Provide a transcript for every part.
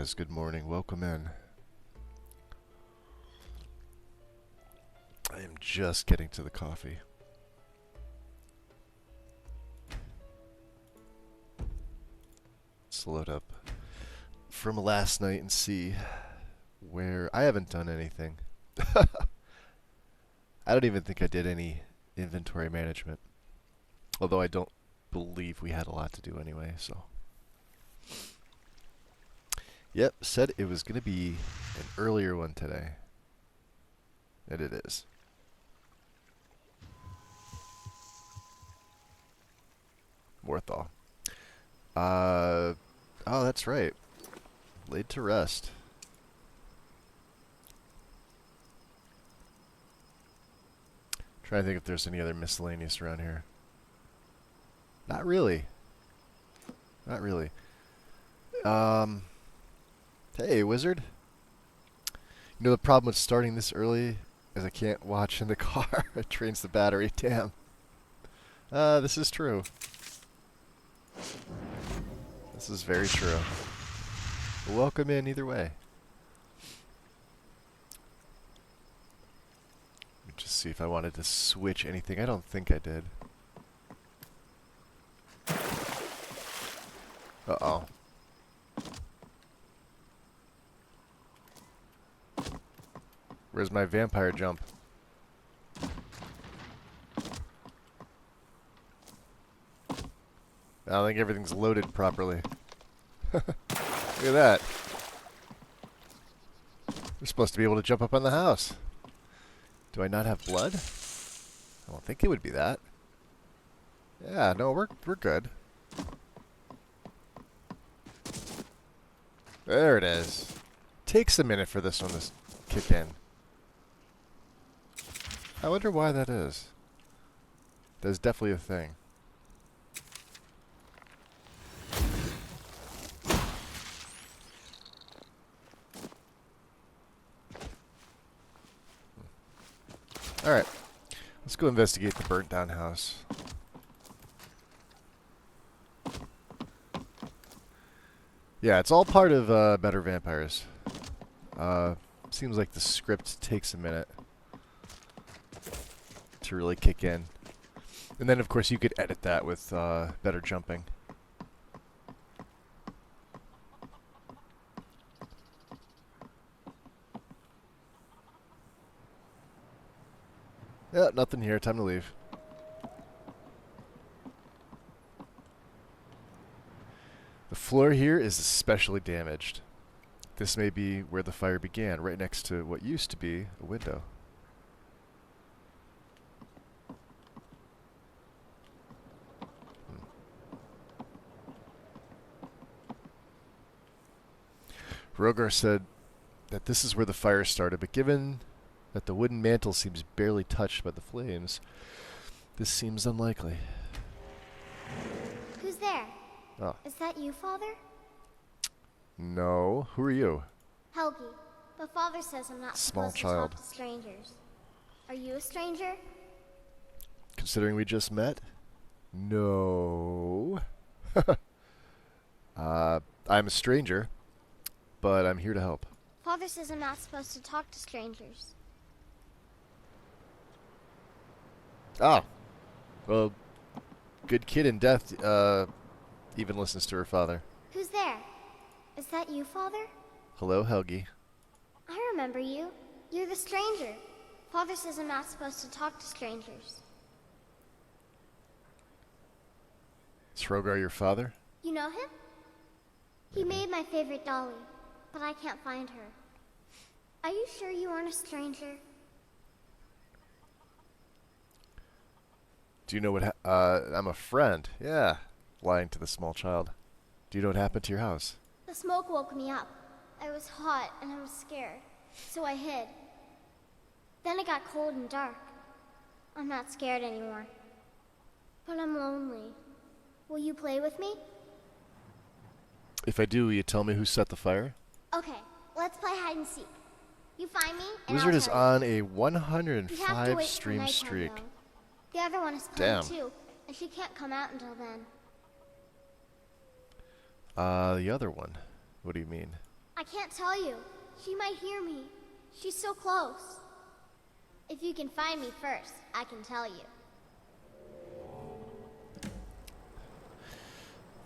says, good morning, welcome in. I am just getting to the coffee. Let's load up from last night and see where I haven't done anything. I don't even think I did any inventory management. Although I don't believe we had a lot to do anyway, so. Yep, said it was going to be an earlier one today. And it is. Morthal. Oh, that's right. Laid to rest. Trying to think if there's any other miscellaneous around here. Not really. Not really. Hey, wizard. You know the problem with starting this early is I can't watch in the car. It drains the battery. Damn. This is true. This is very true. Welcome in either way. Let me just see if I wanted to switch anything. I don't think I did. Uh-oh. Where's my vampire jump? I don't think everything's loaded properly. Look at that. We're supposed to be able to jump up on the house. Do I not have blood? I don't think it would be that. Yeah, no, we're good. There it is. Takes a minute for this one to kick in. I wonder why that is. That's definitely a thing. Alright, let's go investigate the burnt down house. Yeah, it's all part of Better Vampires. Seems like the script takes a minute to really kick in. And then of course you could edit that with better jumping. Yeah, nothing here. Time to leave. The floor here is especially damaged. This may be where the fire began, right next to what used to be a window. Rogar said that this is where the fire started, but given that the wooden mantle seems barely touched by the flames, this seems unlikely. Who's there? Oh. Is that you, Father? No. Who are you? Helgi. But Father says I'm not supposed to talk to strangers. Are you a stranger? Considering we just met? No. I'm a stranger, but I'm here to help. Father says I'm not supposed to talk to strangers. Ah. Well, good kid in death even listens to her father. Who's there? Is that you, Father? Hello, Helgi. I remember you. You're the stranger. Father says I'm not supposed to talk to strangers. Is Rogar your father? You know him? He made my favorite dolly, but I can't find her. Are you sure you aren't a stranger? Do you know what I'm a friend. Yeah. Lying to the small child. Do you know what happened to your house? The smoke woke me up. I was hot and I was scared, so I hid. Then it got cold and dark. I'm not scared anymore. But I'm lonely. Will you play with me? If I do, will you tell me who set the fire? Okay, let's play hide and seek. You find me, and Wizard I'll is tell you. on a You have to 105 wait till stream nighttime, streak. though. The other one is playing Damn. too, and she can't come out until then. The other one. What do you mean? I can't tell you. She might hear me. She's so close. If you can find me first, I can tell you.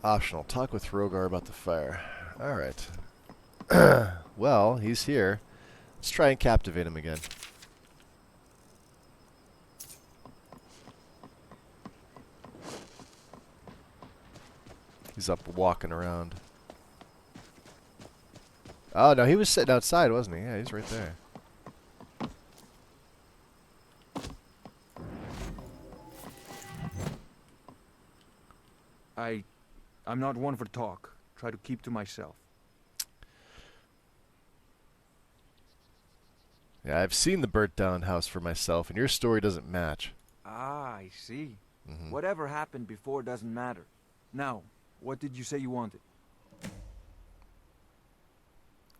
Optional. Talk with Rogar about the fire. Alright. Well, he's here. Let's try and captivate him again. He's up walking around. Oh, no, he was sitting outside, wasn't he? Yeah, he's right there. I'm not one for talk. Try to keep to myself. Yeah, I've seen the burnt down house for myself, and your story doesn't match. Ah, I see. Mm-hmm. Whatever happened before doesn't matter. Now, what did you say you wanted?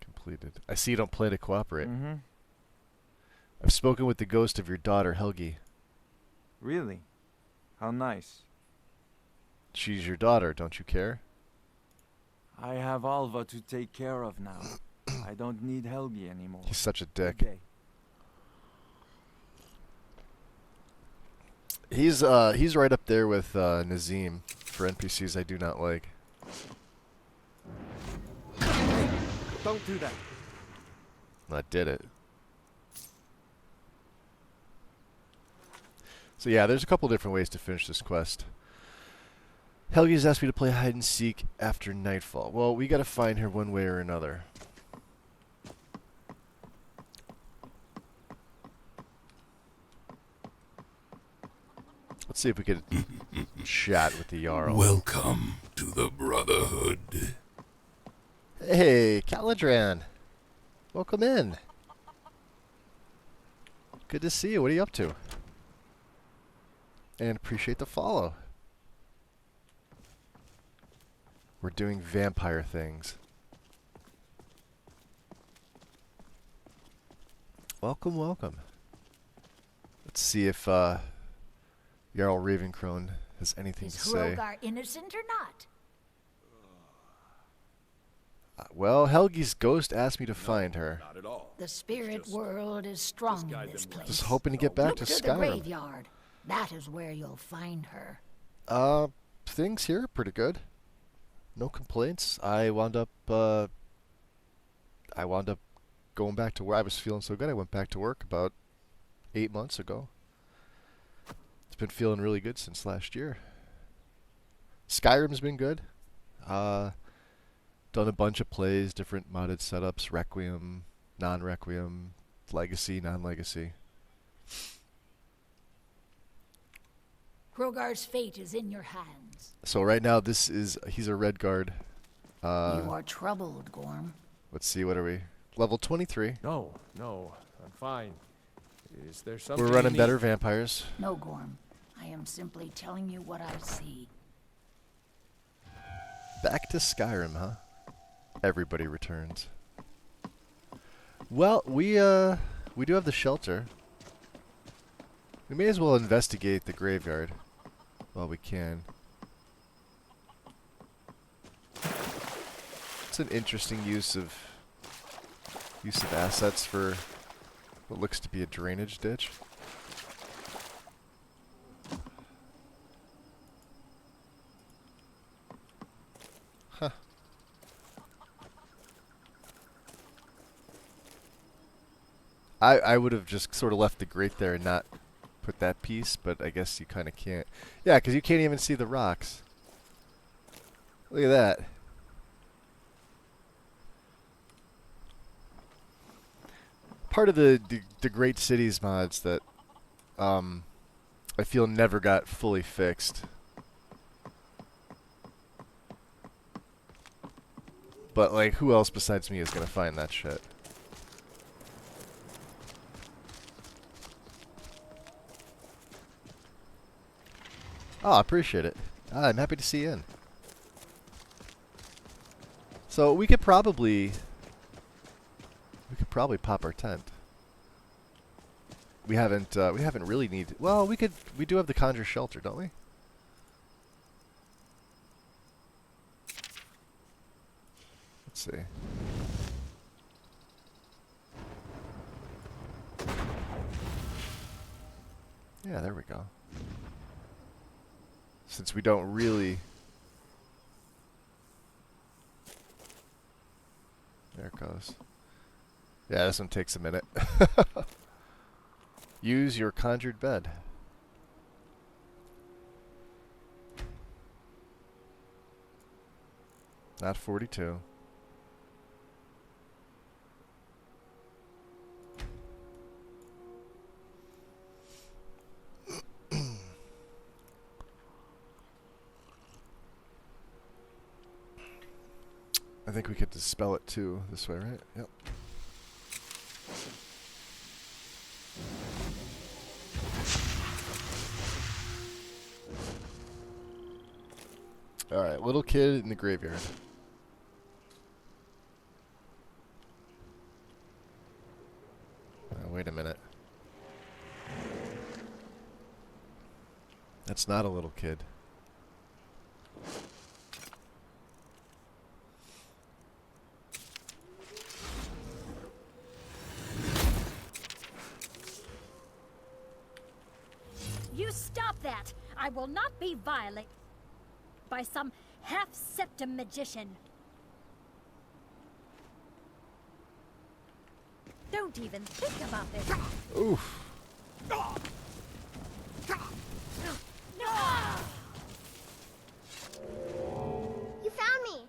Completed. I see you don't plan to cooperate. Mm-hmm. I've spoken with the ghost of your daughter, Helgi. Really? How nice. She's your daughter, don't you care? I have Alva to take care of now. I don't need Helgi anymore. He's such a dick. Okay. He's right up there with Nazim for NPCs I do not like. Hey, don't do that. I did it. So yeah, there's a couple different ways to finish this quest. Helgi's asked me to play hide and seek after nightfall. Well, we gotta find her one way or another. Let's see if we could chat with the Jarl. Welcome to the Brotherhood. Hey, Caladran. Welcome in. Good to see you. What are you up to? And appreciate the follow. We're doing vampire things. Welcome, welcome. Let's see if Jarl Ravencrone has anything to Is say. Hrogar innocent or not? Well, Helgi's ghost asked me to find her. Not at all. The spirit world is strong in this place. Just hoping to get back Look to the Skyrim. graveyard. That is where you'll find her. Things here are pretty good. No complaints. I wound up going back to where I was feeling so good. I went back to work about 8 months ago. It's been feeling really good since last year. Skyrim's been good. Done a bunch of plays, different modded setups, Requiem, non-Requiem, Legacy, non-Legacy. Hrogar's fate is in your hands. So right now he's a Redguard. You are troubled, Gorm. Let's see, what are we? Level 23. No, I'm fine. Is there something We're running you better need? vampires. No, Gorm. I am simply telling you what I see. Back to Skyrim, huh? Everybody returns. Well, we do have the shelter. We may as well investigate the graveyard while we can. It's an interesting use of assets for what looks to be a drainage ditch. Huh. I would have just sort of left the grate there and not put that piece, but I guess you kind of can't. Yeah, because you can't even see the rocks. Look at that. Part of the Great Cities mods that I feel never got fully fixed. But, like, who else besides me is going to find that shit? Oh, I appreciate it. I'm happy to see you in. So we could probably pop our tent. We haven't really needed. Well, we do have the Conjure Shelter, don't we? Let's see. Yeah, there we go. Since we don't really... There it goes. Yeah, this one takes a minute. Use your conjured bed. Not 42. I think we could dispel it too this way, right? Yep. Alright, little kid in the graveyard. Wait a minute. That's not a little kid. You stop that! I will not be violated by some half-septum magician. Don't even think about this. Oof. You found me!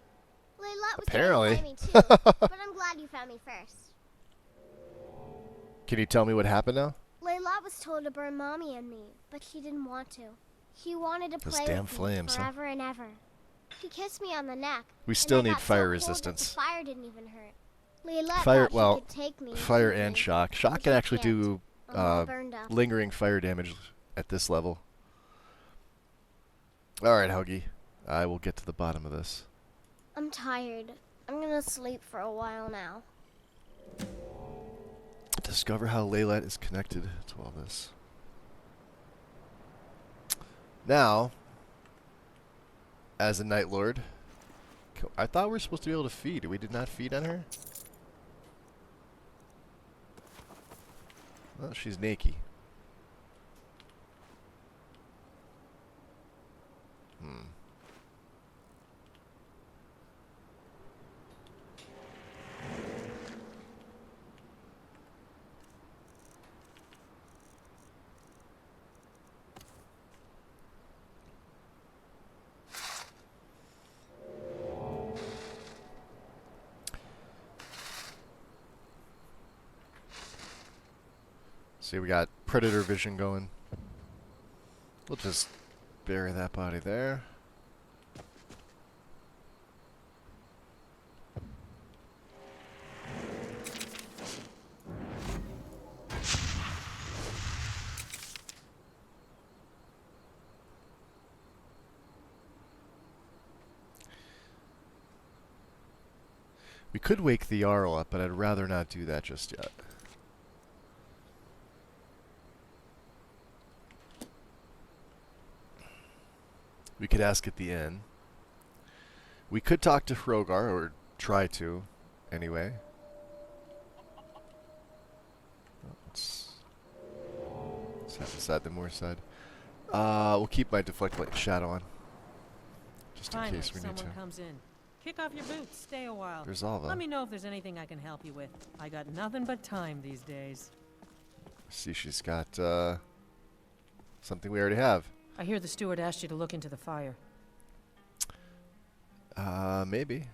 Layla was Apparently. trying to find me too, but I'm glad you found me first. Can you tell me what happened now? Layla was told to burn Mommy and me, but he didn't want to. He wanted to Those play damn with flames, me huh? forever and ever. He kissed me on the neck. We and still I need got so fire cold that resistance. The fire didn't even hurt. Layla Fire, thought well, he could take me fire shoot and me, shock. Shock but can he actually can't. do I'm all burned up. lingering fire damage at this level. Alright, Huggy. I will get to the bottom of this. I'm tired. I'm gonna sleep for a while now. Discover how Layla is connected to all this. Now, as a Night Lord, I thought we were supposed to be able to feed. We did not feed on her? Well, she's naked. See, we got predator vision going. We'll just bury that body there. We could wake the Jarl up, but I'd rather not do that just yet. We could ask at the inn. We could talk to Hrogar, or try to, anyway. Let's have inside the Moor side. We'll keep my deflect light shadow on, just in Finally, case we need to. someone comes in. Kick off your boots. Stay a while. There's Alva. Let me know if there's anything I can help you with. I got nothing but time these days. See, she's got something we already have. I hear the steward asked you to look into the fire. Maybe.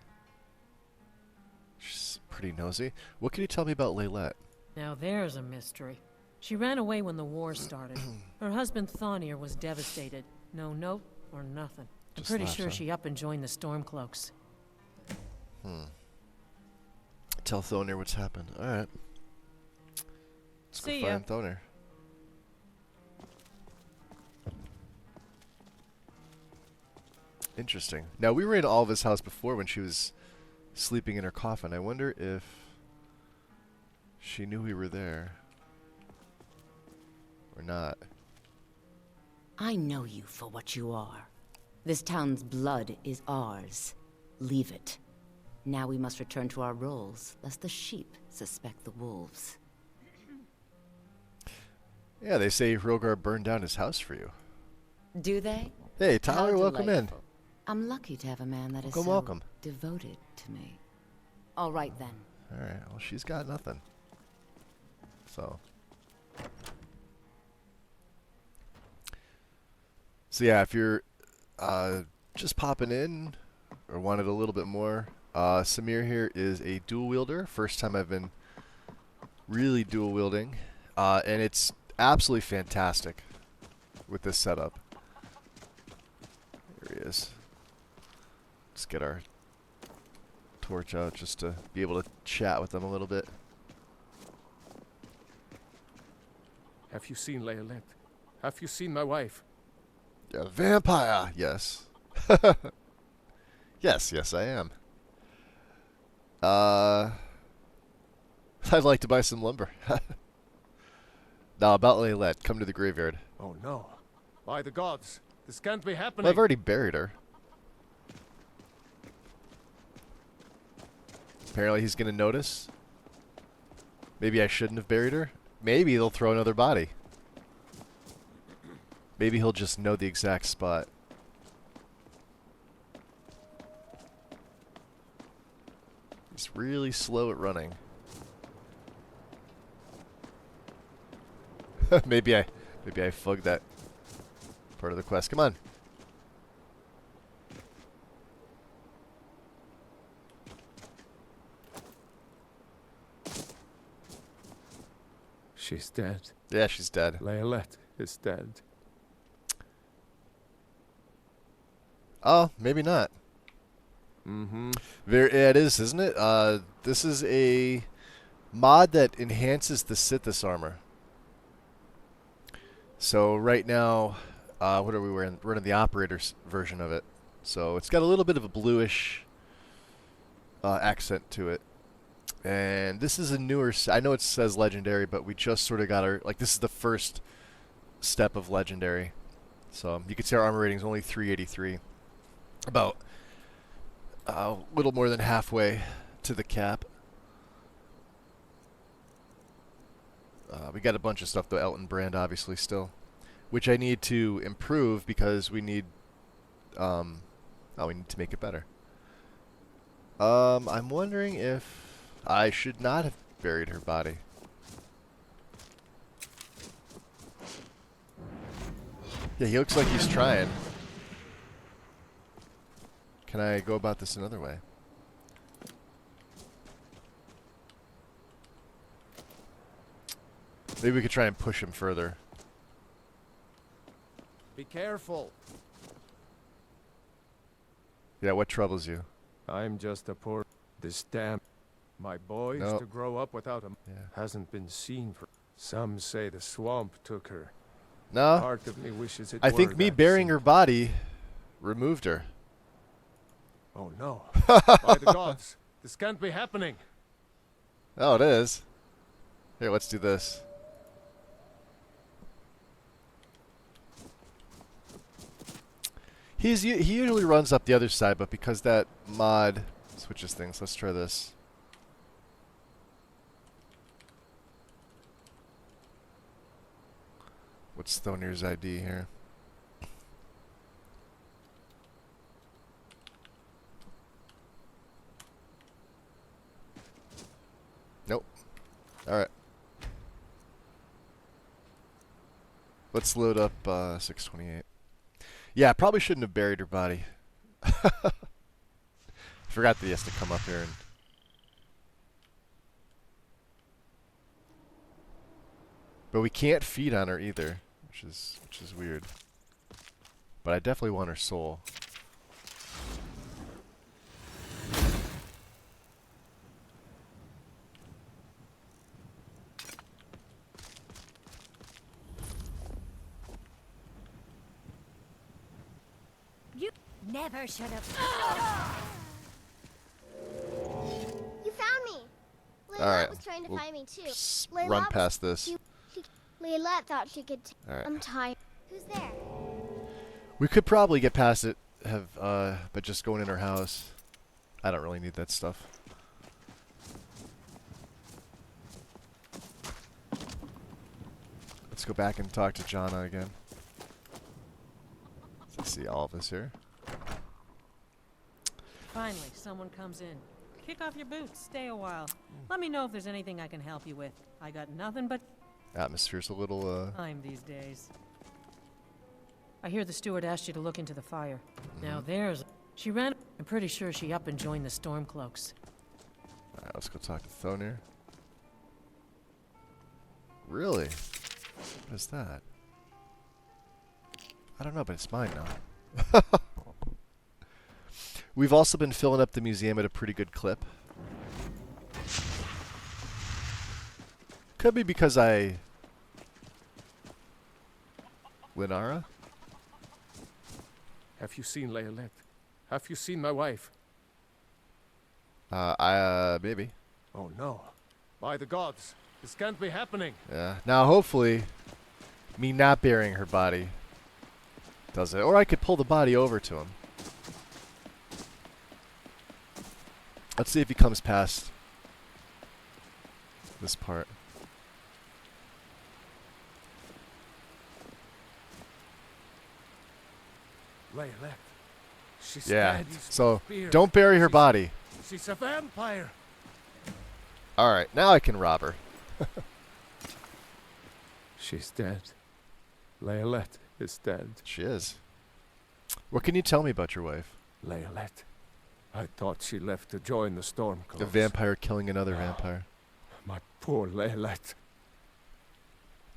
She's pretty nosy. What can you tell me about Laylette? Now there's a mystery. She ran away when the war started. Her husband Thonir was devastated. No note or nothing. I'm Just pretty left, sure huh? she up and joined the Stormcloaks. Tell Thonir what's happened. Alright. Let's See go ya. find Thonir. Interesting. Now, we were in Alva's house before when she was sleeping in her coffin. I wonder if she knew we were there. Or not. I know you for what you are. This town's blood is ours. Leave it. Now we must return to our roles, lest the sheep suspect the wolves. Yeah, they say Redguard burned down his house for you. Do they? Hey, How Tyler, welcome in. delightful. I'm lucky to have a man that is Welcome, so welcome. devoted to me. All right then. Alright, well, she's got nothing. So. So yeah, if you're just popping in or wanted a little bit more, Samir here is a dual wielder. First time I've been really dual wielding. And it's absolutely fantastic with this setup. There he is. Let's get our torch out just to be able to chat with them a little bit. Have you seen Leolette? Have you seen my wife? Yeah, vampire, yes. yes, I am. I'd like to buy some lumber. Now, about Leolette, come to the graveyard. Oh no. By the gods, this can't be happening. Well, I've already buried her. Apparently he's going to notice. Maybe I shouldn't have buried her. Maybe they'll throw another body. Maybe he'll just know the exact spot. He's really slow at running. maybe I fugged that part of the quest. Come on. She's dead. Yeah, she's dead. Leolette is dead. Oh, maybe not. Mm-hmm. Yeah, it is, isn't it? This is a mod that enhances the Sithis armor. So right now, what are we wearing? We're in the operator's version of it. So it's got a little bit of a bluish accent to it. And this is a newer... I know it says legendary, but we just sort of got our... Like, this is the first step of legendary. So you can see our armor rating is only 383. About a little more than halfway to the cap. We got a bunch of stuff, though. Elton Brand, obviously, still. Which I need to improve because we need... we need to make it better. I'm wondering if I should not have buried her body. Yeah, he looks like he's trying. Can I go about this another way? Maybe we could try and push him further. Be careful. Yeah, what troubles you? I'm just a poor... This damn... My boy is No. to grow up without him. Yeah. Hasn't been seen for... Some say the swamp took her. No, Part of me wishes it I were think me that burying her simple. body removed her. Oh no. By the gods, this can't be happening. Oh, it is. Here, let's do this. He usually runs up the other side, but because that mod switches things, let's try this. What's Thonir's ID here? Nope. Alright. Let's load up 628. Yeah, I probably shouldn't have buried her body. Forgot that he has to come up here and... But we can't feed on her either, which is weird. But I definitely want her soul. You never should have. You found me! Leylette Alright, was trying to we'll find me too. run Leylette past this. Leylette thought she could. Alright. I'm tired. Who's there? We could probably get past it, by just going in her house. I don't really need that stuff. Let's Let's go back and talk to Jana again. Let's see all of us here. Finally, someone comes in. Kick off your boots, stay a while. Let me know if there's anything I can help you with. I got nothing but Atmosphere's a little, time these days. I hear the steward asked you to look into the fire. Now there's... She ran... I'm pretty sure she up and joined the Stormcloaks. Alright, let's go talk to Thonir. Really? What is that? I don't know, but it's mine now. We've also been filling up the museum at a pretty good clip. Could be because I... Linara? Have you seen Leolette? Have you seen my wife? Maybe. Oh no. By the gods, this can't be happening. Yeah. Now, hopefully, me not burying her body does it. Or I could pull the body over to him. Let's see if he comes past this part. Leolette. She's Yeah. dead. So, Spear. don't bury her body. She's a vampire. Alright, now I can rob her. She's dead. Leolette is dead. She is. What can you tell me about your wife? Leolette. I thought she left to join the Stormcloaks. A vampire killing another vampire. My poor Leolette.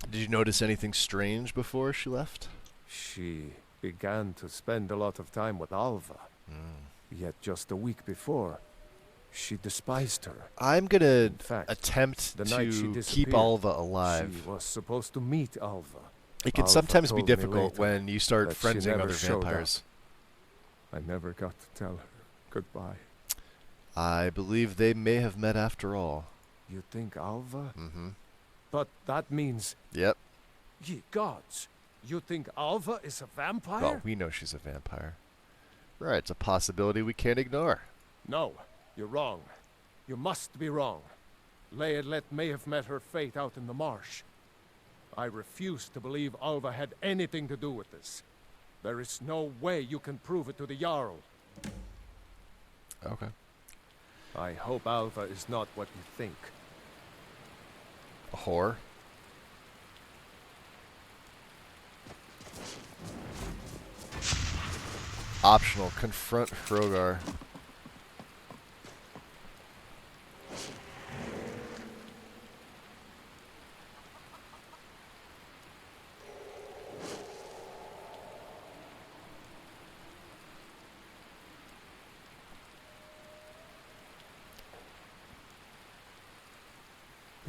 Did you notice anything strange before she left? She began to spend a lot of time with Alva. Yet just a week before, she despised her. I'm gonna In fact, attempt the night she to keep disappeared, Alva alive. She was supposed to meet Alva. It can Alva sometimes be told me difficult later when you start that she friendsing never other showed up. vampires. I never got to tell her goodbye. I believe they may have met after all. You think Alva? Mm-hmm. But that means... Yep. Ye gods! You think Alva is a vampire? Well, we know she's a vampire. Right, it's a possibility we can't ignore. No, you're wrong. You must be wrong. Leolette may have met her fate out in the marsh. I refuse to believe Alva had anything to do with this. There is no way you can prove it to the Jarl. Okay. I hope Alva is not what you think. A whore? Optional. Confront Hrogar.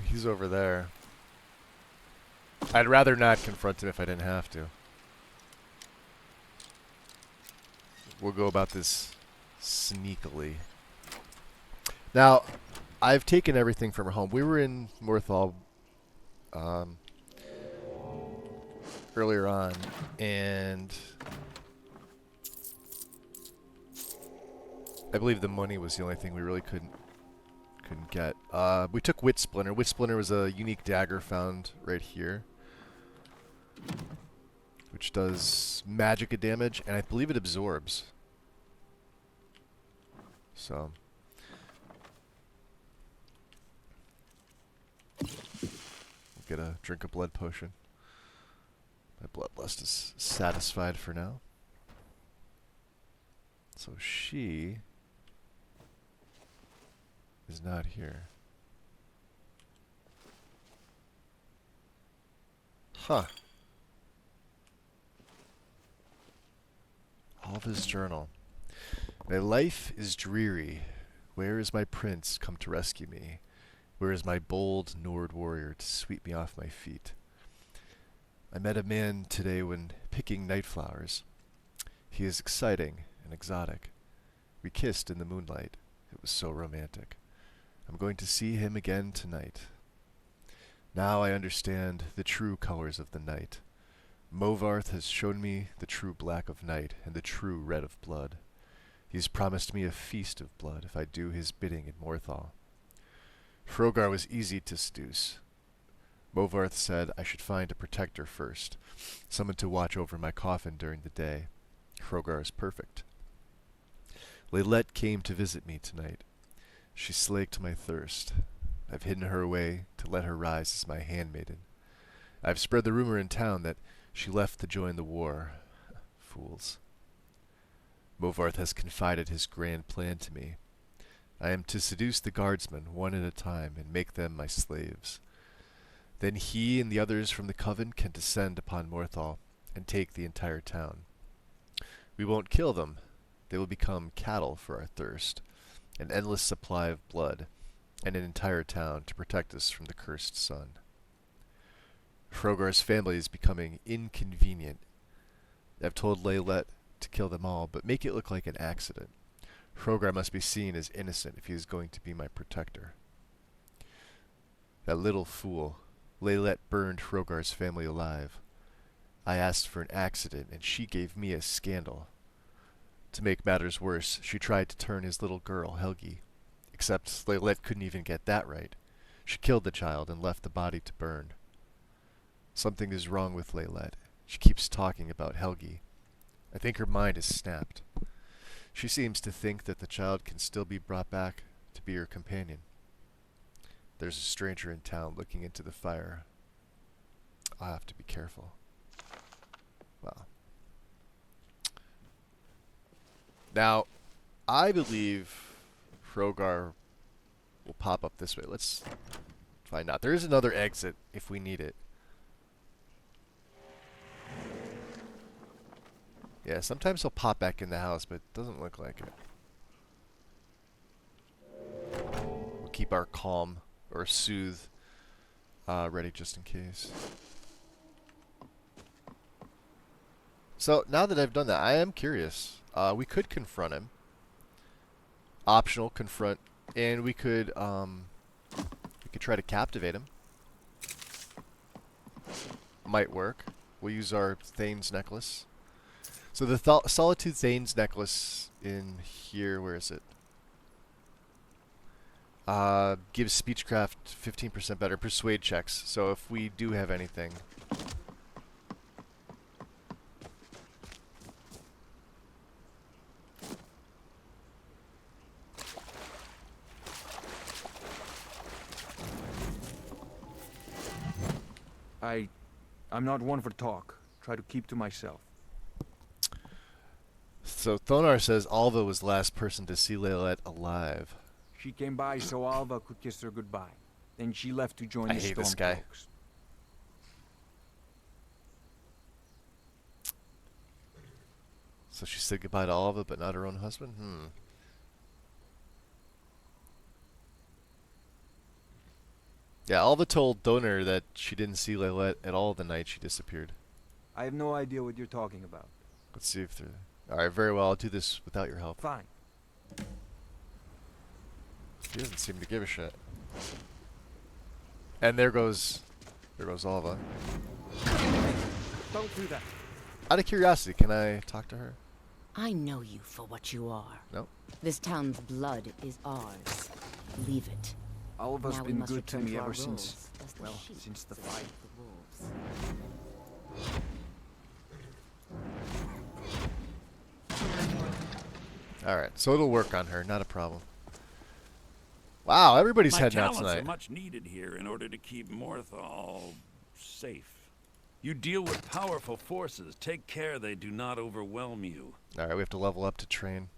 He's over there. I'd rather not confront him if I didn't have to. We'll go about this sneakily. Now, I've taken everything from her home. We were in Morthal earlier on, and I believe the money was the only thing we really couldn't get. We took Wit Splinter. Wit Splinter was a unique dagger found right here, which does magicka damage, and I believe it absorbs. So, we'll get a drink of blood potion. My bloodlust is satisfied for now. So she is not here. Huh. Alva's journal. My life is dreary. Where is my prince come to rescue me? Where is my bold Nord warrior to sweep me off my feet? I met a man today when picking night flowers. He is exciting and exotic. We kissed in the moonlight. It was so romantic. I'm going to see him again tonight. Now I understand the true colors of the night. Movarth has shown me the true black of night and the true red of blood. He's promised me a feast of blood if I do his bidding in Morthal. Hrogar was easy to seduce. Movarth said I should find a protector first, someone to watch over my coffin during the day. Hrogar is perfect. Laylette came to visit me tonight. She slaked my thirst. I've hidden her away to let her rise as my handmaiden. I've spread the rumor in town that she left to join the war. Fools. Movarth has confided his grand plan to me. I am to seduce the guardsmen one at a time and make them my slaves. Then he and the others from the coven can descend upon Morthal and take the entire town. We won't kill them. They will become cattle for our thirst, an endless supply of blood, and an entire town to protect us from the cursed sun. Hrogar's family is becoming inconvenient. I've told Laylette to kill them all, but make it look like an accident. Hrogar must be seen as innocent if he is going to be my protector. That little fool. Laylette burned Hrogar's family alive. I asked for an accident, and she gave me a scandal. To make matters worse, she tried to turn his little girl, Helgi. Except Laylette couldn't even get that right. She killed the child and left the body to burn. Something is wrong with Laylette. She keeps talking about Helgi. I think her mind is snapped. She seems to think that the child can still be brought back to be her companion. There's a stranger in town looking into the fire. I'll have to be careful. Well. Now, I believe Hrogar will pop up this way. Let's find out. There is another exit if we need it. Yeah, sometimes he'll pop back in the house, but it doesn't look like it. We'll keep our calm or soothe ready just in case. So now that I've done that, I am curious. We could confront him. Optional confront, and we could try to captivate him. Might work. We'll use our Thane's necklace. So the Solitude Thane's necklace in here, where is it? Gives speechcraft 15% better persuade checks. So if we do have anything, I'm not one for talk. Try to keep to myself. So Thonar says Alva was the last person to see Laylette alive. She came by so Alva could kiss her goodbye. Then she left to join I the hate this guy. Stormcloaks. So she said goodbye to Alva, but not her own husband? Yeah, Alva told Thonar that she didn't see Laylette at all the night she disappeared. I have no idea what you're talking about. Let's see if they're... Alright, very well. I'll do this without your help. Fine. He doesn't seem to give a shit. And there goes Alva. Don't do that. Out of curiosity, can I talk to her? I know you for what you are. No? This town's blood is ours. Leave it. Alva's Now we been must good to return me our ever since, roles as the well, sheep since the serve fight. the wolves. Alright, so it'll work on her, not a problem. Wow, everybody's My heading out talents tonight. are much needed here in order to keep Morthal safe. You deal with powerful forces. Take care they do not overwhelm you. Alright, we have to level up to train.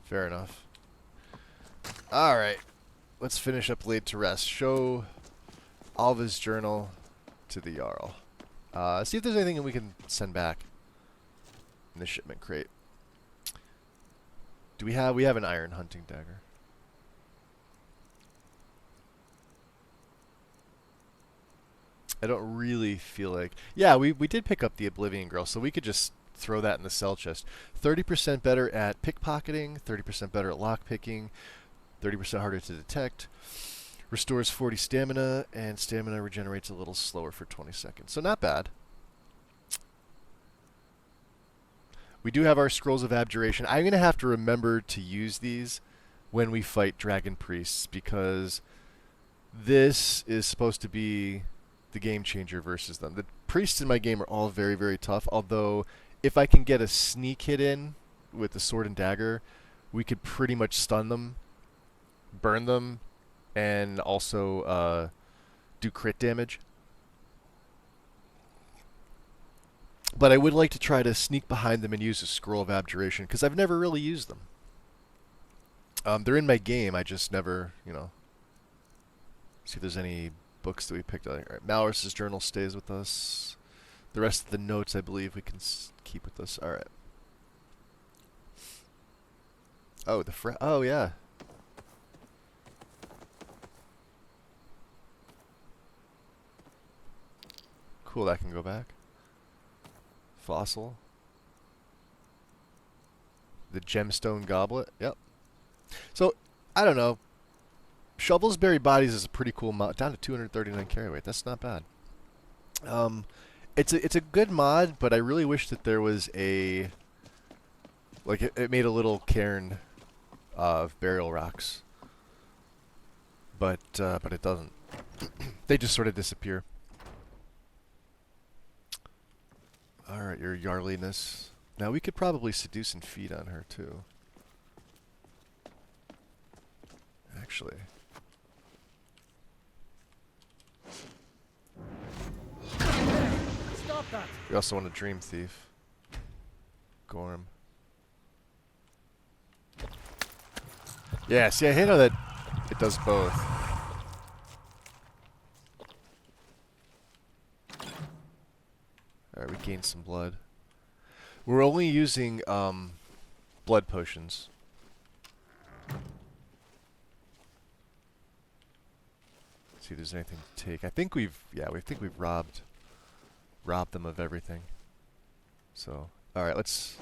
Fair enough. Alright, let's finish up Laid to Rest. Show Alva's journal to the Jarl. See if there's anything that we can send back in the shipment crate. Do we have an iron hunting dagger? I don't really feel like... Yeah, we did pick up the Oblivion Girl, so we could just throw that in the sell chest. 30% better at pickpocketing, 30% better at lockpicking, 30% harder to detect, restores 40 stamina, and stamina regenerates a little slower for 20 seconds. So not bad. We do have our Scrolls of Abjuration. I'm going to have to remember to use these when we fight Dragon Priests, because this is supposed to be the game changer versus them. The priests in my game are all very, very tough, although if I can get a sneak hit in with the sword and dagger, we could pretty much stun them, burn them, and also do crit damage. But I would like to try to sneak behind them and use a Scroll of Abjuration, because I've never really used them. They're in my game, I just never, you know. See if there's any books that we picked up. Alright, Malorus's journal stays with us. The rest of the notes, I believe, we can keep with us. Alright. Oh, oh, yeah. Cool, that can go back. Fossil. The gemstone goblet. Yep. So, I don't know. Shovels Buried Bodies is a pretty cool mod. Down to 239 carry weight. That's not bad. It's a good mod, but I really wish that there was a... Like, it made a little cairn of burial rocks. But it doesn't. They just sort of disappear. Alright, your Yarliness. Now, we could probably seduce and feed on her, too. Actually. Stop that! We also want a Dream Thief. Gorm. Yeah, see, I hate how that it does both. Alright, we gained some blood. We're only using blood potions. See if there's anything to take. I think we've robbed them of everything. So, alright, let's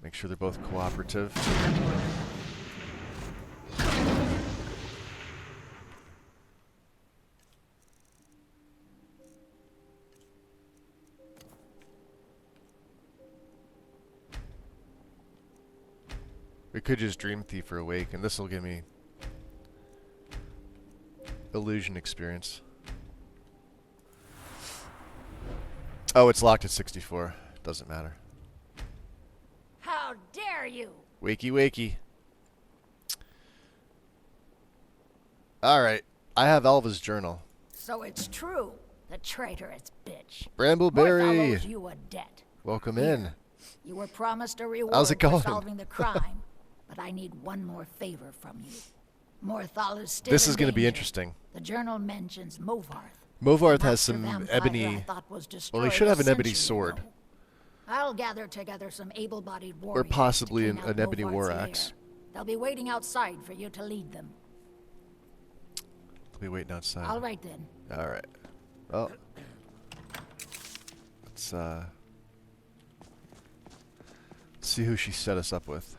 make sure they're both cooperative. We could just Dream Thief or Awake, and this will give me illusion experience. Oh, it's locked at 64. Doesn't matter. How dare you! Wakey, wakey. Alright, I have Alva's journal. So it's true, the traitorous bitch. Brambleberry! Morthal owes you a debt. Welcome in. You were promised a reward How's it for going? solving the crime, but I need one more favor from you. Morthal is still This is in going to be danger. interesting. The journal mentions Movarth. Movarth The has master some vampire ebony... I thought was Well, he destroyed should have a an ebony century sword. ago. I'll gather together some able-bodied Or warriors possibly to an clean out ebony Movarth's war lair. axe. They'll be waiting outside for you to lead them. They'll be waiting outside. All right then. Alright. Well. Let's see who she set us up with.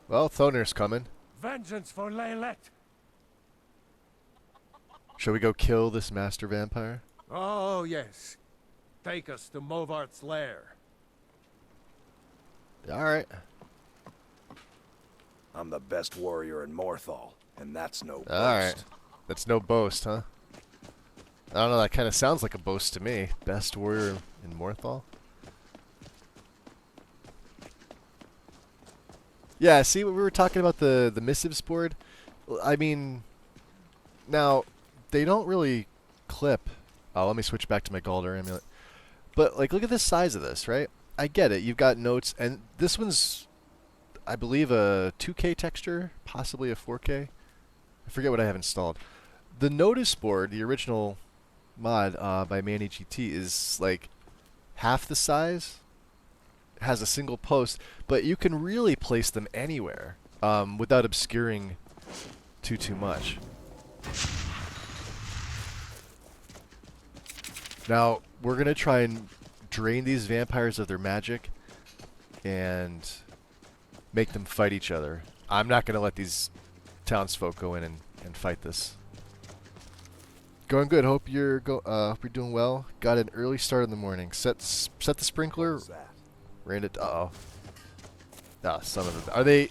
Well, Thonir's coming. Vengeance for Laylet! Shall we go kill this master vampire? Oh, yes. Take us to Movarth's lair. Alright. I'm the best warrior in Morthal, and that's no boast. Alright. That's no boast, huh? I don't know, that kind of sounds like a boast to me. Best warrior in Morthal? Yeah, see what we were talking about, the missives board? I mean, now, they don't really clip. Oh, let me switch back to my Galder amulet. But, like, look at the size of this, right? I get it, you've got notes, and this one's, I believe, a 2K texture, possibly a 4K. I forget what I have installed. The notice board, the original mod by Manny GT, is, like, half the size. Has a single post, but you can really place them anywhere without obscuring too much. Now, we're going to try and drain these vampires of their magic and make them fight each other. I'm not going to let these townsfolk go in and fight this Going good. Hope you're doing well. Got an early start in the morning. Set the sprinkler. What's that? Ran it. Uh-oh. Ah, son of a... Are they...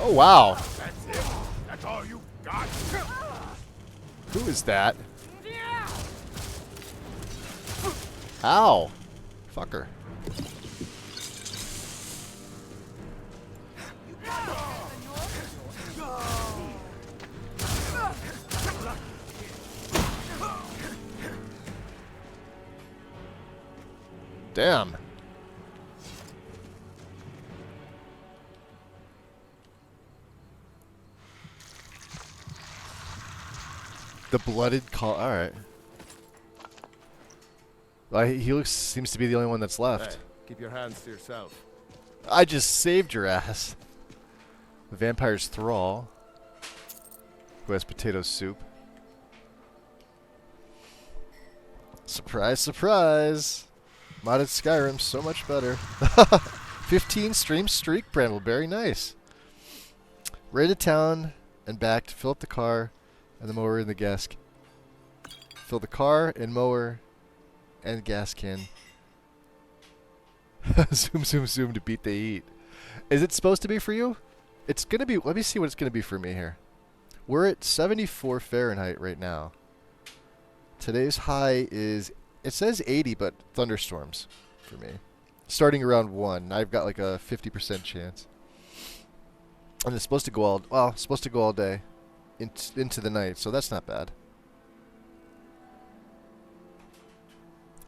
Oh, wow. That's it? That's all you got? Who is that? Ow. Fucker. Damn. The blooded call. All right. Well, he seems to be the only one that's left. Hey, keep your hands to yourself. I just saved your ass. The vampire's thrall, who has potato soup. Surprise, surprise. Modded Skyrim, so much better. 15 stream streak, Bramble. Very nice. Right to town and back to fill up the car and the mower in the gas. Fill the car and mower and gas can. Zoom, zoom, zoom to beat the heat. Is it supposed to be for you? It's going to be... Let me see what it's going to be for me here. We're at 74 Fahrenheit right now. Today's high is... It says 80, but thunderstorms for me. Starting around 1. I've got like a 50% chance. And it's supposed to go all... Well, it's supposed to go all day. Into the night, so that's not bad.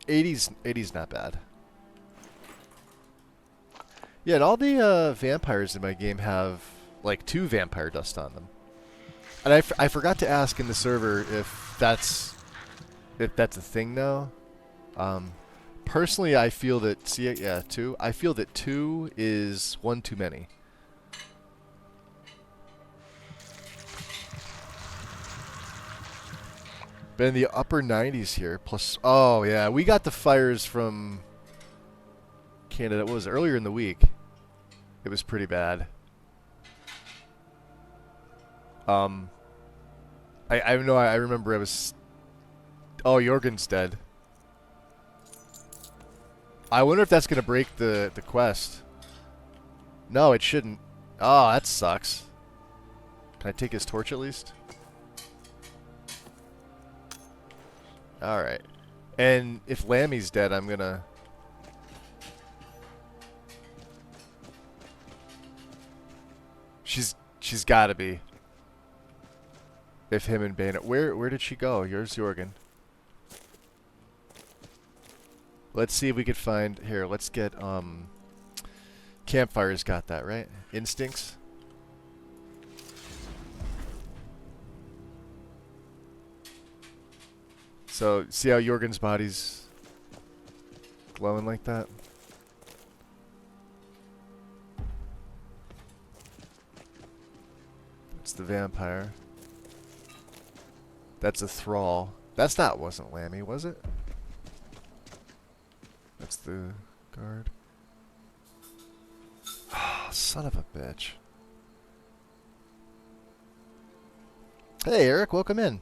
80's not bad. Yeah, and all the vampires in my game have like 2 vampire dust on them. And I forgot to ask in the server if that's a thing now. Personally, I feel that 2. I feel that 2 is 1 too many. Been in the upper 90s here. Plus, oh yeah, we got the fires from Canada. What was it, earlier in the week? It was pretty bad. I know. I remember it was. Oh, Jorgen's dead. I wonder if that's gonna break the quest. No, it shouldn't. Oh, that sucks. Can I take his torch at least? Alright. And if Lammy's dead, I'm gonna... She's gotta be. If him and Bane... Where did she go? Here's Jorgen. Let's see if we could find... Here, let's get, Campfire's got that, right? Instincts? So, see how Jorgen's body's glowing like that? That's the vampire. That's a thrall. Wasn't Lammy, was it? That's the guard. Oh, son of a bitch. Hey, Eric, welcome in.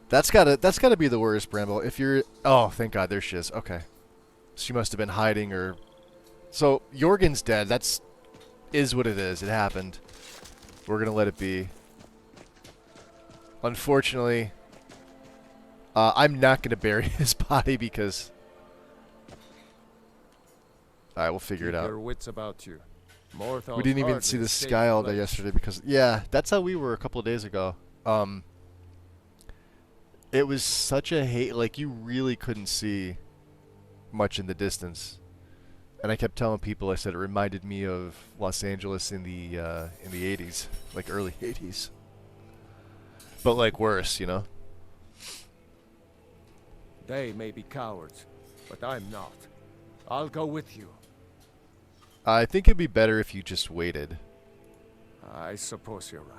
That's gotta be the worst, Bramble. If you're... Oh, thank God, there she is. Okay. She must have been hiding or... So, Jorgen's dead. Is what it is. It happened. We're gonna let it be. Unfortunately, I'm not gonna bury his body because... Alright, we'll figure it out. Your wits about you. We didn't even see the sky all day yesterday because... Yeah, that's how we were a couple of days ago. It was such a like you really couldn't see much in the distance, and I kept telling people, I said it reminded me of Los Angeles in the 80s, like early 80s, but like worse, you know. They may be cowards, but I'm not. I'll go with you. I think it'd be better if you just waited. I suppose you're right.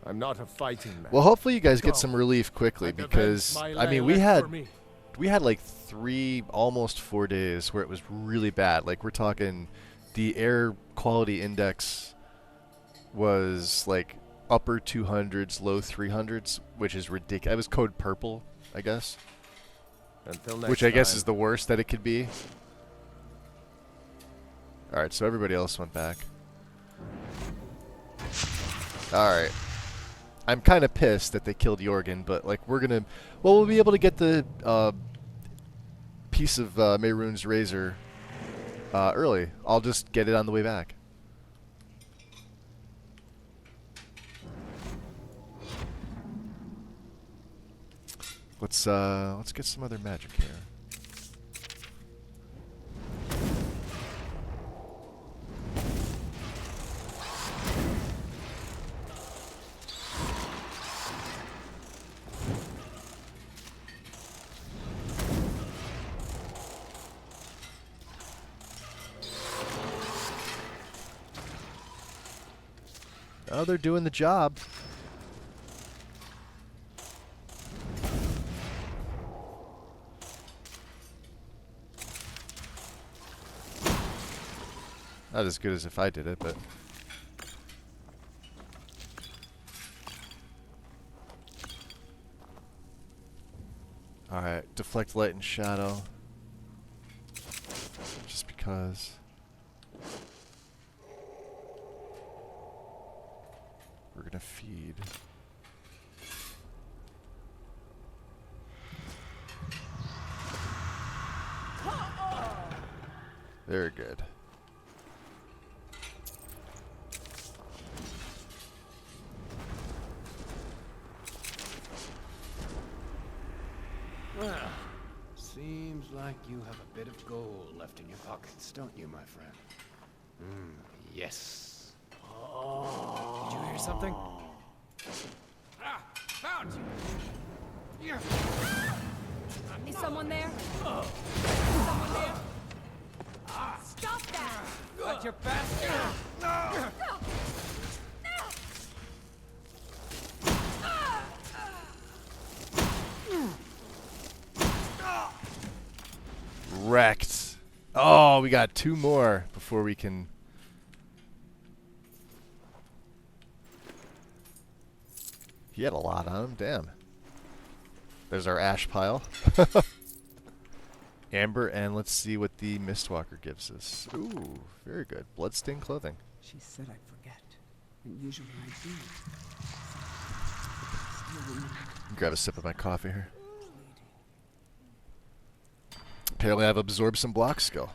I'm not a fighting man. Well, hopefully you guys get some relief quickly because, I mean, we had we had like 3, almost 4 days where it was really bad. Like we're talking, the air quality index was like upper 200s, low 300s, which is ridiculous. It was code purple, I guess. Until next Which I guess time. is the worst that it could be. Alright, so everybody else went back. Alright. I'm kind of pissed that they killed Jorgen, but like we're gonna... Well, we'll be able to get the piece of Mehrunes' razor early. I'll just get it on the way back. Let's get some other magic here. Oh, they're doing the job. Not as good as if I did it, but... Alright, deflect light and shadow. Just because... We're gonna feed. Very good. Well, seems like you have a bit of gold left in your pockets, don't you, my friend? Yes. Did you hear something? Ah, found you! Yeah. Is someone there? Someone there? Stop that! Got your basket! Wrecked. Oh, we got 2 more before we can... He had a lot on him, damn. There's our ash pile. Amber, and let's see what the Mistwalker gives us. Ooh, very good. Bloodstained clothing. She said I'd forget. And usually I do. Grab a sip of my coffee here. Apparently I've absorbed some block skill.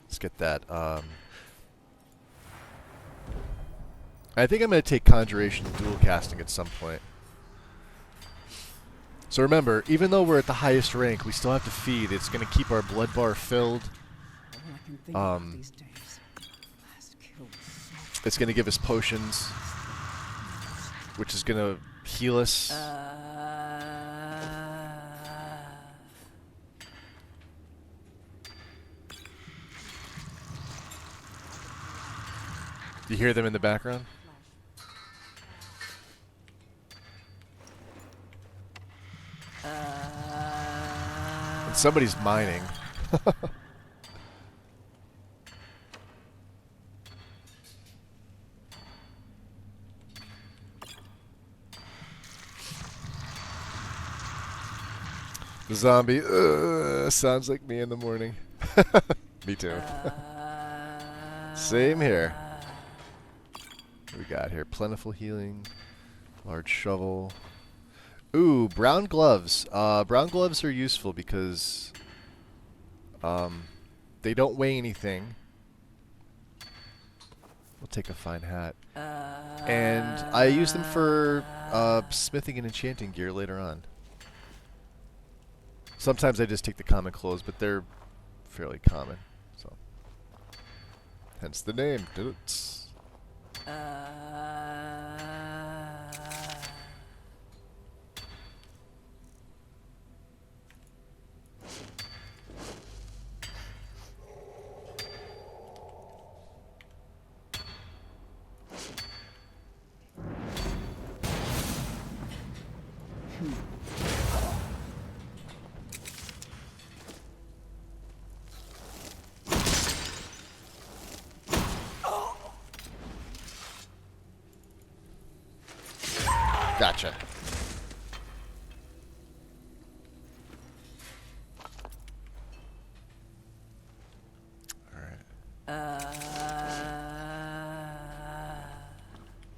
Let's get that. I think I'm going to take Conjuration and Dual Casting at some point. So remember, even though we're at the highest rank, we still have to feed. It's going to keep our blood bar filled. It's going to give us potions, which is going to heal us. You hear them in the background? And somebody's mining. The zombie sounds like me in the morning. Me too. Same here. What we got here? Plentiful healing, large shovel. Ooh, brown gloves. Brown gloves are useful because they don't weigh anything. We'll take a fine hat. And I use them for smithing and enchanting gear later on. Sometimes I just take the common clothes, but they're fairly common, so hence the name. Gotcha.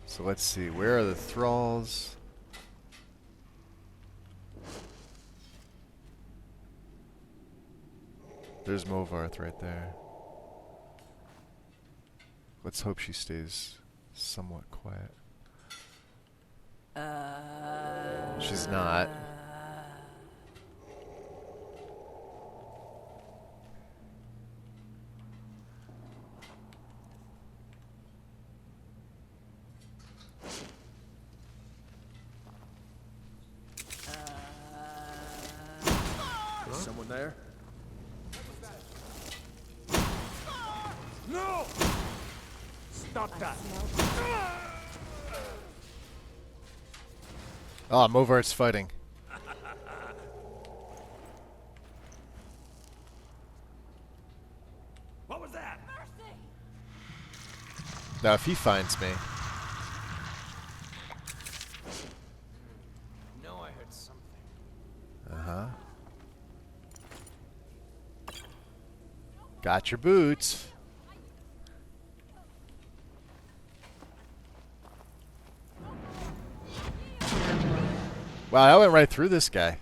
So let's see, where are the thralls? There's Movarth right there. Let's hope she stays somewhat quiet. She's not. Someone there? No! Stop that! Ah, Movarth's fighting. What was that? Now, if he finds me, No, I heard something. got your boots. Wow, I went right through this guy.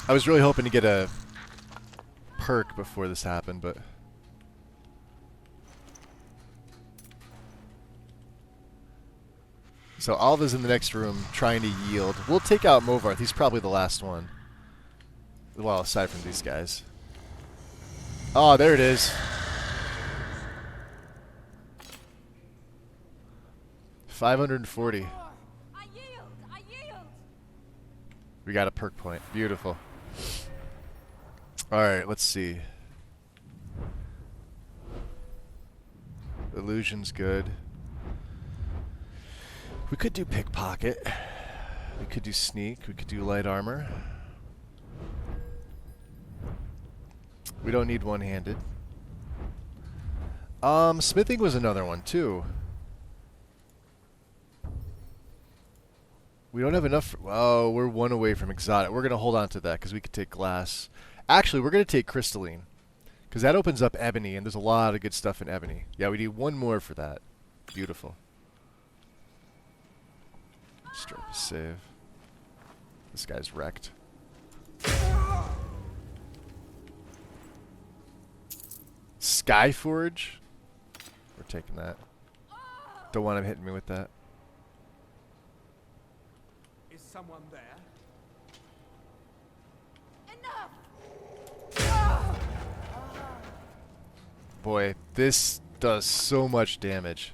I was really hoping to get a perk before this happened, but... So Alva's in the next room trying to yield. We'll take out Movarth. He's probably the last one. Well, aside from these guys. Oh, there it is. $540. We got a perk point. Beautiful. Alright, let's see. Illusion's good. We could do pickpocket. We could do sneak. We could do light armor. We don't need one-handed. Smithing was another one too. We don't have enough. Oh, we're one away from exotic. We're gonna hold on to that because we could take glass. Actually, we're gonna take crystalline because that opens up ebony, and there's a lot of good stuff in ebony. Yeah, we need one more for that. Beautiful. Strip save. This guy's wrecked. Skyforge? We're taking that. Don't want him hitting me with that. Is someone there? Boy, this does so much damage.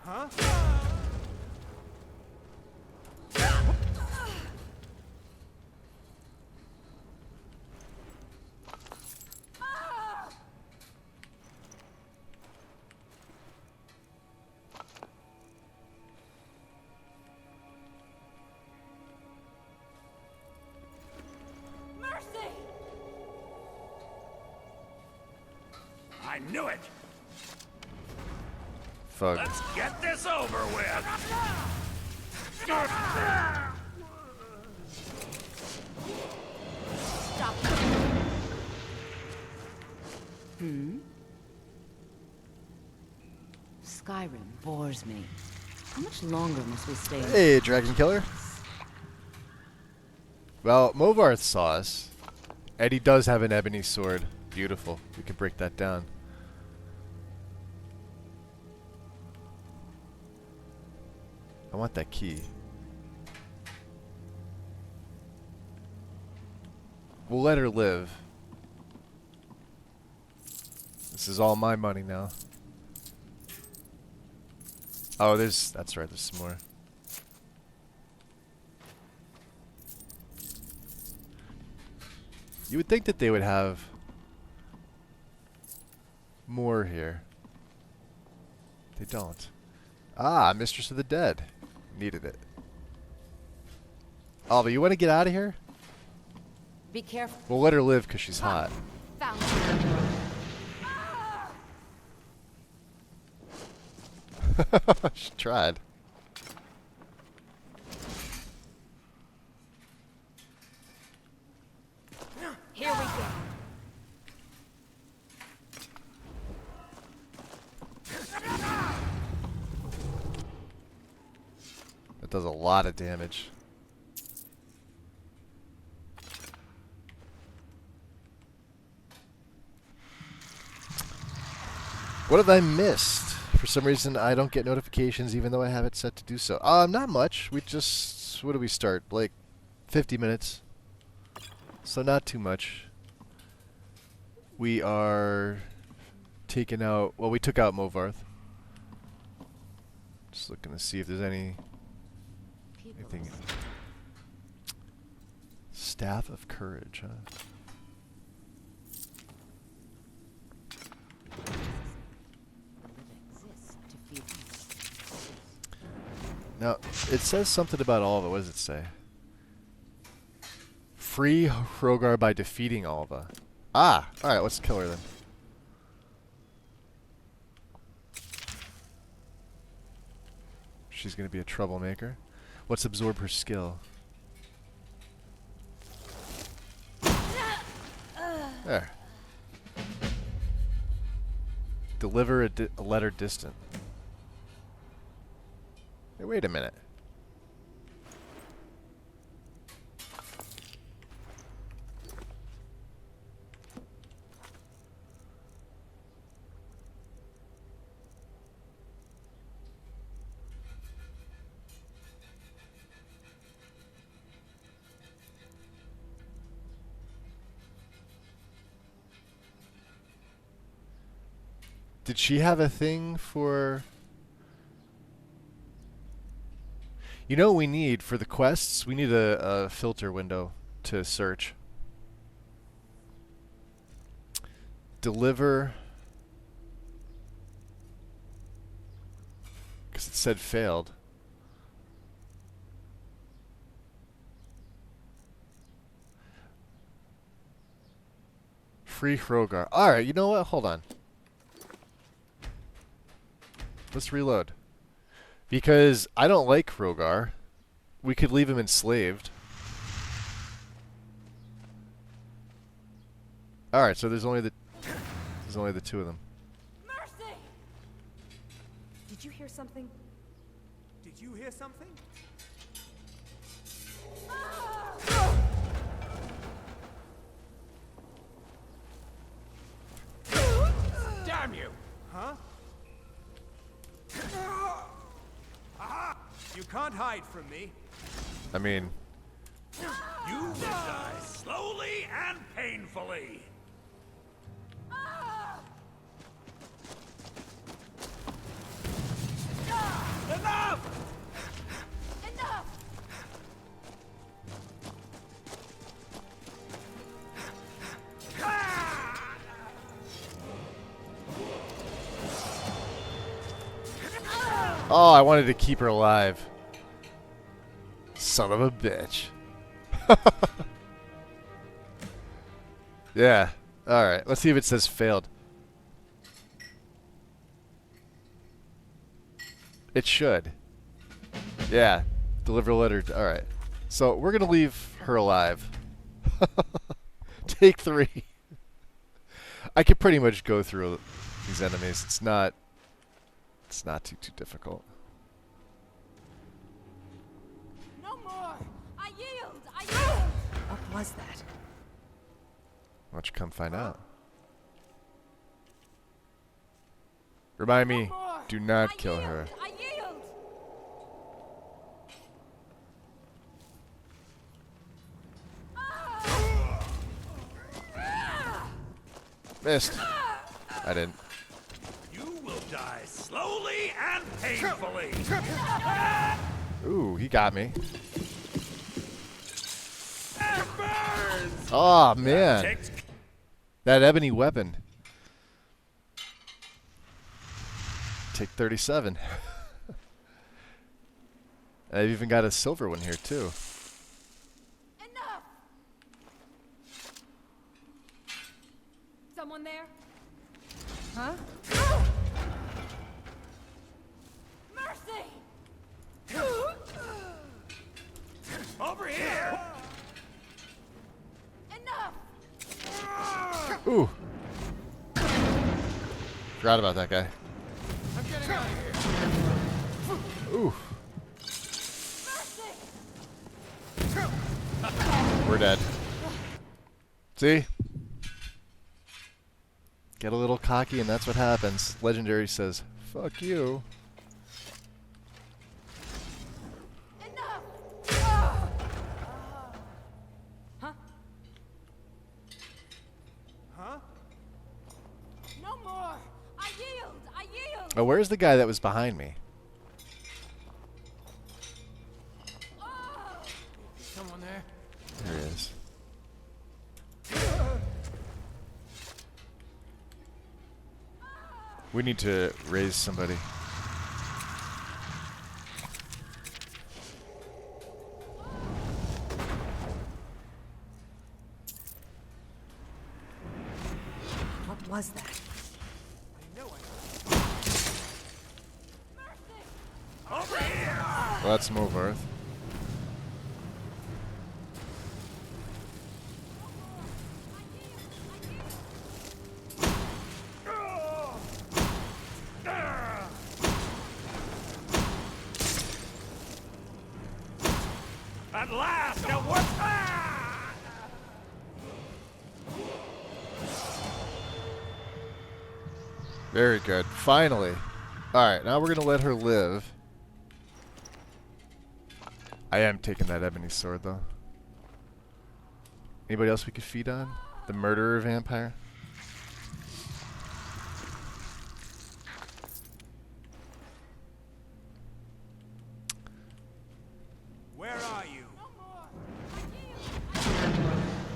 Huh? I knew it! Fuck. Let's get this over with! Stop. Skyrim bores me. How much longer must we stay? Hey, Dragon Killer. Well, Movarth saw us. And he does have an ebony sword. Beautiful. We can break that down. I want that key. We'll let her live. This is all my money now. Oh, that's right, there's some more. You would think that they would have more here. They don't. Ah, Mistress of the Dead. Needed it. Alva, you want to get out of here? Be careful. We'll let her live because she's hot. Found She tried. Here we go. That does a lot of damage. What have I missed? For some reason, I don't get notifications even though I have it set to do so. Not much. We just... What do we start? Like 50 minutes. So not too much. We are taking out... Well, we took out Movarth. Just looking to see if there's anything... Staff of Courage, huh? Now, it says something about Alva. What does it say? Free Hrogar by defeating Alva. Ah! Alright, let's kill her then. She's gonna be a troublemaker. Let's absorb her skill. There. Deliver a letter distant. Hey, wait a minute. Did she have a thing for... You know what we need for the quests? We need a filter window to search. Deliver... Because it said failed. Free Hrogar. Alright, you know what? Hold on. Let's reload. Because I don't like Hrogar. We could leave him enslaved. Alright, so there's only the two of them. Mercy! Did you hear something? Did you hear something? Damn you! Huh? Aha! You can't hide from me. I mean... You will die slowly and painfully. Enough! Enough! Oh, I wanted to keep her alive. Son of a bitch. Yeah. Alright, let's see if it says failed. It should. Yeah. Deliver a letter. Alright. So, we're going to leave her alive. Take 3. I could pretty much go through these enemies. It's not too difficult. No more! I yield! I yield! What was that? Why don't you come find out? Remind me, do not kill her. I yield! Missed. I didn't. You will die slowly and painfully. Ooh, he got me. Oh, man. That ebony weapon. take 37. I've even got a silver one here too. Enough! Someone there? Huh? Mercy! Over here! Enough! Ooh. Forgot about that guy. I'm getting out of here. Ooh. We're dead. See? Get a little cocky and that's what happens. Legendary says, fuck you. Huh? Huh? No more! I yield! I yield! Oh, where's the guy that was behind me? Someone there? There he is. We need to raise somebody. What was that? Well, let's move, Earth. At last, it worked! Very good. Finally. Alright, now we're going to let her live. I am taking that ebony sword, though. Anybody else we could feed on? The murderer vampire? Where are you?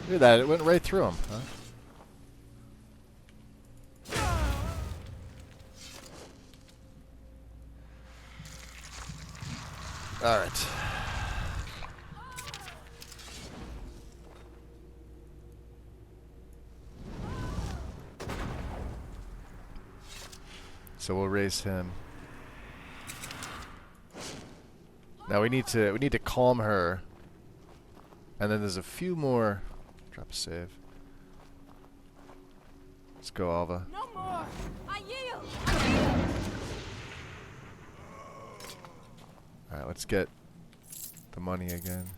Look at that, it went right through him, huh? Alright. So we'll raise him. Now we need to calm her. And then there's a few more. Drop a save. Let's go, Alva. No more! I yield! I yield! Alright, let's get the money again.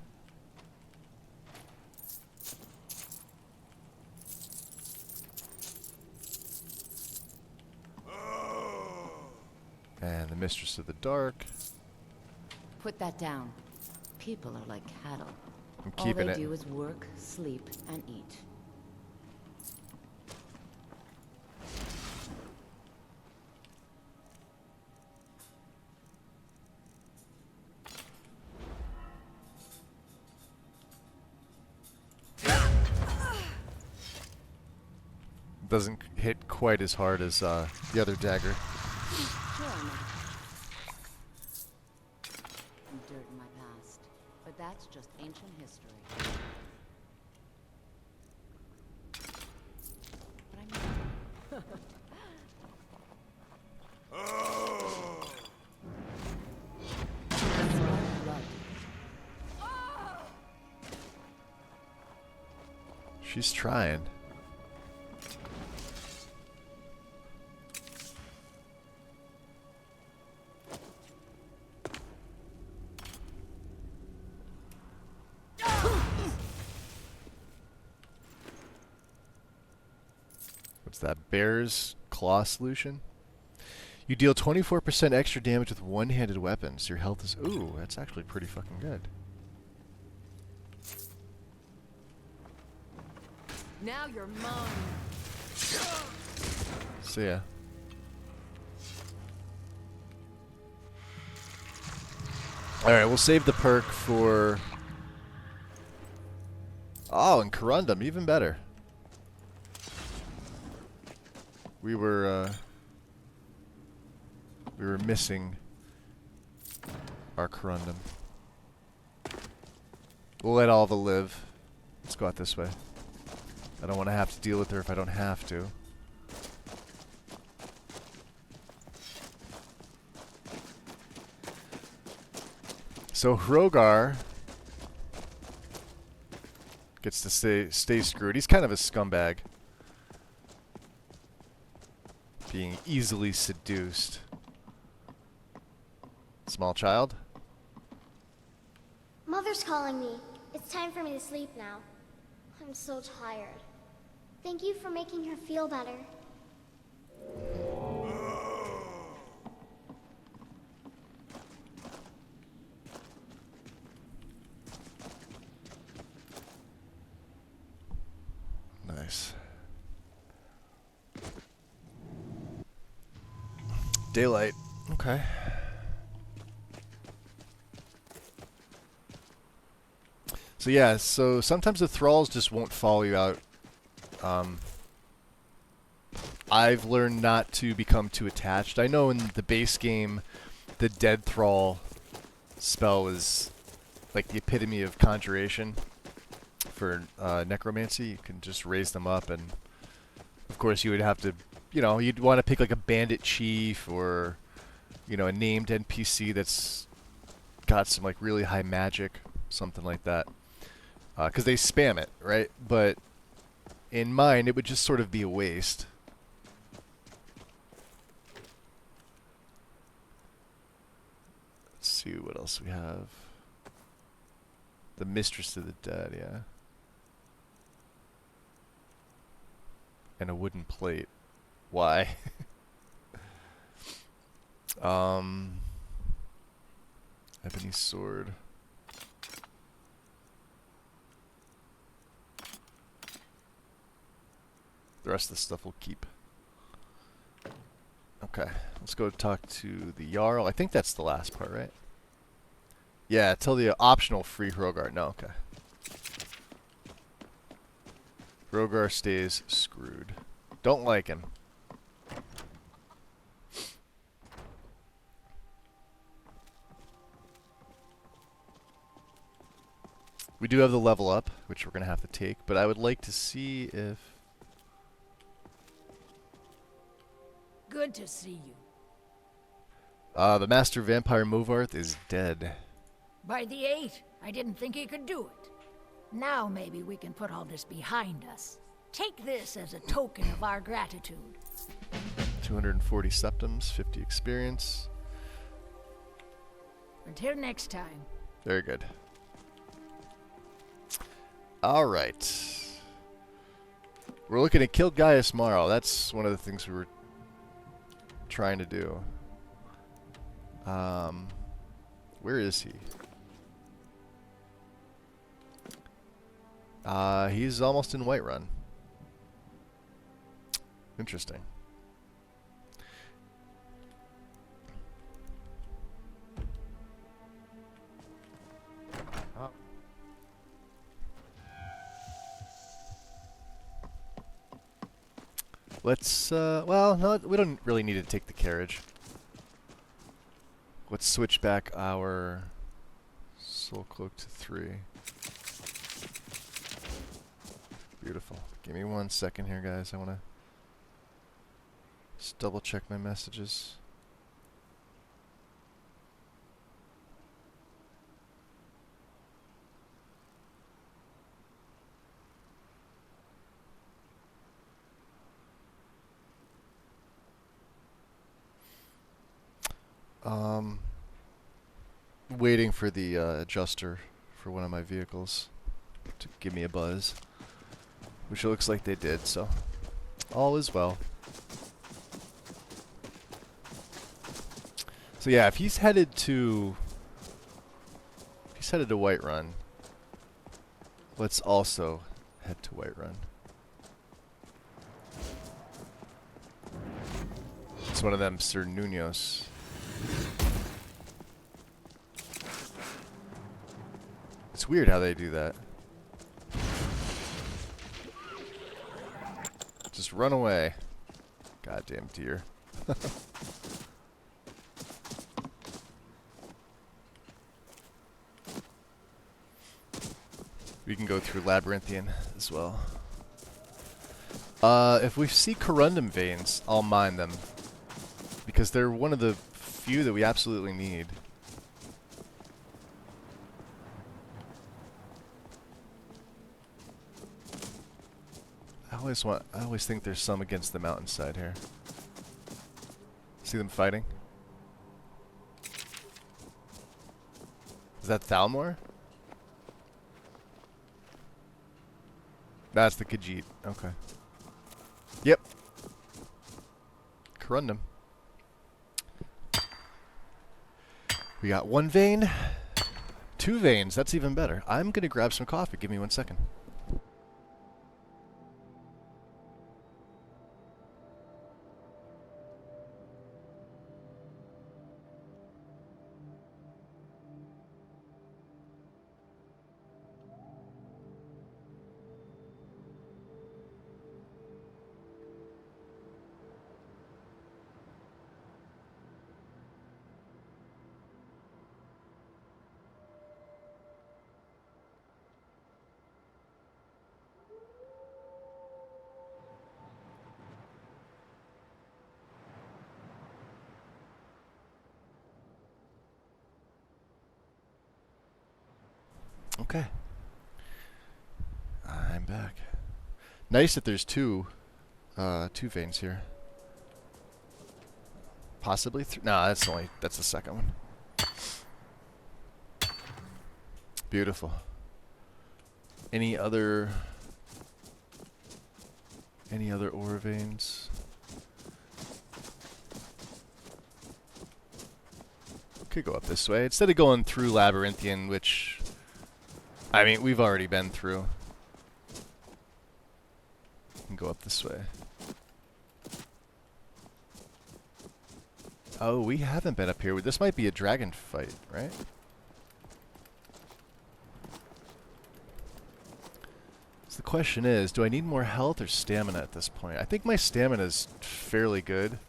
And the Mistress of the Dark. Put that down. People are like cattle. I'm All keeping they it. do is work, sleep, and eat. Doesn't hit quite as hard as the other dagger. Sure, some dirt in my past, but that's just ancient history. But I'm blood. She's trying. What's that? Bear's Claw solution? You deal 24% extra damage with one-handed weapons. Your health is... Ooh, that's actually pretty fucking good. Now you're mine. See ya. Alright, we'll save the perk for... Oh, and Corundum, even better. We were, We were missing our corundum. We'll let Alva live. Let's go out this way. I don't want to have to deal with her if I don't have to. So Hrogar gets to stay screwed. He's kind of a scumbag. Being easily seduced. Small child? Mother's calling me. It's time for me to sleep now. I'm so tired. Thank you for making her feel better. Nice. Daylight. Okay. So yeah, so sometimes the thralls just won't follow you out. I've learned not to become too attached. I know in the base game, the dead thrall spell is like the epitome of conjuration for necromancy. You can just raise them up, and of course you would have to, you know, you'd want to pick like a bandit chief or, you know, a named NPC that's got some like really high magic, something like that. Because they spam it, right? But in mine, it would just sort of be a waste. Let's see what else we have. The Mistress of the Dead, yeah. And a wooden plate. Why? Ebony sword. The rest of the stuff we'll keep. Okay, let's go talk to the Jarl. I think that's the last part, right? Yeah, tell the optional free Hrogar. No, okay. Hrogar stays screwed. Don't like him. We do have the level up, which we're going to have to take, but I would like to see if... Good to see you. The Master Vampire Movarth is dead. By the 8, I didn't think he could do it. Now maybe we can put all this behind us. Take this as a token of our gratitude. 240 septums, 50 experience. Until next time. Very good. Alright. We're looking to kill Gaius Marl. That's one of the things we were trying to do. Where is he? He's almost in Whiterun. Interesting. Let's, well, no, we don't really need to take the carriage. Let's switch back our Soul Cloak to 3. Beautiful. Give me 1 second here, guys. I want to just double check my messages. Waiting for the adjuster for one of my vehicles to give me a buzz, which it looks like they did, so all is well. So yeah, if he's headed to Whiterun, let's also head to Whiterun. It's one of them, Sir Nunos. It's weird how they do that. Just run away. Goddamn deer. We can go through Labyrinthian as well. If we see corundum veins, I'll mine them. Because they're one of the few that we absolutely need. I always think there's some against the mountainside here. See them fighting? Is that Thalmor? That's the Khajiit. Okay. Yep. Corundum. We got 1 vein. 2 veins. That's even better. I'm gonna grab some coffee. Give me 1 second. Okay. I'm back. Nice that there's two veins here. Possibly three. No, that's the second one. Beautiful. Any other ore veins? Could go up this way instead of going through Labyrinthian, which I mean, we've already been through. And go up this way. Oh, we haven't been up here. This might be a dragon fight, right? So the question is, do I need more health or stamina at this point? I think my stamina is fairly good.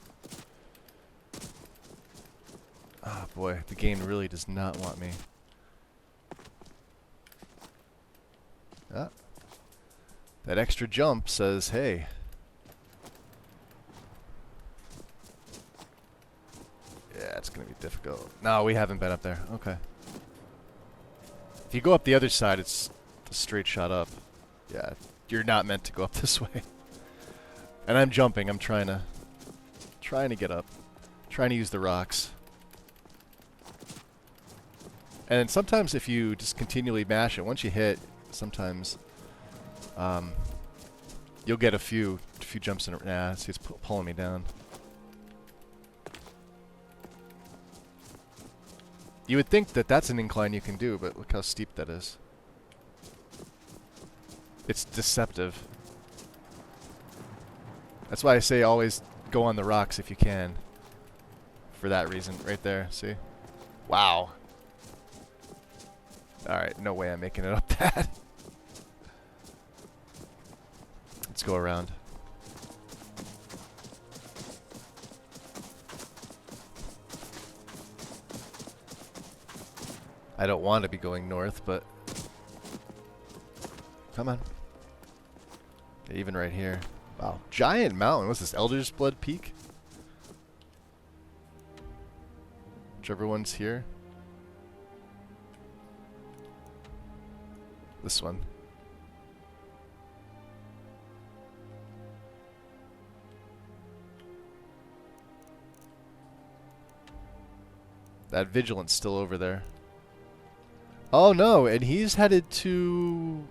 Oh boy, the game really does not want me. Ah. That extra jump says, hey. Yeah, it's going to be difficult. No, we haven't been up there. Okay. If you go up the other side, it's a straight shot up. Yeah, you're not meant to go up this way. And I'm jumping. I'm trying to get up. Trying to use the rocks. And sometimes if you just continually mash it, once you hit, sometimes you'll get a few jumps in it. Nah, see, it's pulling me down. You would think that that's an incline you can do, but look how steep that is. It's deceptive. That's why I say always go on the rocks if you can. For that reason, right there, see? Wow. Alright, no way I'm making it up that. Let's go around. I don't want to be going north, but come on. Even right here. Wow. Giant mountain. What's this? Elder's Blood Peak? Whichever one's here. This one. That Vigilant's still over there. Oh no, and he's headed to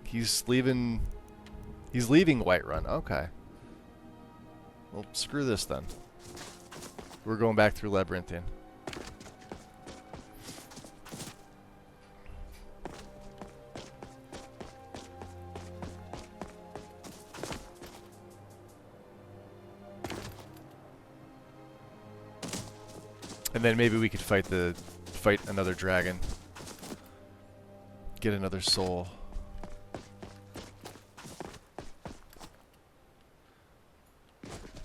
he's leaving Whiterun. Okay. Well, screw this then. We're going back through Labyrinthian. And then maybe we could fight another dragon. Get another soul.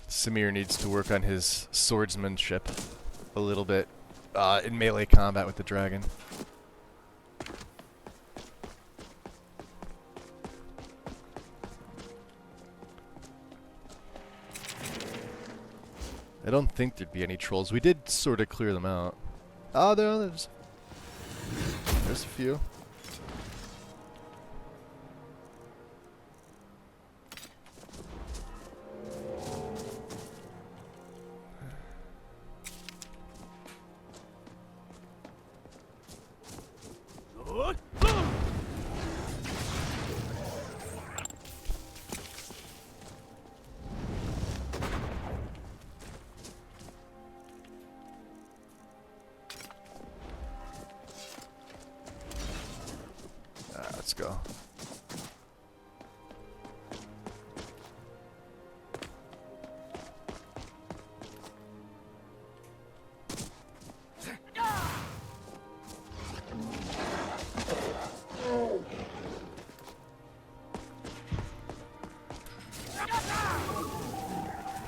Samir needs to work on his swordsmanship a little bit in melee combat with the dragon. don't think there'd be any trolls. We did sort of clear them out. Oh, there's a few. Let's go.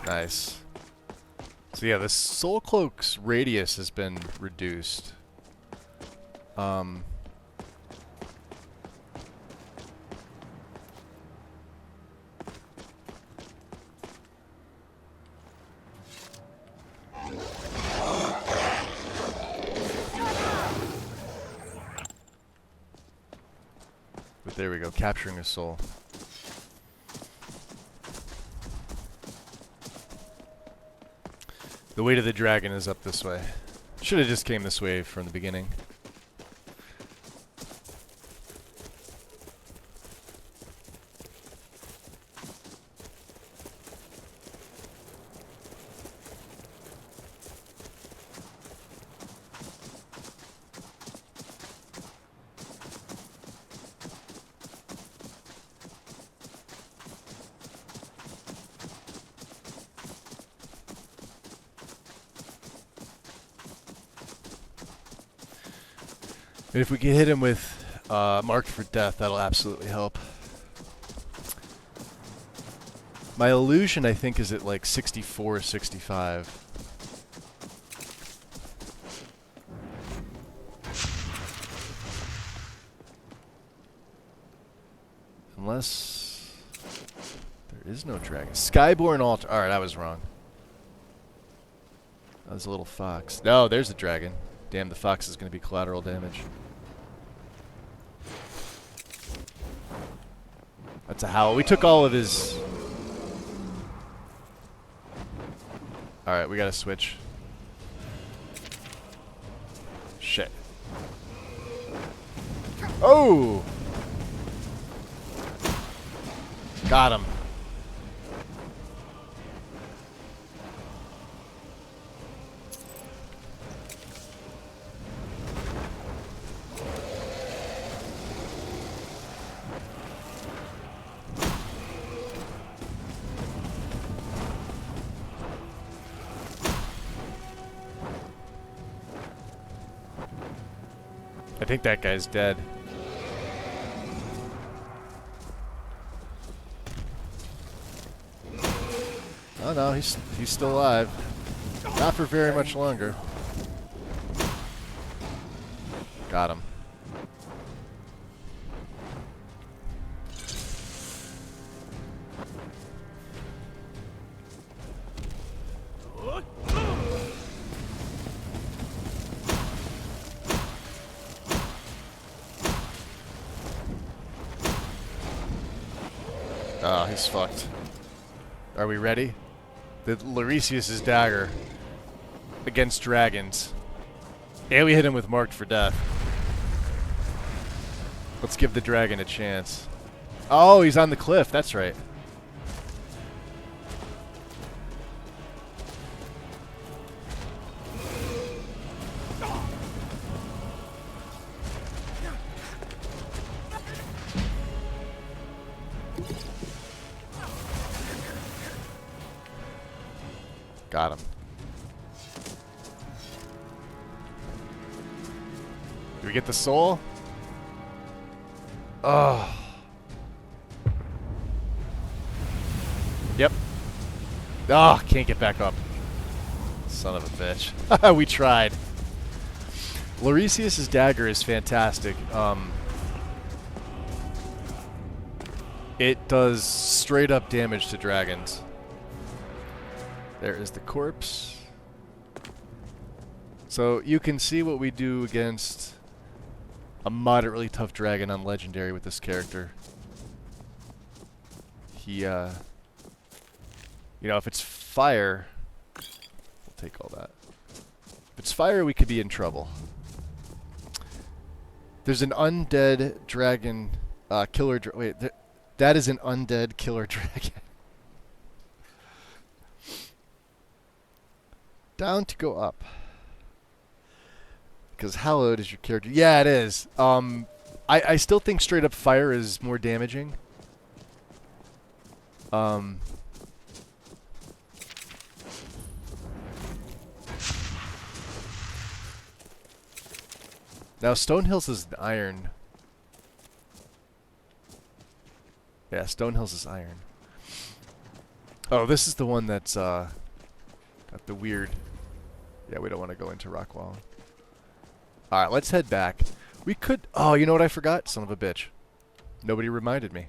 Nice. So yeah, the Soul Cloak's radius has been reduced. But there we go, capturing a soul. The way to the dragon is up this way. Should have just came this way from the beginning. And if we can hit him with Marked for Death, that'll absolutely help. My illusion, I think, is at like 64 or 65. Unless there is no dragon. Skyborn altar. Alright, I was wrong. That was a little fox. No, there's a dragon. Damn, the fox is going to be collateral damage. That's a howl. We took all of his... Alright, we gotta switch. Shit. Oh! Got him. I think that guy's dead. Oh no, he's still alive. Not for very much longer. Got him. Oh, he's fucked. Are we ready? The Lorisius' dagger against dragons. And we hit him with Marked for Death. Let's give the dragon a chance. Oh, he's on the cliff. That's right. Got him. Do we get the soul? Oh. Yep. Oh, can't get back up. Son of a bitch. We tried. Lorisius' dagger is fantastic. It does straight up damage to dragons. There is the corpse. So you can see what we do against a moderately tough dragon on Legendary with this character. He, you know, if it's fire, we'll take all that. If it's fire, we could be in trouble. There's an undead dragon, wait, that is an undead killer dragon. Down to go up. Because hallowed is your character. Yeah, it is. I still think straight up fire is more damaging. Now Stonehills is iron. Yeah, Stonehills is iron. Oh, this is the one that's got the weird. Yeah, we don't want to go into Rockwall. Alright, let's head back. We could... Oh, you know what I forgot? Son of a bitch. Nobody reminded me.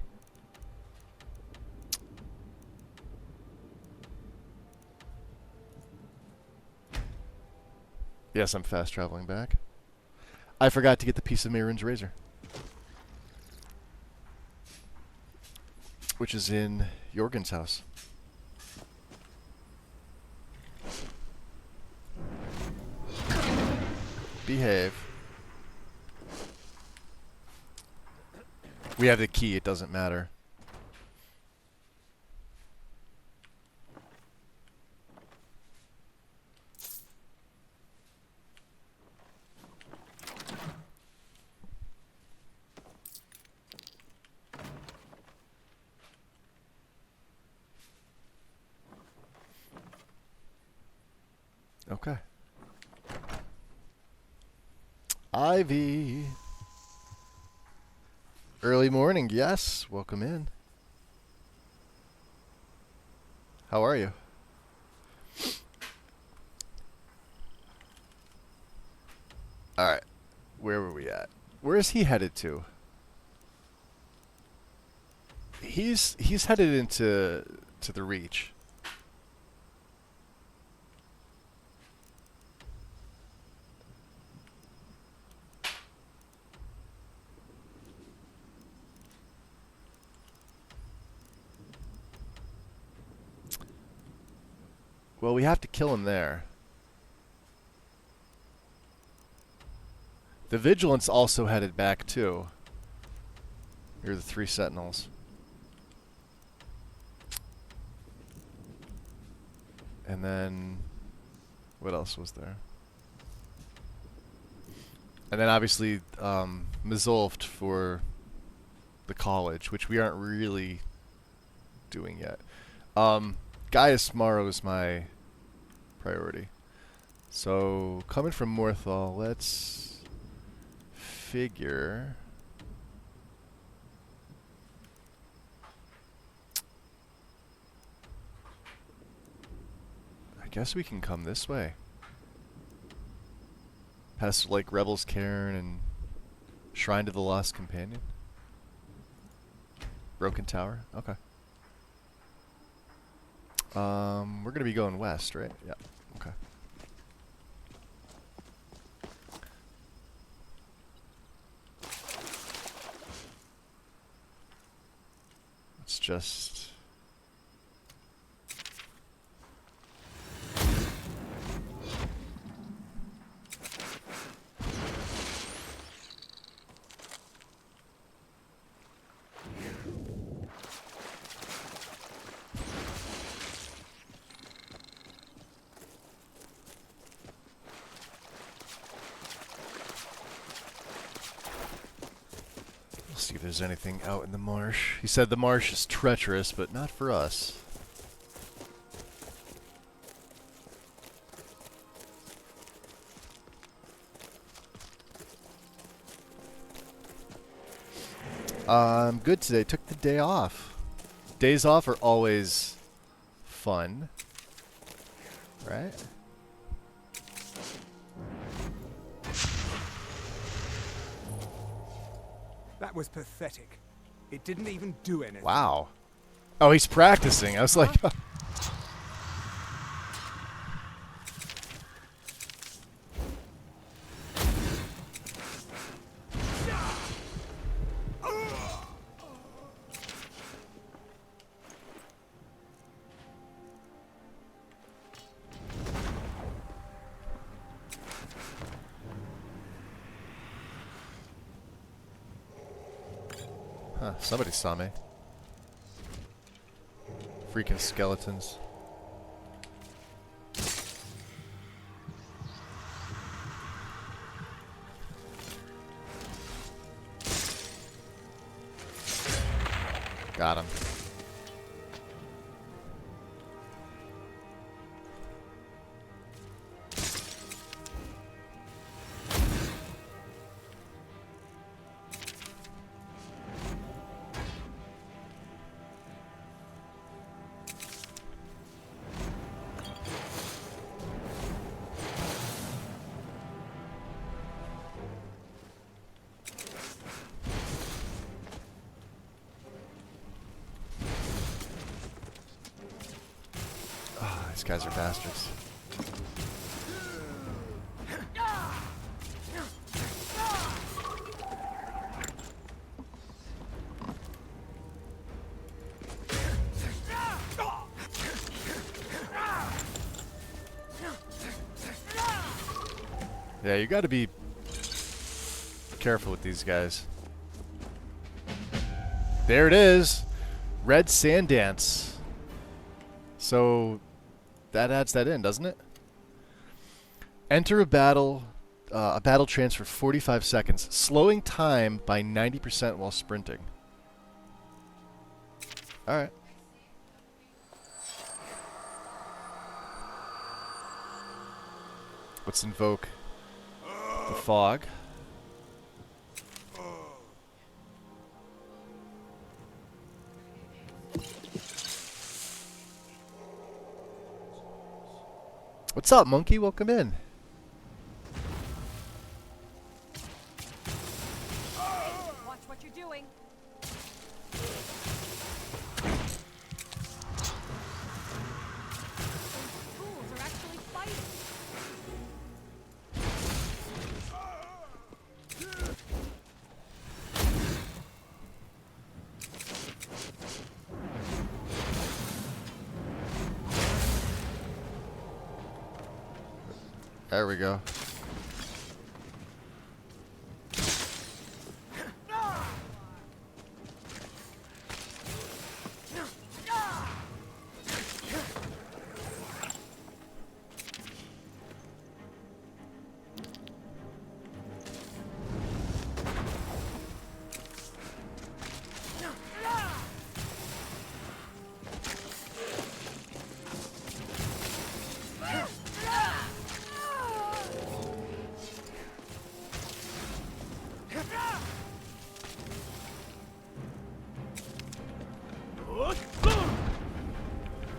Yes, I'm fast traveling back. I forgot to get the piece of Mehrunes razor. Which is in Jorgen's house. Behave. We have the key, it doesn't matter. Okay. Ivy. Early morning, yes. Welcome in. How are you? Alright. Where were we at? Where is he headed to? He's headed into the Reach. Well, we have to kill him there. The Vigilance also headed back too. Here are the 3 Sentinels. And then... what else was there? And then obviously Mizolft for the college, which we aren't really doing yet. Gaius Morrow is my priority. So, coming from Morthal, let's figure... I guess we can come this way. Past, like, Rebel's Cairn and Shrine to the Lost Companion. Broken Tower, okay. We're gonna be going west, right? Yeah. Okay. Let's just... see if there's anything out in the marsh. He said the marsh is treacherous, but not for us. I'm good today. Took the day off. Days off are always fun, right? That was pathetic. It didn't even do anything. Wow. Oh, he's practicing. I was like... Huh, somebody saw me. Freaking skeletons. Got him. These guys are bastards. Yeah, you gotta be careful with these guys. There it is! Red Sand Dance. So that adds that in, doesn't it? Enter a battle trance for 45 seconds, slowing time by 90% while sprinting. Alright. Let's invoke the fog. What's up, monkey? Welcome in. Watch what you're doing. Those fools are actually fighting. There we go.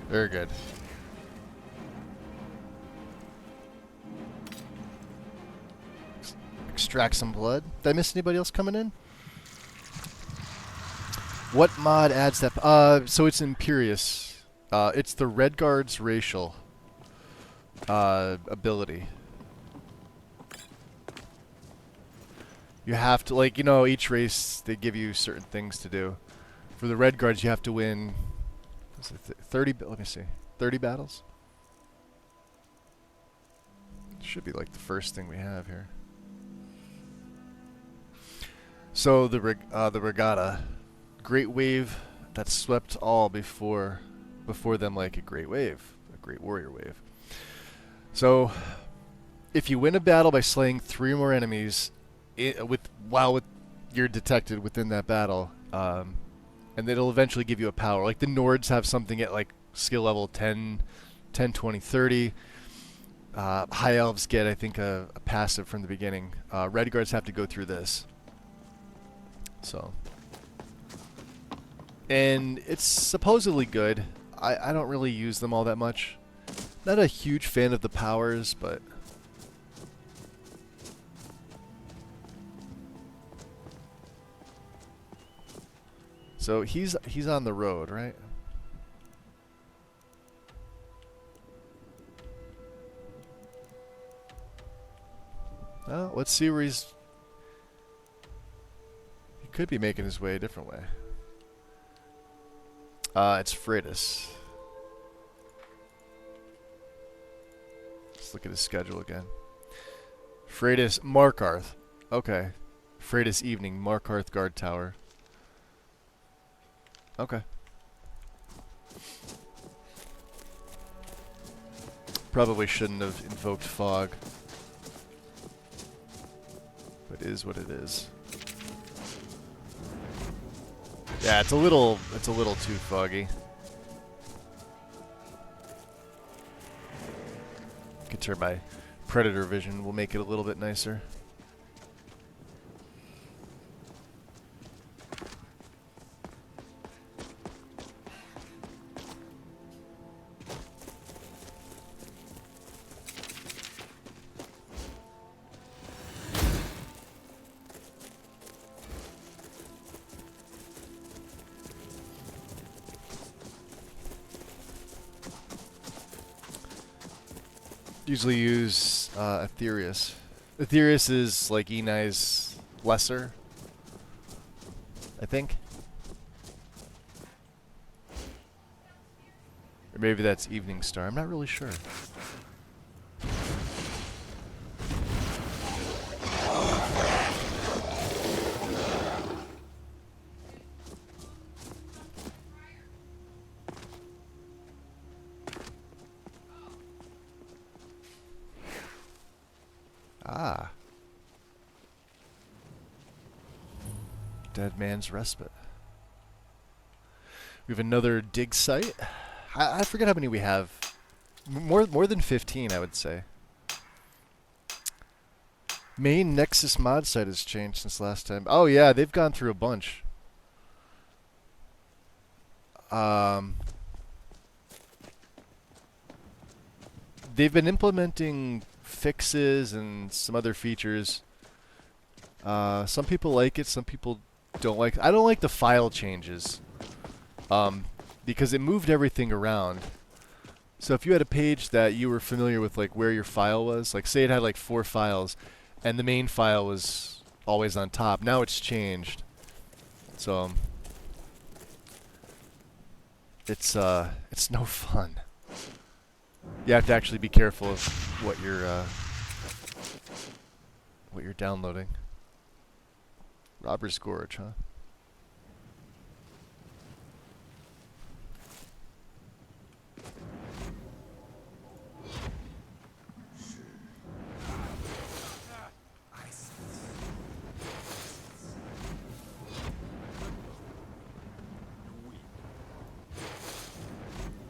Very good. Extract some blood. Did I miss anybody else coming in? What mod adds that? So it's Imperious. It's the Redguard's racial ability. You have to, like, you know, each race, they give you certain things to do. For the Redguards, you have to win... 30, let me see, 30 battles? Should be like the first thing we have here. So the regatta, great wave that swept all before them like a great wave, a great warrior wave. So if you win a battle by slaying 3 or more enemies while you're detected within that battle, and it'll eventually give you a power. Like the Nords have something at like skill level 10, 20, 30. High Elves get, I think, a passive from the beginning. Redguards have to go through this. So. And it's supposedly good. I don't really use them all that much. Not a huge fan of the powers, but... So he's on the road, right? Well, let's see where he's... He could be making his way a different way. It's Freitas. Let's look at his schedule again. Freitas, Markarth. Okay. Freitas Evening, Markarth Guard Tower. Okay. Probably shouldn't have invoked fog. But it is what it is. Yeah, it's a little too foggy. Could turn my predator vision, will make it a little bit nicer. Usually use Aetherius. Aetherius is like Enai's lesser, I think. Or maybe that's Evening Star. I'm not really sure. Ah. Dead Man's Respite. We have another dig site. I forget how many we have. More than 15, I would say. Main Nexus mod site has changed since last time. Oh yeah, they've gone through a bunch. They've been implementing fixes and some other features. Some people like it, some people don't like it. I don't like the file changes because it moved everything around. So if you had a page that you were familiar with, like where your file was, like say it had like 4 files and the main file was always on top, now it's changed. So it's no fun. You have to actually be careful of what you're downloading. Robber's Gorge, huh?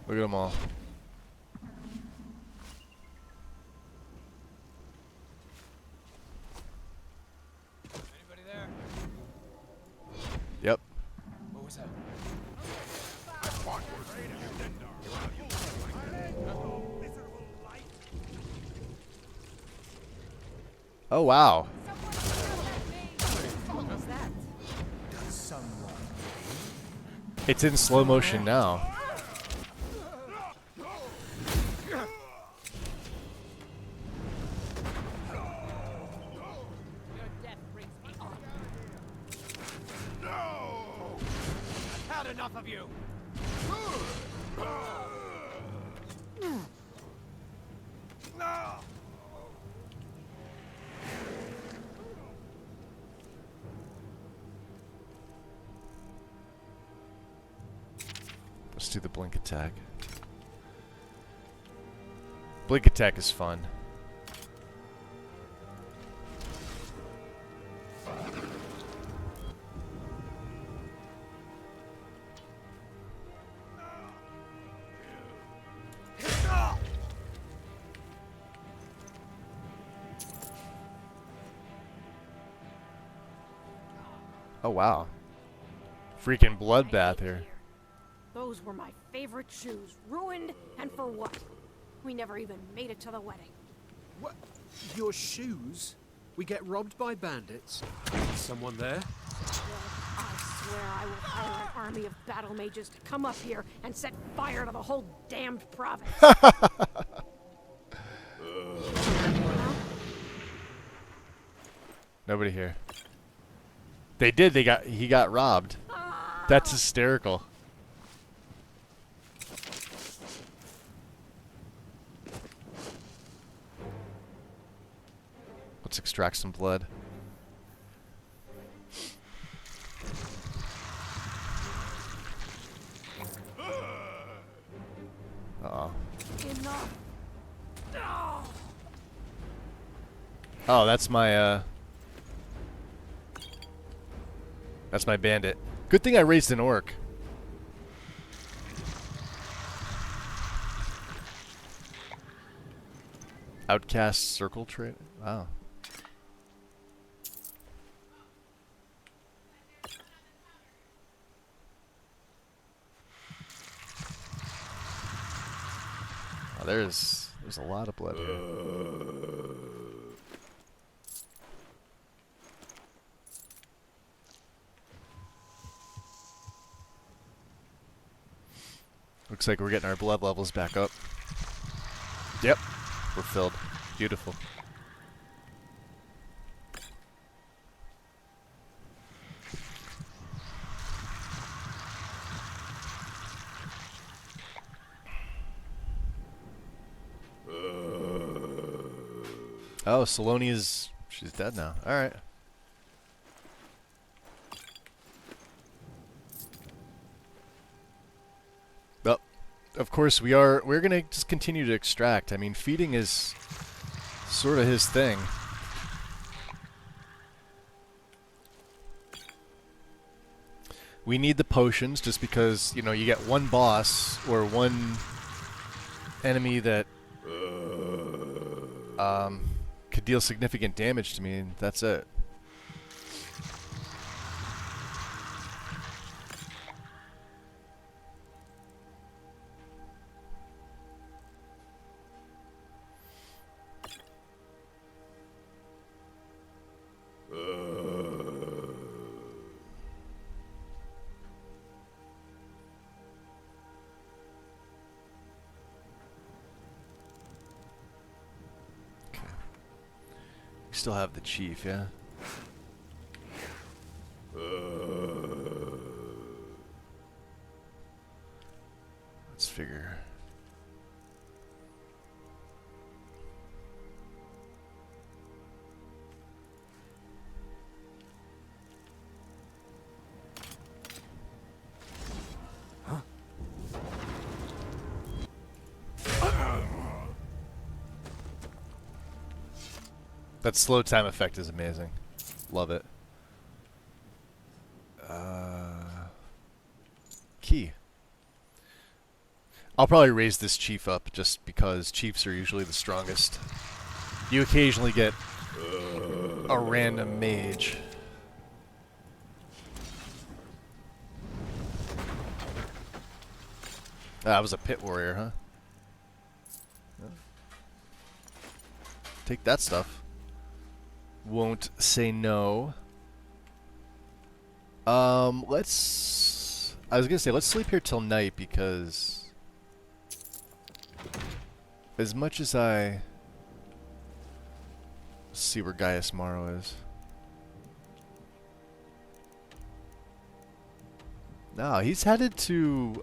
Look at them all. Yep. What was that? Oh wow. It's in slow motion now. Enough of you. Let's do the blink attack. Blink attack is fun. Oh wow. Freaking bloodbath here. Those were my favorite shoes. Ruined, and for what? We never even made it to the wedding. What? Your shoes? We get robbed by bandits? Someone there? I swear I will hire an army of battle mages to come up here and set fire to the whole damned province. Nobody here. They did. He got robbed. That's hysterical. Let's extract some blood. Enough. Oh, that's my bandit. Good thing I raised an orc. Outcast circle trade. Wow. Oh, there's a lot of blood here. Looks like we're getting our blood levels back up. Yep, we're filled. Beautiful. Oh, Salonia's... she's dead now. Alright. Well, of course we're gonna just continue to extract. I mean, feeding is sort of his thing. We need the potions just because, you know, you get one boss or one enemy that could deal significant damage to me, and that's it. Still have the chief, yeah? Let's figure. That slow time effect is amazing. Love it. Key. I'll probably raise this chief up just because chiefs are usually the strongest. You occasionally get a random mage. That was a pit warrior, huh? Take that stuff. Won't say no. I was gonna say, let's sleep here till night because as much as let's see where Gaius Maro is. No, he's headed to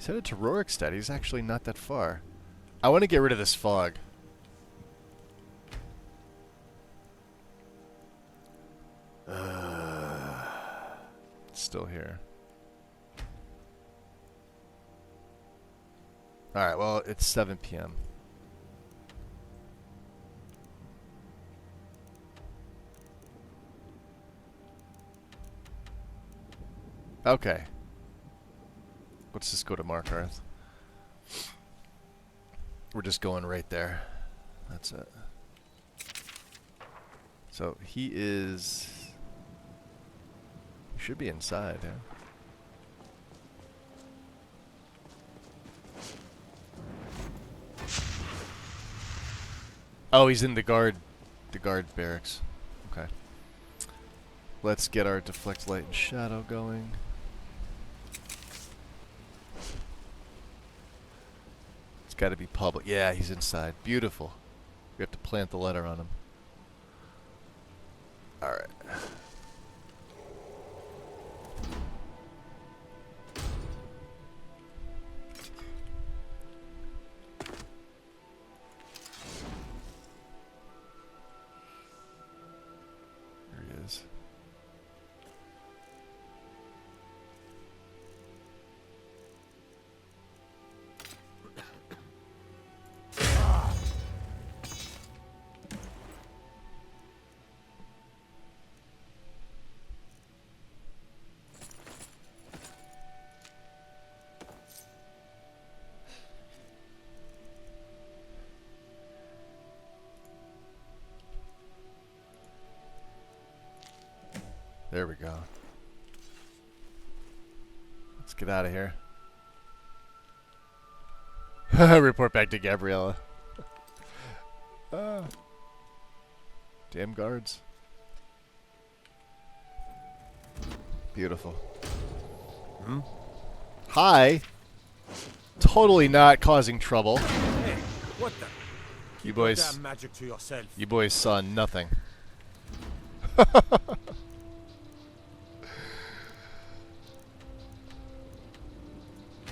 Rorikstead. He's actually not that far. I want to get rid of this fog. It's still here. Alright, well, it's 7 p.m. Okay. Let's just go to Markarth. We're just going right there. That's it. So he is... he should be inside, yeah. Oh, he's in the guard barracks. Okay. Let's get our deflect light and shadow going. It's got to be public. Yeah, he's inside. Beautiful. We have to plant the letter on him. All right. There he is. There we go. Let's get out of here. Report back to Gabriella. Damn guards. Beautiful. Hmm? Hi. Totally not causing trouble. Hey, what the? You Keep your boys. damn magic to yourself. You boys saw nothing.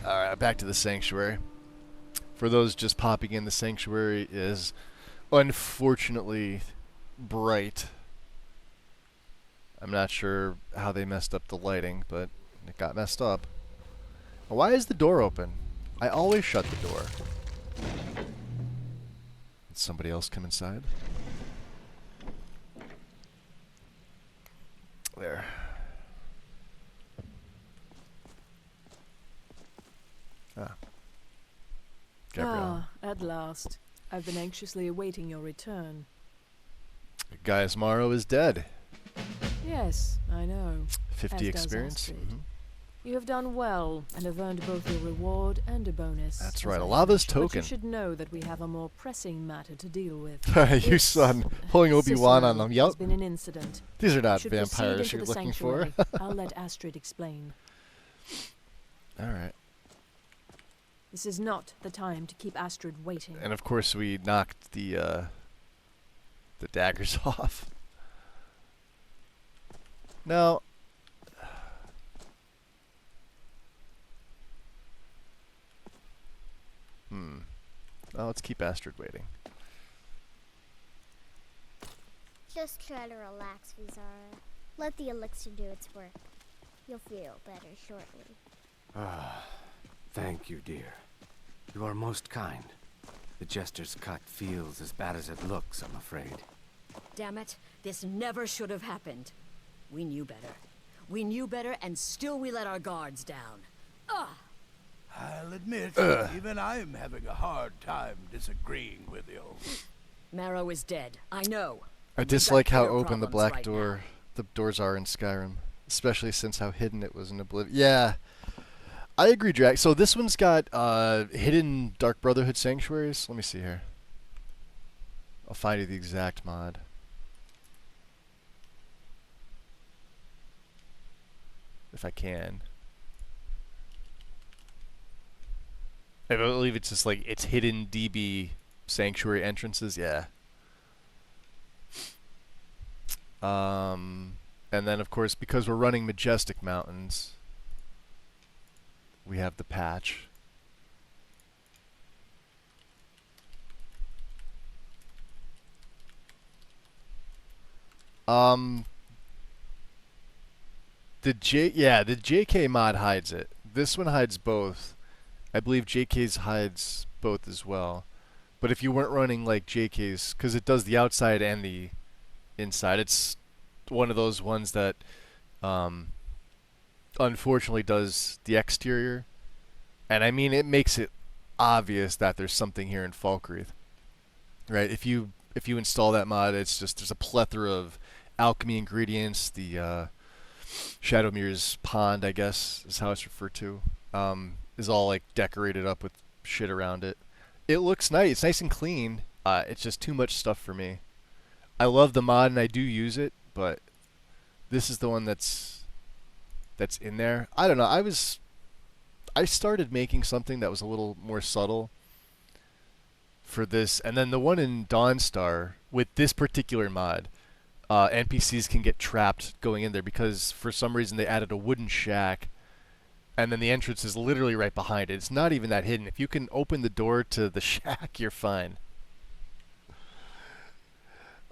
Alright, back to the sanctuary. For those just popping in, the sanctuary is unfortunately bright. I'm not sure how they messed up the lighting, but it got messed up. Why is the door open? I always shut the door. Did somebody else come inside? There. Ah. Gabrielle. At last. I've been anxiously awaiting your return. Gaius Morrow is dead. Yes, I know. 50 as does experience. Astrid. Mm-hmm. You have done well and have earned both a reward and a bonus. That's as right, I a lava's mentioned. But token. you should know that we have a more pressing matter to deal with. You son, pulling Obi-Wan on them. There's Yup. been an incident. These are not Should proceed vampires into you're the looking for. sanctuary. I'll let Astrid explain. Alright. This is not the time to keep Astrid waiting. And of course we knocked the daggers off. Now, well, let's keep Astrid waiting. Just try to relax, Vizara. Let the elixir do its work. You'll feel better shortly. Ah, thank you, dear. You are most kind. The Jester's cut feels as bad as it looks, I'm afraid. Damn it, this never should have happened. We knew better. We knew better, and still we let our guards down. Ugh! I'll admit, even I'm having a hard time disagreeing with you. Marrow is dead, I know. I We've dislike got how bigger open the problems black right door, the doors are in Skyrim, especially since how hidden it was in Oblivion. Yeah, I agree, Jack. So this one's got hidden Dark Brotherhood sanctuaries. Let me see here. I'll find you the exact mod. If I can. I believe it's just like it's hidden DB sanctuary entrances, yeah. And then of course because we're running Majestic Mountains, we have the patch. The JK mod hides it. This one hides both. I believe JK's hides both as well. But if you weren't running like JK's, because it does the outside and the inside, it's one of those ones that unfortunately does the exterior. And I mean, it makes it obvious that there's something here in Falkreath. Right? If you install that mod, it's just there's a plethora of alchemy ingredients. The Shadowmere's pond, I guess, is how it's referred to. Is all like decorated up with shit around it. It looks nice. It's nice and clean. It's just too much stuff for me. I love the mod and I do use it, but this is the one that's in there. I don't know. I started making something that was a little more subtle for this, and then the one in Dawnstar with this particular mod, NPCs can get trapped going in there because for some reason they added a wooden shack. And then the entrance is literally right behind it. It's not even that hidden. If you can open the door to the shack, you're fine.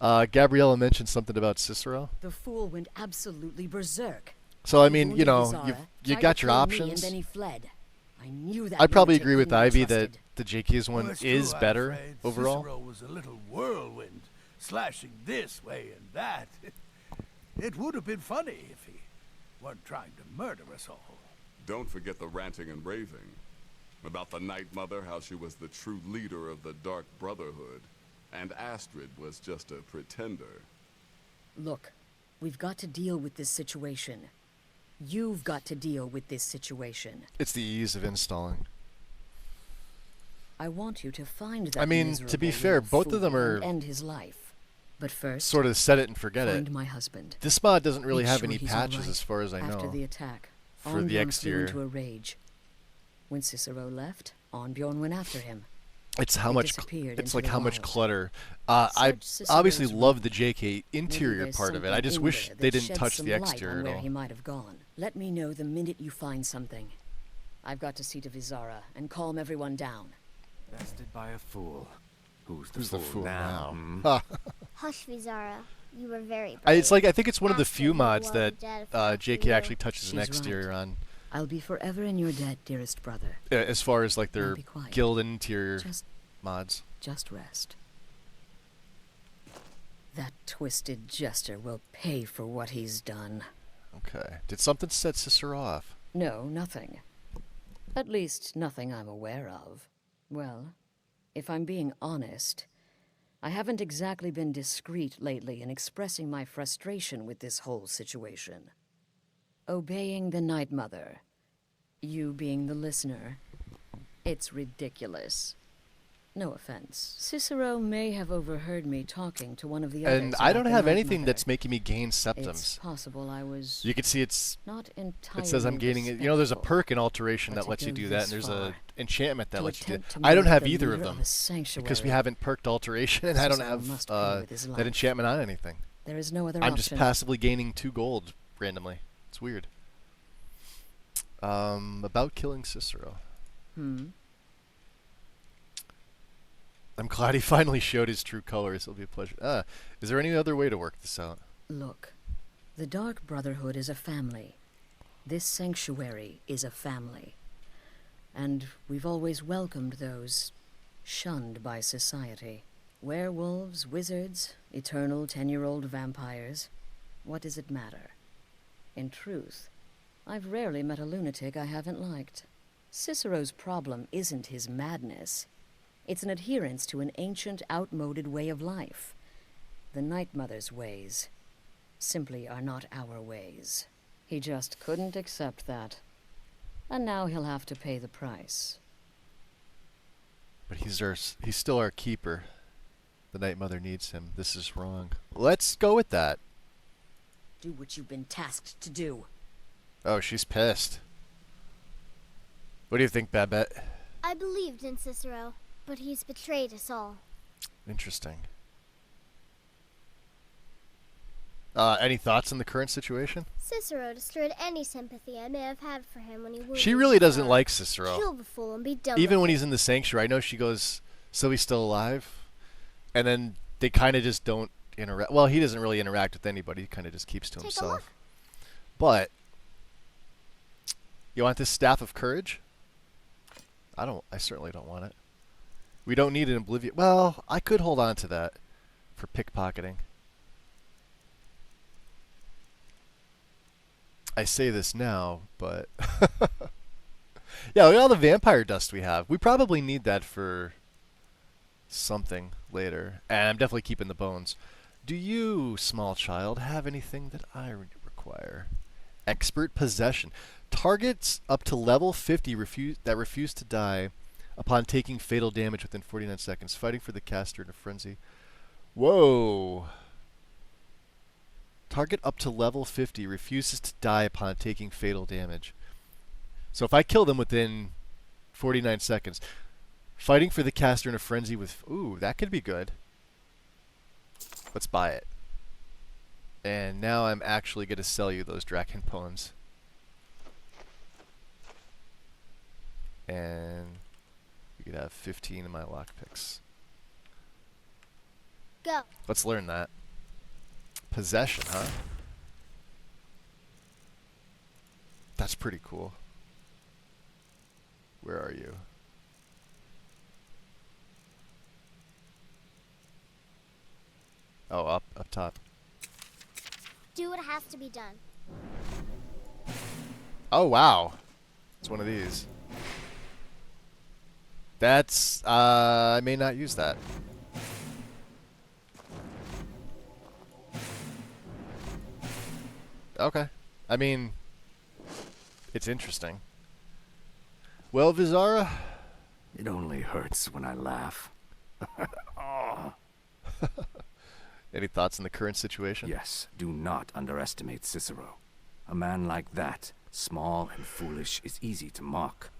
Gabriella mentioned something about Cicero. The fool went absolutely berserk. So, I He mean, you wounded know, Vizara, you tried got to your kill me, options. and then he fled. I knew that. I'd probably lunatic agree with couldn't be Ivy that trusted. the JK's one It's is true, I'm better afraid. overall. Cicero was a little whirlwind, slashing this way and that. It would have been funny if he weren't trying to murder us all. Don't forget the ranting and raving. About the Night Mother, how she was the true leader of the Dark Brotherhood. And Astrid was just a pretender. Look, We've got to deal with this situation. You've got to deal with this situation. It's the ease of installing. I want you to find that I mean, to be fair, both of them are end his life. But first, sort of set it and forget find it. my husband. This mod doesn't really Make have sure any he's patches all right. as far as I know. After the attack, for the Arnbjorn exterior. flew into a rage. When Cicero left, Arnbjorn went after him. It's how They much. disappeared It's into like the how much wild. clutter. I Search obviously Cicero's love room. the JK interior Maybe part of it. I there's just something wish in they there that didn't sheds touch some the light exterior on at where all. he might have gone. Let me know the minute you find something. I've got to see to Vizara and calm everyone down. Bested by a fool. Who's Who's the fool now? now? Hush, Vizara. You were very brave. It's like I think it's one of the After few you mods were that dead for JK you. actually touches an She's exterior right. on. I'll be forever in your debt, dearest brother. As far as like Now their be quiet. guild interior Just- mods. Just rest. That twisted jester will pay for what he's done. Okay. Did something set Cicero off? No, nothing. At least, nothing I'm aware of. Well, if I'm being honest, I haven't exactly been discreet lately in expressing my frustration with this whole situation. Obeying the Night Mother, you being the listener, it's ridiculous. No offense. Cicero may have overheard me talking to one of the others. And I don't about the have Night anything Mother. that's making me gain It's septums. possible I was You can see it's. not entirely It says I'm gaining it. You know, there's a perk in alteration but that to lets you go do that, this and there's a far, enchantment that to lets you do. attempt to I don't murder have the either of leader them a because we sanctuary. haven't perked alteration, and I don't Cicero have must pay with his that life. enchantment on anything. There is no other I'm option. just passively gaining 2 gold randomly. It's weird. About killing Cicero. I'm glad he finally showed his true colors. It'll be a pleasure. Is there any other way to work this out? Look, the Dark Brotherhood is a family. This sanctuary is a family. And we've always welcomed those shunned by society. Werewolves, wizards, eternal 10-year-old vampires. What does it matter? In truth, I've rarely met a lunatic I haven't liked. Cicero's problem isn't his madness. It's an adherence to an ancient, outmoded way of life. The Night Mother's ways simply are not our ways. He just couldn't accept that. And now he'll have to pay the price. But he's still our keeper. The Night Mother needs him. This is wrong. Let's go with that. Do what you've been tasked to do. Oh, she's pissed. What do you think, Babette? I believed in Cicero, but he's betrayed us all. Interesting. Any thoughts on the current situation? Cicero destroyed any sympathy I may have had for him when he wounded She really doesn't Vizara. like Cicero. Kill the fool and be done Even with when it. he's in the sanctuary, I know she goes, so he's still alive? And then they kind of just don't interact. Well, he doesn't really interact with anybody. He kind of just keeps to Take a himself. look. But, you want this Staff of Courage? I certainly don't want it. We don't need an Oblivion. Well, I could hold on to that for pickpocketing. I say this now, but yeah, look at all the vampire dust we have. We probably need that for something later. And I'm definitely keeping the bones. Do you, small child, have anything that I require? Expert Possession. Targets up to level 50 refuse to die upon taking fatal damage within 49 seconds. Fighting for the caster in a frenzy. Whoa. Target up to level 50 refuses to die upon taking fatal damage. So if I kill them within 49 seconds, fighting for the caster in a frenzy with... Ooh, that could be good. Let's buy it. And now I'm actually going to sell you those Dragonborns. And we could have 15 of my lockpicks. Go. Let's learn that. Possession, huh? That's pretty cool. Where are you? Oh, up top. Do what has to be done. Oh, wow. It's one of these. That's, I may not use that. Okay. I mean, it's interesting. Well, Vizara? It only hurts when I laugh. Oh. Any thoughts on the current situation? Yes, do not underestimate Cicero. A man like that, small and foolish, is easy to mock.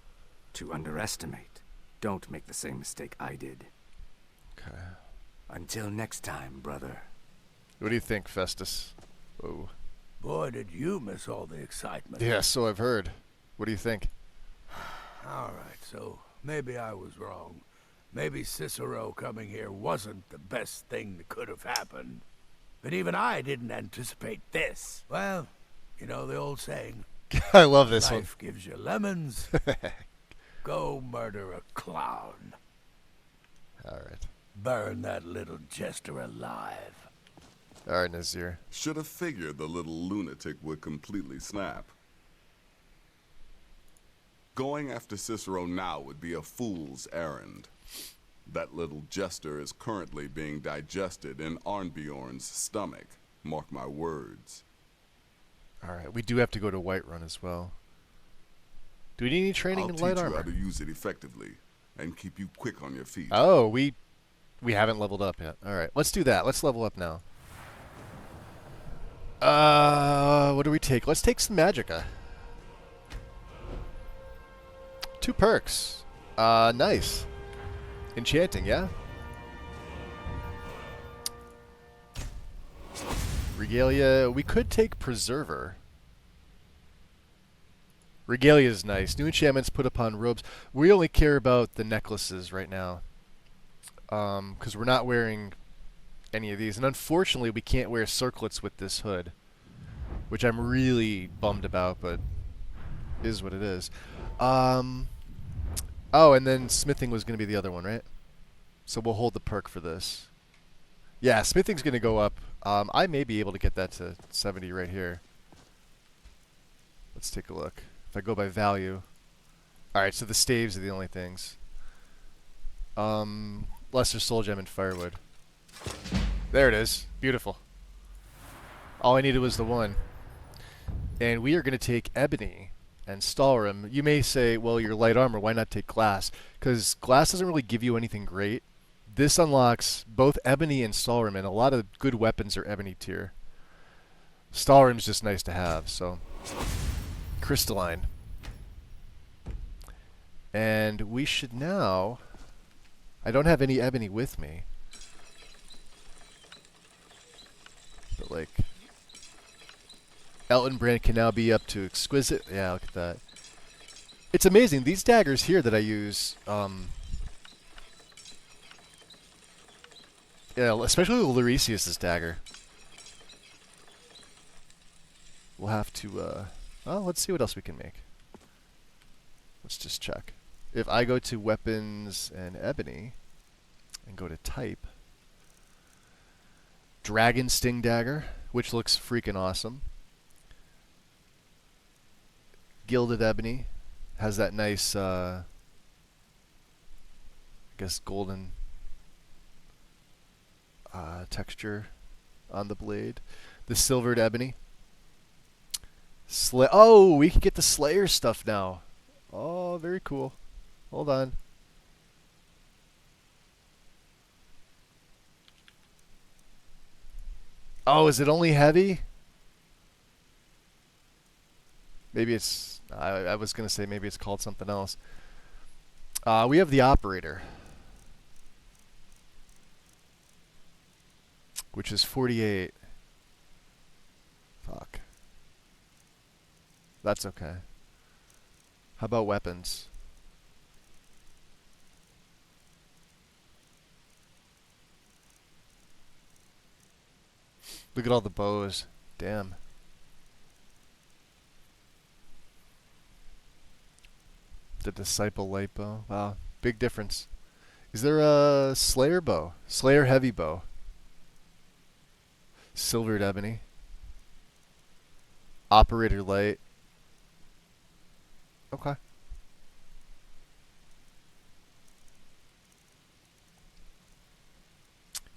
To underestimate. Don't make the same mistake I did. Okay. Until next time, brother. What do you think, Festus? Oh. Boy, did you miss all the excitement. Yeah, so I've heard. What do you think? All right, so maybe I was wrong. Maybe Cicero coming here wasn't the best thing that could have happened. But even I didn't anticipate this. Well, you know the old saying. I love this one. Life gives you lemons. Go murder a clown. All right. Burn that little jester alive. All right, Nazir. Should have figured the little lunatic would completely snap. Going after Cicero now would be a fool's errand. That little jester is currently being digested in Arnbjorn's stomach. Mark my words. All right, we do have to go to Whiterun as well. Do we need any training in light armor? I'll teach you how to use it effectively and keep you quick on your feet. Oh, we haven't leveled up yet. All right, let's do that. Let's level up now. What do we take? Let's take some magicka. 2 perks. Nice. Enchanting, yeah? Regalia. We could take Preserver. Regalia is nice. New enchantments put upon robes. We only care about the necklaces right now. Because we're not wearing any of these. And unfortunately, we can't wear circlets with this hood. Which I'm really bummed about, but is what it is. Oh, and then smithing was going to be the other one, right? So we'll hold the perk for this. Yeah, smithing's going to go up. I may be able to get that to 70 right here. Let's take a look. If I go by value. Alright, so the staves are the only things. Lesser soul gem and firewood. There it is. Beautiful. All I needed was the one. And we are going to take ebony and Stalrim. You may say, well, you're light armor, why not take glass? Because glass doesn't really give you anything great. This unlocks both ebony and Stalrim, and a lot of good weapons are ebony tier. Stalrim's just nice to have, so... Crystalline. And we should now... I don't have any ebony with me. But, like... Elton Brand can now be up to exquisite. Yeah, look at that. It's amazing. These daggers here that I use, yeah, especially Lorisius' dagger. We'll have to, well, let's see what else we can make. Let's just check. If I go to weapons and ebony, and go to type, Dragon Sting Dagger, which looks freaking awesome. Gilded ebony has that nice, I guess, golden texture on the blade. The silvered ebony. Oh, we can get the Slayer stuff now. Oh, very cool. Hold on. Oh, is it only heavy? Maybe it's... I was going to say maybe it's called something else. We have the Operator. Which is 48. Fuck. That's okay. How about weapons? Look at all the bows. Damn. The Disciple light bow. Wow, big difference. Is there a Slayer bow? Slayer heavy bow. Silvered ebony. Operator light. Okay.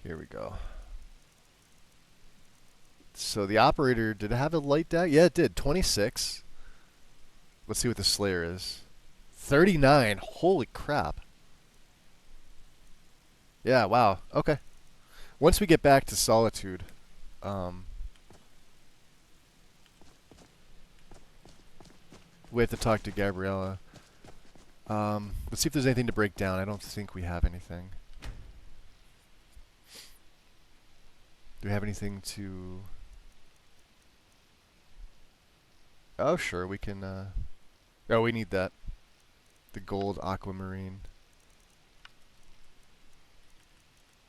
Here we go. So the operator, did it have a light deck? Yeah, it did. 26. Let's see what the Slayer is. 39. Holy crap. Yeah, wow. Okay. Once we get back to Solitude, we have to talk to Gabriella. Let's see if there's anything to break down. I don't think we have anything. Do we have anything to... Oh, sure, we can... Oh, we need that. The gold aquamarine.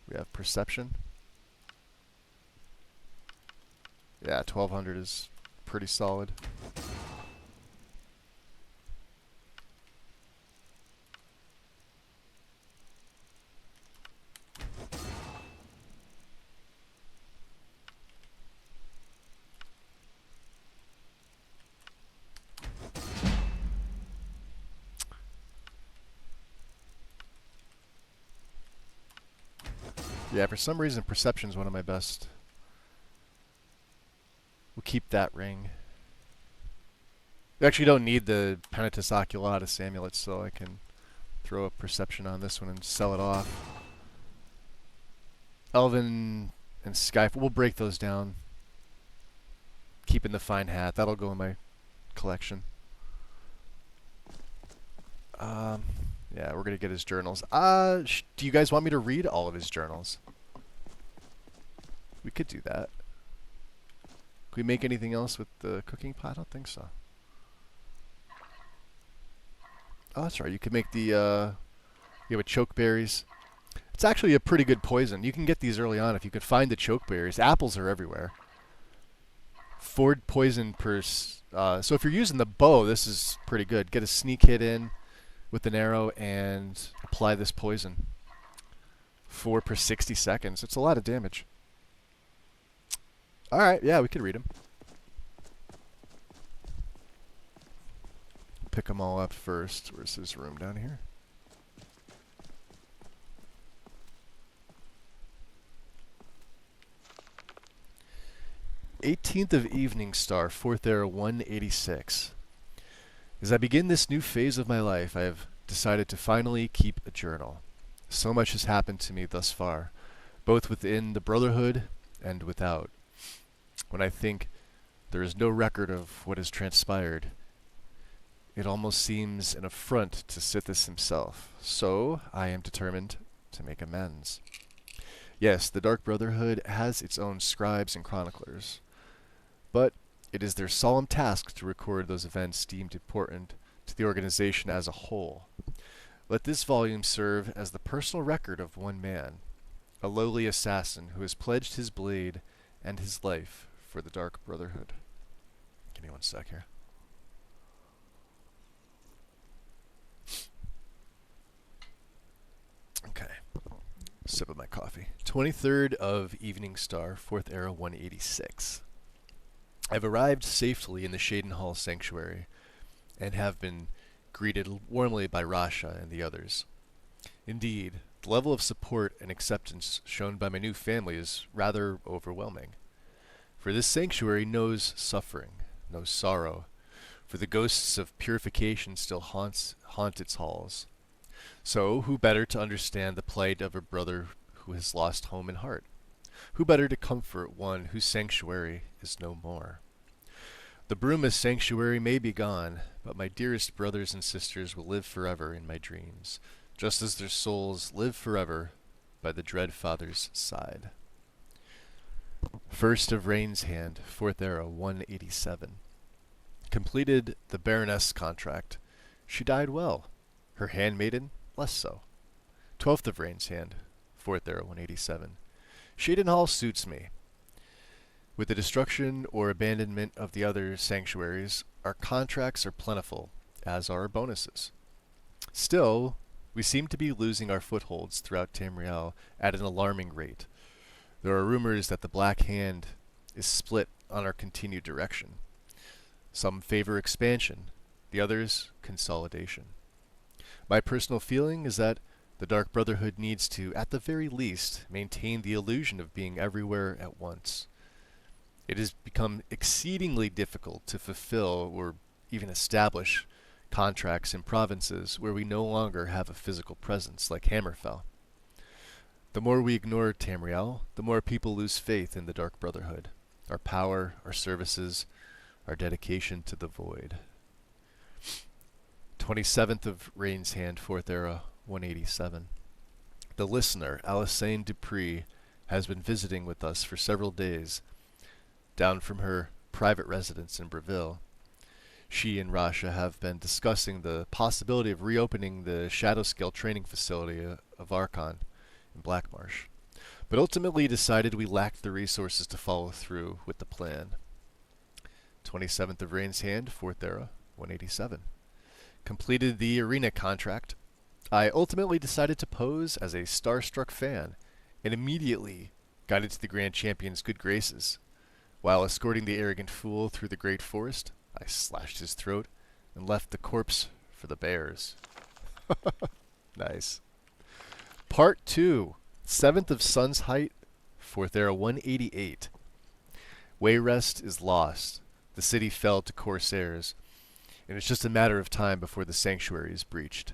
We have perception. Yeah, 1200 is pretty solid. Yeah, for some reason perception's one of my best. We'll keep that ring. We actually don't need the Penitus Oculatus amulet, so I can throw a perception on this one and sell it off. Elven and Skyfall, we'll break those down. Keeping the fine hat, that'll go in my collection. Yeah, we're gonna get his journals. Do you guys want me to read all of his journals? We could do that. Can we make anything else with the cooking pot? I don't think so. Oh, that's right. You could make the, you have a chokeberries. It's actually a pretty good poison. You can get these early on if you could find the chokeberries. Apples are everywhere. 4 poison per... so if you're using the bow, this is pretty good. Get a sneak hit in with an arrow and apply this poison. 4 per 60 seconds. It's a lot of damage. Alright, yeah, we could read them. Pick them all up first. Where's his room down here? "18th of Evening Star, 4th Era 186. As I begin this new phase of my life, I have decided to finally keep a journal. So much has happened to me thus far, both within the Brotherhood and without. When I think there is no record of what has transpired, it almost seems an affront to Sithis himself. So I am determined to make amends. Yes, the Dark Brotherhood has its own scribes and chroniclers, but it is their solemn task to record those events deemed important to the organization as a whole. Let this volume serve as the personal record of one man, a lowly assassin who has pledged his blade and his life for the Dark Brotherhood." Give me one sec here. Okay. Sip of my coffee. 23rd of Evening Star, 4th Era 186. I've arrived safely in the Shadenhall Sanctuary, and have been greeted warmly by Rasha and the others. Indeed, the level of support and acceptance shown by my new family is rather overwhelming. For this sanctuary knows suffering, knows sorrow, for the ghosts of purification still haunt its halls. So, who better to understand the plight of a brother who has lost home and heart? Who better to comfort one whose sanctuary is no more? The Bruma sanctuary may be gone, but my dearest brothers and sisters will live forever in my dreams, just as their souls live forever by the Dread Father's side. First of Rain's Hand, 4th Era 187. Completed the Baroness contract. She died well. Her handmaiden, less so. 12th of Rain's Hand, 4th Era 187. Shadenhall suits me. With the destruction or abandonment of the other sanctuaries, our contracts are plentiful, as are our bonuses. Still, we seem to be losing our footholds throughout Tamriel at an alarming rate. There are rumors that the Black Hand is split on our continued direction. Some favor expansion, the others consolidation. My personal feeling is that the Dark Brotherhood needs to, at the very least, maintain the illusion of being everywhere at once. It has become exceedingly difficult to fulfill or even establish contracts in provinces where we no longer have a physical presence, like Hammerfell. The more we ignore Tamriel, the more people lose faith in the Dark Brotherhood, our power, our services, our dedication to the Void. 27th of Rain's Hand, 4th Era, 187. The listener, Alyssane Dupree, has been visiting with us for several days, down from her private residence in Breville. She and Rasha have been discussing the possibility of reopening the Shadowscale training facility of Archon in Blackmarsh, but ultimately decided we lacked the resources to follow through with the plan. 27th of Rain's Hand, 4th Era, 187. Completed the arena contract. I ultimately decided to pose as a starstruck fan and immediately got into the Grand Champion's good graces. While escorting the arrogant fool through the great forest, I slashed his throat and left the corpse for the bears. Nice. Part 2, 7th of Sun's Height, 4th Era, 188. Wayrest is lost. The city fell to Corsairs, and it's just a matter of time before the sanctuary is breached.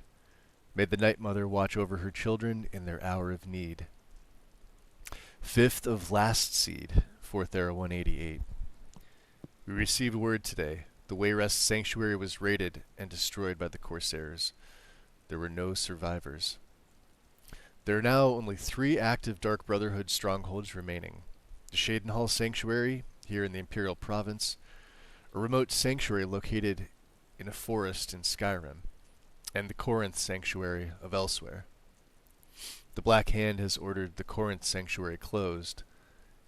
May the Night Mother watch over her children in their hour of need. 5th of Last Seed, 4th Era, 188. We received word today. The Wayrest Sanctuary was raided and destroyed by the Corsairs. There were no survivors. There are now only 3 active Dark Brotherhood strongholds remaining. The Shadenhall Sanctuary, here in the Imperial Province, a remote sanctuary located in a forest in Skyrim, and the Corinth Sanctuary of elsewhere. The Black Hand has ordered the Corinth Sanctuary closed,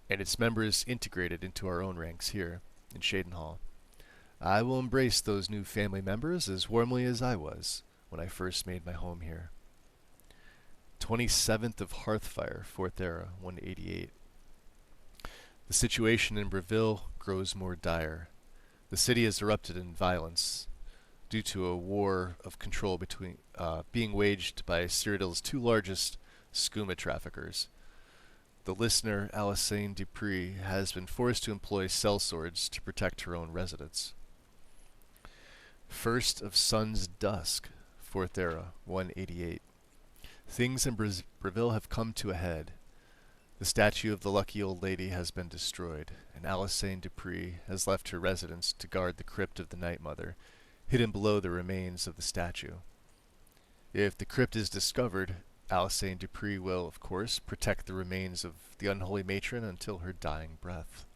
and its members integrated into our own ranks here in Shadenhall. I will embrace those new family members as warmly as I was when I first made my home here. 27th of Hearthfire, 4th Era, 188. The situation in Breville grows more dire. The city has erupted in violence due to a war of control being waged by Cyrodiil's 2 largest skooma traffickers. The listener, Alyssane Dupree, has been forced to employ sellswords to protect her own residents. 1st of Sun's Dusk, 4th Era, 188. Things in Breville have come to a head. The statue of the lucky old lady has been destroyed, and Alyssane Dupree has left her residence to guard the crypt of the Night Mother, hidden below the remains of the statue. If the crypt is discovered, Alyssane Dupree will, of course, protect the remains of the unholy matron until her dying breath.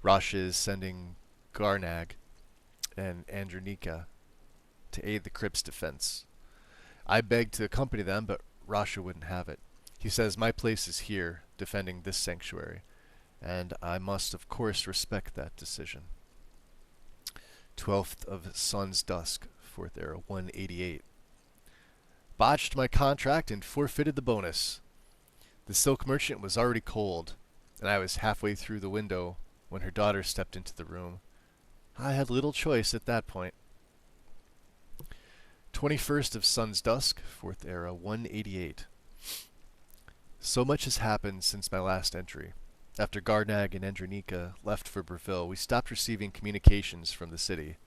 Rasha is sending Garnag and Andronika to aid the crypt's defense. I begged to accompany them, but Rasha wouldn't have it. He says my place is here, defending this sanctuary, and I must, of course, respect that decision. 12th of Sun's Dusk, 4th Era, 188. Botched my contract and forfeited the bonus. The silk merchant was already cold, and I was halfway through the window when her daughter stepped into the room. I had little choice at that point. 21st of Sun's Dusk, 4th Era, 188. So much has happened since my last entry. After Garnag and Andronika left for Breville, we stopped receiving communications from the city.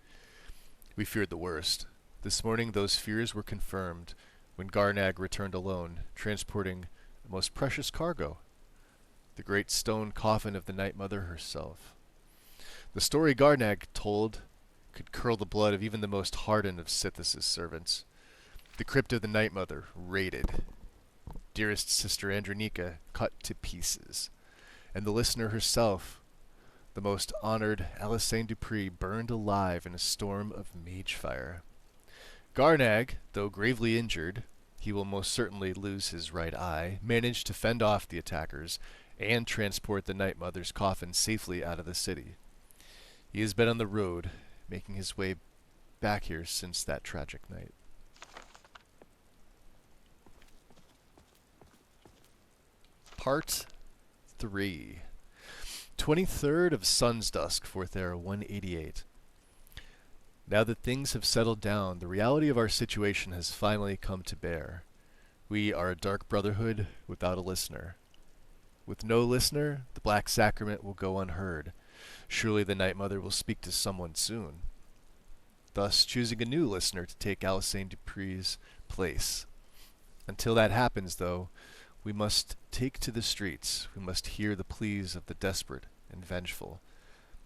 We feared the worst. This morning those fears were confirmed when Garnag returned alone, transporting the most precious cargo, the great stone coffin of the Night Mother herself. The story Garnag told could curl the blood of even the most hardened of Sithis' servants. The crypt of the Night Mother raided. Dearest sister Andronika cut to pieces. And the listener herself, the most honored Alyssane Dupree, burned alive in a storm of mage fire. Garnag, though gravely injured, he will most certainly lose his right eye, managed to fend off the attackers and transport the Night Mother's coffin safely out of the city. He has been on the road, making his way back here since that tragic night. Part 3. 23rd of Sun's Dusk, 4th Era, 188. Now that things have settled down, the reality of our situation has finally come to bear. We are a Dark Brotherhood without a listener. With no listener, the Black Sacrament will go unheard, Surely the Night Mother will speak to someone soon, thus choosing a new listener to take Alysanne Dupree's place. Until that happens, though, we must take to the streets. We must hear the pleas of the desperate and vengeful.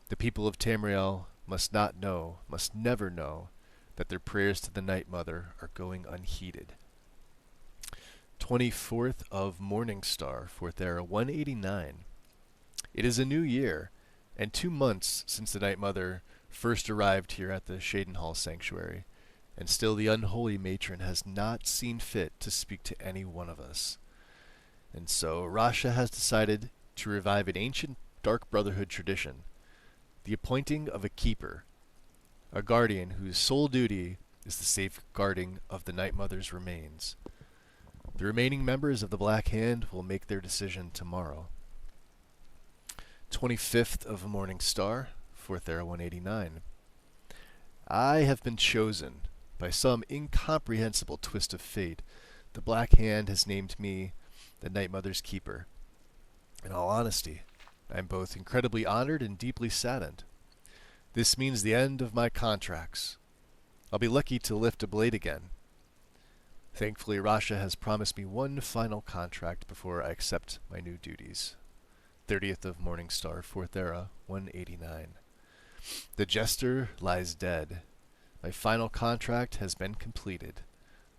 The people of Tamriel must not know, must never know, that their prayers to the Night Mother are going unheeded. 24th of Morningstar, 4th Era, 189. It is a new year, and 2 months since the Night Mother first arrived here at the Shadenhall Sanctuary, and still the unholy matron has not seen fit to speak to any one of us. And so Rasha has decided to revive an ancient Dark Brotherhood tradition, the appointing of a keeper, a guardian whose sole duty is the safeguarding of the Night Mother's remains. The remaining members of the Black Hand will make their decision tomorrow. 25th of Morningstar, 4th Era, 189. I have been chosen. By some incomprehensible twist of fate, the Black Hand has named me the Night Mother's keeper. In all honesty, I am both incredibly honored and deeply saddened. This means the end of my contracts. I'll be lucky to lift a blade again. Thankfully, Rasha has promised me one final contract before I accept my new duties. 30th of Morningstar, 4th Era, 189. The Jester lies dead. My final contract has been completed.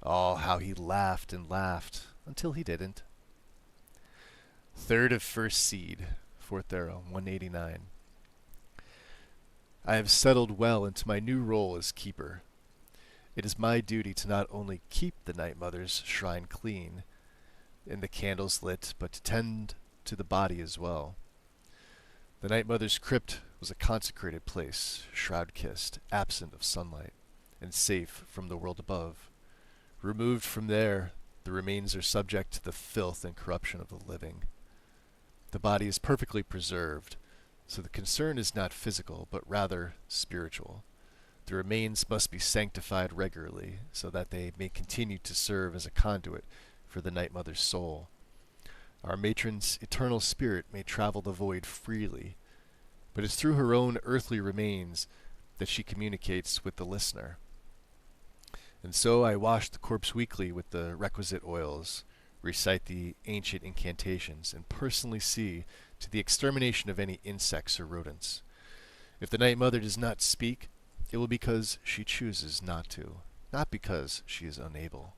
Oh, how he laughed and laughed, until he didn't. 3rd of First Seed, 4th Era, 189. I have settled well into my new role as keeper. It is my duty to not only keep the Night Mother's shrine clean and the candles lit, but to tend to the body as well. The Night Mother's crypt was a consecrated place, shroud-kissed, absent of sunlight, and safe from the world above. Removed from there, the remains are subject to the filth and corruption of the living. The body is perfectly preserved, so the concern is not physical, but rather spiritual. The remains must be sanctified regularly, so that they may continue to serve as a conduit for the Night Mother's soul. Our matron's eternal spirit may travel the void freely, but it's through her own earthly remains that she communicates with the listener. And so I wash the corpse weekly with the requisite oils, recite the ancient incantations, and personally see to the extermination of any insects or rodents. If the Night Mother does not speak, it will be because she chooses not to, not because she is unable.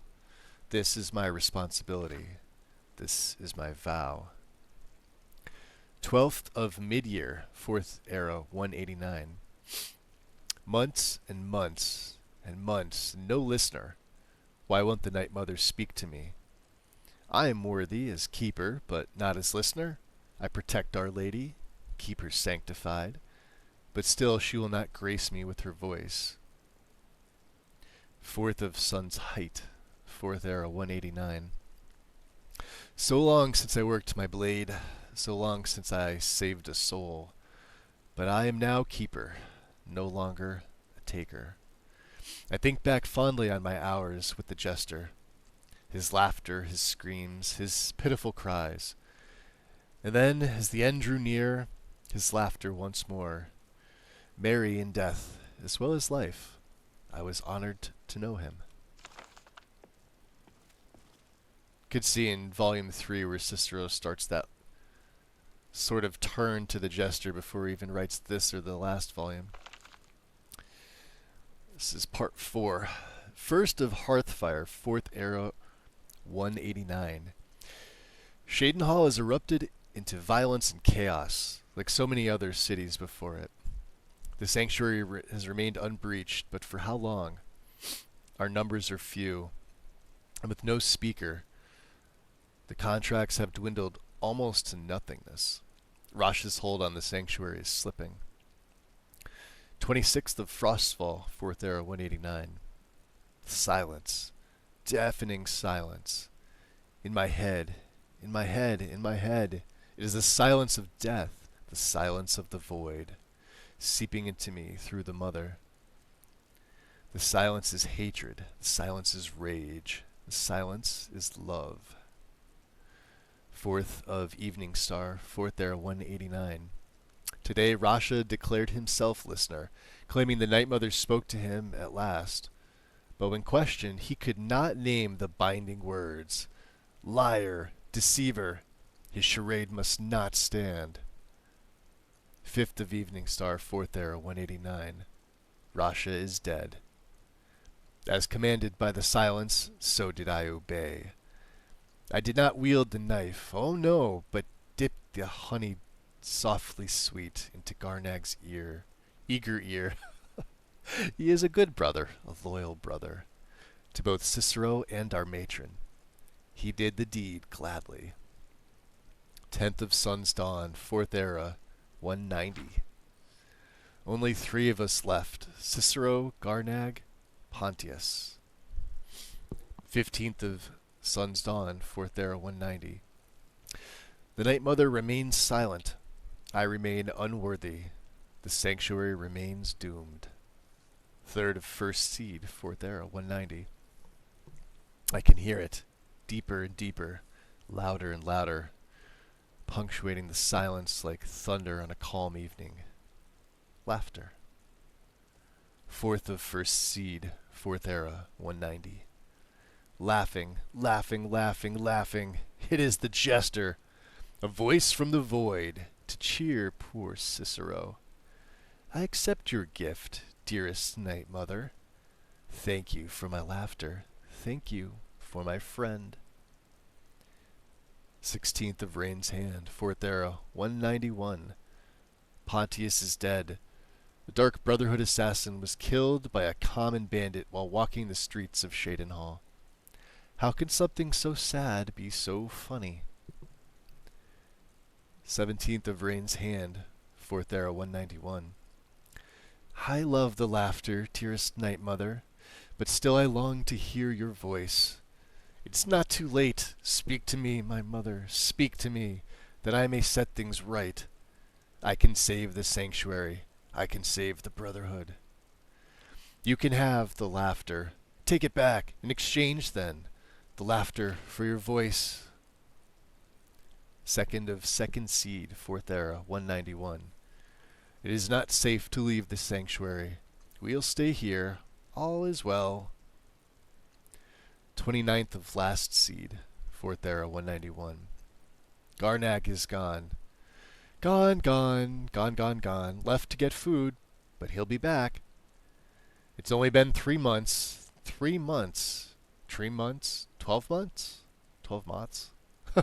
This is my responsibility. This is my vow. 12th of Midyear, 4th Era, 189. Months and months and months, no listener. Why won't the Night Mother speak to me? I am worthy as keeper, but not as listener. I protect Our Lady, keep her sanctified, but still she will not grace me with her voice. 4th of Sun's Height, 4th Era, 189. So long since I worked my blade, so long since I saved a soul, but I am now keeper, no longer a taker. I think back fondly on my hours with the Jester, his laughter, his screams, his pitiful cries. And then, as the end drew near, his laughter once more. Merry in death, as well as life, I was honored to know him. Could see in Volume 3 where Cicero starts that sort of turn to the Jester before he even writes this or the last volume. This is Part 4. First of Hearthfire, 4th Era, 189. Shadenhall has erupted into violence and chaos, like so many other cities before it. The sanctuary has remained unbreached, but for how long? Our numbers are few, and with no speaker, the contracts have dwindled almost to nothingness. Rasha's hold on the sanctuary is slipping. 26th of Frostfall, 4th Era, 189. Silence. Deafening silence. In my head, in my head, in my head. It is the silence of death, the silence of the void, seeping into me through the mother. The silence is hatred. The silence is rage. The silence is love. 4th of Evening Star, 4th Era, 189. Today Rasha declared himself listener, claiming the Night Mother spoke to him at last. But when questioned, he could not name the binding words. Liar, deceiver, his charade must not stand. 5th of Evening Star, 4th Era, 189. Rasha is dead. As commanded by the silence, so did I obey. I did not wield the knife, oh no, but dipped the honey softly sweet into Garnag's eager ear. He is a good brother, a loyal brother, to both Cicero and our matron. He did the deed gladly. 10th of Sun's Dawn, 4th Era, 190. Only 3 of us left, Cicero, Garnag, Pontius. 15th of Sun's Dawn, 4th Era, 190. The Night Mother remains silent. I remain unworthy. The sanctuary remains doomed. 3rd of First Seed, 4th Era, 190. I can hear it, deeper and deeper, louder and louder, punctuating the silence like thunder on a calm evening. Laughter. 4th of First Seed, 4th Era, 190. Laughing, laughing, laughing, laughing. It is the jester, a voice from the void, to cheer poor Cicero. I accept your gift, dearest Night Mother. Thank you for my laughter. Thank you for my friend. 16th of Rain's Hand, 4th Era, 191. Pontius is dead. The Dark Brotherhood assassin was killed by a common bandit while walking the streets of Shadenhall. How can something so sad be so funny? 17th of Rain's Hand, 4th Era, 191. I love the laughter, dearest Night Mother, but still I long to hear your voice. It's not too late. Speak to me, my mother, speak to me, that I may set things right. I can save the sanctuary. I can save the Brotherhood. You can have the laughter. Take it back. In exchange, then, the laughter for your voice. 2nd of Second Seed, 4th Era, 191. It is not safe to leave the sanctuary. We'll stay here. All is well. 29th of Last Seed, 4th Era, 191. Garnag is gone. Gone, gone, gone, gone, gone. Left to get food, but he'll be back. It's only been 3 months. 3 months. 3 months? 12 months? 12 months?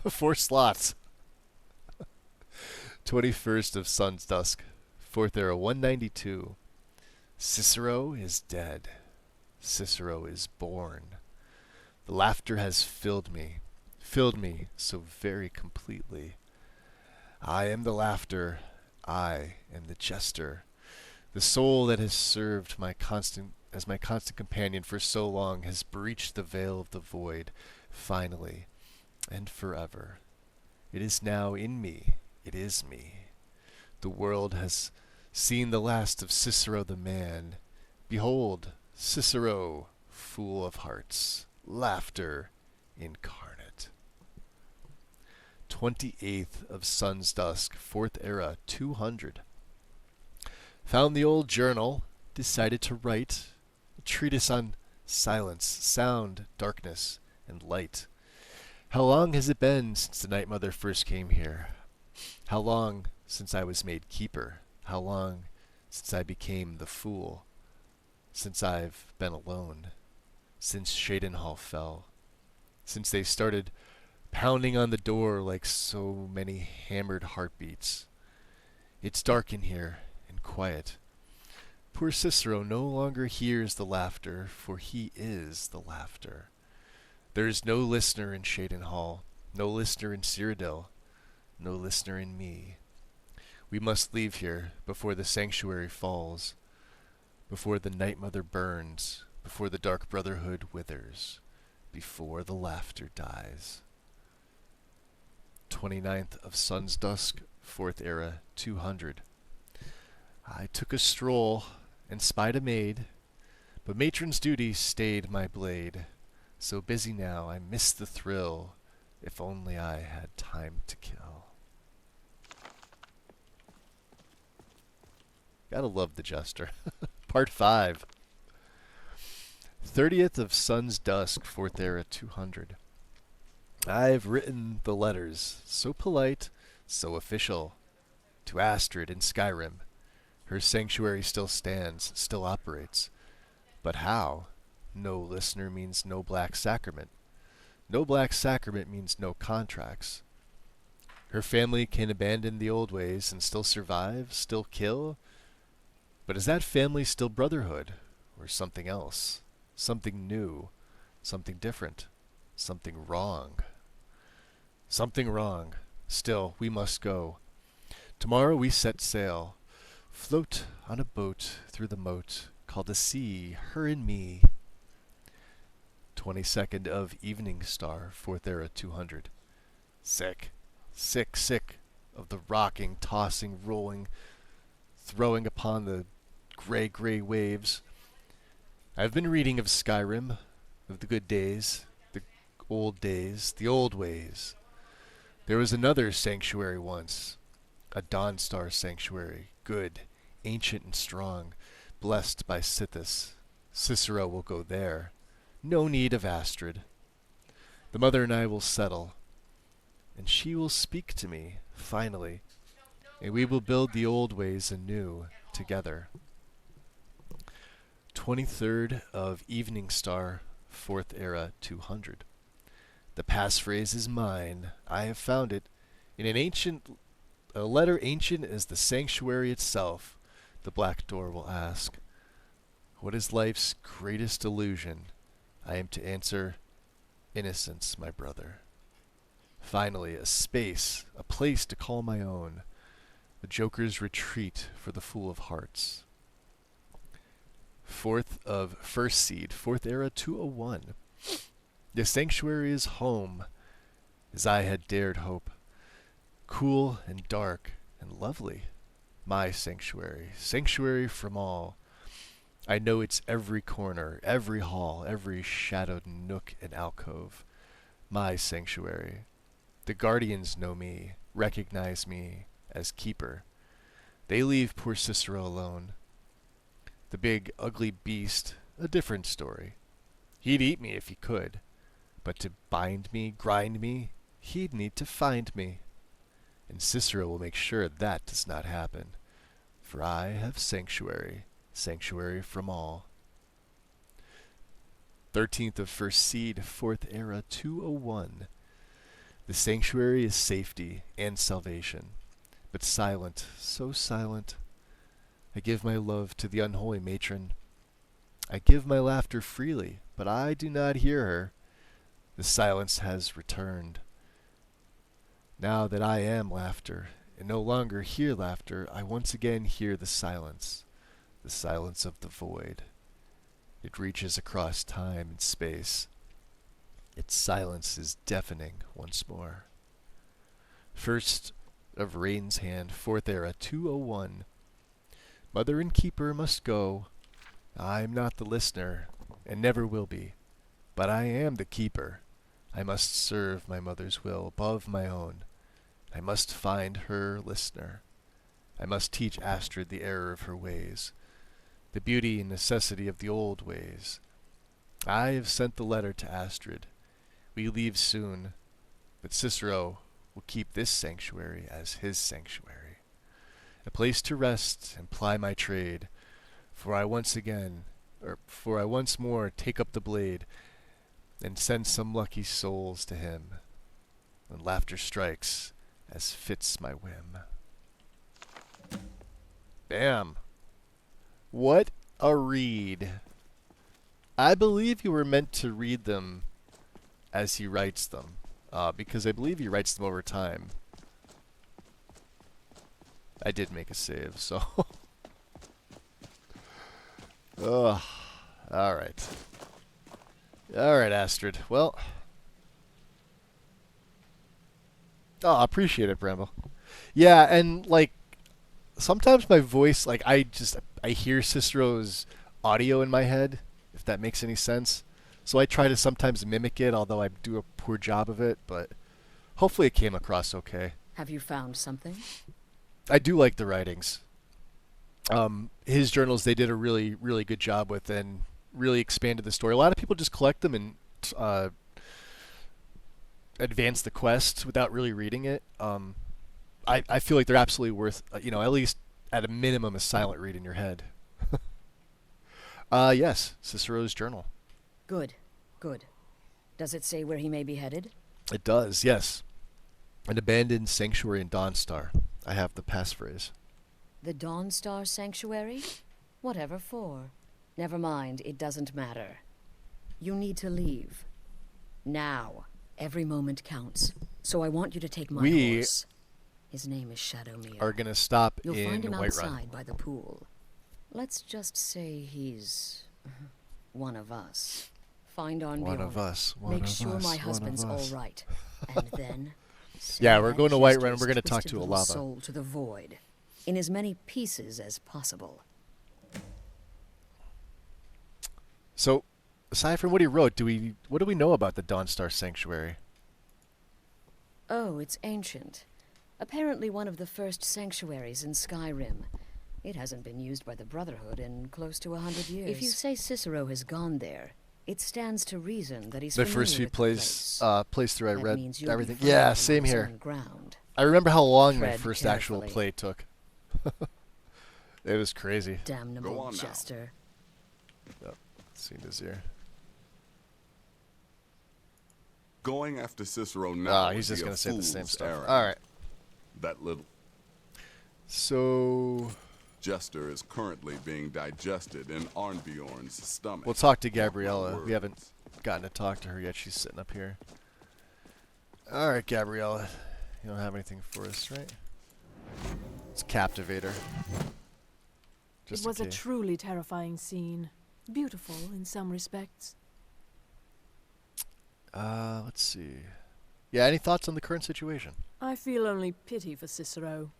4 slots. 21st of Sun's Dusk, 4th Era, 192. Cicero is dead. Cicero is born. The laughter has filled me so very completely. I am the laughter. I am the jester. The soul that has served as my constant companion for so long has breached the veil of the void, finally, and forever. It is now in me. It is me. The world has seen the last of Cicero the man. Behold, Cicero, fool of hearts, laughter incarnate. 28th of Sun's Dusk, 4th Era, 200. Found the old journal, decided to write a treatise on silence, sound, darkness, and light. How long has it been since the Night Mother first came here? How long since I was made keeper? How long since I became the fool? Since I've been alone? Since Shadenhall fell? Since they started pounding on the door like so many hammered heartbeats? It's dark in here and quiet. Poor Cicero no longer hears the laughter, for he is the laughter. There is no listener in Shadenhall, no listener in Cyrodiil, no listener in me. We must leave here before the sanctuary falls, before the Night Mother burns, before the Dark Brotherhood withers, before the laughter dies. 29th of Sun's Dusk, 4th Era, 200. I took a stroll and spied a maid, but matron's duty stayed my blade. So busy now I miss the thrill, if only I had time to kill. Gotta love the Jester. Part 5. 30th of Sun's Dusk, 4th Era 200. I've written the letters, so polite, so official, to Astrid in Skyrim. Her sanctuary still stands, still operates. But how? No listener means no black sacrament. No black sacrament means no contracts. Her family can abandon the old ways and still survive, still kill. But is that family still brotherhood? Or something else? Something new? Something different? Something wrong? Something wrong. Still, we must go. Tomorrow we set sail. Float on a boat through the moat called the sea, her and me. 22nd of Evening Star, 4th Era 200. Sick. Sick, sick of the rocking, tossing, rolling, throwing upon the gray waves. I've been reading of Skyrim, of the good days, the old ways. There was another sanctuary once, a Dragonstar sanctuary, good, ancient and strong, blessed by Sithis. Cicero will go there. No need of Astrid. The mother and I will settle, and she will speak to me, finally, and we will build the old ways anew together. 23rd of Evening Star, 4th Era 200. The passphrase is mine. I have found it in a letter ancient as the sanctuary itself. The black door will ask, what is life's greatest illusion? I am to answer, innocence, my brother. Finally, a space, a place to call my own. The Joker's retreat for the fool of hearts. 4th of First Seed, 4th Era 201. The sanctuary is home, as I had dared hope. Cool and dark and lovely. My sanctuary, sanctuary from all. I know its every corner, every hall, every shadowed nook and alcove. My sanctuary. The guardians know me, recognize me as keeper. They leave poor Cicero alone. The big, ugly beast, a different story. He'd eat me if he could, but to bind me, grind me, he'd need to find me. And Cicero will make sure that does not happen, for I have sanctuary, sanctuary from all. 13th of First Seed, 4th Era 201. The sanctuary is safety and salvation, but silent, so silent. I give my love to the unholy matron. I give my laughter freely, but I do not hear her. The silence has returned. Now that I am laughter, and no longer hear laughter, I once again hear the silence of the void. It reaches across time and space. Its silence is deafening once more. First of Rain's Hand, 4th Era 201. Mother and keeper must go. I am not the listener, and never will be, but I am the keeper. I must serve my mother's will above my own. I must find her listener. I must teach Astrid the error of her ways, the beauty and necessity of the old ways. I have sent the letter to Astrid. We leave soon, but Cicero will keep this sanctuary as his sanctuary, a place to rest and ply my trade, for I once more take up the blade and send some lucky souls to him when laughter strikes as fits my whim. Bam. What a read. I believe you were meant to read them as he writes them, because I believe he writes them over time. I did make a save, so... Ugh. Alright. Alright, Astrid. Well... Oh, I appreciate it, Bramble. Yeah, and, like, sometimes my voice, like, I hear Cicero's audio in my head, if that makes any sense. So I try to sometimes mimic it, although I do a poor job of it, but hopefully it came across okay. Have you found something? I do like the writings. his journals they did a really, really good job with and really expanded the story. A lot of people just collect them and advance the quest without really reading it. I feel like they're absolutely worth, at least at a minimum, a silent read in your head. Yes, Cicero's journal. Good, good. Does it say where he may be headed? It does, yes. An abandoned sanctuary in Dawnstar. I have the passphrase. The Dawnstar Sanctuary? Whatever for. Never mind, it doesn't matter. You need to leave. Now. Every moment counts. So I want you to take my horse. His name is Shadowmere. Are gonna stop You'll in find him Whiterun. outside by the pool. Let's just say he's one of us. Find Arnbjorn. One of us. Make sure my husband's all right, and then. Yeah, we're going to Whiterun. We're going to talk to Alava. Soul to the void, in as many pieces as possible. So, aside from what he wrote, what do we know about the Dawnstar Sanctuary? Oh, it's ancient. Apparently one of the first sanctuaries in Skyrim. It hasn't been used by the Brotherhood in close to 100 years. If you say Cicero has gone there, it stands to reason that he's The familiar first few with the plays through, I That read means you'll be everything. following Yeah, him same on his here. own ground. I remember how long my Tread first actual carefully. play took. It was crazy. Damnable jester. Yep, seen this here. Going after Cicero now. He's would just be a gonna say the same fool's stuff. errand. All right. That little So jester is currently being digested in Arnbjorn's stomach. we'll talk to Gabriella. We haven't gotten to talk to her yet. She's sitting up here. All right, Gabriella. You don't have anything for us, right? Let's captivate her. Just It was in a case. truly terrifying scene. Beautiful in some respects. Let's see. Yeah, any thoughts on the current situation? I feel only pity for Cicero.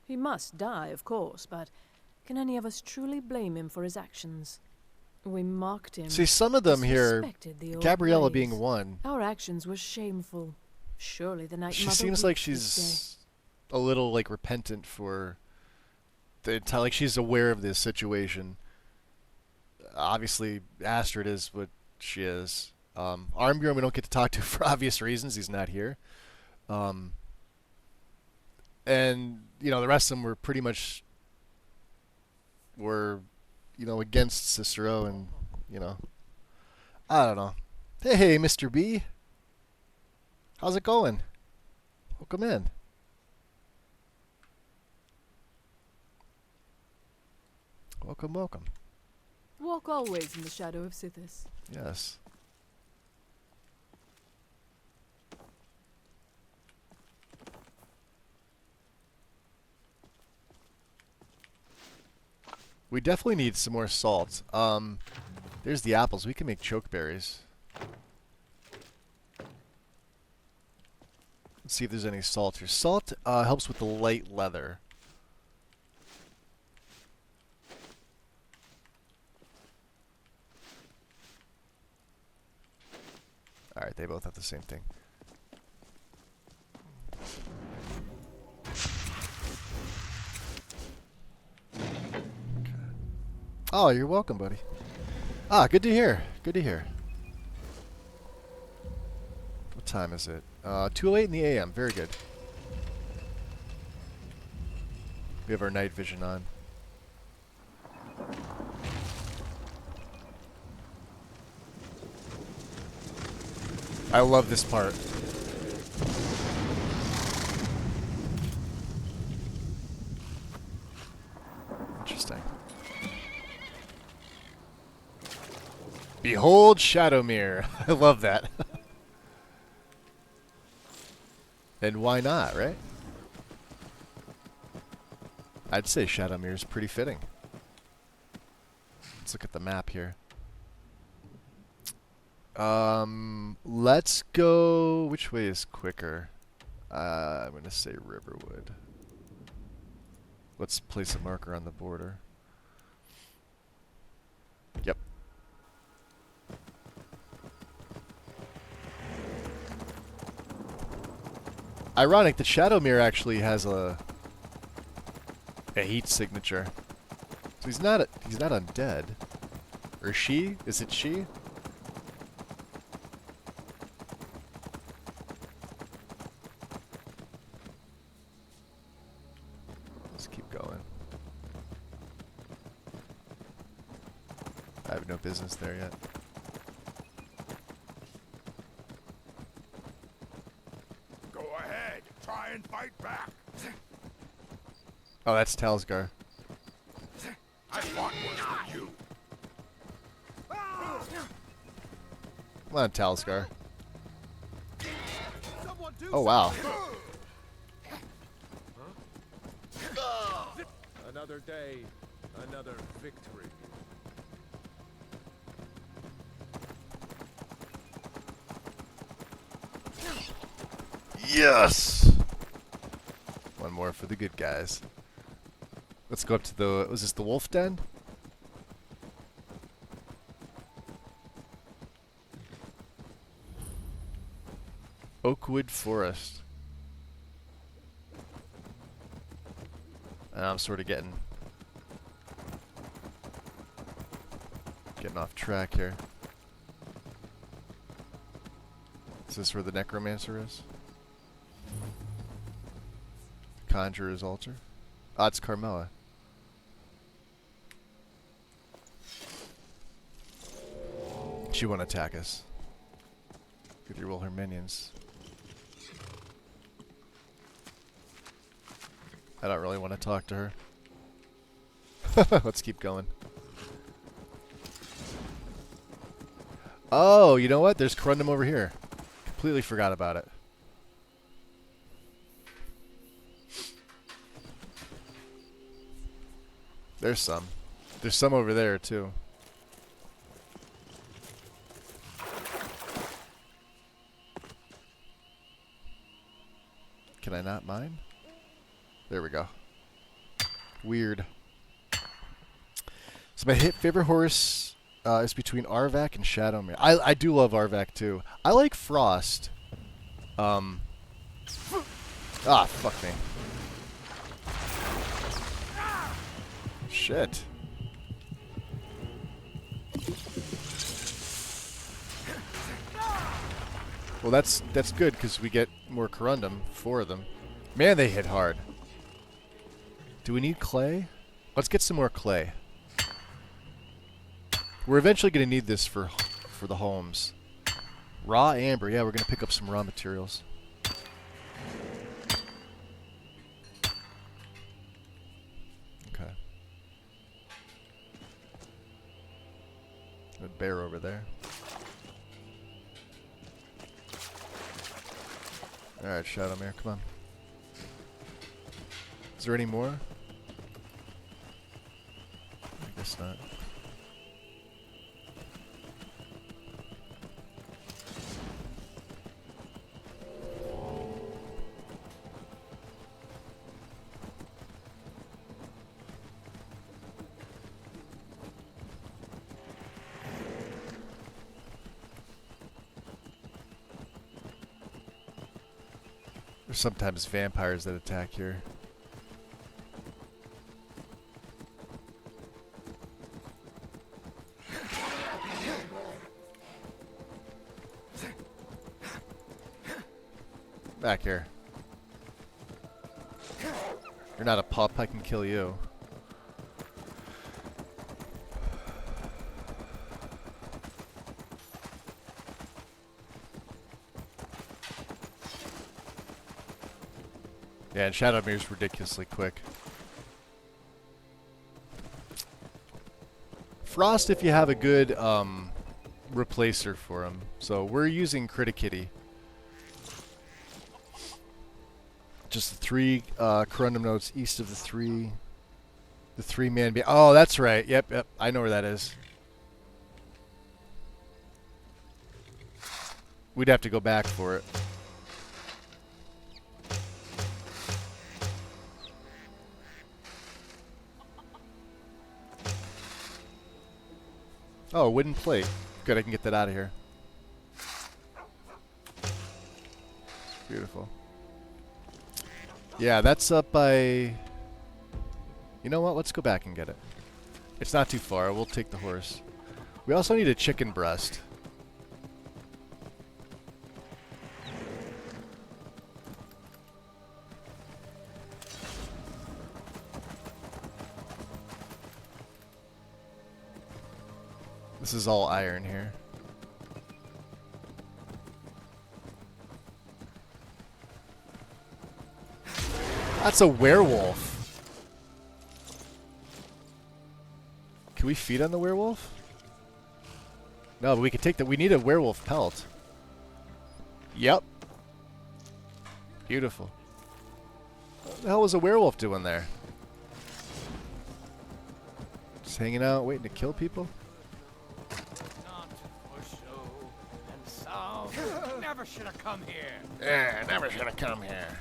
He must die, of course, but can any of us truly blame him for his actions? We mocked him. See, some of them here, disrespected the old Gabriella ways. being one, Our actions were shameful. Surely the Night she Mother seems like weeps this she's a little like repentant for the entire, like she's aware of this situation. Obviously, Astrid is what she is. Arnbjorn we don't get to talk to for obvious reasons. He's not here. And, the rest of them were pretty much against Cicero and, I don't know. Hey, Mr. B. How's it going? Welcome in. Welcome, welcome. Walk always in the shadow of Sithis. Yes. We definitely need some more salt. There's the apples. We can make chokeberries. Let's see if there's any salt here. Salt helps with the light leather. Alright, they both have the same thing. Oh, you're welcome, buddy. Good to hear. Good to hear. What time is it? 2:08 in the AM. Very good. We have our night vision on. I love this part. Interesting. Behold Shadowmere. I love that. And why not, right? I'd say Shadowmere is pretty fitting. Let's look at the map here. Let's go... Which way is quicker? I'm going to say Riverwood. Let's place a marker on the border. Yep. Ironic that Shadowmere actually has a heat signature. So he's not undead. Or she? Is it she? Let's keep going. I have no business there yet. Go ahead. Try and fight back. Oh, that's Talsgar. I want worse than you. Come on, Talsgar. Oh, wow. Another day, another victory. Yes! One more for the good guys. Let's go up to the... Was this the wolf den? Oakwood Forest. I'm sort of getting off track here. Is this where the necromancer is? Conjurer's altar. Ah, it's Carmella. She won't attack us. Could you roll her minions? I don't really want to talk to her. Let's keep going. Oh, you know what? There's Corundum over here. Completely forgot about it. There's some. There's some over there, too. Can I not mine? There we go. Weird. So my favorite horse is between Arvak and Shadowmere. I do love Arvak too. I like Frost. Ah, fuck me. Shit. Well, that's good because we get more Corundum, 4 of them. Man, they hit hard. Do we need clay? Let's get some more clay. We're eventually going to need this for the homes. Raw amber. Yeah, we're going to pick up some raw materials. Okay. A bear over there. Alright, Shadowmere, come on. Is there any more? I guess not. There's sometimes vampires that attack here. Back here. You're not a pup, I can kill you. Yeah, and Shadowmere's ridiculously quick. Frost if you have a good replacer for him. So we're using Criticitty. Just the 3 Corundum nodes east of the 3-man. Oh, that's right. Yep. I know where that is. We'd have to go back for it. Oh, a wooden plate. Good, I can get that out of here. Beautiful. Yeah, that's up by... You know what? Let's go back and get it. It's not too far. We'll take the horse. We also need a chicken breast. This is all iron here. That's a werewolf. Can we feed on the werewolf? No, but we could take the... We need a werewolf pelt. Yep. Beautiful. What the hell was a werewolf doing there? Just hanging out, waiting to kill people? Never should have come here. Yeah, never should have come here.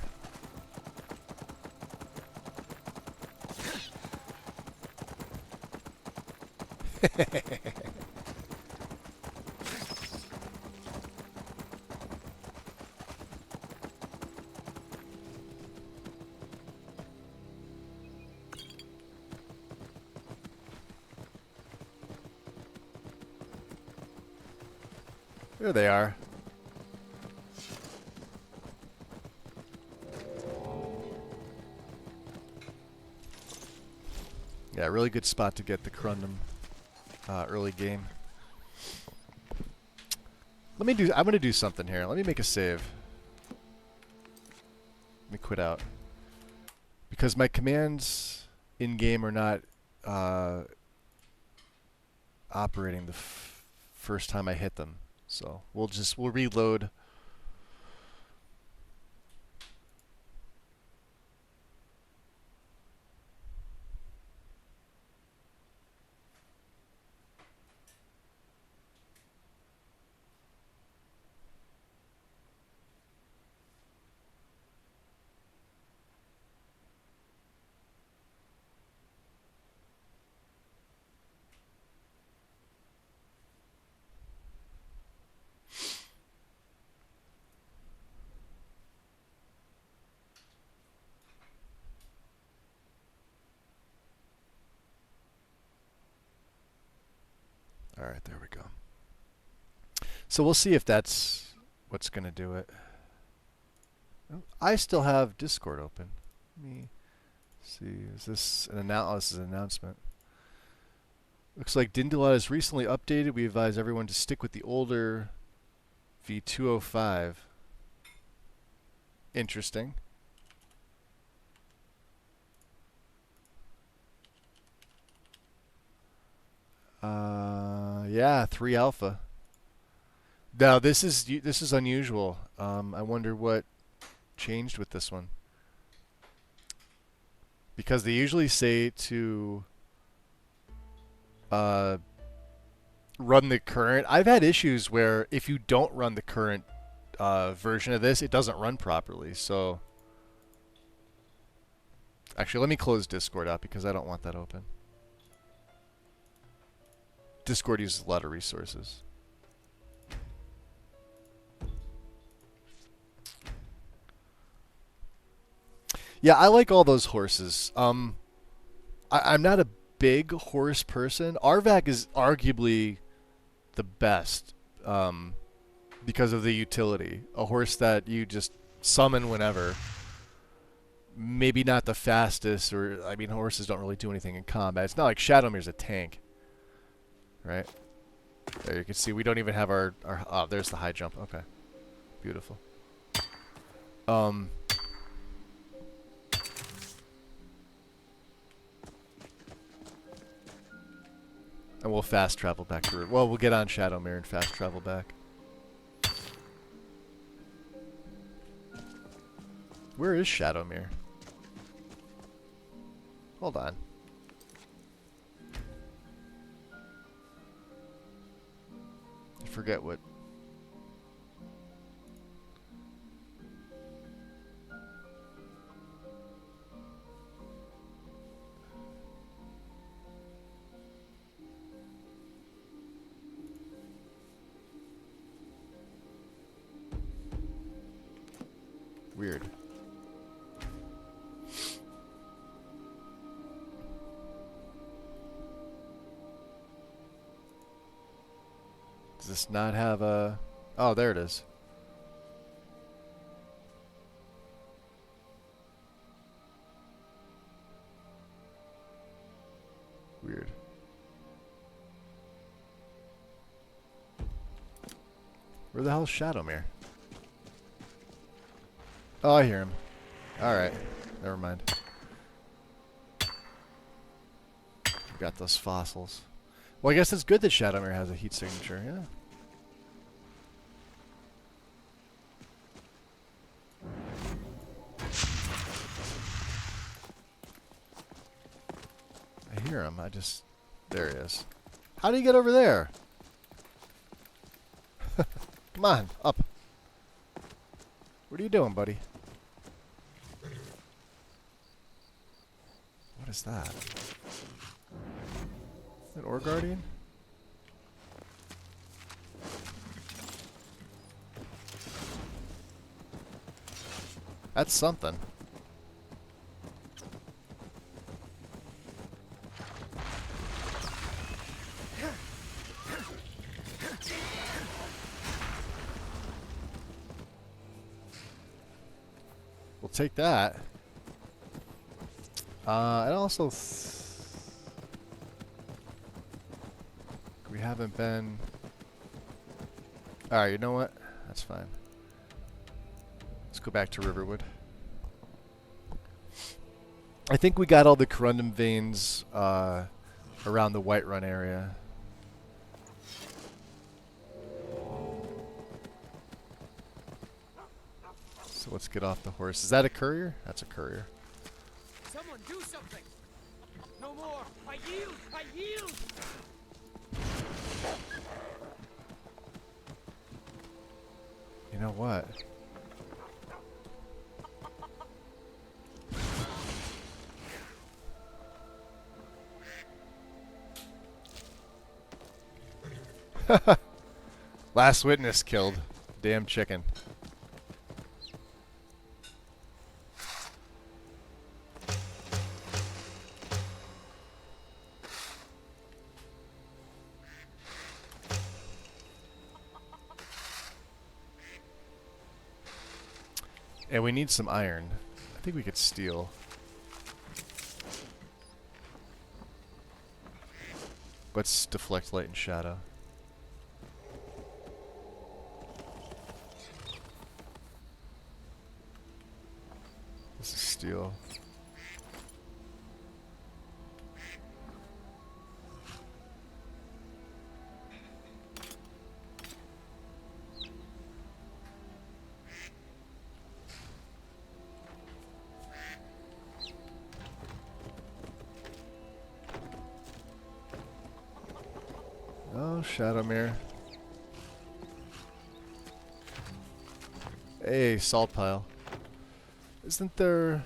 There they are. Yeah, really good spot to get the Crundum early game. I'm gonna do something here. Let me make a save. Let me quit out. Because my commands in-game are not operating the first time I hit them. So we'll reload. All right, there we go. So we'll see if that's what's going to do it. I still have Discord open. Let me see. Is this an this is an announcement? Looks like Dindalot is recently updated. We advise everyone to stick with the older V205. Interesting. Yeah, 3 alpha. Now this is unusual. I wonder what changed with this one. Because they usually say to run the current. I've had issues where if you don't run the current version of this, it doesn't run properly. So actually, let me close Discord out because I don't want that open. Discord uses a lot of resources. Yeah, I like all those horses. I'm not a big horse person. Arvak is arguably the best because of the utility. A horse that you just summon whenever. Maybe not the fastest, or I mean, horses don't really do anything in combat. It's not like Shadowmere's a tank. Right? There you can see we don't even have our oh, there's the high jump. Okay. Beautiful. And we'll fast travel back to well, we'll get on Shadowmere and fast travel back. Where is Shadowmere? Hold on. Forget what. Weird. Does this not have a... Oh, there it is. Weird. Where the hell is Shadowmere? Oh, I hear him. Alright. Never mind. Got those fossils. Well, I guess it's good that Shadowmere has a heat signature, yeah. I hear him, there he is. How do you get over there? Come on, up. What are you doing, buddy? What is that? Is that Ore Guardian? That's something. We'll take that. And also... we haven't been... Alright, you know what? That's fine. Let's go back to Riverwood. I think we got all the corundum veins around the Whiterun area. So let's get off the horse. Is that a courier? That's a courier. Someone do something! No more! I yield! I yield! You know what? Last witness killed. Damn chicken. And we need some iron. I think we could steal. Let's deflect light and shadow. This is steel. Oh, Shadowmere. Hey, salt pile. Isn't there...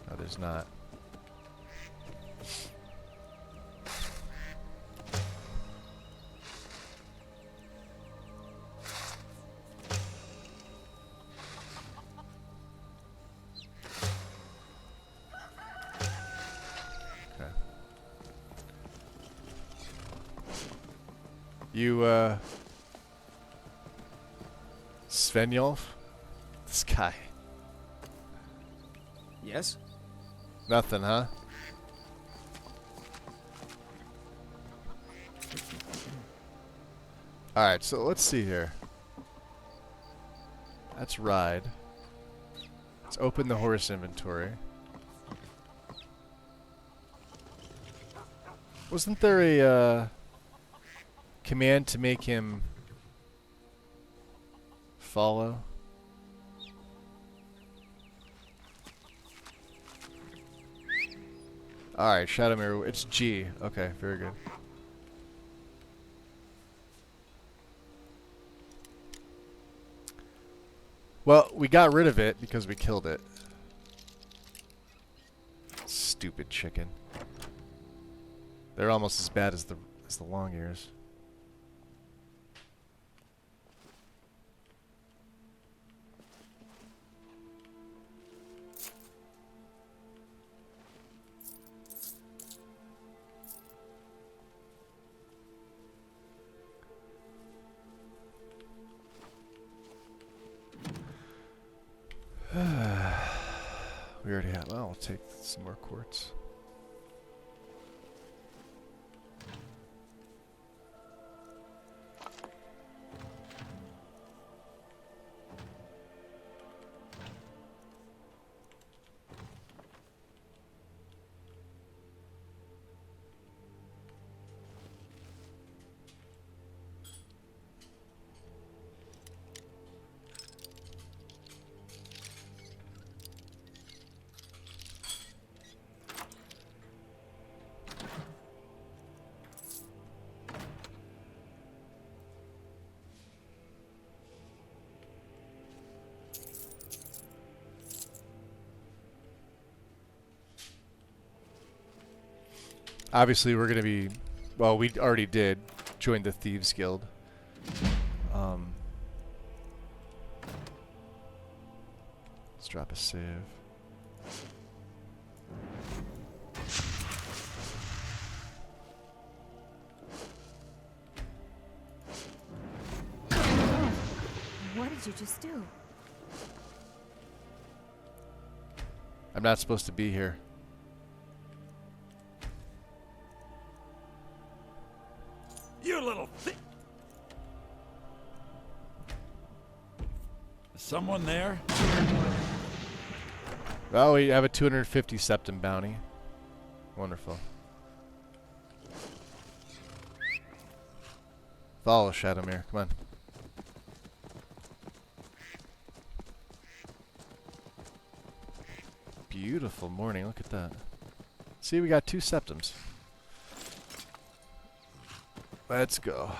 No, there's not. Okay. You, Svenjolf? This guy. Yes? Nothing, huh? Alright, so let's see here. That's ride. Let's open the horse inventory. Wasn't there a command to make him follow? Alright, Shadowmere, it's G. Okay, very good. Well, we got rid of it because we killed it. Stupid chicken. They're almost as bad as the long ears. I'll take some more quartz. Obviously, we're going to be... Well, we already did join the Thieves Guild. Let's drop a save. What did you just do? I'm not supposed to be here. You little thing! Is someone there? Oh, we have a 250 septum bounty. Wonderful. Follow Shadowmere, come on. Beautiful morning, look at that. See, we got 2 septums. Let's go.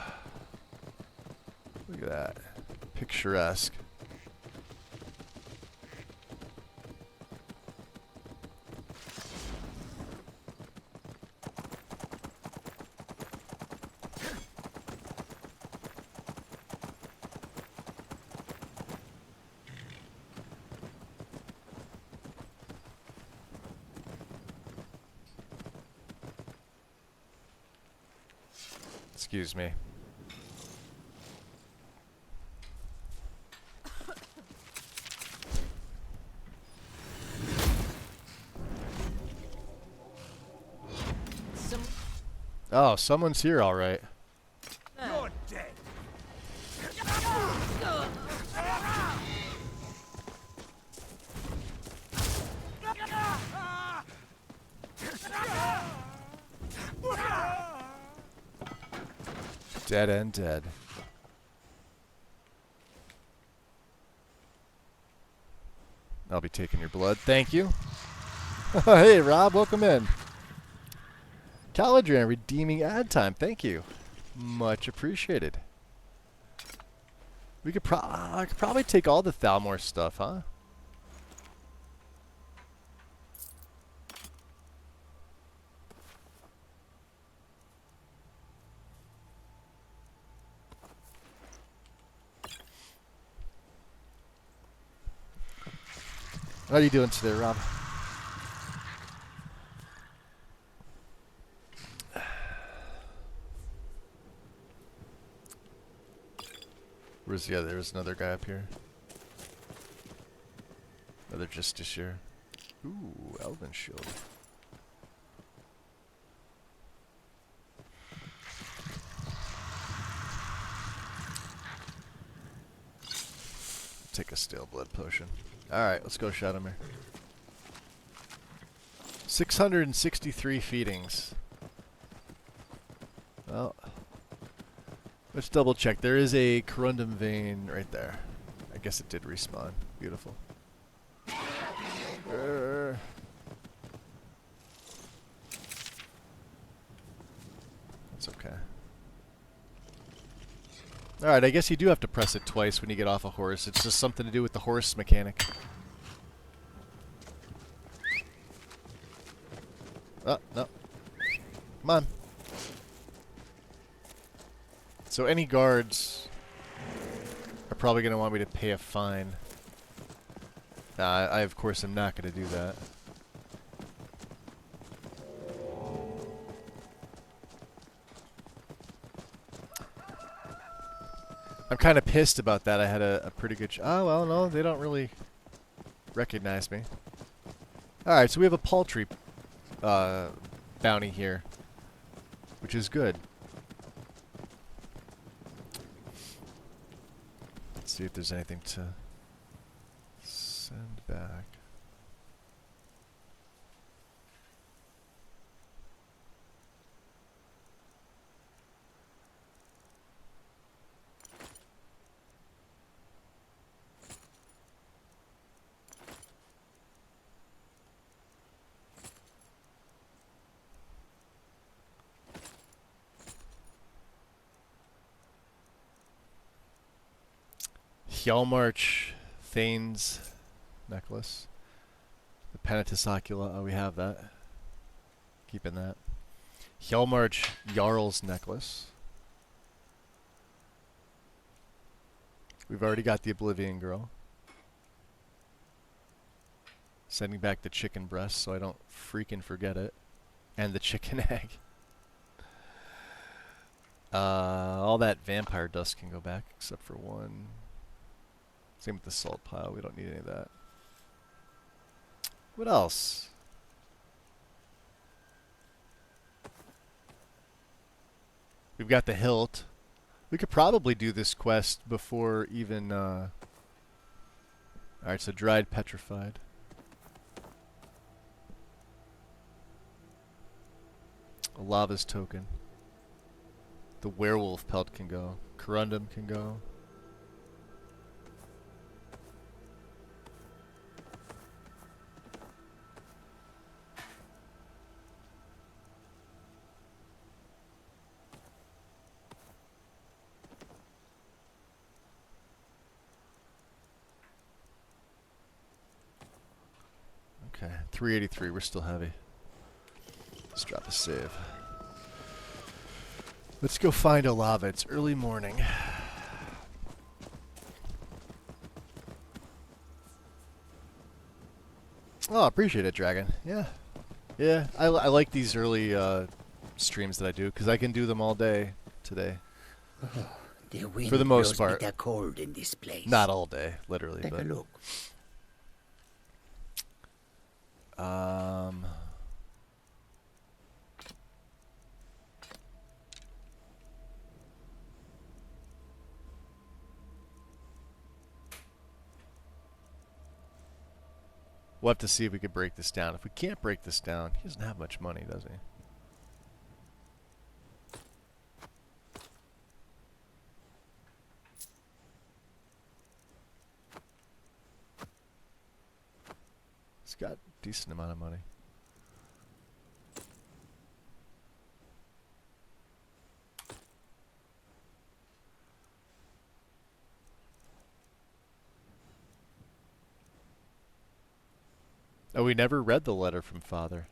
Look at that. Picturesque. Excuse me. Oh, someone's here, all right. You're dead. Dead and dead. I'll be taking your blood. Thank you. Hey, Rob, welcome in. Caladrian redeeming ad time. Thank you. Much appreciated. We could, I could probably take all the Thalmor stuff, huh? How are you doing today, Rob? Where's the other? There's another guy up here. Another Justiciar. Ooh, Elven Shield. Take a stale blood potion. Alright, let's go Shadowmere. 663 feedings. Well, let's double check. There is a corundum vein right there. I guess it did respawn. Beautiful. That's okay. Alright, I guess you do have to press it twice when you get off a horse. It's just something to do with the horse mechanic. Oh, no. Come on. So any guards are probably going to want me to pay a fine. I of course am not going to do that. I'm kind of pissed about that. I had a pretty good... oh, well, no, they don't really recognize me. Alright, so we have a paltry bounty here, which is good. Let's see if there's anything to send back. Hjalmarch Thane's necklace. The Penitus Ocula. Oh, we have that. Keeping that. Hjalmarch Jarl's necklace. We've already got the Oblivion Girl. Sending back the chicken breast so I don't freaking forget it. And the chicken egg. All that vampire dust can go back except for one. Same with the salt pile. We don't need any of that. What else? We've got the hilt. We could probably do this quest before even... Alright, so dried petrified. A lava's token. The werewolf pelt can go. Corundum can go. Okay, 383. We're still heavy. Let's drop a save. Let's go find Olava. It's early morning. Oh, appreciate it, Dragon. Yeah. Yeah, I like these early streams that I do, because I can do them all day today. The wind For the most blows part. bitter cold in this place. Not all day, literally. Take but a look. We'll have to see if we can break this down. If we can't break this down, he doesn't have much money, does he? He's got a decent amount of money. Oh, we never read the letter from Father.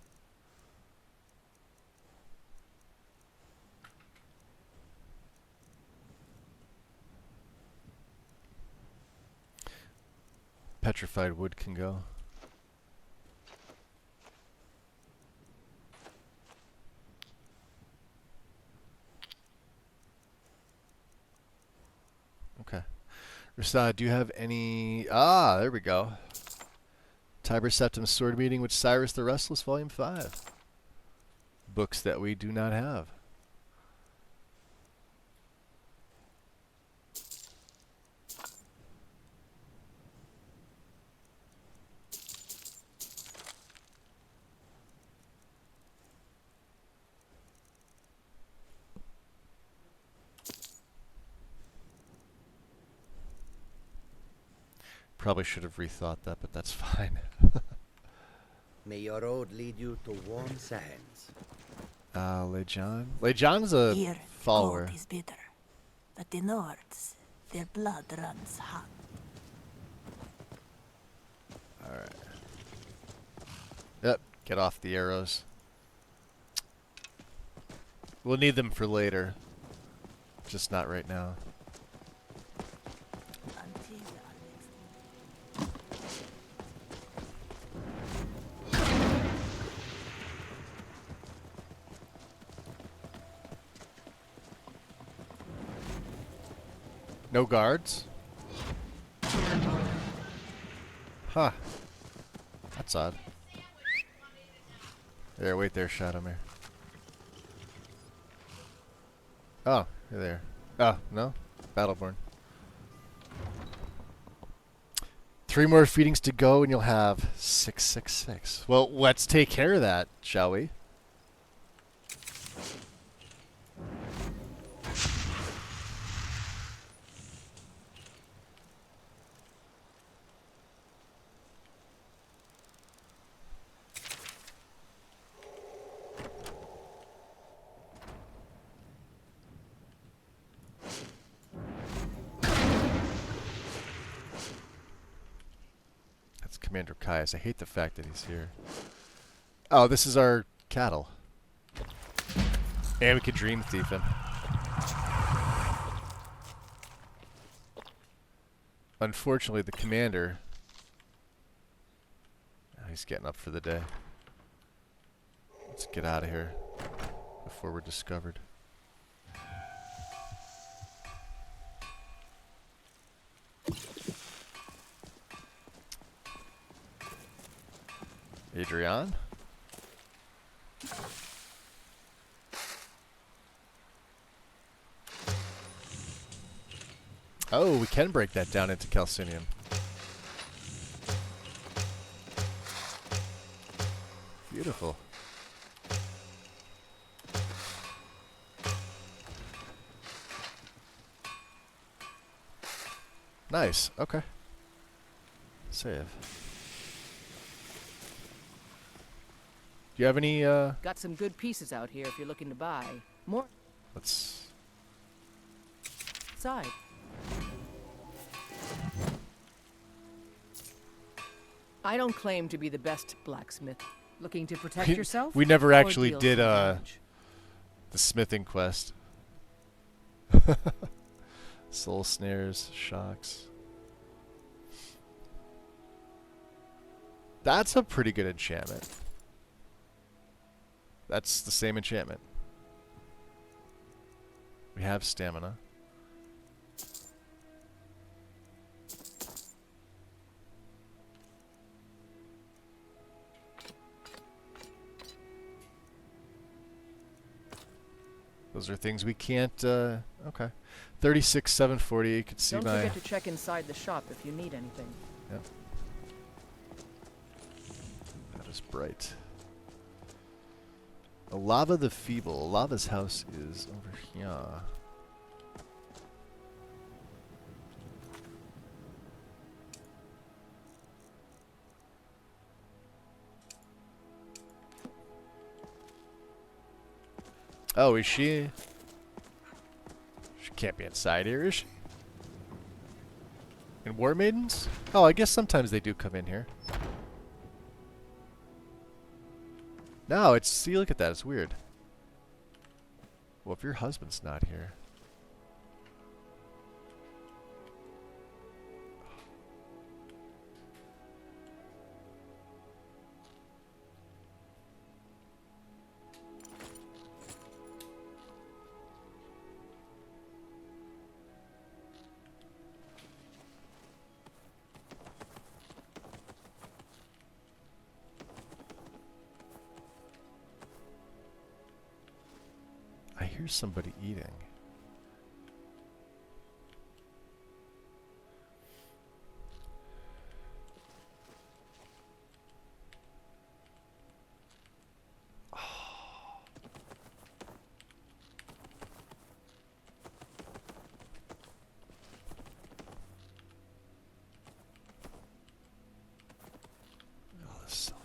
Petrified wood can go. Okay. Rasad, do you have any... Ah, there we go. Tiber Septim's Sword Meeting with Cyrus the Restless, Volume 5. Books that we do not have. Probably should have rethought that, but that's fine. May your road lead you to warm sands. Lejon? Lejon's a Here, follower. cold is bitter, but the Nords, their blood runs hot. Alright. Yep, get off the arrows. We'll need them for later. Just not right now. No guards? Huh. That's odd. There, wait there, Shadowmere. Oh, you're there. Oh, no? Battleborn. 3 more feedings to go and you'll have 666. Well, let's take care of that, shall we? Commander Caius. I hate the fact that he's here. Oh, this is our cattle. And we could dream thief him. Unfortunately, the commander... he's getting up for the day. Let's get out of here before we're discovered. Adrian? Oh, we can break that down into calcinium. Beautiful. Nice. Okay. Save. Do you have any, Got some good pieces out here if you're looking to buy. More. Let's... Side. I don't claim to be the best blacksmith. Looking to protect yourself? We never or actually deal did, some damage? the smithing quest. Soul snares, shocks. That's a pretty good enchantment. That's the same enchantment. We have stamina. Those are things we can't, okay. 36, 740, you can see Don't my... forget to check inside the shop if you need anything. Yep. That is bright. Lava the Feeble. Lava's house is over here. Oh, is she? She can't be inside here, is she? In War Maidens? Oh, I guess sometimes they do come in here. No, it's... See, look at that. It's weird. Well, if your husband's not here... I hear somebody eating. All this silver.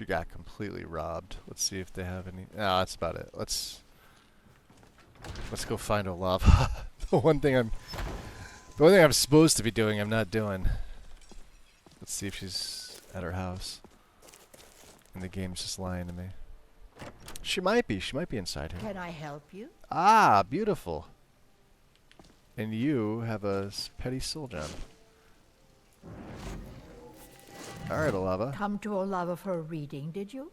She got completely robbed. Let's see if they have any. No, that's about it. Let's go find Olava. The one thing I'm supposed to be doing, I'm not doing. Let's see if she's at her house. And the game's just lying to me. She might be. She might be inside here. Can I help you? Ah, beautiful. And you have a petty soul gem. Alright, Olava. Come to Olava for a reading, did you?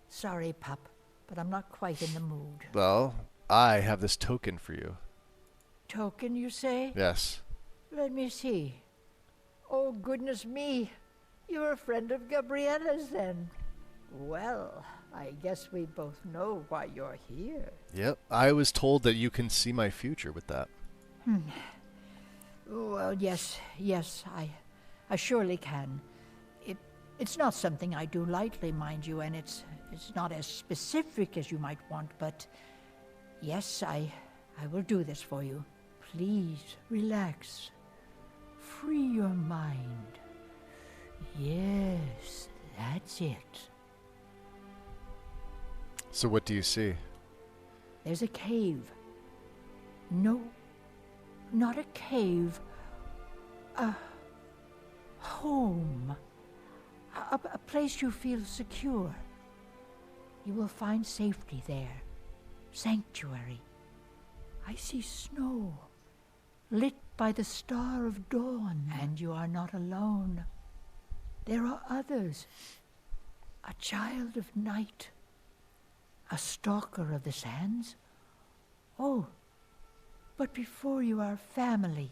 Sorry, pup, but I'm not quite in the mood. Well, I have this token for you. Token, you say? Yes. Let me see. Oh, goodness me. You're a friend of Gabriella's, then. Well, I guess we both know why you're here. Yep. I was told that you can see my future with that. Well, yes, I surely can. It's not something I do lightly, mind you, and it's not as specific as you might want, but yes, I will do this for you. Please, relax. Free your mind. Yes, that's it. So what do you see? There's a cave. No, not a cave. A home. A place you feel secure. You will find safety there. Sanctuary. I see snow, lit by the star of dawn, and you are not alone. There are others. A child of night. A stalker of the sands. Oh, but before you are family,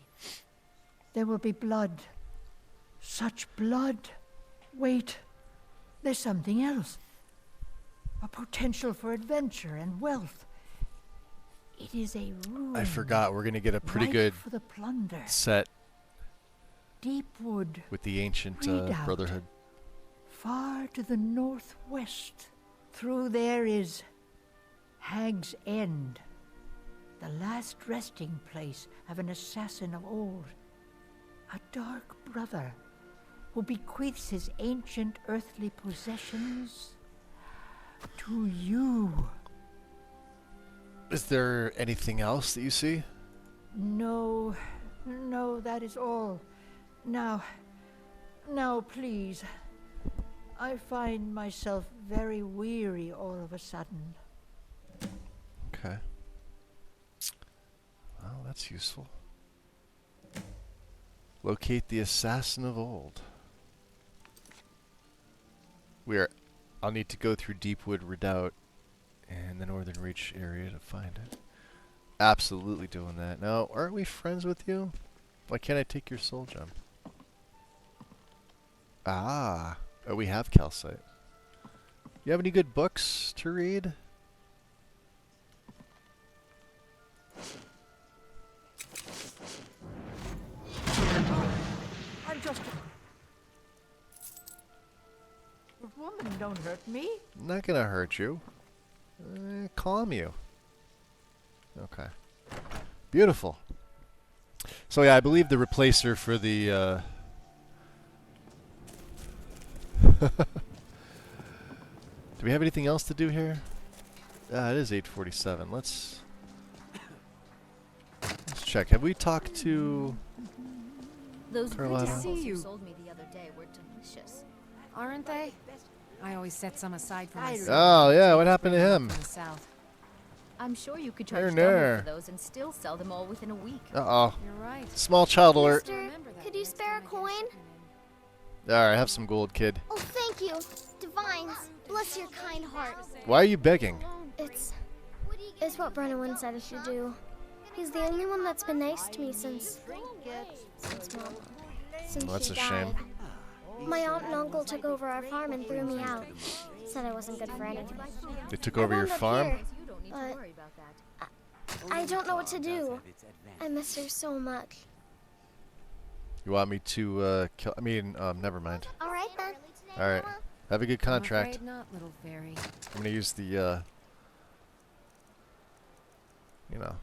there will be blood. Such blood. Wait, there's something else. A potential for adventure and wealth. It is a room. I forgot we're gonna get a pretty ripe good for the plunder. set Deep wood. with the ancient Redoubt. Brotherhood. Far to the northwest. Through there is Hag's End, the last resting place of an assassin of old. A dark brother who bequeaths his ancient earthly possessions to you. Is there anything else that you see? No, that is all. Now, please. I find myself very weary all of a sudden. Okay. Well, that's useful. Locate the assassin of old. I'll need to go through Deepwood Redoubt and the Northern Reach area to find it. Absolutely doing that. Now, aren't we friends with you? Why can't I take your soul gem? Ah. Oh, we have calcite. You have any good books to read? I'm just a woman. Don't hurt me. I'm not gonna hurt you. Calm you. Okay. Beautiful. So yeah, I believe the replacer for the do we have anything else to do here? It is 8:47. Let's check. Have we talked to Those Carlotta? apples you sold me the other day were delicious. Aren't they? I always set some aside for myself. Oh yeah, what happened to him? From the south. I'm sure you could There, charge double there. for those and still sell them all within a week. Uh-oh. You're right. Small child alert. Mister, could you spare a coin? Alright, have some gold, kid. Oh, thank you. Divines, bless your kind heart. Why are you begging? It's what Brennan said I should do. He's the only one that's been nice to me since Mama. Since Well, that's she a died. shame. My aunt and uncle took over our farm and threw me out. Said I wasn't good for anything. They took over your wound up farm? here, but I don't know what to do. I miss her so much. You want me to kill? I mean, never mind. All right then. Alright. Have a good contract. I'm afraid not, little fairy. I'm gonna use the, you know,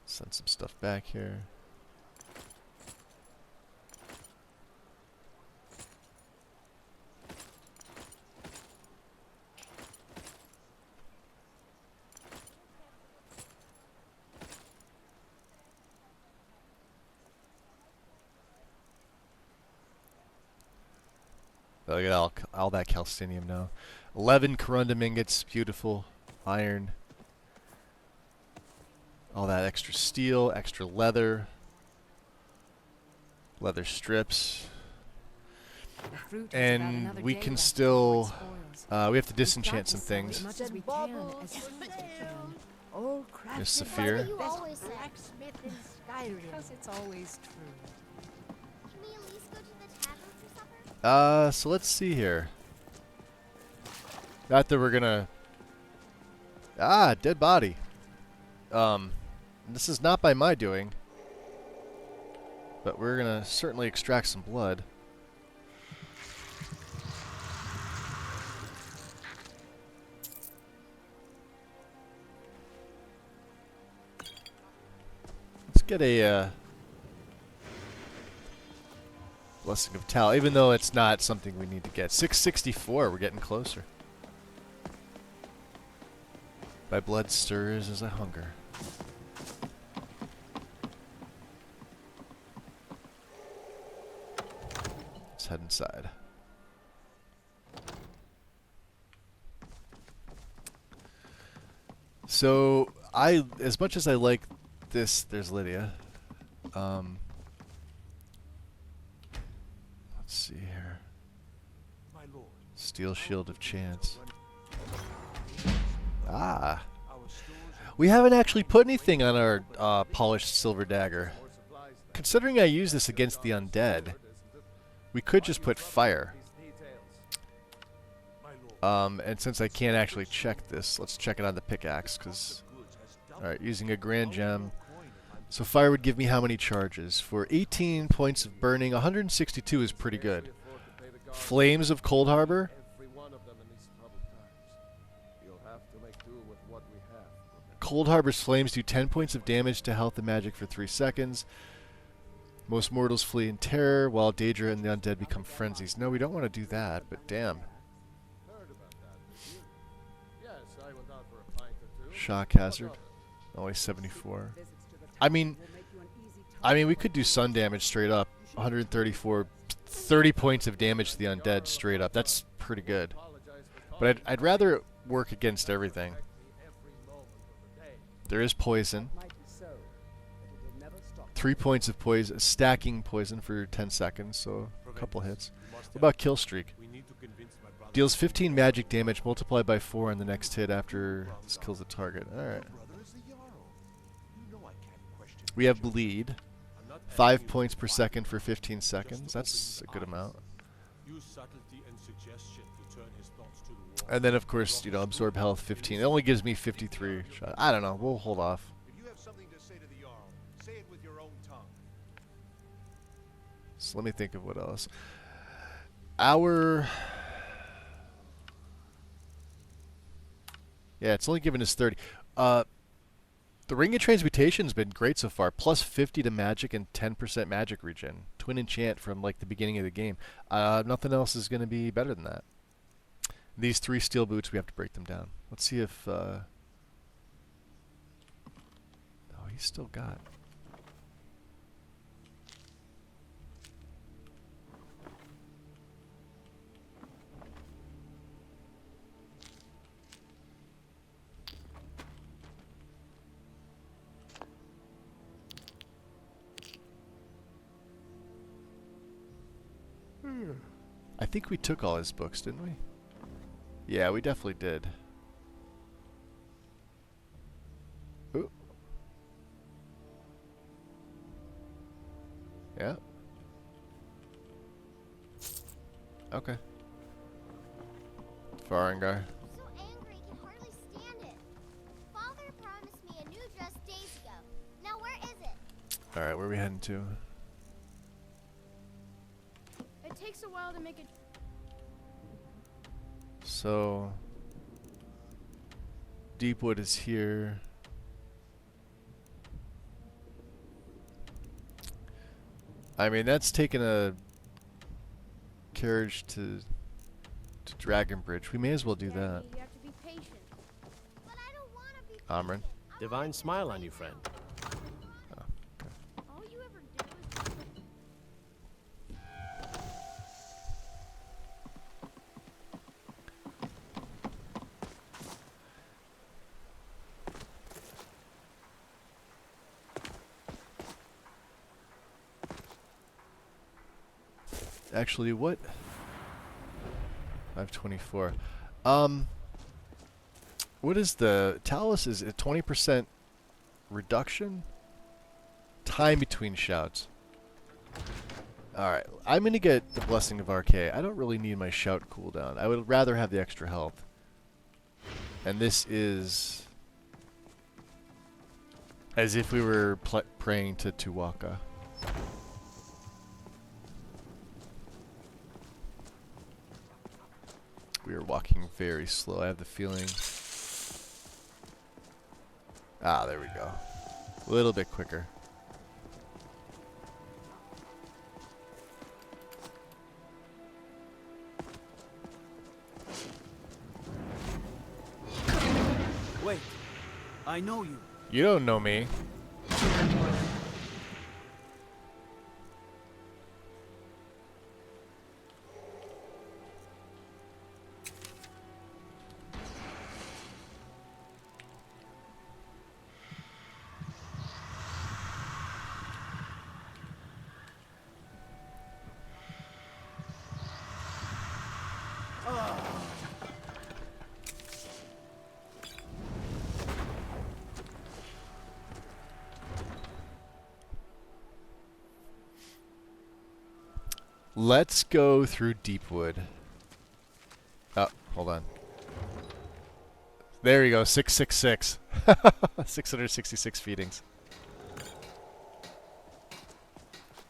send some stuff back here. Look at all that calcinium now. 11 corundum ingots, beautiful. Iron. All that extra steel, extra leather. Leather strips. And we can still... we have to disenchant some things. There's Saphir. Because it's always true. Can we at least go to the tavern for supper? So let's see here. Not that we're gonna... Ah, dead body. This is not by my doing. But we're gonna certainly extract some blood. Let's get a Blessing of Tal, even though it's not something we need to get. 664, we're getting closer. My blood stirs as I hunger. Let's head inside. So, as much as I like this, there's Lydia. Let's see here. Steel Shield of Chance. Ah. We haven't actually put anything on our polished silver dagger. Considering I use this against the undead, we could just put fire. And since I can't actually check this, let's check it on the pickaxe, because... Alright, using a grand gem. So fire would give me how many charges? For 18 points of burning, 162 is pretty good. Flames of Cold Harbor. Cold Harbor's flames do 10 points of damage to health and magic for 3 seconds. Most mortals flee in terror, while Daedra and the undead become frenzies. No, we don't want to do that, but damn. Shock hazard. Only 74. I mean, we could do sun damage straight up. 134, 30 points of damage to the undead straight up. That's pretty good. But I'd rather work against everything. There is poison. 3 points of poison, stacking poison for 10 seconds, so a couple hits. What about kill streak? Deals 15 magic damage multiplied by 4 on the next hit after this kills the target. Alright. We have bleed. 5 points per second for 15 seconds. That's a good amount. And then, of course, you know, absorb health 15. It only gives me 53 shot. I don't know. We'll hold off. So let me think of what else. Yeah, it's only given us 30. The Ring of Transmutation's been great so far. Plus 50 to magic and 10% magic regen. Twin enchant from like the beginning of the game. Nothing else is going to be better than that. These 3 steel boots, we have to break them down. Let's see if... Oh, he's still got... I think we took all his books, didn't we? Yeah, we definitely did. Ooh. Yeah. Okay. Farengar. So angry, can hardly stand it. Father promised me a new dress days ago. Now where is it? Alright, where are we heading to? It takes a while to make it. So, Deepwood is here. I mean, that's taking a carriage to Dragonbridge. We may as well do that. You have to be patient. But I don't want to be Amran. Divine smile on you, friend. All you ever do is Actually, what? 524. What is the Talus? Is it 20% reduction? Time between shouts. Alright, I'm gonna get the Blessing of Arcade. I don't really need my shout cooldown. I would rather have the extra health. And this is as if we were praying to Tuwaka. We are walking very slow, I have the feeling. Ah, there we go. A little bit quicker. Wait, I know you. You don't know me. Let's go through Deepwood. Oh, hold on. There you go, 666. 666 feedings.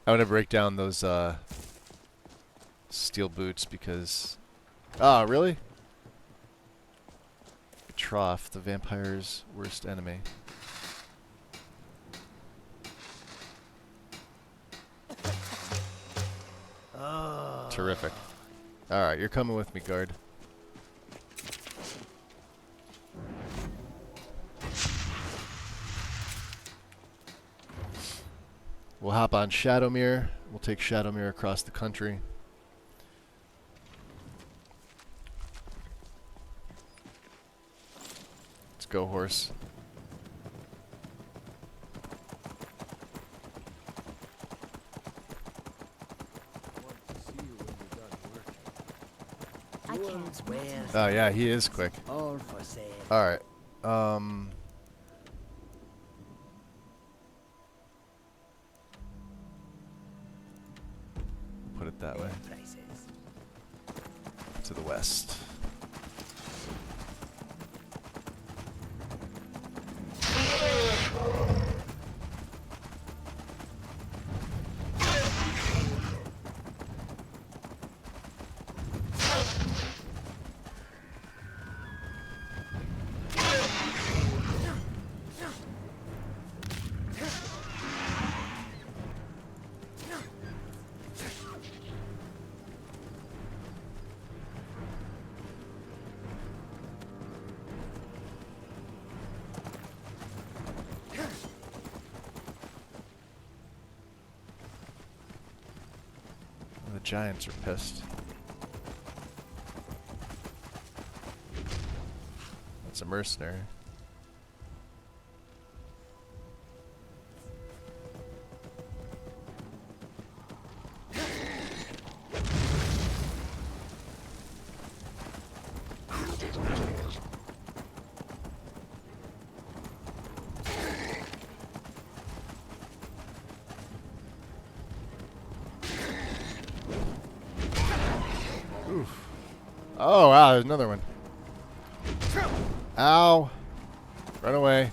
I want to break down those steel boots because... Ah, really? Trough, the vampire's worst enemy. Terrific. Alright, you're coming with me, guard. We'll hop on Shadowmere. We'll take Shadowmere across the country. Let's go, horse. Oh yeah, he is quick. All for sale. Alright. Put it that way. To the west. Giants are pissed. That's a mercenary. Oh, wow, there's another one. Ow. Run away.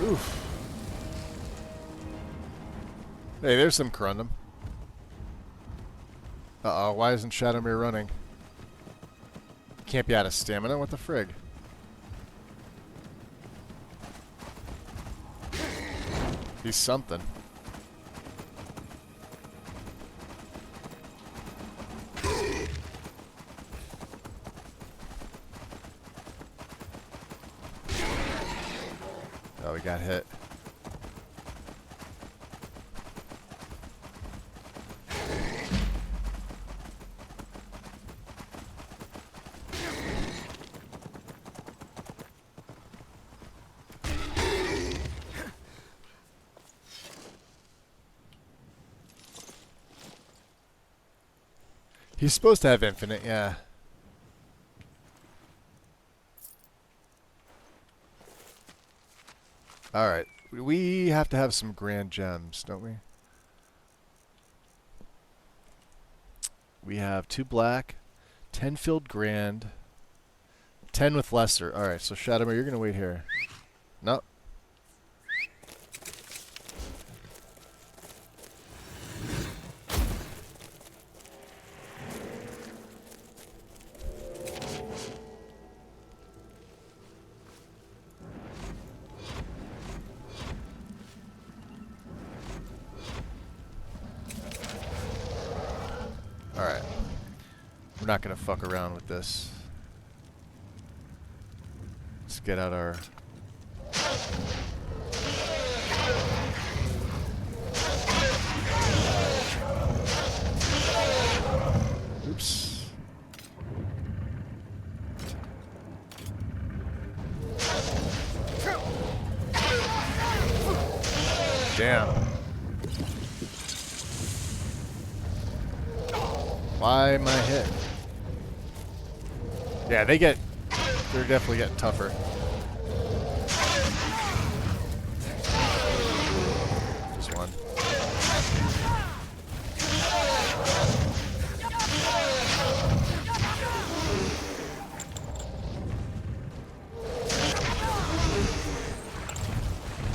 Oof. Hey, there's some corundum. Uh-oh, why isn't Shadowmere running? Can't be out of stamina, what the frig? He's something. we got hit. He's supposed to have infinite, yeah. Alright. We have to have some grand gems, don't we? We have 2 black, 10 filled grand, 10 with lesser. Alright, so Shadowmere, you're going to wait here. Nope. Alright. We're not gonna fuck around with this. Let's get out our... Oops. Damn. Why am I hit? Yeah, they're definitely getting tougher. Just one.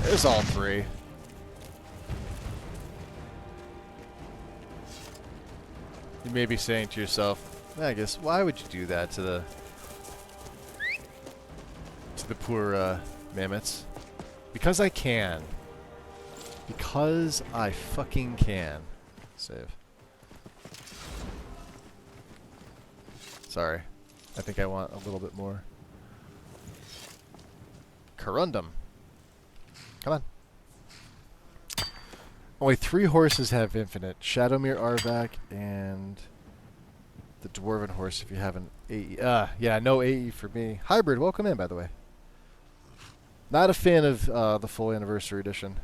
There's all 3. You may be saying to yourself, I guess, why would you do that to the poor mammoths? Because I can. Because I fucking can. Save. Sorry. I think I want a little bit more. Corundum. Come on. Only 3 horses have infinite. Shadowmere, Arvak, and the Dwarven horse if you have an AE. Yeah, no AE for me. Hybrid, welcome in, by the way. Not a fan of the full anniversary edition.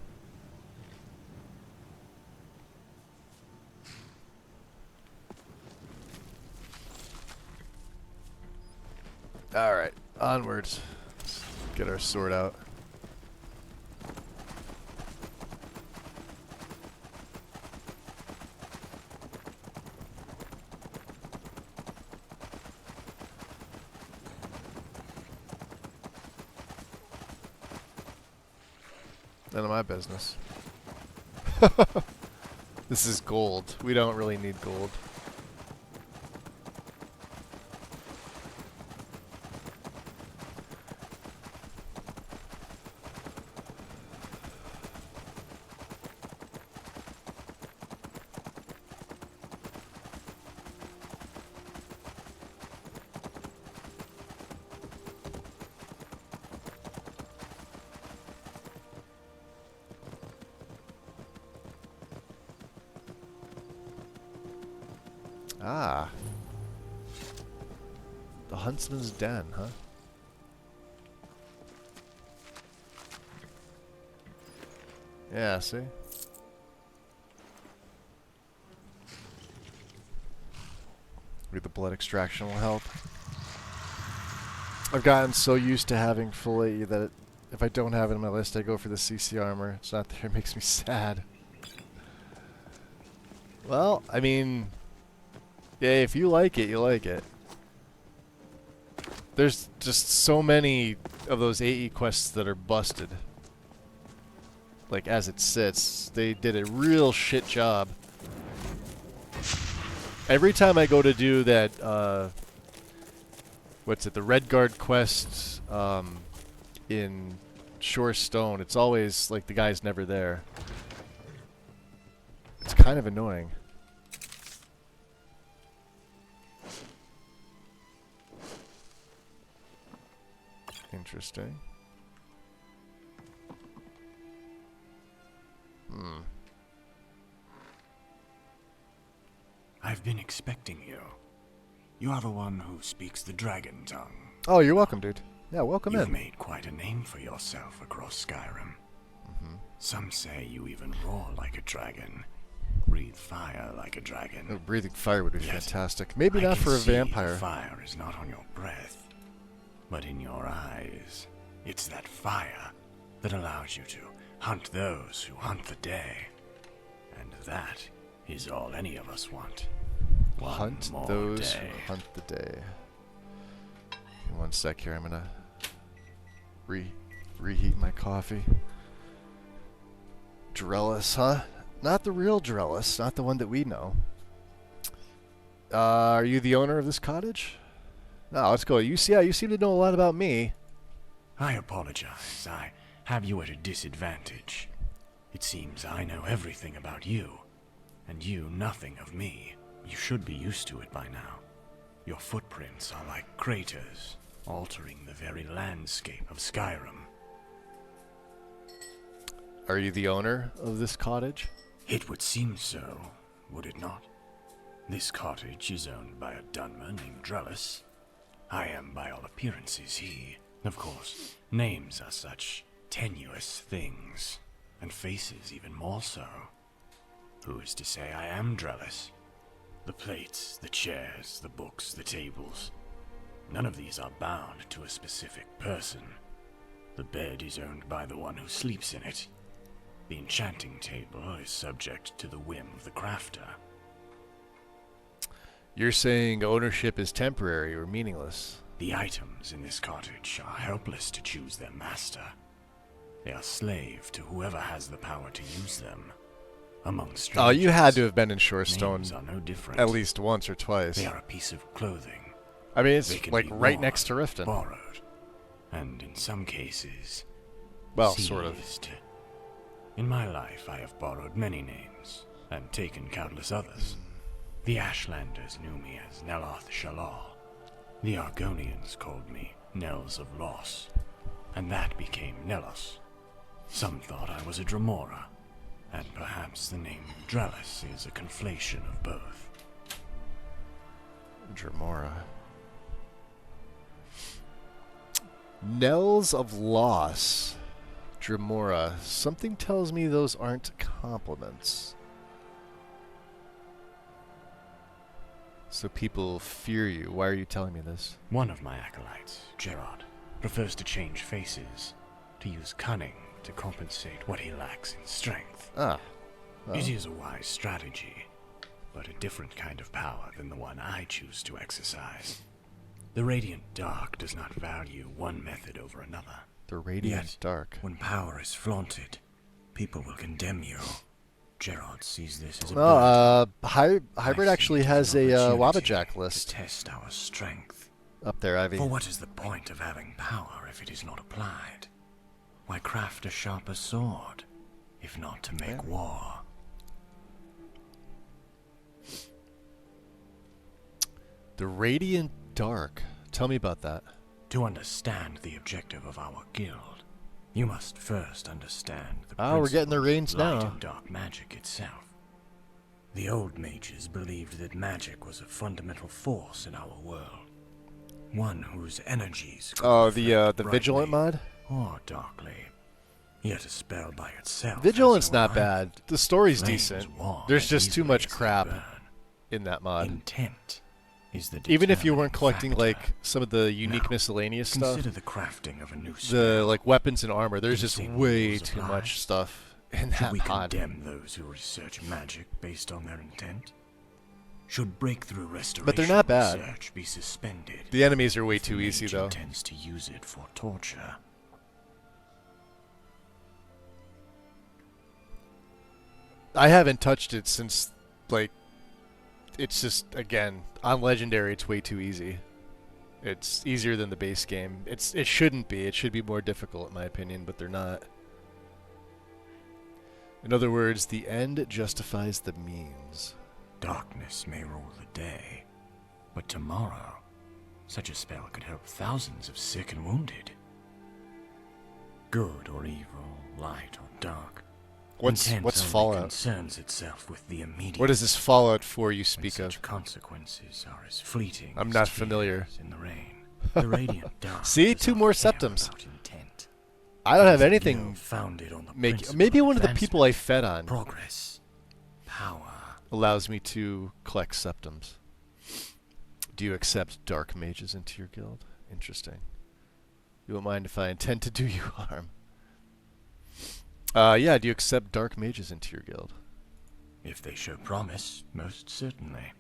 Alright, onwards. Let's get our sword out. None of my business. This is gold. We don't really need gold. Ah. The Huntsman's Den, huh? Yeah, see? Maybe the blood extraction will help. I've gotten so used to having full AE that if I don't have it on my list, I go for the CC armor. It's not there, it makes me sad. Well, I mean... yeah, if you like it, you like it. There's just so many of those AE quests that are busted. Like, as it sits, they did a real shit job. Every time I go to do that, what's it, the Redguard quest in Shore Stone, it's always like the guy's never there. It's kind of annoying. Interesting. been expecting you. You are the one who speaks the dragon tongue. Oh, you're welcome, dude. Yeah, welcome You've in. made quite a name for yourself across Skyrim. Some say you even roar like a dragon, breathe fire like a dragon. Oh, breathing fire would be Yet, fantastic. Maybe I not can for a see vampire. The fire is not on your breath, but in your eyes. It's that fire that allows you to hunt those who hunt the day. And that is all any of us want. Hunt more those day. who hunt the day. One sec here. I'm gonna reheat my coffee. Drellis, huh? Not the real Drellis, not the one that we know. Are you the owner of this cottage? No, let's go. You seem to know a lot about me. I apologize. I have you at a disadvantage. It seems I know everything about you, and you nothing of me. You should be used to it by now. Your footprints are like craters, altering the very landscape of Skyrim. Are you the owner of this cottage? It would seem so, would it not? This cottage is owned by a Dunmer named Drellis. I am, by all appearances, he. Of course, names are such tenuous things, and faces even more so. Who is to say I am Drellis? The plates, the chairs, the books, the tables. None of these are bound to a specific person. The bed is owned by the one who sleeps in it. The enchanting table is subject to the whim of the crafter. You're saying ownership is temporary or meaningless? The items in this cottage are helpless to choose their master. They are slave to whoever has the power to use them. Among strangers, Oh, you had to have been in Shorestone names are no different. at least once or twice. They are a piece of clothing. I mean, it's They can like be right worn, next to Riften. borrowed, and in some cases, Well, sort of. seized. In my life, I have borrowed many names and taken countless others. The Ashlanders knew me as Neloth Shalal. The Argonians called me Nels of Loss, and that became Nelos. Some thought I was a Dremora, and perhaps the name Drellis is a conflation of both. Dremora. Nels of Loss. Dremora. Something tells me those aren't compliments. So people fear you. Why are you telling me this? One of my acolytes, Gerard, prefers to change faces, to use cunning to compensate what he lacks in strength. Ah. Well. It is a wise strategy, but a different kind of power than the one I choose to exercise. The Radiant Dark does not value one method over another. The Radiant Yet, Dark. when power is flaunted, people will condemn you. Gerard sees this as a Oh, burden. Hybrid I actually see it has as an a opportunity Wabajack list. to test our strength. Up there, Ivy. For what is the point of having power if it is not applied? Why craft a sharper sword, if not to make war? The Radiant Dark. Tell me about that. To understand the objective of our guild, you must first understand the Oh, we're getting the principles reins of light now. and dark magic itself. The old mages believed that magic was a fundamental force in our world, one whose energies could Oh, the reflect Vigilant brightly mod? or darkly. Yet a spell by itself. Vigilant's has no not life. bad. The story's Flames decent. warm There's as just too easily much as they crap burn. in that mod. Intent is the Even if you weren't determining collecting factor. like some of the unique Now, miscellaneous stuff, consider the crafting of a new the spell. like weapons and armor, there's just Same way rules too apply. much stuff in Should that we mod. condemn those who research magic based on their intent? Should breakthrough restoration But they're not bad. research be suspended? The enemies are way if the too easy mage though. Intends to use it for torture. I haven't touched it since like it's just again on legendary it's way too easy. It's easier than the base game. It shouldn't be. It should be more difficult in my opinion, but they're not. In other words, the end justifies the means. Darkness may rule the day, but tomorrow, such a spell could help thousands of sick and wounded. Good or evil, light or dark, What's Intent only Fallout? concerns itself with the immediate. What is this Fallout 4 you speak Such of? consequences are as fleeting. I'm as not tears familiar. in the rain. The radiant dark. See, does 2 not more care septums. about intent. I don't have It is a anything. guild founded on the Maybe principle one of the people I fed on progress, power. allows me to collect septums. Do you accept dark mages into your guild? Interesting. You won't mind if I intend to do you harm. Yeah, do you accept dark mages into your guild? If they show promise, most certainly.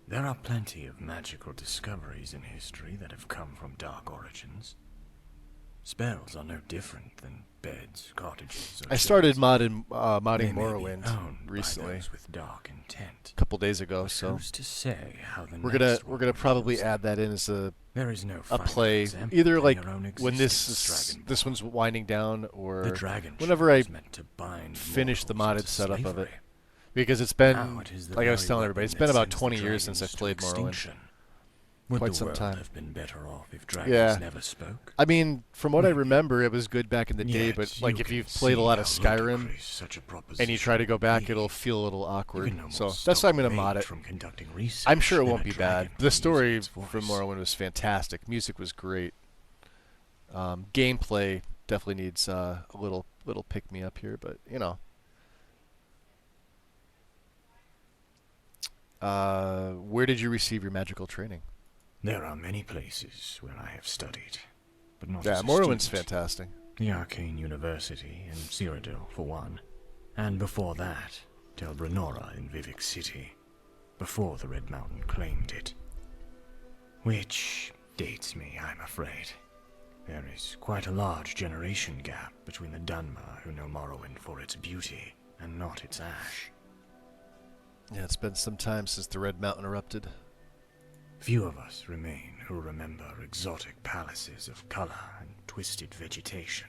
There are plenty of magical discoveries in history that have come from dark origins. Spells are no different than beds, cottages, or I started sheds. modding They may be Morrowind owned by recently, those with dark intent. a couple days ago. But So who's to say how the we're next gonna one probably goes? add that in as a There is no a final play, example either in like your own when existence, this one's winding down, The or dragon whenever ship I was meant to bind finish the modded mortals to setup of it. slavery. Because it's been, Now it is the like I was very telling everybody, weapon it's been that about sends the 20 years since dragons I've to played Morrowind. extinction. Would Quite the some world time. have been better off if dragons Yeah. never spoke? I mean, from what I Maybe. remember, it was good back in the day, Yet but you like if can you've played a see lot of how Skyrim ludicrous such a and you try to go back, proposition it'll feel a little awkward. Even no more So that's why I'm going to stone mod made it. from conducting research I'm sure it than won't a be bad. dragon The from story using its from voice. Morrowind was fantastic. Music was great. Gameplay definitely needs a little pick me up here, but you know. Where did you receive your magical training? There are many places where I have studied, but not Yeah, as a Morrowind's student. fantastic. The Arcane University in Cyrodiil, for one. And before that, Tel Brenora in Vivec City, before the Red Mountain claimed it. Which dates me, I'm afraid. There is quite a large generation gap between the Dunmer who know Morrowind for its beauty and not its ash. Yeah, it's been some time since the Red Mountain erupted. Few of us remain who remember exotic palaces of color and twisted vegetation,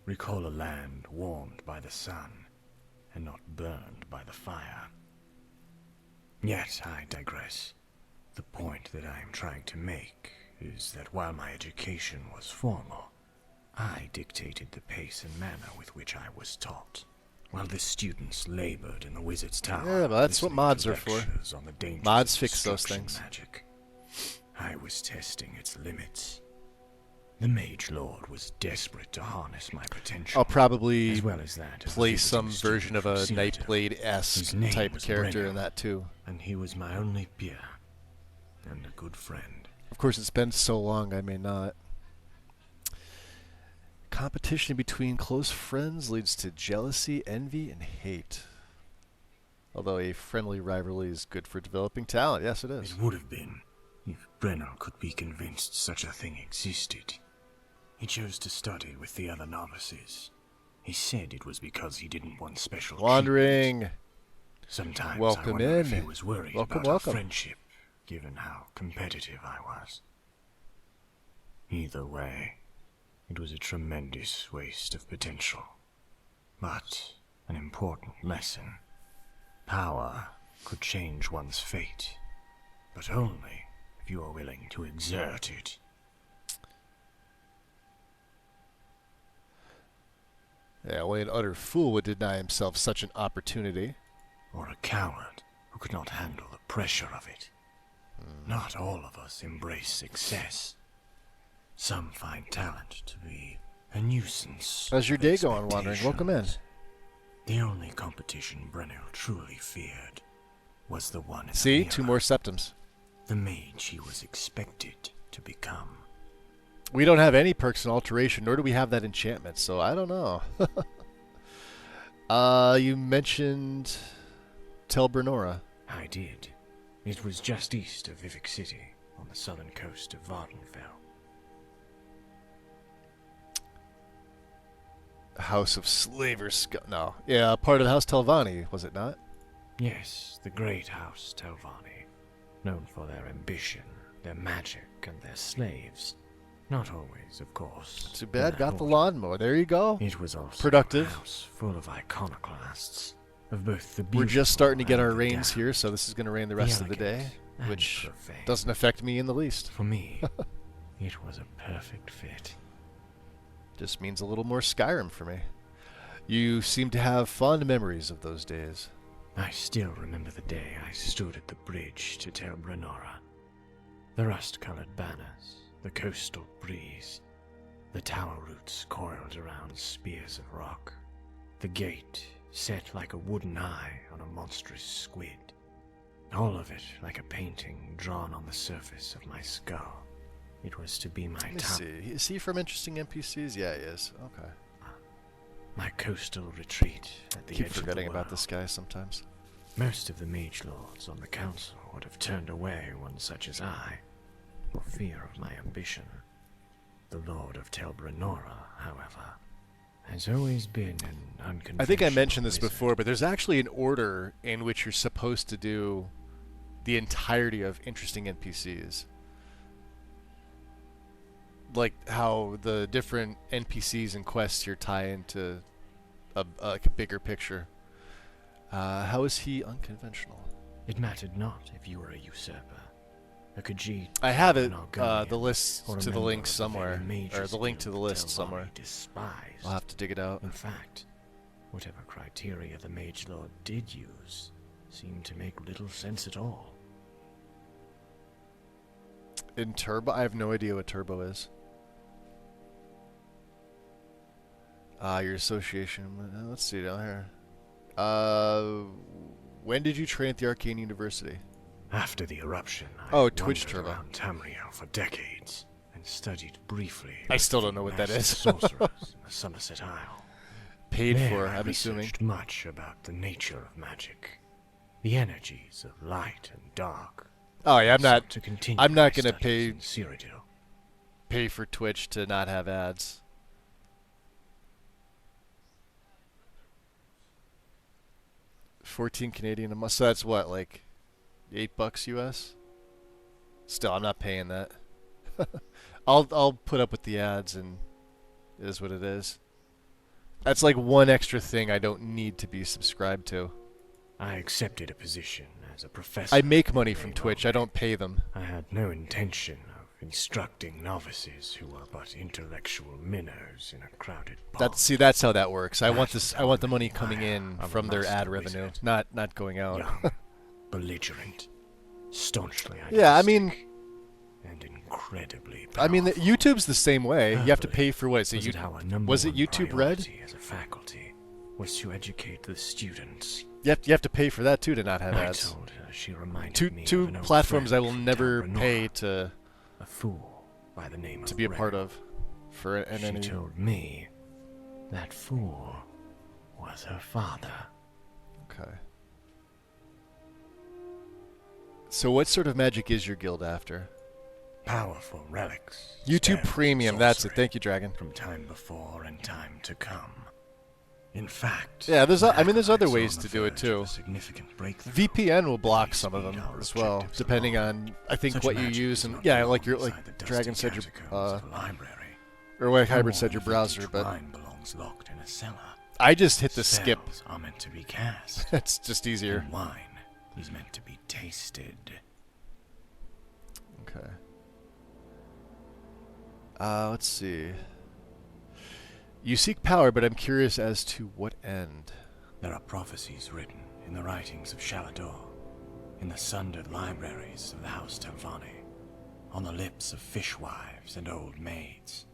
recall a land warmed by the sun and not burned by the fire. Yet I digress. The point that I am trying to make is that while my education was formal, I dictated the pace and manner with which I was taught, while the students labored in the wizard's tower. Yeah, but that's what listening mods to are for. lectures on the dangers Mods of fix those destruction things. Magic. I was testing its limits. The Mage Lord was desperate to harness my potential. I'll probably as well as that, as a play visiting some student version of from a Cyrodiil. Nightblade-esque His name type was character Brenno, in that too. and he was my only peer and a good friend. Of course, it's been so long, I may not. Competition between close friends leads to jealousy, envy, and hate. Although a friendly rivalry is good for developing talent. Yes, it is. It would have been if Brenno could be convinced such a thing existed. He chose to study with the other novices. He said it was because he didn't want special Wandering. treatment. Sometimes I Welcome wonder if in. he was worried Welcome, about our welcome. friendship, given how competitive I was. Either way, it was a tremendous waste of potential. But an important lesson. Power could change one's fate, but only if you are willing to exert it. Yeah, only an utter fool would deny himself such an opportunity. Or a coward who could not handle the pressure of it. Not all of us embrace success. Some find talent to be a nuisance. How's your of day going, Wandering? Welcome in. expectations. The only competition Brenno truly feared was the one in the See? mirror. 2 more septums. The mage he was expected to become. We don't have any perks in alteration, nor do we have that enchantment, so I don't know. You mentioned Tel Brenora. I did. It was just east of Vivec City, on the southern coast of Vardenfell. House of Slavers. No. Yeah, part of the House Telvanni, was it not? Yes, the great house Telvanni, known for their ambition, their magic, and their slaves. Not always, of course. Too in bad, that got the order. lawnmower. There you go. It was also Productive. a house full of iconoclasts, of both the We're just starting to get beautiful our and the rains damned, here, so this is going to rain the rest of the day, elegant and which profane. doesn't affect me in the least. For me, it was a perfect fit. Just means a little more Skyrim for me. You seem to have fond memories of those days. I still remember the day I stood at the bridge to Tel Brenora. The rust-colored banners, the coastal breeze, the tower roots coiled around spears of rock, the gate set like a wooden eye on a monstrous squid. All of it like a painting drawn on the surface of my skull. It was to be my Let me see. Is he from Interesting NPCs? Yeah, he is. Okay. My coastal retreat at the Keep edge of the forgetting about world. this guy sometimes. Most of the mage lords on the council would have turned away one such as I, for fear of my ambition. The Lord of Tel Brenora, however, has always been an unconventional I think I mentioned this wizard. before, but there's actually an order in which you're supposed to do the entirety of Interesting NPCs. Like how the different NPCs and quests here tie into like a bigger picture. How is he unconventional? It mattered not if you were a usurper, a Khajiit, I have it, an Argonian, the list or a to the member link of the somewhere, very or mages the link to the guild list Telvanni somewhere. despised. I'll have to dig it out. In fact, whatever criteria the mage lord did use seemed to make little sense at all. In Turbo, I have no idea what Turbo is. Your association. Let's see down here. When did you train at the Arcane University? After the eruption, I Oh, Twitch wandered Turbo. around Tamriel for decades and studied briefly. I still with don't know what the that is. sorcerers in the Somerset Isle. Paid There for, I I'm assuming. researched much about the nature of magic, the energies of light and dark. Oh yeah, Sought to continue I'm my not gonna studies in Cyrodiil. pay for Twitch to not have ads. $14 Canadian a month. So that's what, like $8 US? Still, I'm not paying that. I'll put up with the ads, and it is what it is. That's like one extra thing I don't need to be subscribed to. I accepted a position as a professor. I make money at from a Twitch. I don't pay them. I had no intention of instructing novices who were but intellectual minnows in a crowded pond. That's how that works. I want That this. was I want the how money I coming in am a from their master ad revenue, wizard. not going out. Young, belligerent, staunchly Yeah, I idealistic, mean, and incredibly I mean, YouTube's the same way. You have to Happily, pay for what? Is was it it our number was it one YouTube Red? priority as a faculty was to educate the students. You have to pay for that too to not have I ads. told her she reminded Two me two of an old platforms I friend will from never Tel Brenora, pay to a fool by the name to of be a part Redguard. of. For an She any. told me that fool was her father. Okay. So what sort of magic is your guild after? Powerful relics. YouTube spells, Premium. That's it. sorcery, Thank you, Dragon. From time before and time to come. In fact, Yeah, there's the I mean there's other acolytes are ways on to the do it verge of too. a significant breakthrough. VPN will block These some of them speed our as well, objectives depending along. on I think Such what you magic use does and not yeah, belong like your inside like the dusty Dragon said your catacombs of a library. or like No Hybrid more said your than browser, vintage but wine belongs locked in a cellar. I just hit the skip. Spells are meant to be cast. It's just easier. And wine is meant to be tasted. Okay. Let's see. You seek power, but I'm curious as to what end. There are prophecies written in the writings of Shalador, in the sundered libraries of the House Telvanni, on the lips of fishwives and old maids.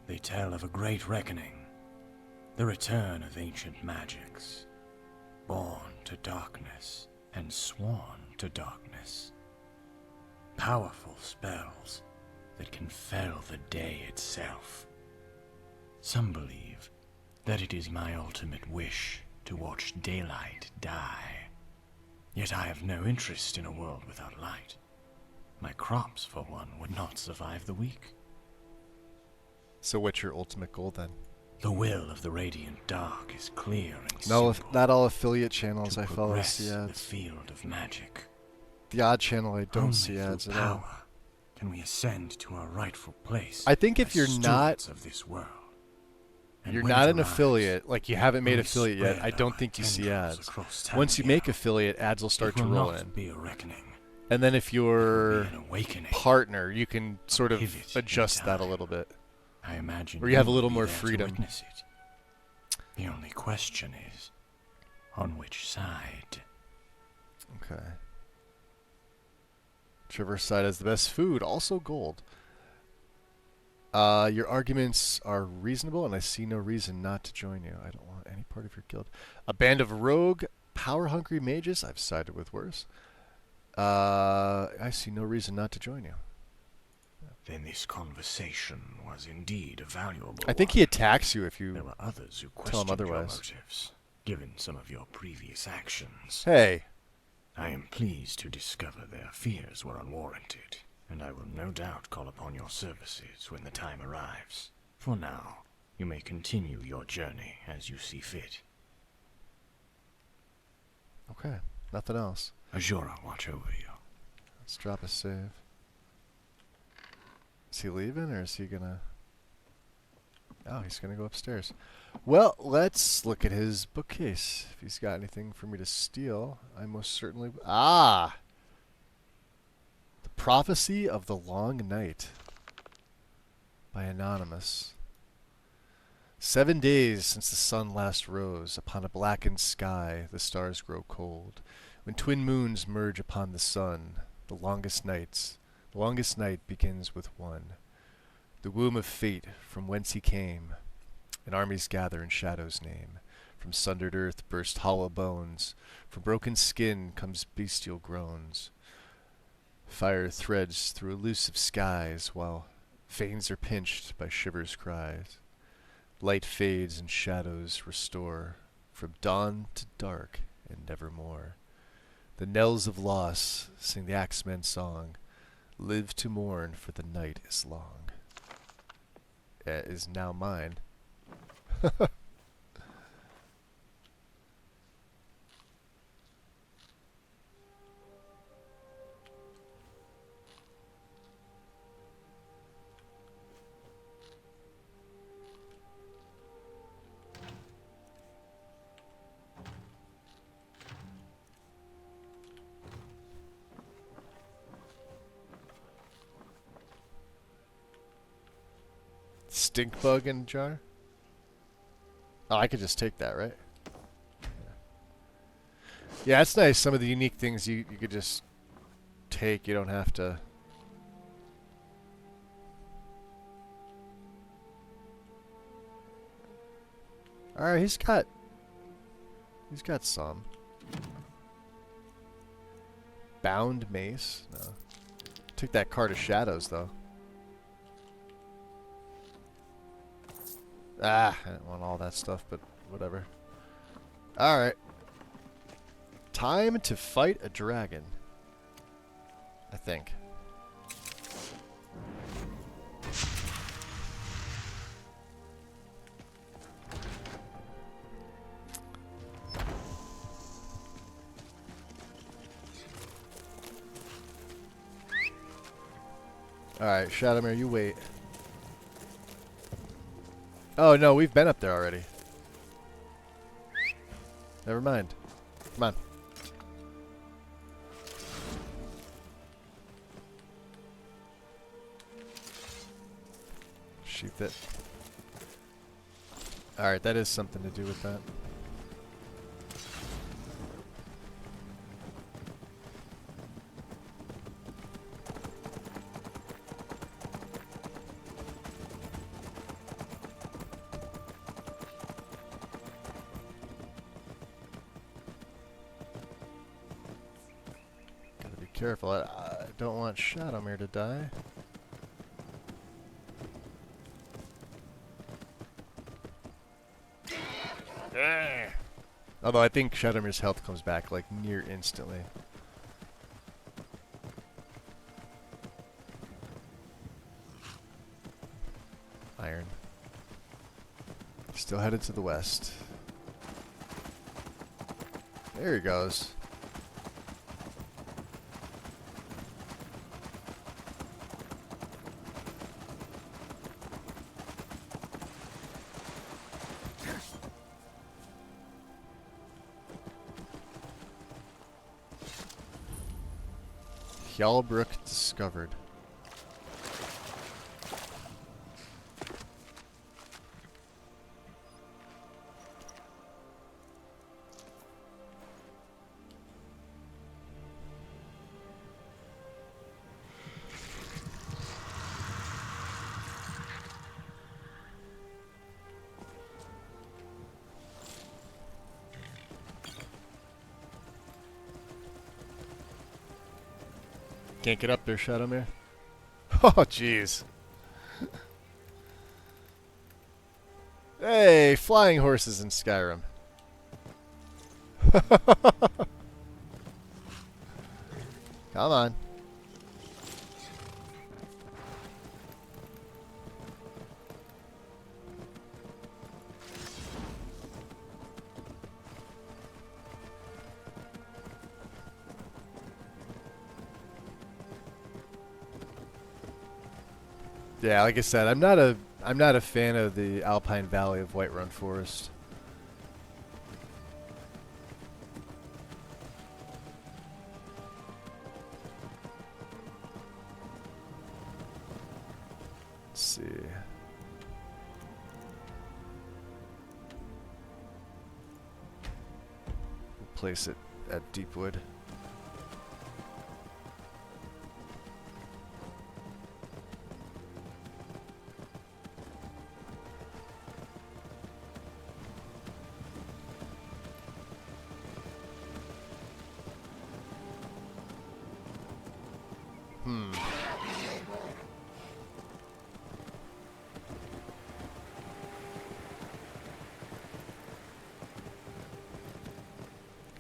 They tell of a great reckoning, the return of ancient magics, born to darkness and sworn to darkness. Powerful spells that can fell the day itself. Some believe that it is my ultimate wish to watch daylight die. Yet I have no interest in a world without light. My crops, for one, would not survive the week. So what's your ultimate goal then? The will of the Radiant Dark is clear and No, simple. not all affiliate channels To I follow progress see the ads. field of magic. The odd channel I don't Only see ads through at all. power can we ascend to our rightful place. I think if as you're not stewards of this world. And you're when not it an arrives, affiliate, like you haven't made we affiliate yet, spread I don't our think you see tendrils ads. across Once you Tamriel. make affiliate, ads will start It to will roll not in. be a reckoning. And then if you're an awakening. partner, you can sort of Pivot in adjust that a time. little bit. I imagine Or you have a will little be more there to freedom. witness it. The only question is, on which side? Okay. Whichever side has the best food, also gold. Your arguments are reasonable, and I see no reason not to join you. I don't want any part of your guild. A band of rogue, power-hungry mages? I've sided with worse. I see no reason not to join you. Then this conversation was indeed a valuable I think one. he attacks you if you There were others who tell him questioned your otherwise. motives, given some of your previous actions. Hey. I am pleased to discover their fears were unwarranted, and I will no doubt call upon your services when the time arrives. For now, you may continue your journey as you see fit. Okay, nothing else. Azura watch over you. Let's drop a save. Is he leaving, or is he gonna... Oh, he's gonna go upstairs. Well, let's look at his bookcase. If he's got anything for me to steal, I most certainly... Ah! The Prophecy of the Long Night by Anonymous. 7 days since the sun last rose, upon a blackened sky the stars grow cold. When twin moons merge upon the sun, the longest night begins with one. The womb of fate, from whence he came, and armies gather in shadow's name. From sundered earth burst hollow bones, from broken skin comes bestial groans. Fire threads through elusive skies, while veins are pinched by shivers' cries. Light fades and shadows restore, from dawn to dark and nevermore. The knells of loss sing the axemen's song. Live to mourn, for the night is long. It is now mine. Stink bug in a jar? Oh, I could just take that, right? Yeah, it's nice. Some of the unique things you could just take. You don't have to... Alright, he's got some. Bound mace? No. Took that card of shadows, though. Ah, I didn't want all that stuff, but whatever. Alright. Time to fight a dragon. I think. Alright, Shadowmere, you wait. Oh no, we've been up there already. Never mind. Come on. Sheath it. Alright, that is something to do with that. Careful, I don't want Shadowmere to die. Although I think Shadowmere's health comes back like near instantly. Iron. Still headed to the west. There he goes. Hjalbrook discovered. Can't get up there, Shadowmere. Oh, jeez. Hey, flying horses in Skyrim. Come on. Yeah, like I said, I'm not a fan of the Alpine Valley of Whiterun Forest. Let's see. We'll place it at Deepwood.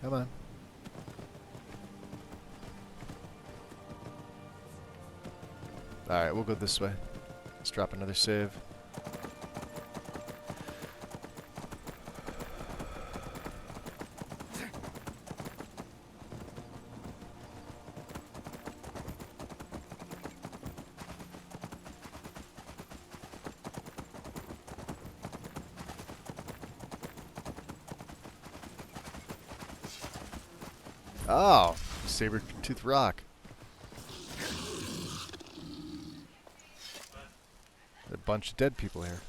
Come on. Alright, we'll go this way. Let's drop another save. Oh, saber-tooth rock. A bunch of dead people here.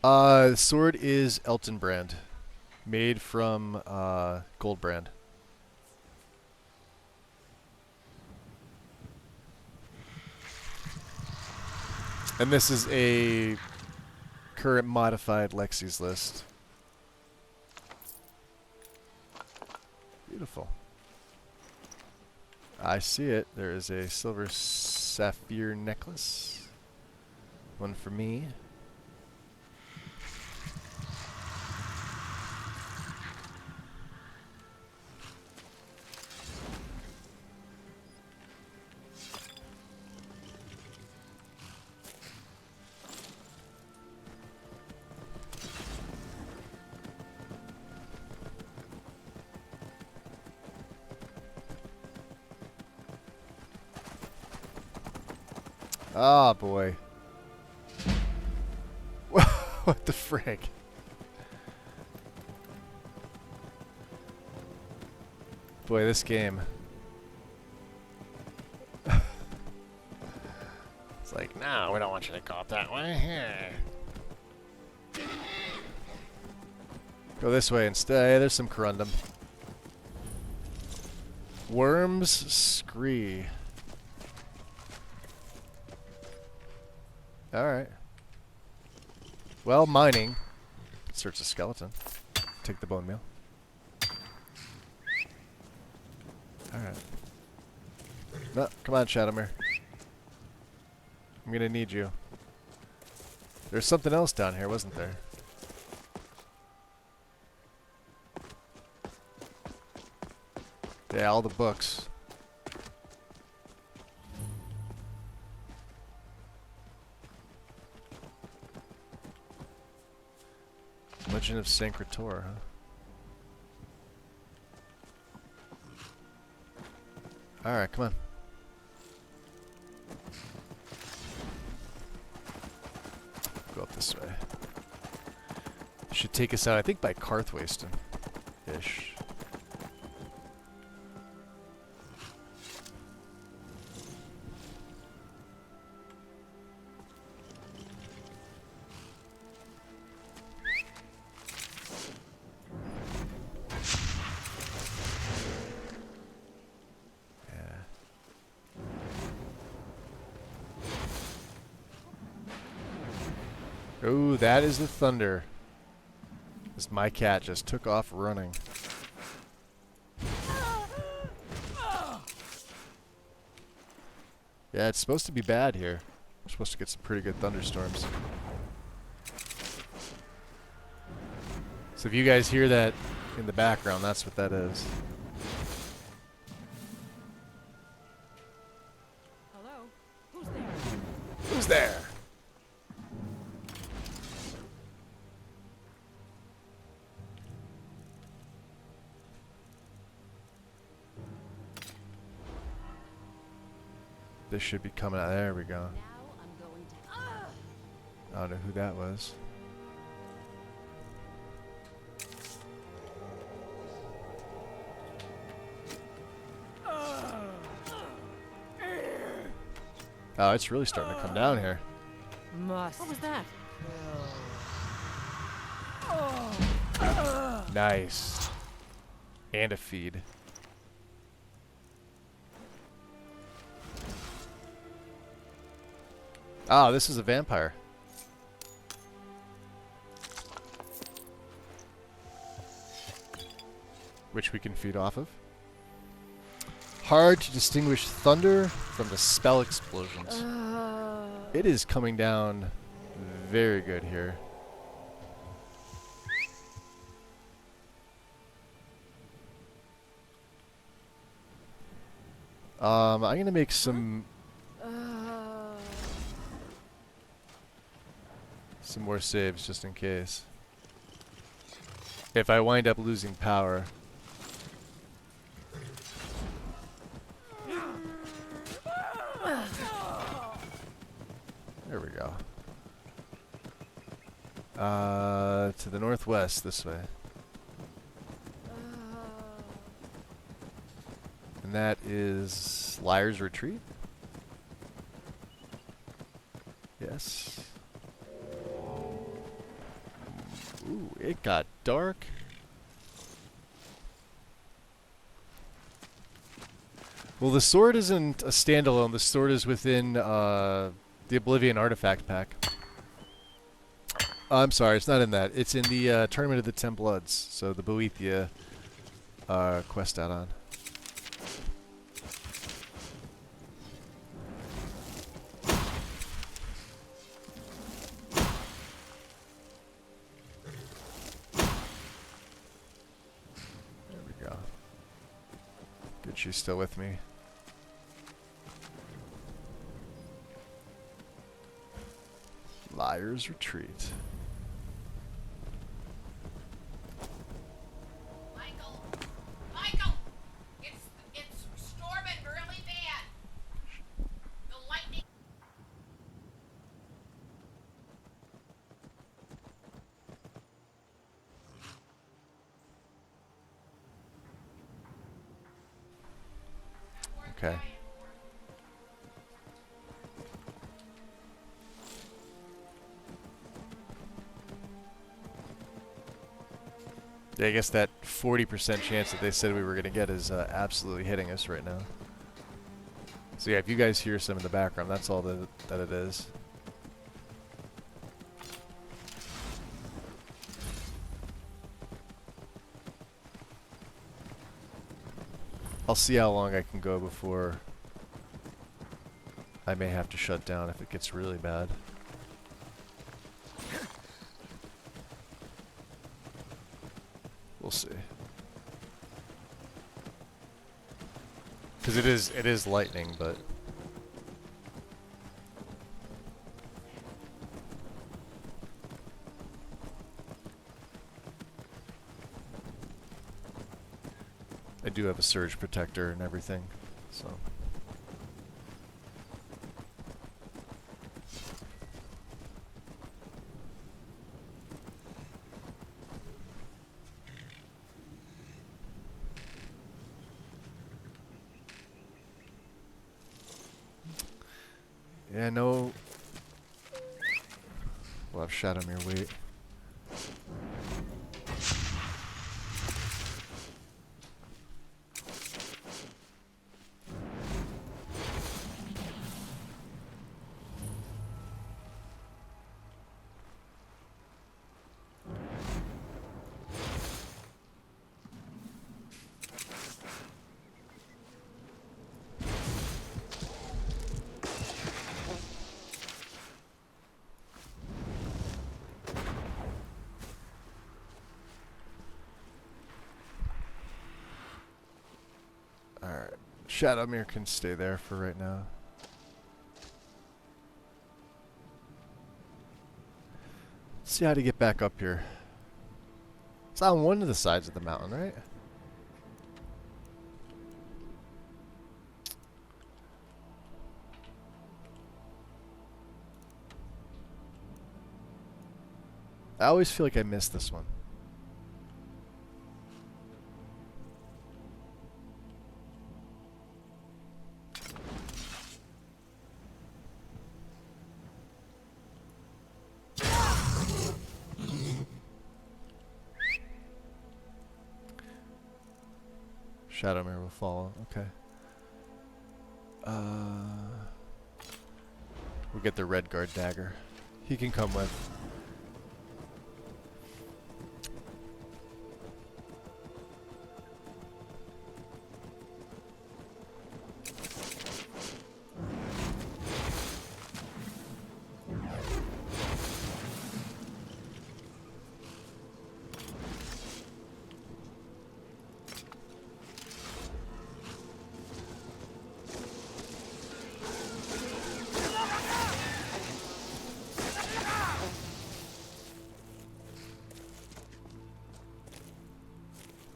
The sword is Elton brand, made from gold brand. And this is a current modified Lexi's list. Beautiful. I see it. There is a silver sapphire necklace. One for me. Oh boy. What the frick? Boy, this game. It's like, no, we don't want you to go up that way. Here. Go this way instead. Hey, there's some corundum. Worms Scree. Alright. Well, mining. Search the skeleton. Take the bone meal. Alright. No, come on, Shadowmere. I'm gonna need you. There's something else down here, wasn't there? Yeah, all the books. Legend of Sancrator, huh? Alright, come on. Go up this way. Should take us out, I think, by Karthwasten-ish. Oh, that is the thunder. As my cat just took off running. Yeah, it's supposed to be bad here. We're supposed to get some pretty good thunderstorms. So if you guys hear that in the background, that's what that is. Hello? Who's there? Who's there? This should be coming out. There we go. I don't know who that was. Oh, it's really starting to come down here. What was that? Nice. And a feed. Oh, this is a vampire. Which we can feed off of. Hard to distinguish thunder from the spell explosions. It is coming down very good here. I'm gonna make some more saves just in case. If I wind up losing power. There we go. To the northwest this way. And that is Liar's Retreat? Yes. Ooh, it got dark. Well, the sword isn't a standalone. The sword is within the Oblivion Artifact Pack. I'm sorry, it's not in that. It's in the Tournament of the Ten Bloods. So the Boethia quest add-on. There we go. Good, she's still with me. Liar's Retreat. Michael! It's storming really bad. The lightning. Okay. Yeah, I guess that 40% chance that they said we were going to get is absolutely hitting us right now. So yeah, if you guys hear some in the background, that's all that it is. I'll see how long I can go before I may have to shut down if it gets really bad. We'll see. Because it is lightning, but I do have a surge protector and everything, so. Yeah, no. We'll have Shadowmere wait. Shadowmere can stay there for right now. Let's see how to get back up here. It's on one of the sides of the mountain, right? I always feel like I missed this one. Shadowmere will follow. Okay. We'll get the Redguard dagger. He can come with.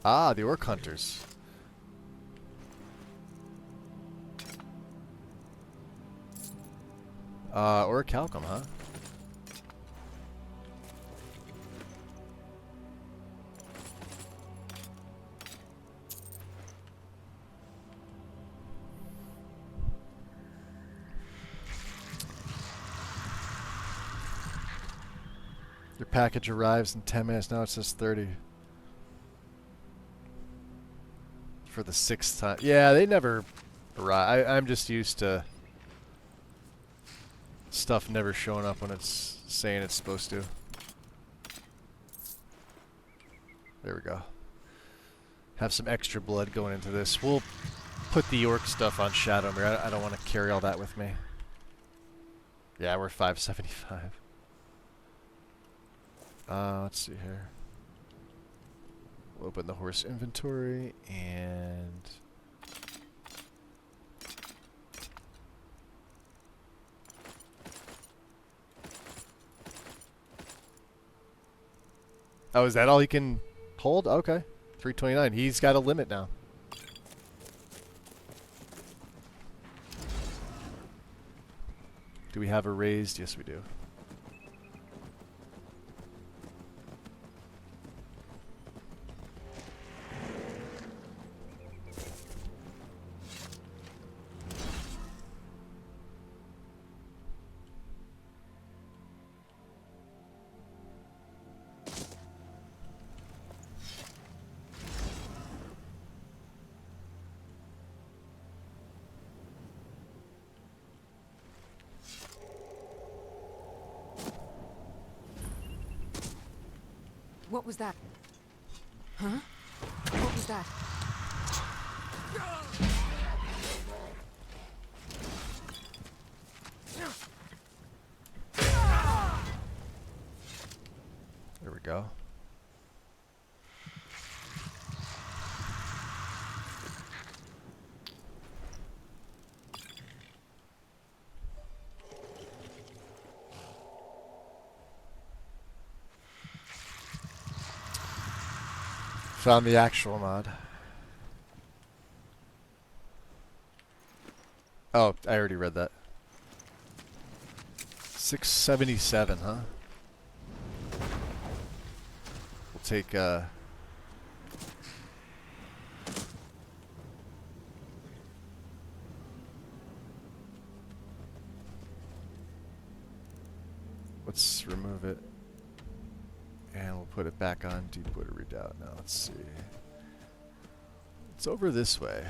Ah, the Orc Hunters. Orichalcum, huh? Your package arrives in 10 minutes. Now it says 30. For the 6th time. Yeah, they never arrive. I'm just used to stuff never showing up when it's saying it's supposed to. There we go. Have some extra blood going into this. We'll put the Orc stuff on Shadowmere. I don't want to carry all that with me. Yeah, we're 575. Let's see here. We'll open the horse inventory and oh, is that all he can hold? Okay. 329. He's got a limit now. Do we have a raised? Yes, we do. What was that? Huh? What was that? There we go. Found the actual mod. Oh, I already read that. 677, huh? We'll take, let's remove it. And we'll put it back on Deepwater Redoubt. Now let's see. It's over this way.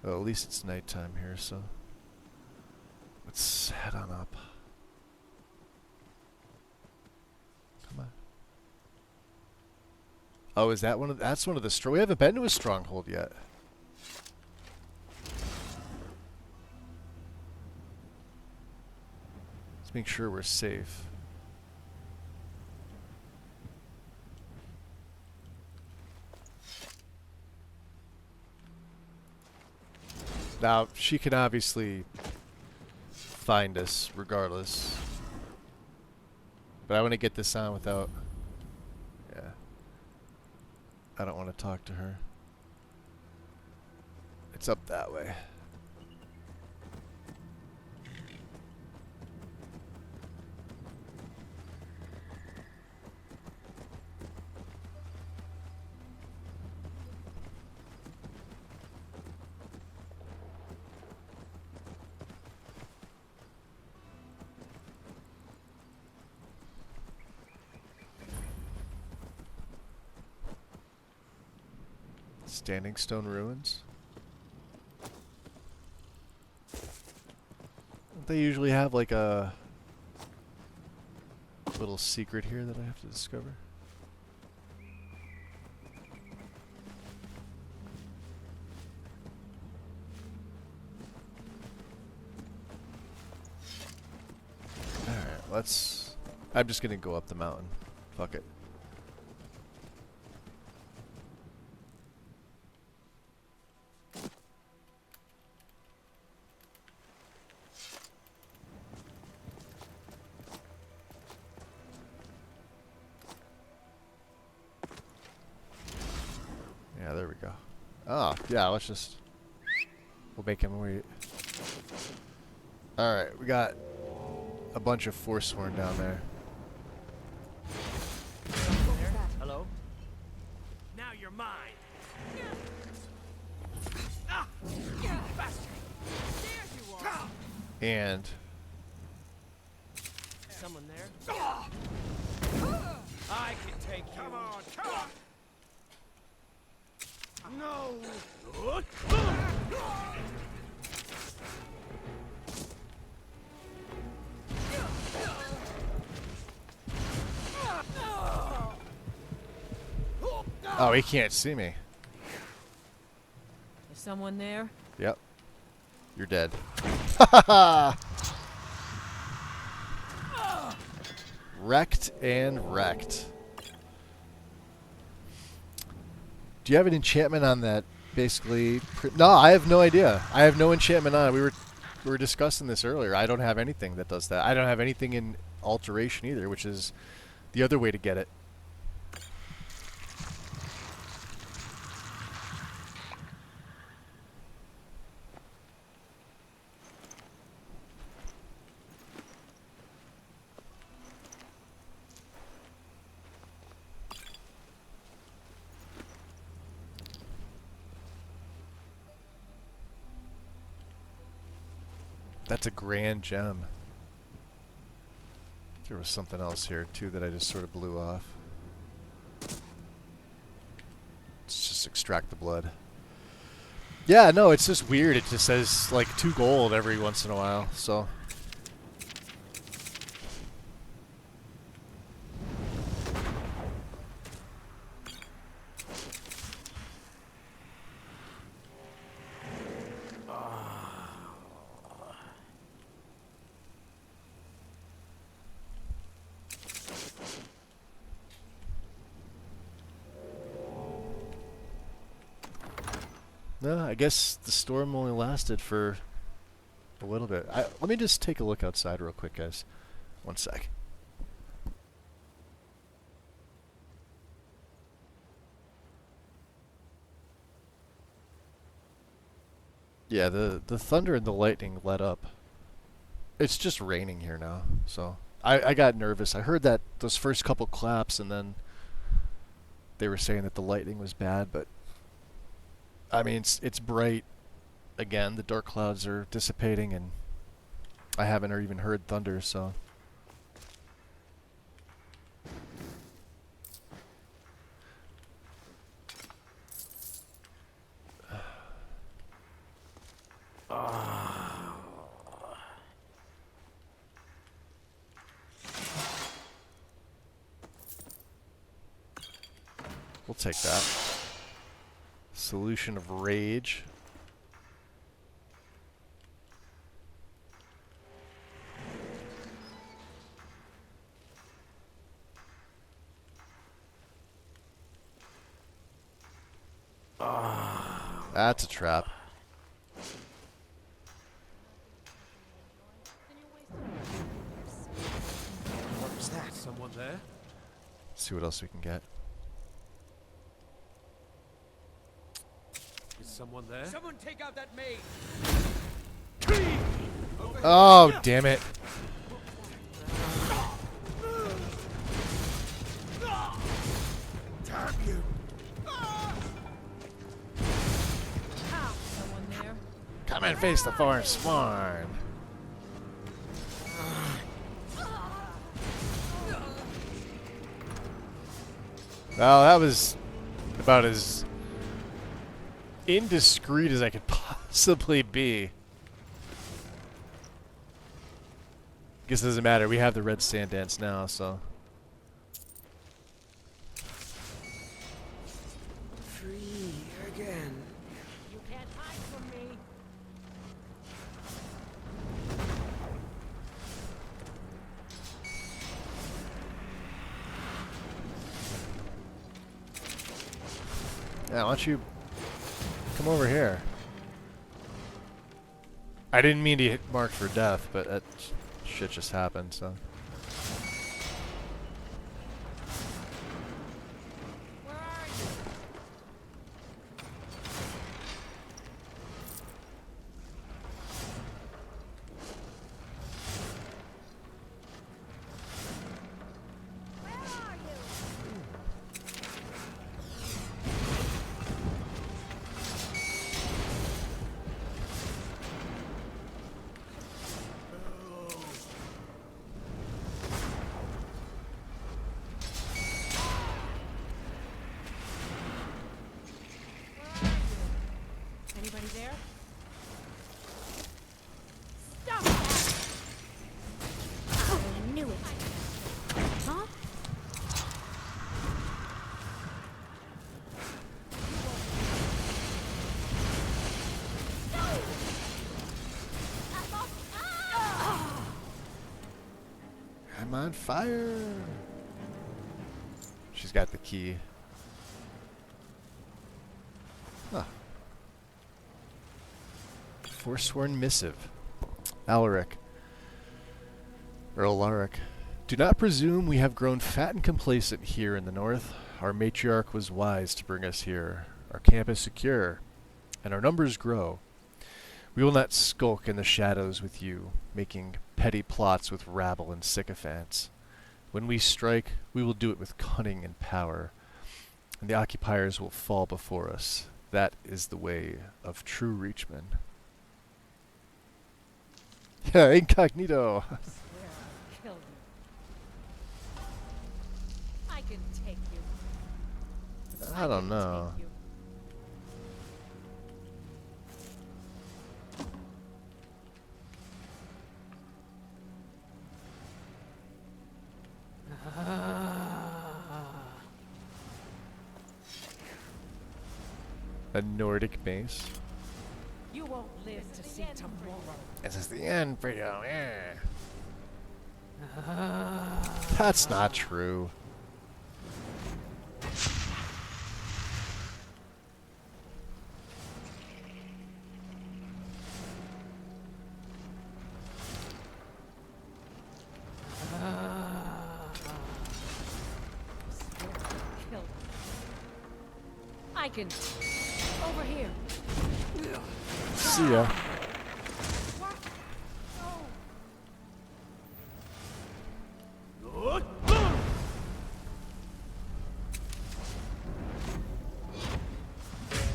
Well, at least it's nighttime here, so let's head on up. Come on. Oh, is that one of that's one of the we haven't been to a stronghold yet. Let's make sure we're safe. Now, she can obviously find us regardless. But I want to get this on without... Yeah. I don't want to talk to her. It's up that way. Standing stone ruins. Don't they usually have like a little secret here that I have to discover? Alright, let's... I'm just gonna go up the mountain. Fuck it. Yeah, there we go. Oh, yeah, let's just... We'll make him wait. Alright, we got a bunch of Forsworn down there. Hello? Now you're mine. Ah! Bastard! There you are! And... Someone there? I can take you. Come on, come on! No! Oh, he can't see me. Is someone there? Yep. You're dead. Wrecked and wrecked. Do you have an enchantment on that? Basically, no. I have no idea. I have no enchantment on it. We were discussing this earlier. I don't have anything that does that. I don't have anything in alteration either, which is the other way to get it. That's a grand gem. There was something else here too that I just sort of blew off. Let's just extract the blood. Yeah, no, it's just weird. It just says like 2 gold every once in a while, so. No, I guess the storm only lasted for a little bit. Let me just take a look outside real quick, guys. One sec. Yeah, the thunder and the lightning let up. It's just raining here now, so I got nervous. I heard that those first couple claps, and then they were saying that the lightning was bad, but I mean, it's bright again. The dark clouds are dissipating, and I haven't even heard thunder, so. We'll take that. Solution of Rage. That's a trap. What was that? Someone there? Let's see what else we can get. Is someone there? Someone take out that maid. Oh, damn it. Damn you. Someone there? Come and face the forest sworn. Well, that was about as indiscreet as I could possibly be. Guess it doesn't matter. We have the red sand dance now, so. Free again. You can't hide from me. Yeah, why don't you come over here? I didn't mean to hit Mark for death, but that shit just happened, so. Anybody there? Stop that! I knew it. Huh? I'm on fire. She's got the key. Huh. Forsworn missive. Alaric. Or Alaric. Do not presume we have grown fat and complacent here in the north. Our matriarch was wise to bring us here. Our camp is secure, and our numbers grow. We will not skulk in the shadows with you, making petty plots with rabble and sycophants. When we strike, we will do it with cunning and power, and the occupiers will fall before us. That is the way of true reachmen. Yeah, incognito. Kill you. I can take you. I don't know. A Nordic base. You won't live to see tomorrow. This is the end for you, yeah. That's not true. Kill. I can. Over here. See ya.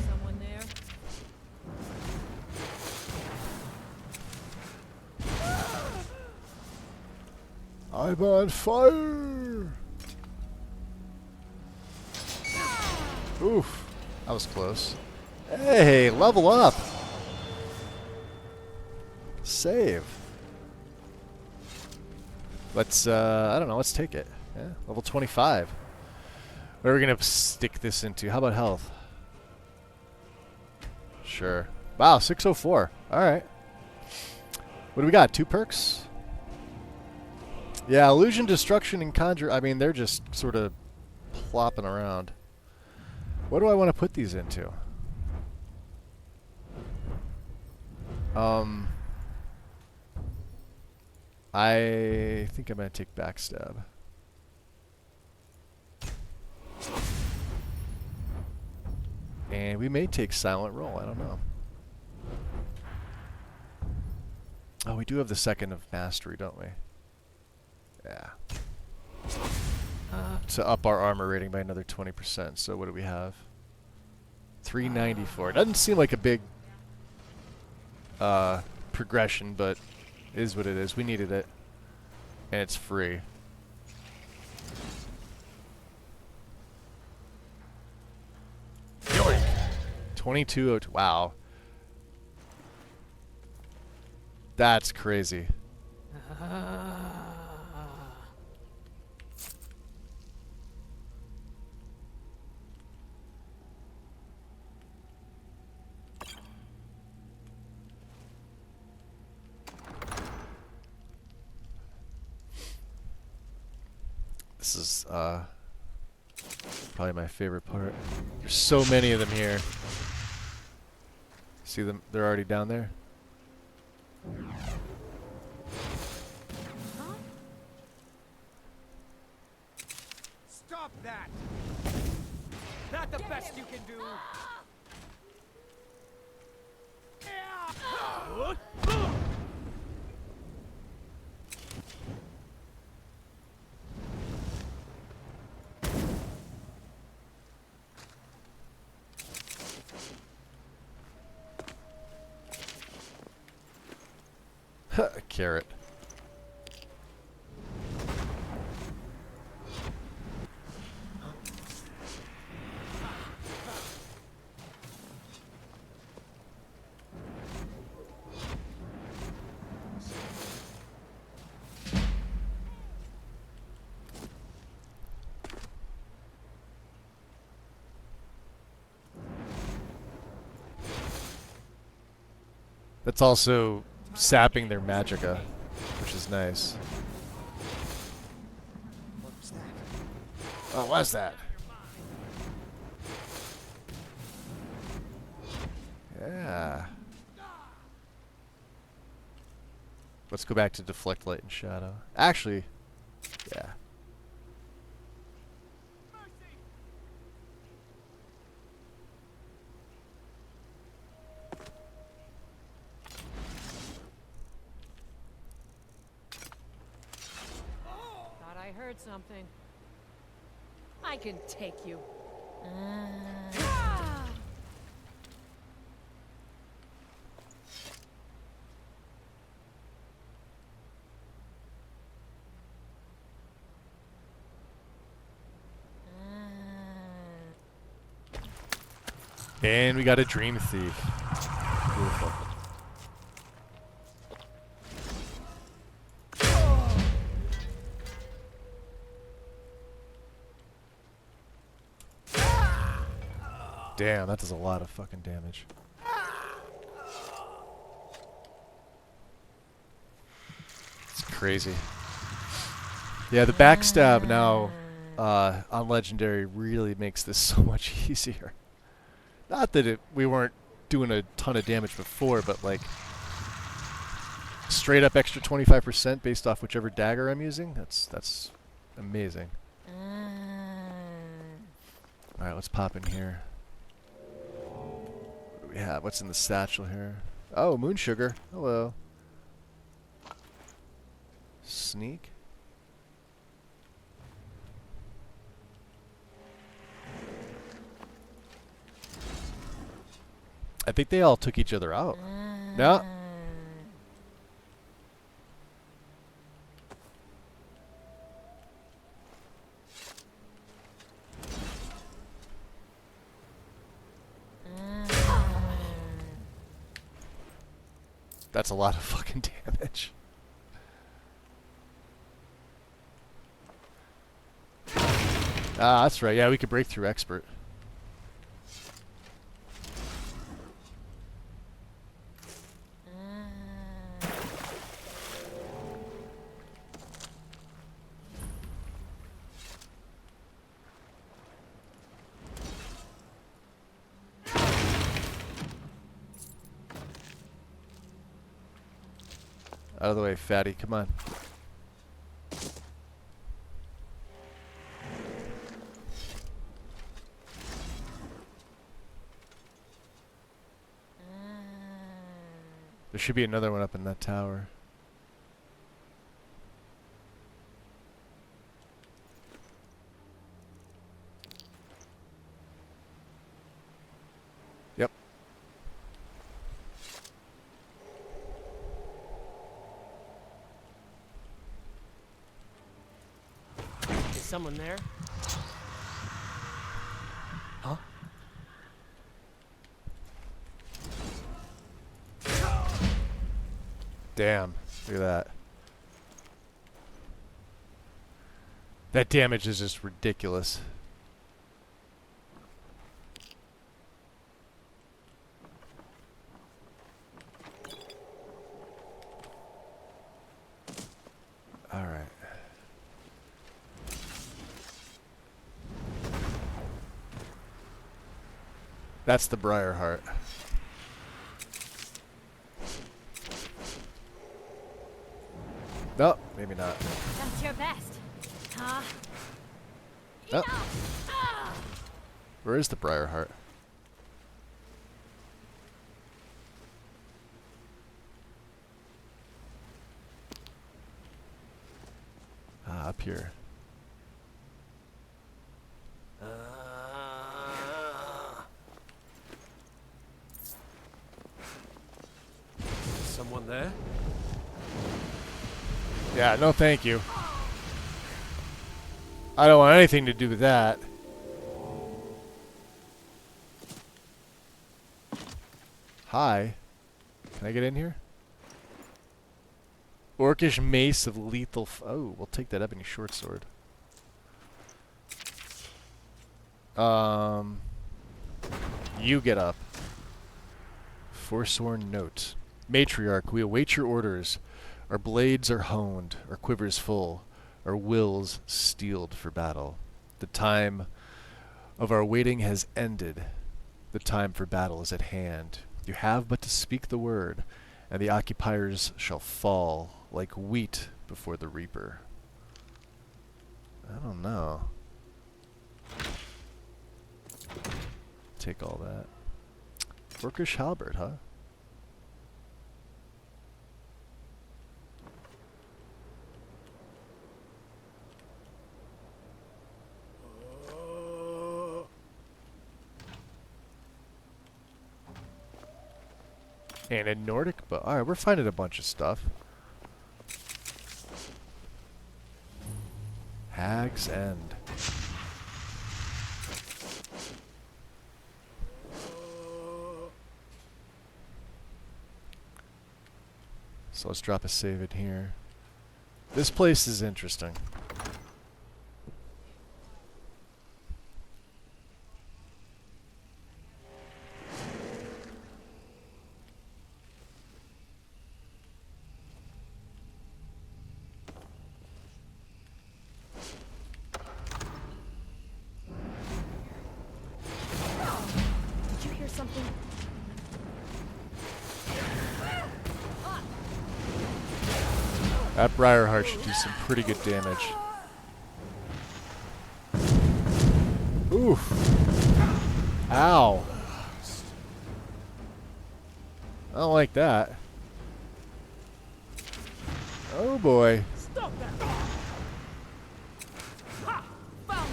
Someone there? I'm on fire. Oof. That was close. Hey, level up. Save. Let's, I don't know, let's take it. Yeah, level 25. What are we gonna stick this into? How about health? Sure. Wow, 604. Alright. What do we got? 2 perks? Yeah, illusion, destruction, and conjure. I mean, they're just sort of plopping around. What do I want to put these into? I think I'm gonna take backstab. And we may take silent roll, I don't know. Oh, we do have the second of mastery, don't we? Yeah. To up our armor rating by another 20%. So what do we have? 394. Doesn't seem like a big progression, but it is what it is. We needed it. And it's free. Yoink. 2202. Wow. That's crazy. This is probably my favorite part. There's so many of them here. See them? They're already down there. Stop that! Not the best you can do! Carrot. That's also sapping their magicka, which is nice. What was that? What was that? Yeah. Let's go back to deflect light and shadow. Actually, yeah. I heard something. I can take you. And we got a Dream Thief. Beautiful. Damn, that does a lot of fucking damage. It's crazy. Yeah, the backstab now on Legendary really makes this so much easier. Not that we weren't doing a ton of damage before, but like straight up extra 25% based off whichever dagger I'm using. That's amazing. All right, let's pop in here. What do we have? What's in the satchel here? Oh, moon sugar. Hello. Sneak. I think they all took each other out. No. That's a lot of fucking damage. Ah, that's right. Yeah, we could break through expert. Out of the way, fatty. Come on. There should be another one up in that tower. Yep. Is someone there? Huh? Damn. Look at that. That damage is just ridiculous. Alright. That's the Briarheart. No, maybe not. That's your best. Huh? Oh. Where is the Briarheart? Ah, up here. Someone there? Yeah, no thank you. I don't want anything to do with that. Hi. Can I get in here? Orcish mace of lethal oh, we'll take that ebony short sword. You get up. Forsworn note. Matriarch, we await your orders. Our blades are honed, our quivers full, our wills steeled for battle. The time of our waiting has ended. The time for battle is at hand. You have but to speak the word, and the occupiers shall fall like wheat before the reaper. I don't know. Take all that. Orcish halberd, huh? And a Nordic bow. Alright, we're finding a bunch of stuff. Hag's End. So let's drop a save in here. This place is interesting. Did you hear something? That Briarheart should do some pretty good damage. Oof. Ow. I don't like that. Oh boy. Stop that! Ha! Found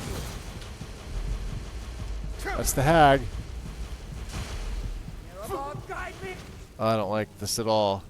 you! That's the hag. Guide me! Oh, I don't like this at all.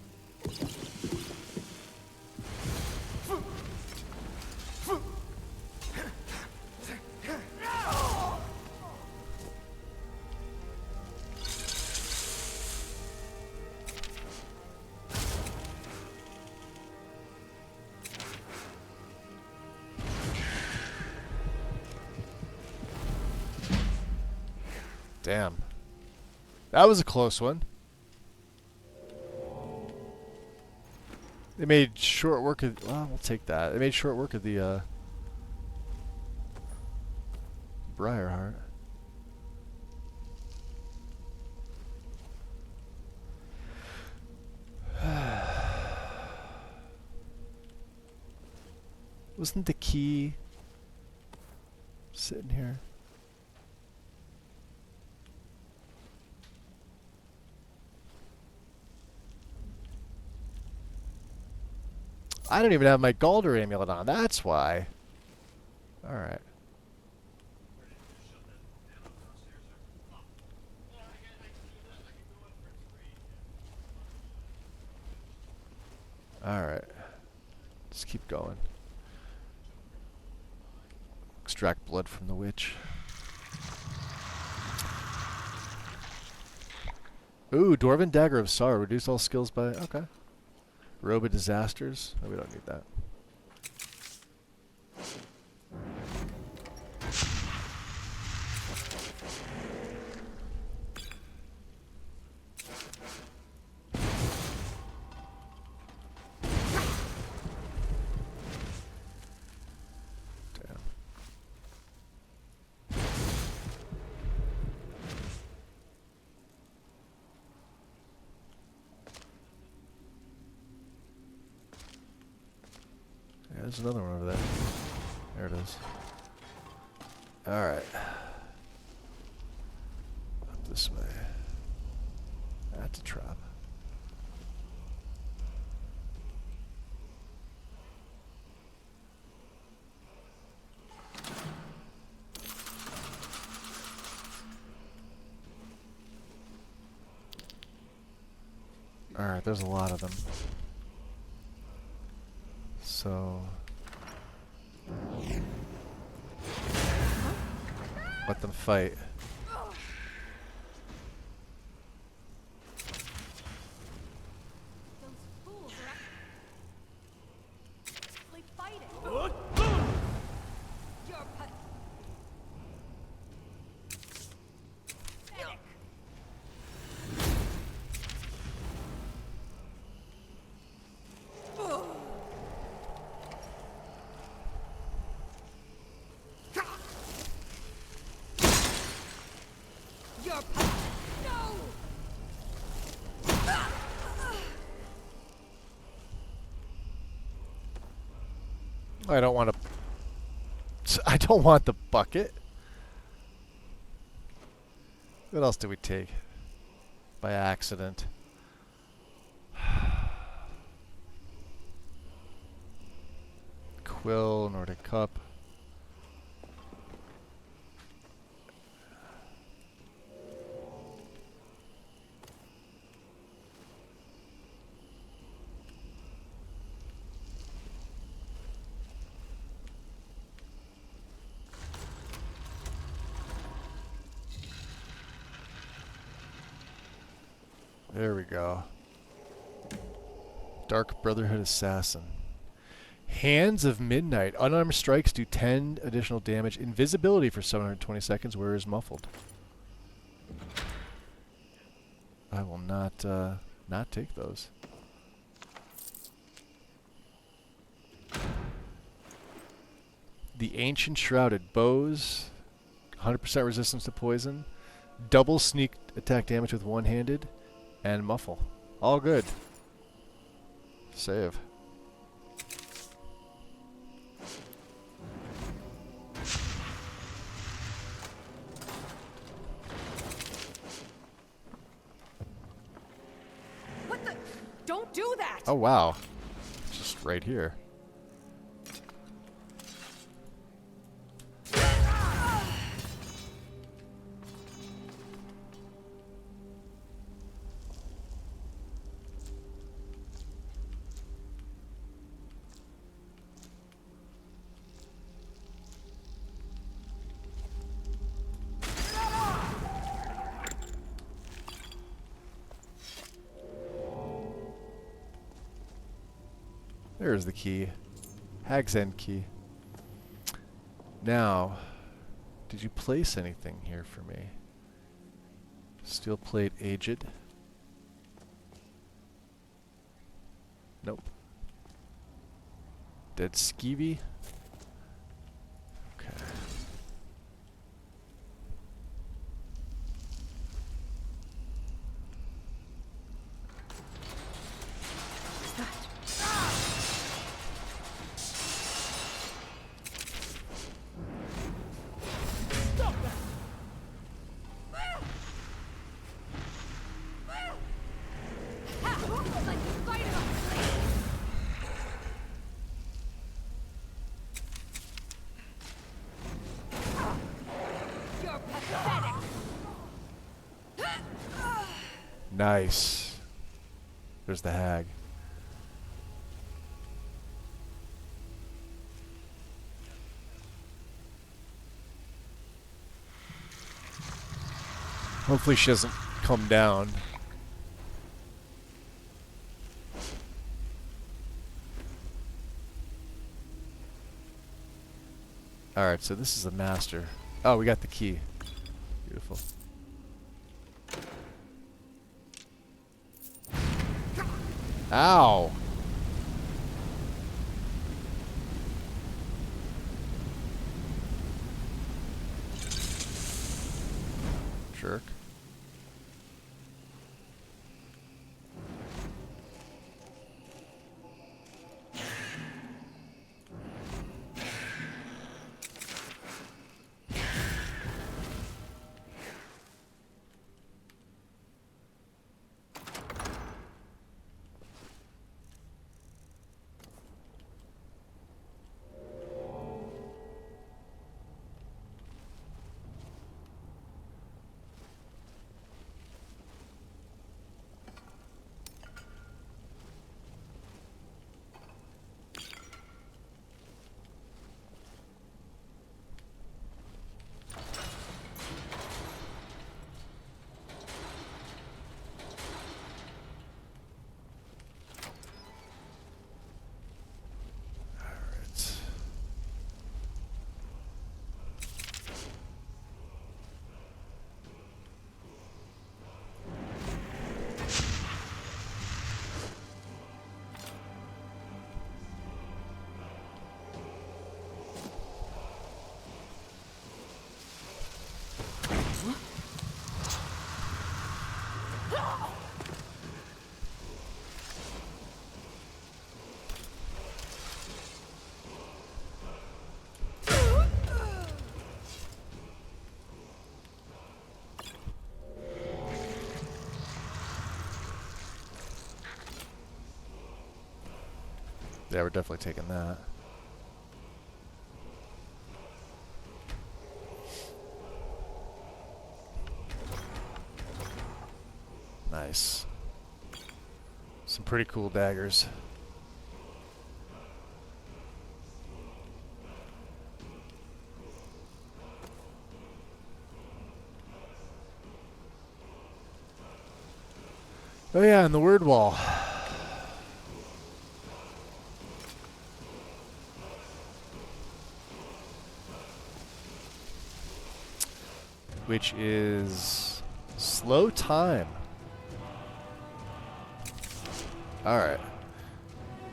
Damn. That was a close one. They made short work of... Well, we'll take that. They made short work of the, Briarheart. Wasn't the key sitting here? I don't even have my Galder amulet on. That's why. Alright. Alright. Let's keep going. Extract blood from the witch. Ooh, Dwarven Dagger of Sorrow. Reduce all skills by... Okay. Robe of Disasters. Oh, we don't need that. There's another one over there. There it is. Alright. Up this way. That's a trap. Alright, there's a lot of them. So... let them fight. I don't want to... I don't want the bucket. What else did we take? By accident. Quill, Nordic Cup. There we go. Dark Brotherhood Assassin. Hands of Midnight. Unarmed strikes do 10 additional damage. Invisibility for 720 seconds. Where is muffled? I will not take those. The Ancient Shrouded. Bows. 100% resistance to poison. Double sneak attack damage with one-handed. And muffle. All good. Save. What the? Don't do that! Oh, wow. It's just right here. There's the key. Hag's End key. Now, did you place anything here for me? Steel plate aged. Nope. Dead skeevy. Okay. Nice. There's the hag. Hopefully she doesn't come down. Alright, so this is the master. Oh, we got the key. Beautiful. Ow! Jerk. Yeah, we're definitely taking that. Nice. Some pretty cool daggers. Oh yeah, and the word wall. Which is slow time. Alright.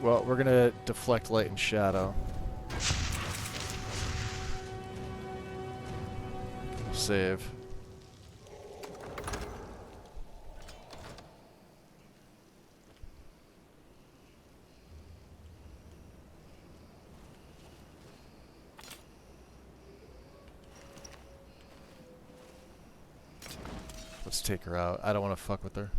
Well, we're gonna deflect light and shadow. Save. Let's take her out. I don't want to fuck with her.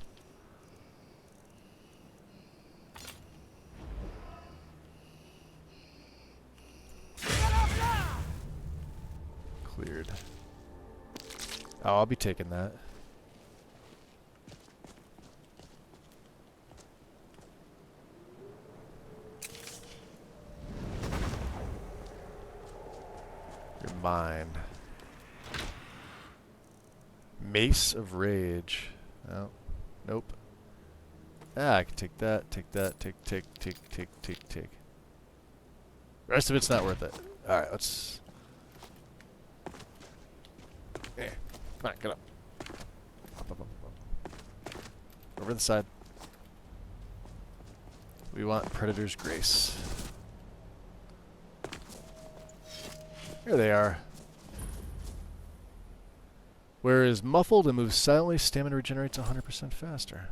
Cleared. Oh, I'll be taking that. You're mine. Mace of Rage. Oh, nope. Ah, I can take that, take. The rest of it's not worth it. Alright, let's... Come on, get up. Up. Over the side. We want Predator's Grace. Here they are. Whereas muffled and moves silently, stamina regenerates 100% faster.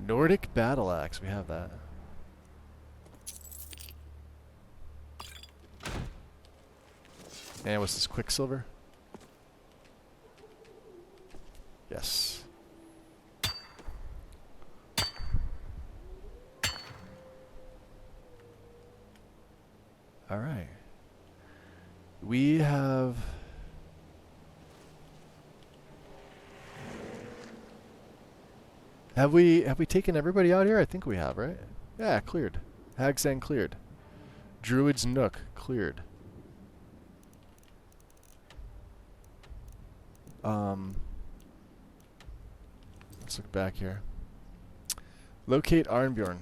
Nordic Battle Axe, we have that. And what's this, Quicksilver? Yes. Alright. We have Have we taken everybody out here? I think we have, right? Yeah, cleared. Hagsang cleared. Druid's Nook cleared. Let's look back here. Locate Arnbjorn.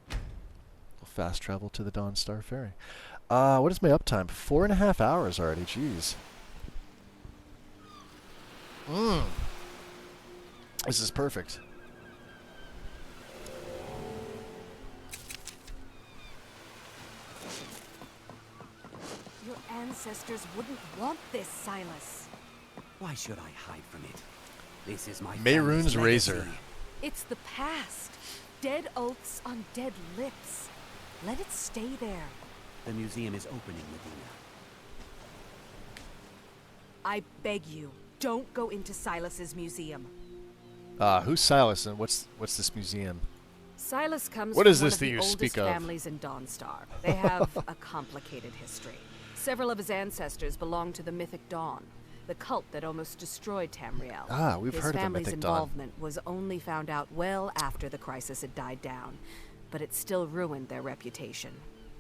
We'll fast travel to the Dawnstar Ferry. What is my uptime? 4.5 hours already. Jeez. This is perfect. Your ancestors wouldn't want this, Silas. Why should I hide from it? This is my Mehrunes Razor. It's the past. Dead oaths on dead lips. Let it stay there. The museum is opening, Medina. I beg you, don't go into Silas's museum. Who's Silas and what's this museum? Silas comes What from is one this of that the you oldest speak of? families in Dawnstar. They have a complicated history. Several of his ancestors belong to the Mythic Dawn, the cult that almost destroyed Tamriel. We've his heard of the family's Mythic Dawn. involvement was only found out well after the crisis had died down, but it still ruined their reputation.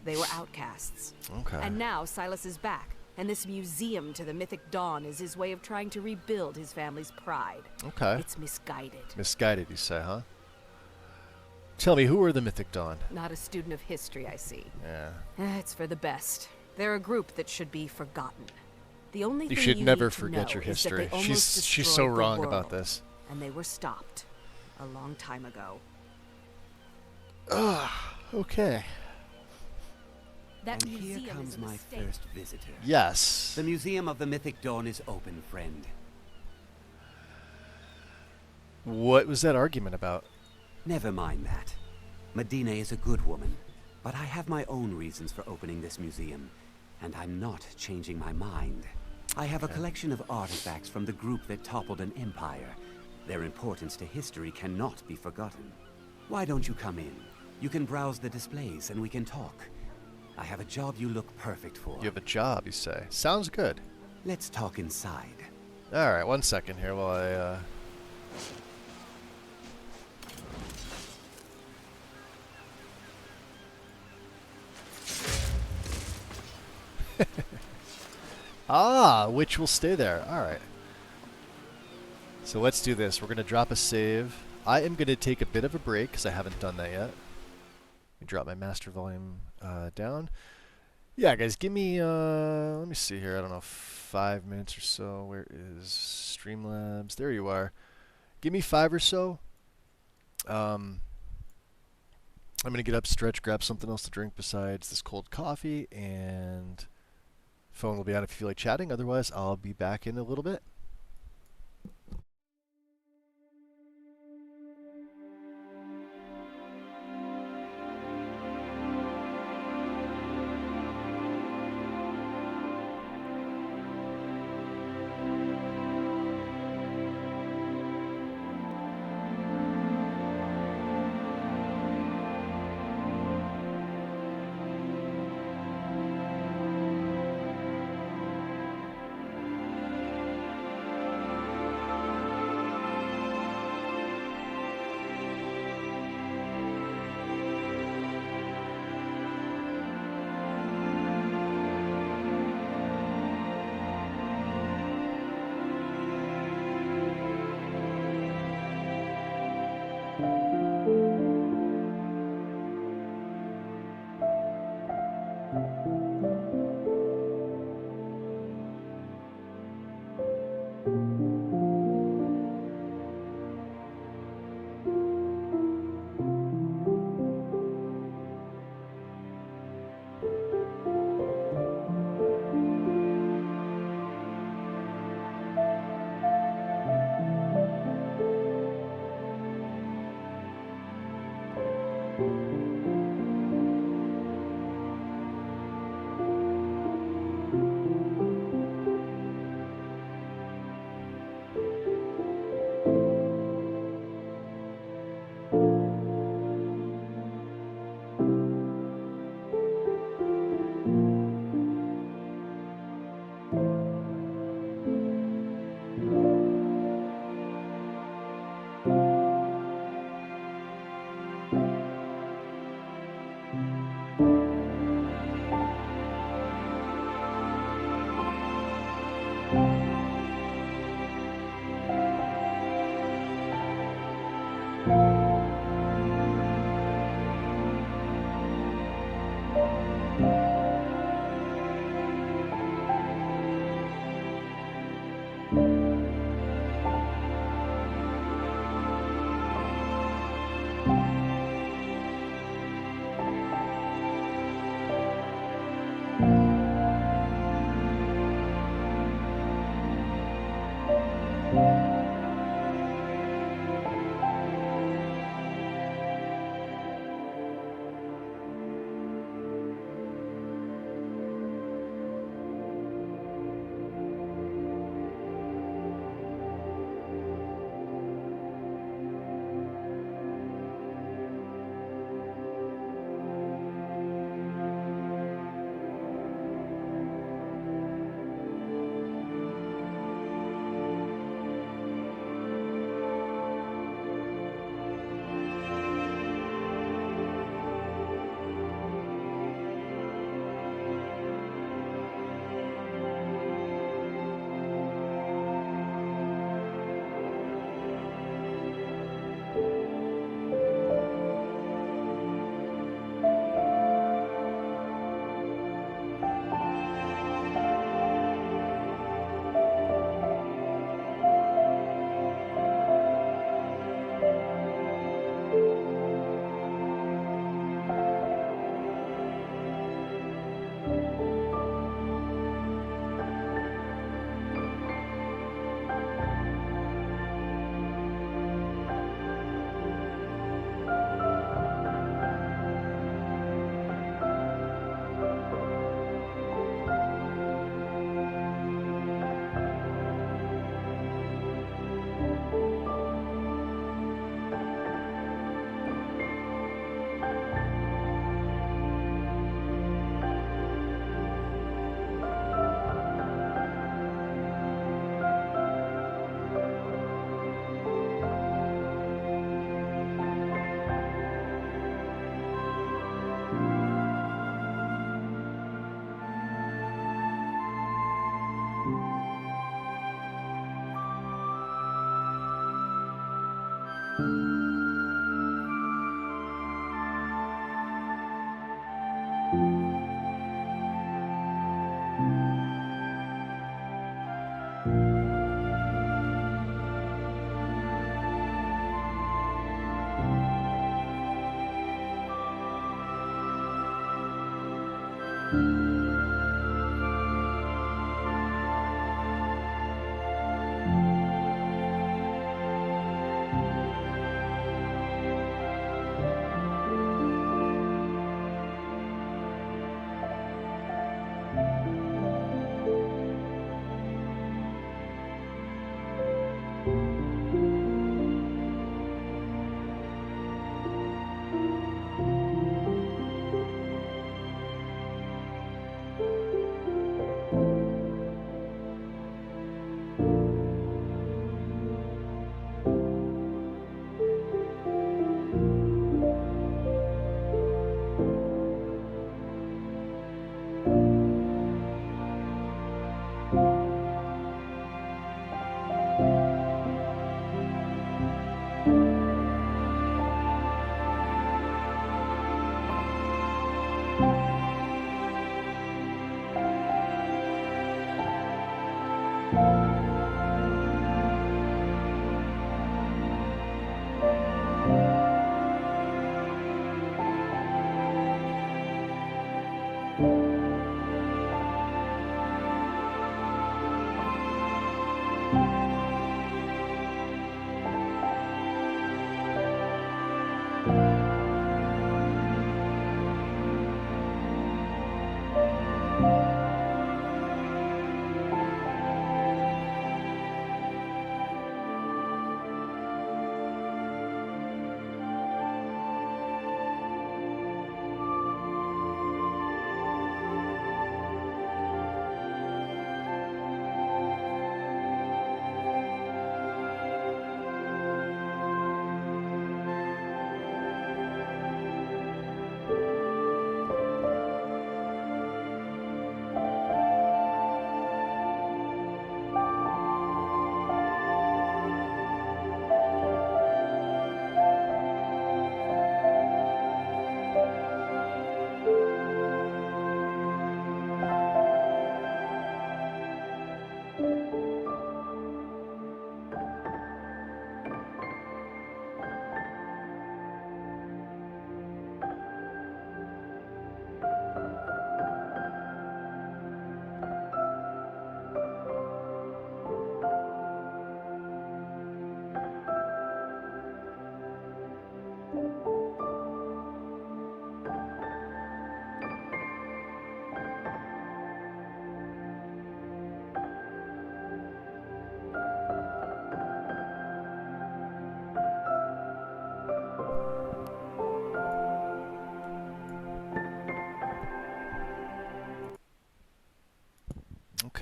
They were outcasts. Okay. And now Silas is back, and this museum to the Mythic Dawn is his way of trying to rebuild his family's pride. Okay. It's misguided. Misguided, you say, huh? Tell me, who are the Mythic Dawn? Not a student of history, I see. Yeah. It's for the best. They're a group that should be forgotten. The only You thing should you never need to forget know your is that history. they almost She's so destroyed the wrong about world, this. and they were stopped a long time ago. Okay. That And here museum is comes a my mistake. first visitor. Yes. The Museum of the Mythic Dawn is open, friend. What was that argument about? Never mind that. Medina is a good woman, but I have my own reasons for opening this museum, and I'm not changing my mind. I have a collection of artifacts from the group that toppled an empire. Their importance to history cannot be forgotten. Why don't you come in? You can browse the displays and we can talk. I have a job you look perfect for. You have a job, you say. Sounds good. Let's talk inside. Alright, 1 second here while I, which will stay there. Alright. So let's do this. We're going to drop a save. I am going to take a bit of a break because I haven't done that yet. Let me drop my master volume down. Yeah, guys, give me, let me see here. I don't know, 5 minutes or so. Where is Streamlabs? There you are. Give me 5 or so. I'm going to get up, stretch, grab something else to drink besides this cold coffee, and phone will be on if you feel like chatting. Otherwise, I'll be back in a little bit.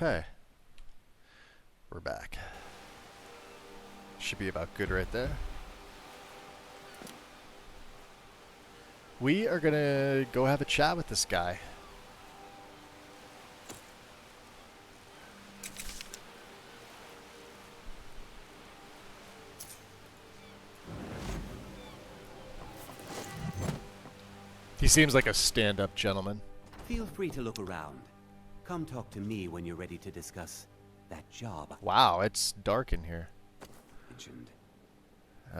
Okay. We're back. Should be about good right there. We are gonna go have a chat with this guy. He seems like a stand-up gentleman. Feel free to look around. Come talk to me when you're ready to discuss that job. Wow, it's dark in here. Mentioned. You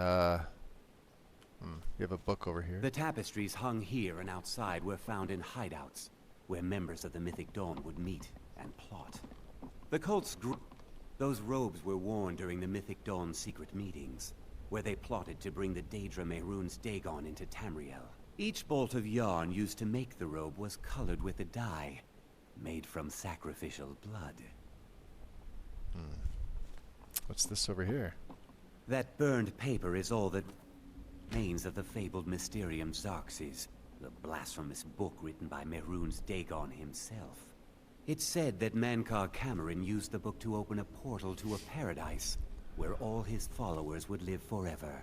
have a book over here. The tapestries hung here and outside were found in hideouts, where members of the Mythic Dawn would meet and plot. The cult's those robes were worn during the Mythic Dawn's secret meetings, where they plotted to bring the Daedra Mehrunes Dagon into Tamriel. Each bolt of yarn used to make the robe was colored with a dye, made from sacrificial blood. What's this over here? That burned paper is all that remains of the fabled Mysterium Xarxes, the blasphemous book written by Mehrunes Dagon himself. It's said that Mankar Cameron used the book to open a portal to a paradise, where all his followers would live forever.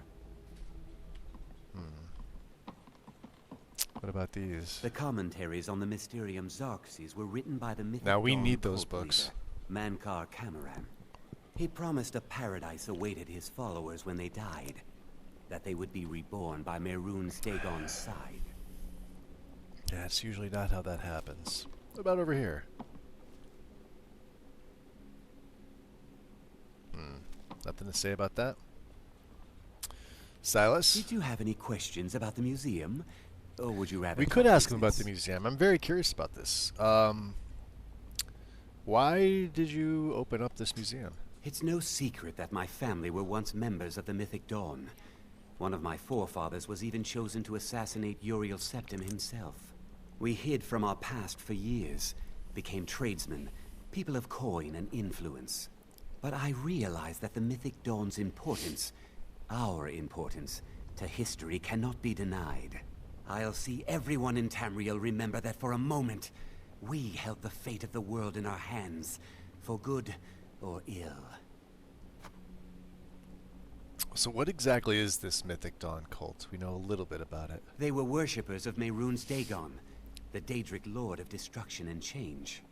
What about these? The commentaries on the Mysterium Xarxes were written by the Mythic Now we Dawn need those cult books. leader, Mankar Cameron. He promised a paradise awaited his followers when they died, that they would be reborn by Mehrunes Dagon's side. Yeah, it's usually not how that happens. What about over here? Nothing to say about that? Silas? Did you have any questions about the museum? Or would you rather... We could ask him about the museum. I'm very curious about this. Why did you open up this museum? It's no secret that my family were once members of the Mythic Dawn. One of my forefathers was even chosen to assassinate Uriel Septim himself. We hid from our past for years, became tradesmen, people of coin and influence. But I realized that the Mythic Dawn's importance, our importance, to history cannot be denied. I'll see everyone in Tamriel remember that for a moment, we held the fate of the world in our hands, for good or ill. So what exactly is this Mythic Dawn cult? We know a little bit about it. They were worshippers of Mehrunes Dagon, the Daedric Lord of Destruction and Change.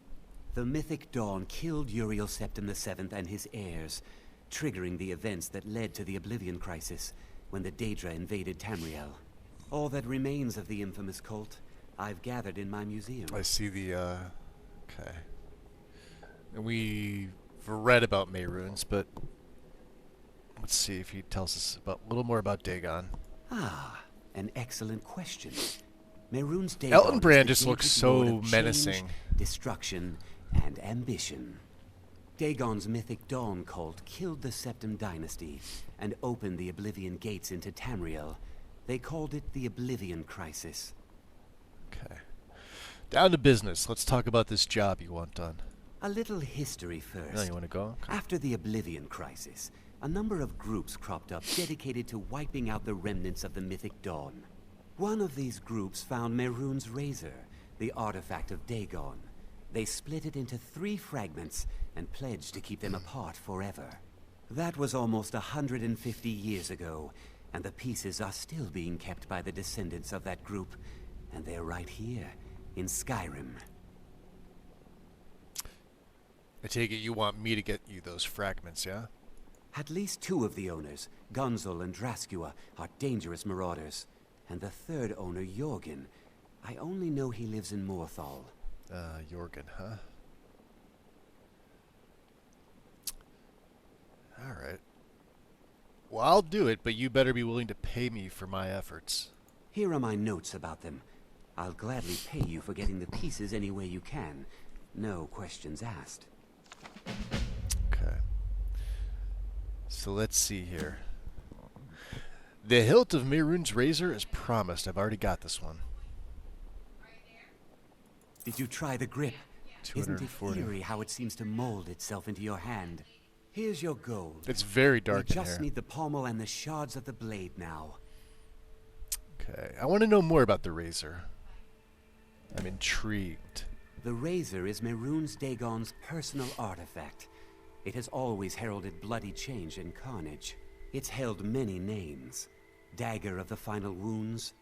The Mythic Dawn killed Uriel Septim VII and his heirs, triggering the events that led to the Oblivion Crisis, when the Daedra invaded Tamriel. All that remains of the infamous cult, I've gathered in my museum. I see the, okay. And we've read about Mehrunes, but let's see if he tells us a little more about Dagon. Ah, an excellent question. Mehrunes Dagon Elton Brand is just the looks Daedric so Lord of menacing. change, destruction, and ambition. Dagon's Mythic Dawn cult killed the Septim dynasty and opened the Oblivion Gates into Tamriel. They called it the Oblivion Crisis. Okay. Down to business. Let's talk about this job you want done. A little history first. No, you want to go? Okay. After the Oblivion Crisis, a number of groups cropped up dedicated to wiping out the remnants of the Mythic Dawn. One of these groups found Mehrunes Razor, the artifact of Dagon. They split it into 3 fragments and pledged to keep them apart forever. That was almost 150 years ago, and the pieces are still being kept by the descendants of that group, and they're right here, in Skyrim. I take it you want me to get you those fragments, yeah? At least 2 of the owners, Gunzel and Draskua, are dangerous marauders. And the 3rd owner, Jorgen, I only know he lives in Morthal. Jorgen, huh? Alright. Well, I'll do it, but you better be willing to pay me for my efforts. Here are my notes about them. I'll gladly pay you for getting the pieces any way you can. No questions asked. Okay. So let's see here. The hilt of Mehrunes Razor is promised. I've already got this one. Did you try the grip? Isn't it 240. eerie how it seems to mold itself into your hand? Here's your gold. It's very dark We in just here. need the pommel and the shards of the blade now. Okay. I want to know more about the razor. I'm intrigued. The razor is Mehrunes Dagon's personal artifact. It has always heralded bloody change and carnage. It's held many names. Dagger of the Final Wounds,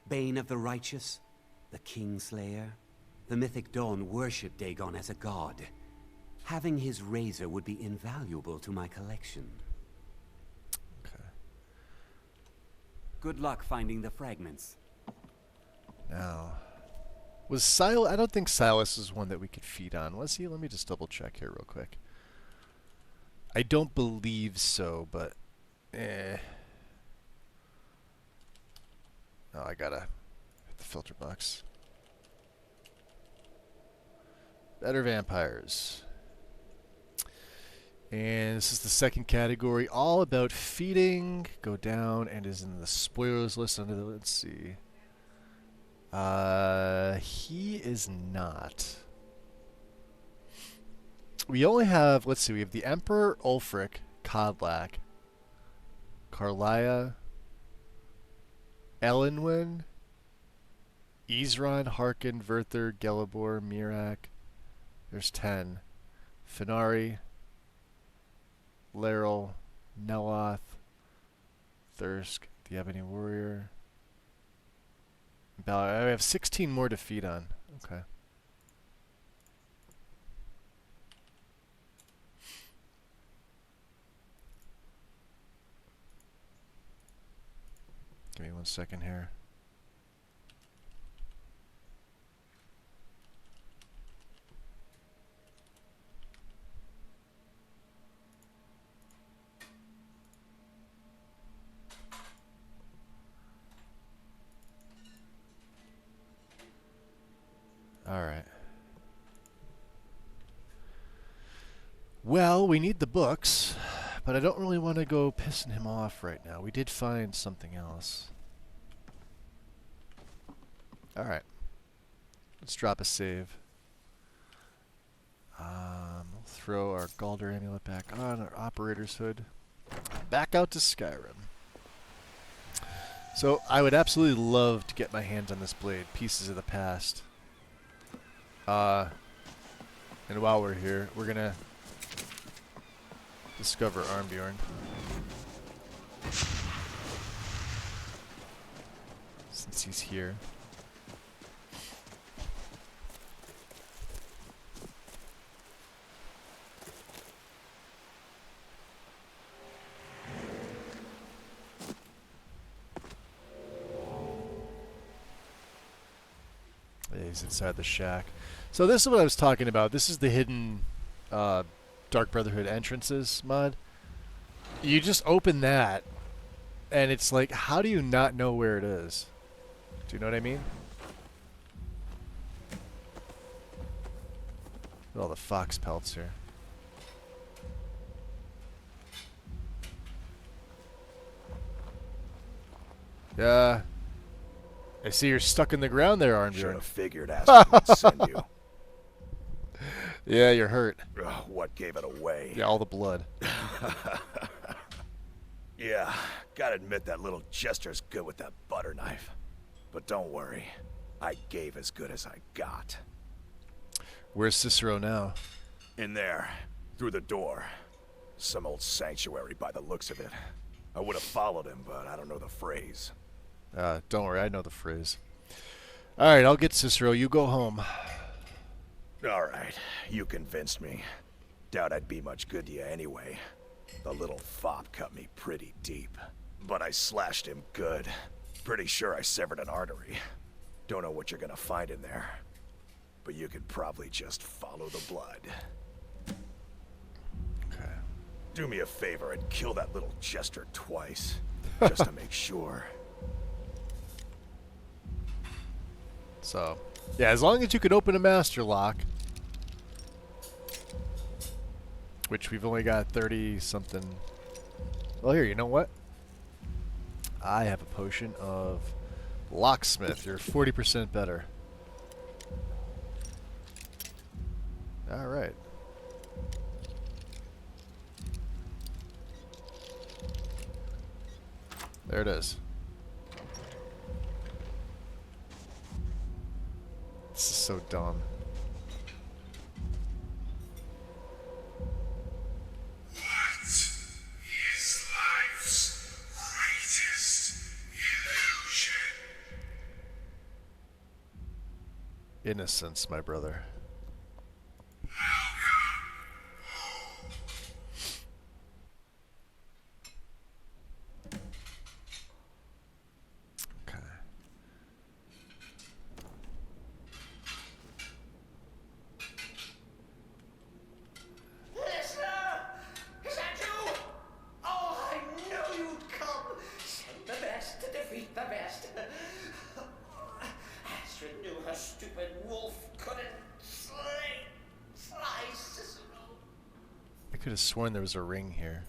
Bane of the Righteous, the Kingslayer. The Mythic Dawn worshipped Dagon as a god. Having his razor would be invaluable to my collection. Okay. Good luck finding the fragments. Now, was Silas? I don't think Silas is one that we could feed on, was he? Let me just double check here real quick. I don't believe so, but Oh, I gotta hit the filter box. Better vampires. And this is the second category, all about feeding. Go down and is in the spoilers list under the, let's see. He is not. We only have, let's see, we have the Emperor Ulfric, Kodlak, Karlia, Elenwen, Isran, Harkon, Verther, Gelibor, Mirak. There's 10. Finari, Laeral, Neloth, Thirsk, the Ebony Warrior. I have 16 more to feed on. Okay. Give me 1 second here. Alright. Well, we need the books, but I don't really want to go pissing him off right now. We did find something else. Alright. Let's drop a save. We'll throw our Galder amulet back on, our operator's hood. Back out to Skyrim. So, I would absolutely love to get my hands on this blade, Pieces of the Past. And while we're here, we're gonna discover Armbjorn. Since he's here. Yeah, he's inside the shack. So this is what I was talking about. This is the hidden Dark Brotherhood entrances mod. You just open that, and it's like, how do you not know where it is? Do you know what I mean? Look at all the fox pelts here. Yeah. I see you're stuck in the ground there, Armbjorn. Should have figured Aspen would send you. Yeah, you're hurt. What gave it away? Yeah, all the blood. Yeah, gotta admit that little jester's good with that butter knife. But don't worry, I gave as good as I got. Where's Cicero now? In there, through the door. Some old sanctuary by the looks of it. I would have followed him, but I don't know the phrase. Don't worry, I know the phrase. Alright, I'll get Cicero. You go home. Alright, you convinced me. Doubt I'd be much good to you anyway. The little fop cut me pretty deep. But I slashed him good. Pretty sure I severed an artery. Don't know what you're gonna find in there. But you could probably just follow the blood. Okay. Do me a favor and kill that little jester twice. Just to make sure. So, yeah, as long as you can open a master lock, which we've only got 30 something. Well, here, you know what? I have a potion of locksmith. You're 40% better. All right. There it is. This is so dumb. innocence, my brother. I could have sworn there was a ring here.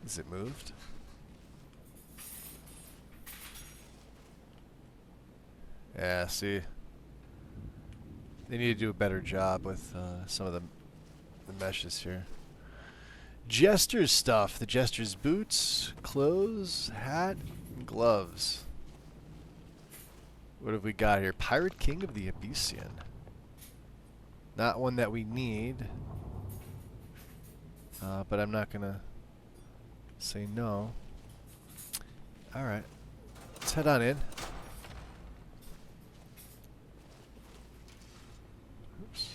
Is it moved? Yeah, see. They need to do a better job with some of the meshes here. Jester's stuff. The Jester's boots, clothes, hat, and gloves. What have we got here? Pirate King of the Abyssian. Not one that we need. But I'm not gonna say no. Alright. Let's head on in. Oops.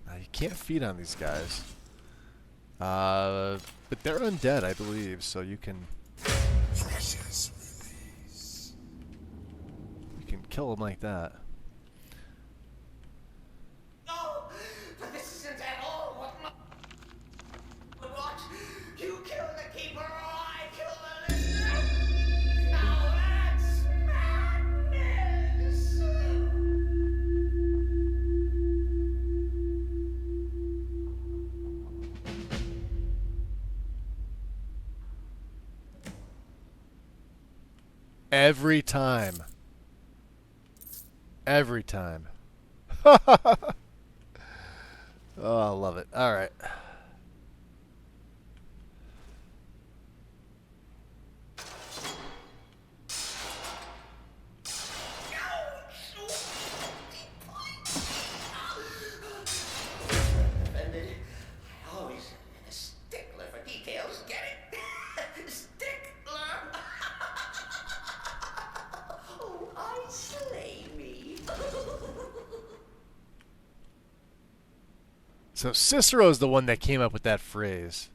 Now you can't feed on these guys. But they're undead, I believe, so you can... You can kill them like that. Every time. Every time. Oh, I love it. All right. So Cicero's the one that came up with that phrase.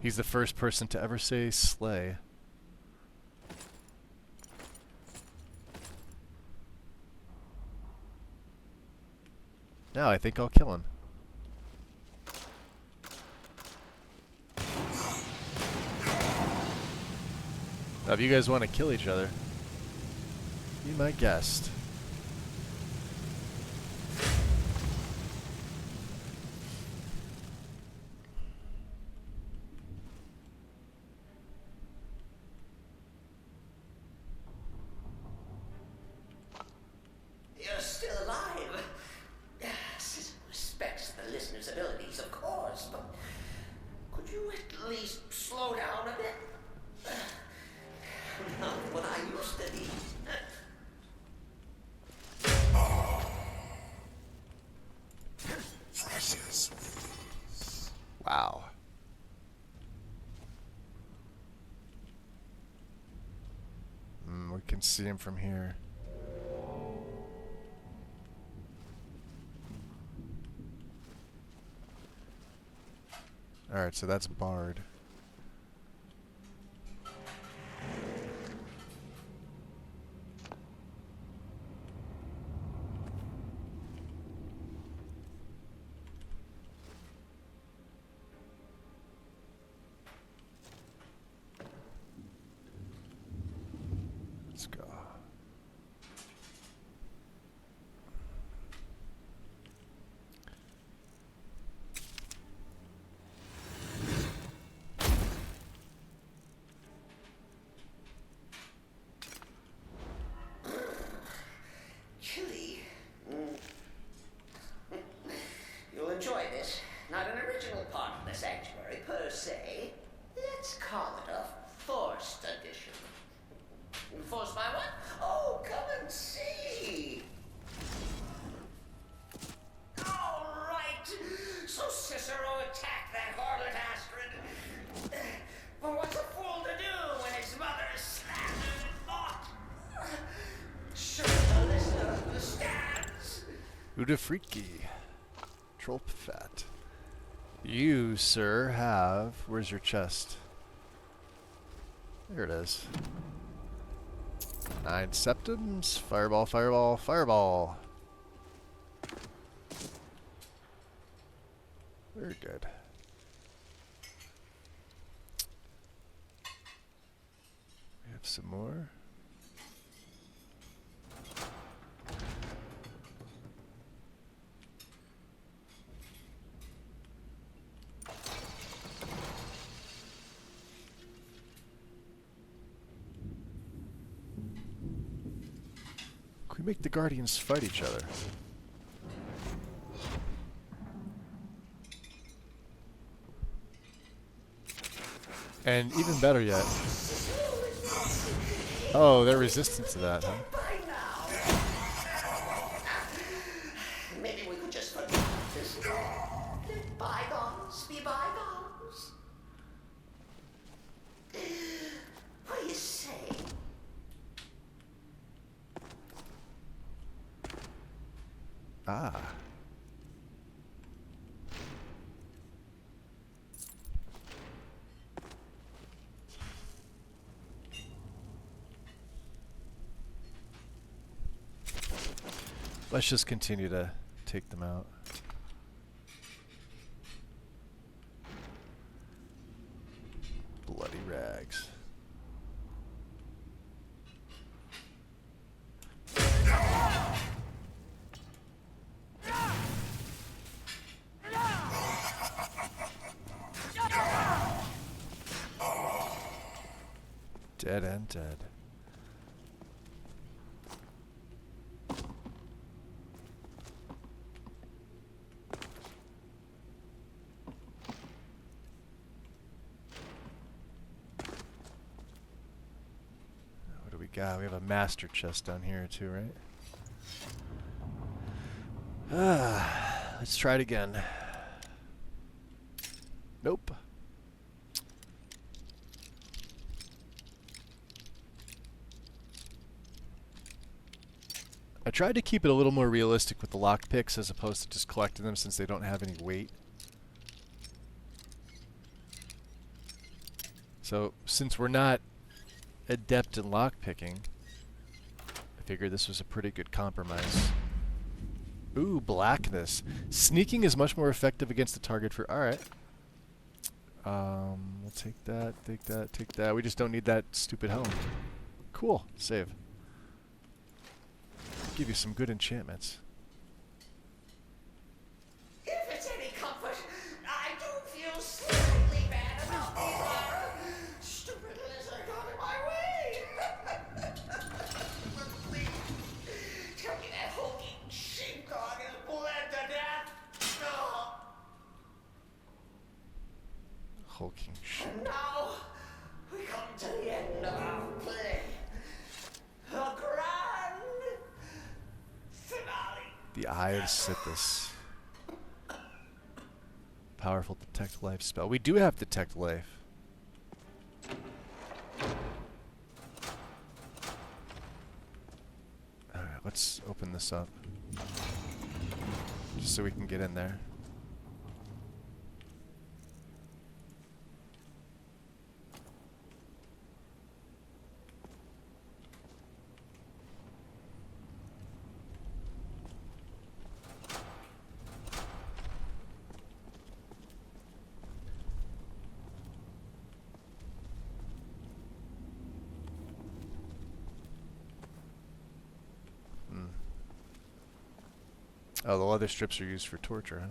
He's the first person to ever say slay. Now I think I'll kill him. Now if you guys want to kill each other, be my guest. Wow. We can see him from here. Alright, so that's barred. Let's go. Chilly. You'll enjoy this. Not an original part of the sanctuary per se. Let's call it a forced addition. Forced by what? Udafriki. Troll fat. You, sir, have... Where's your chest? There it is. 9 septums. Fireball, fireball, fireball. Very good. We have some more. Can we make the Guardians fight each other? And even better yet... Oh, they're resistant to that, huh? Maybe we could just forget this. Let bygones be bygones. What do you say? Ah. Let's just continue to take them out. Bloody rags. Dead and dead. What do we got? We have a master chest down here too, right? Let's try it again. Nope. I tried to keep it a little more realistic with the lockpicks as opposed to just collecting them since they don't have any weight. So, since we're not adept in lockpicking, I figured this was a pretty good compromise. Ooh, blackness. Sneaking is much more effective against the target for... Alright. We'll take that, take that, take that. We just don't need that stupid helm. Cool. Save. Give you some good enchantments. If it's any comfort, I do feel slightly bad about these stupid lizard got in my way. Please, tell me that hulking sheepdog is bled to death. No. Hulking shit. And now we come to the end of our play. The grand finale. The Eye of Sithis. Powerful Detect Life spell. We do have Detect Life. Alright, let's open this up. Just so we can get in there. Oh, the leather strips are used for torture,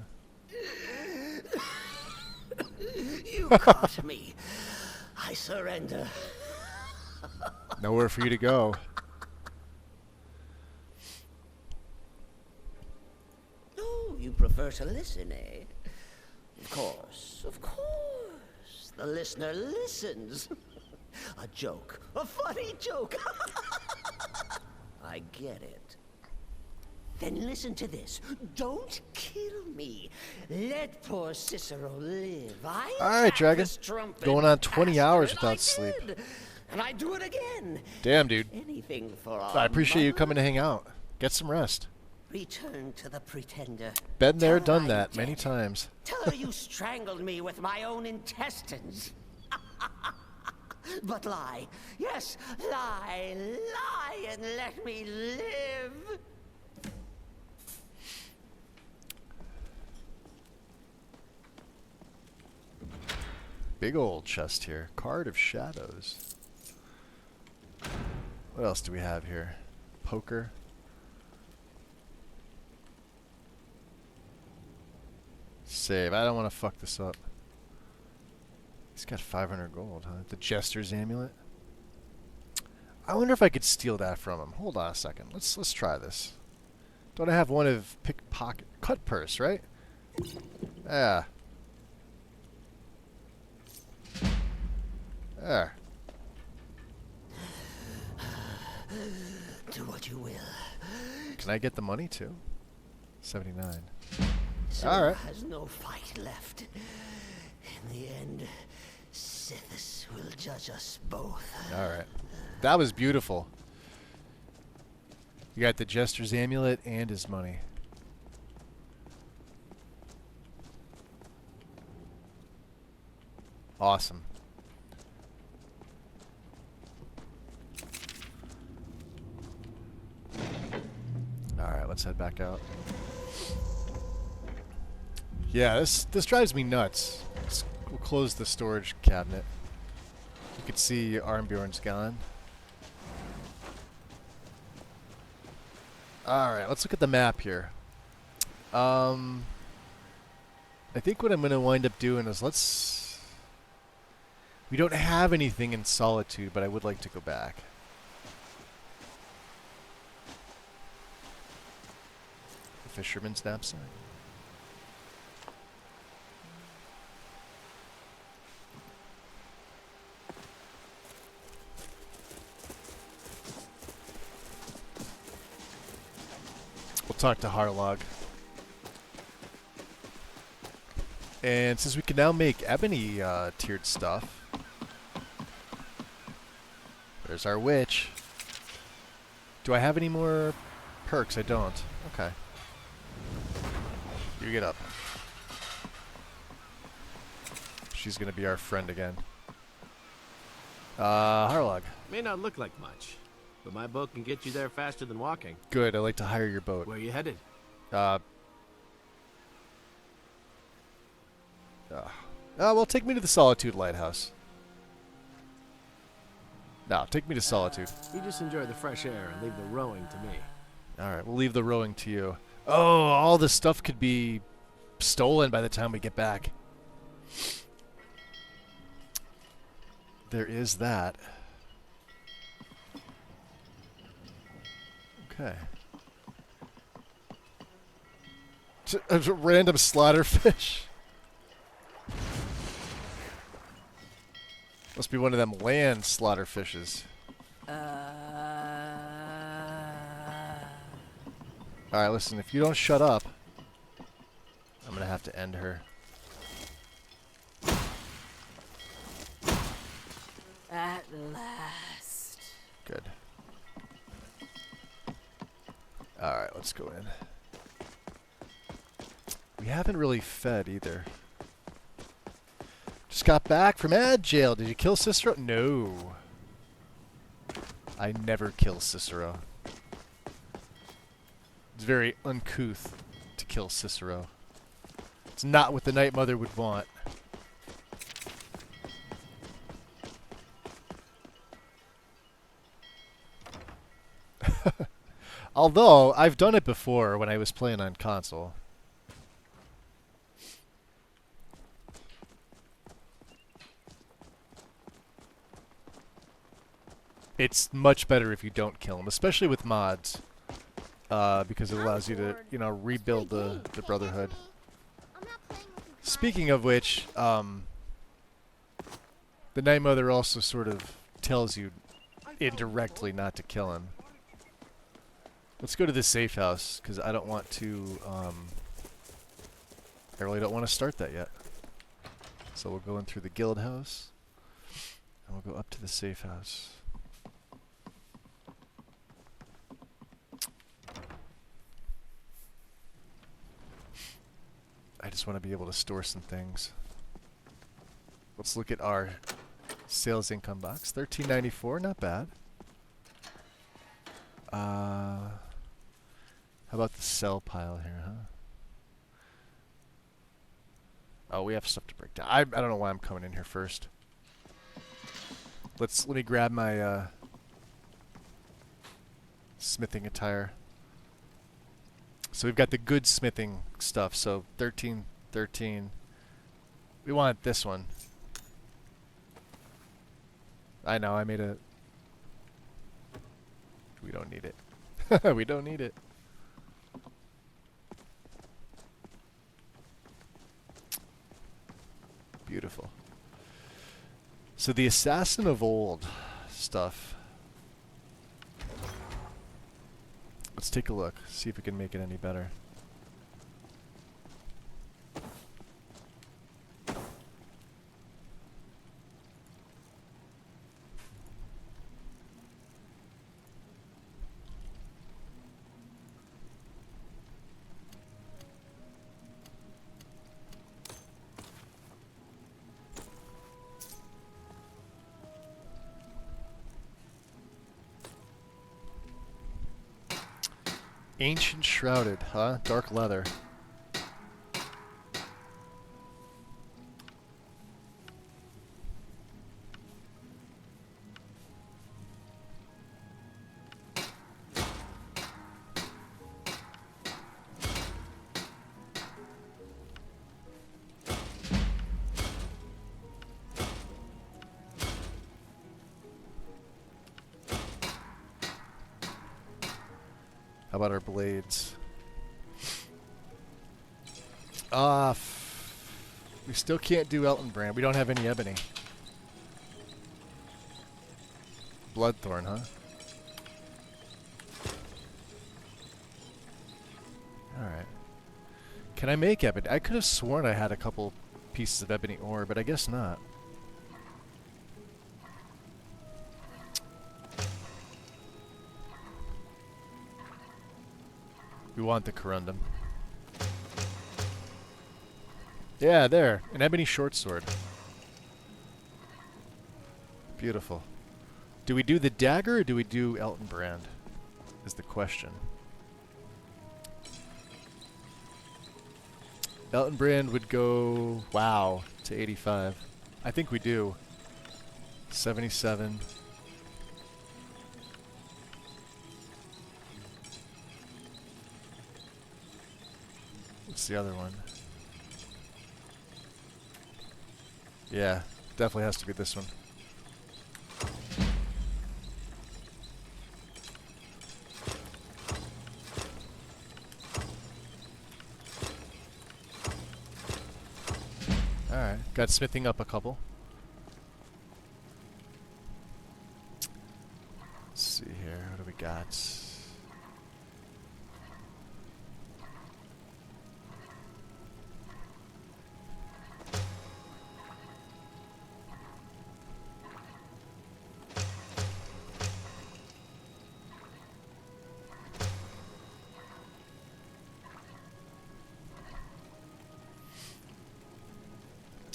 huh? You caught me. I surrender. Nowhere for you to go. Oh, you prefer to listen, eh? Of course, of course. The listener listens. A joke. A funny joke. I get it. Then listen to this. Don't kill me. Let poor Cicero live. Alright, Dragon. Going on 20 hours without sleep. And I do it again. Damn, dude. Anything for I appreciate you coming to hang out. Get some rest. Return to the Pretender. Been there, Tell her done I'm that many dead. times. Tell her you strangled me with my own intestines. But lie. Yes, lie. Lie and let me live. Big old chest here. Card of Shadows. What else do we have here? Poker. Save. I don't want to fuck this up. He's got 500 gold, huh? The Jester's Amulet. I wonder if I could steal that from him. Hold on a second. Let's try this. Don't I have one of pickpocket cut purse, right? Yeah. There. Do what you will. Can I get the money too? 79. Sir All right. has no fight left. In the end, Sithis will judge us both. All right. That was beautiful. You got the Jester's Amulet and his money. Awesome. Alright, let's head back out. Yeah, this drives me nuts. We'll close the storage cabinet. You can see Armbjorn's gone. Alright, let's look at the map here. I think what I'm going to wind up doing is we don't have anything in Solitude, but I would like to go back. The Fisherman's Knapsack. We'll talk to Harlog. And since we can now make ebony tiered stuff, there's our witch. Do I have any more perks? I don't. Okay. You get up. She's gonna be our friend again. Harlog. May not look like much, but my boat can get you there faster than walking. Good. I'd like to hire your boat. Where are you headed? Well, take me to the Solitude Lighthouse. No, take me to Solitude. You just enjoy the fresh air and leave the rowing to me. Alright, we'll leave the rowing to you. Oh, all this stuff could be stolen by the time we get back. There is that. Okay. A random slaughterfish. Must be one of them land slaughterfishes. Alright, listen, if you don't shut up, I'm gonna have to end her. At last. Good. Alright, let's go in. We haven't really fed either. Just got back from ad jail. Did you kill Cicero? No. I never kill Cicero. It's very uncouth to kill Cicero. It's not what the Night Mother would want. Although, I've done it before when I was playing on console. It's much better if you don't kill him, especially with mods. Because it allows you to, you know, rebuild the Brotherhood. Speaking of which, the Night Mother also sort of tells you indirectly not to kill him. Let's go to the safe house, because I don't want to, I really don't want to start that yet. So we'll go in through the guild house, and we'll go up to the safe house. I just want to be able to store some things. Let's look at our sales income box. $13.94, not bad. How about the sell pile here, huh? Oh, we have stuff to break down. I don't know why I'm coming in here first. Let me grab my smithing attire. So we've got the good smithing stuff. So 13. We want this one. I know, I made a... We don't need it. We don't need it. Beautiful. So the Assassin of Old stuff. Let's take a look, see if we can make it any better. Ancient Shrouded, huh? Dark leather. How about our blades? We still can't do Elton Brand. We don't have any ebony. Bloodthorn, huh? Alright. Can I make ebony? I could have sworn I had a couple pieces of ebony ore, but I guess not. We want the corundum. Yeah, there. An ebony short sword. Beautiful. Do we do the dagger or do we do Elton Brand? Is the question. Elton Brand would go, wow, to 85. I think we do. 77. What's the other one? Yeah, definitely has to be this one. Alright, got smithing up a couple. Let's see here, what do we got?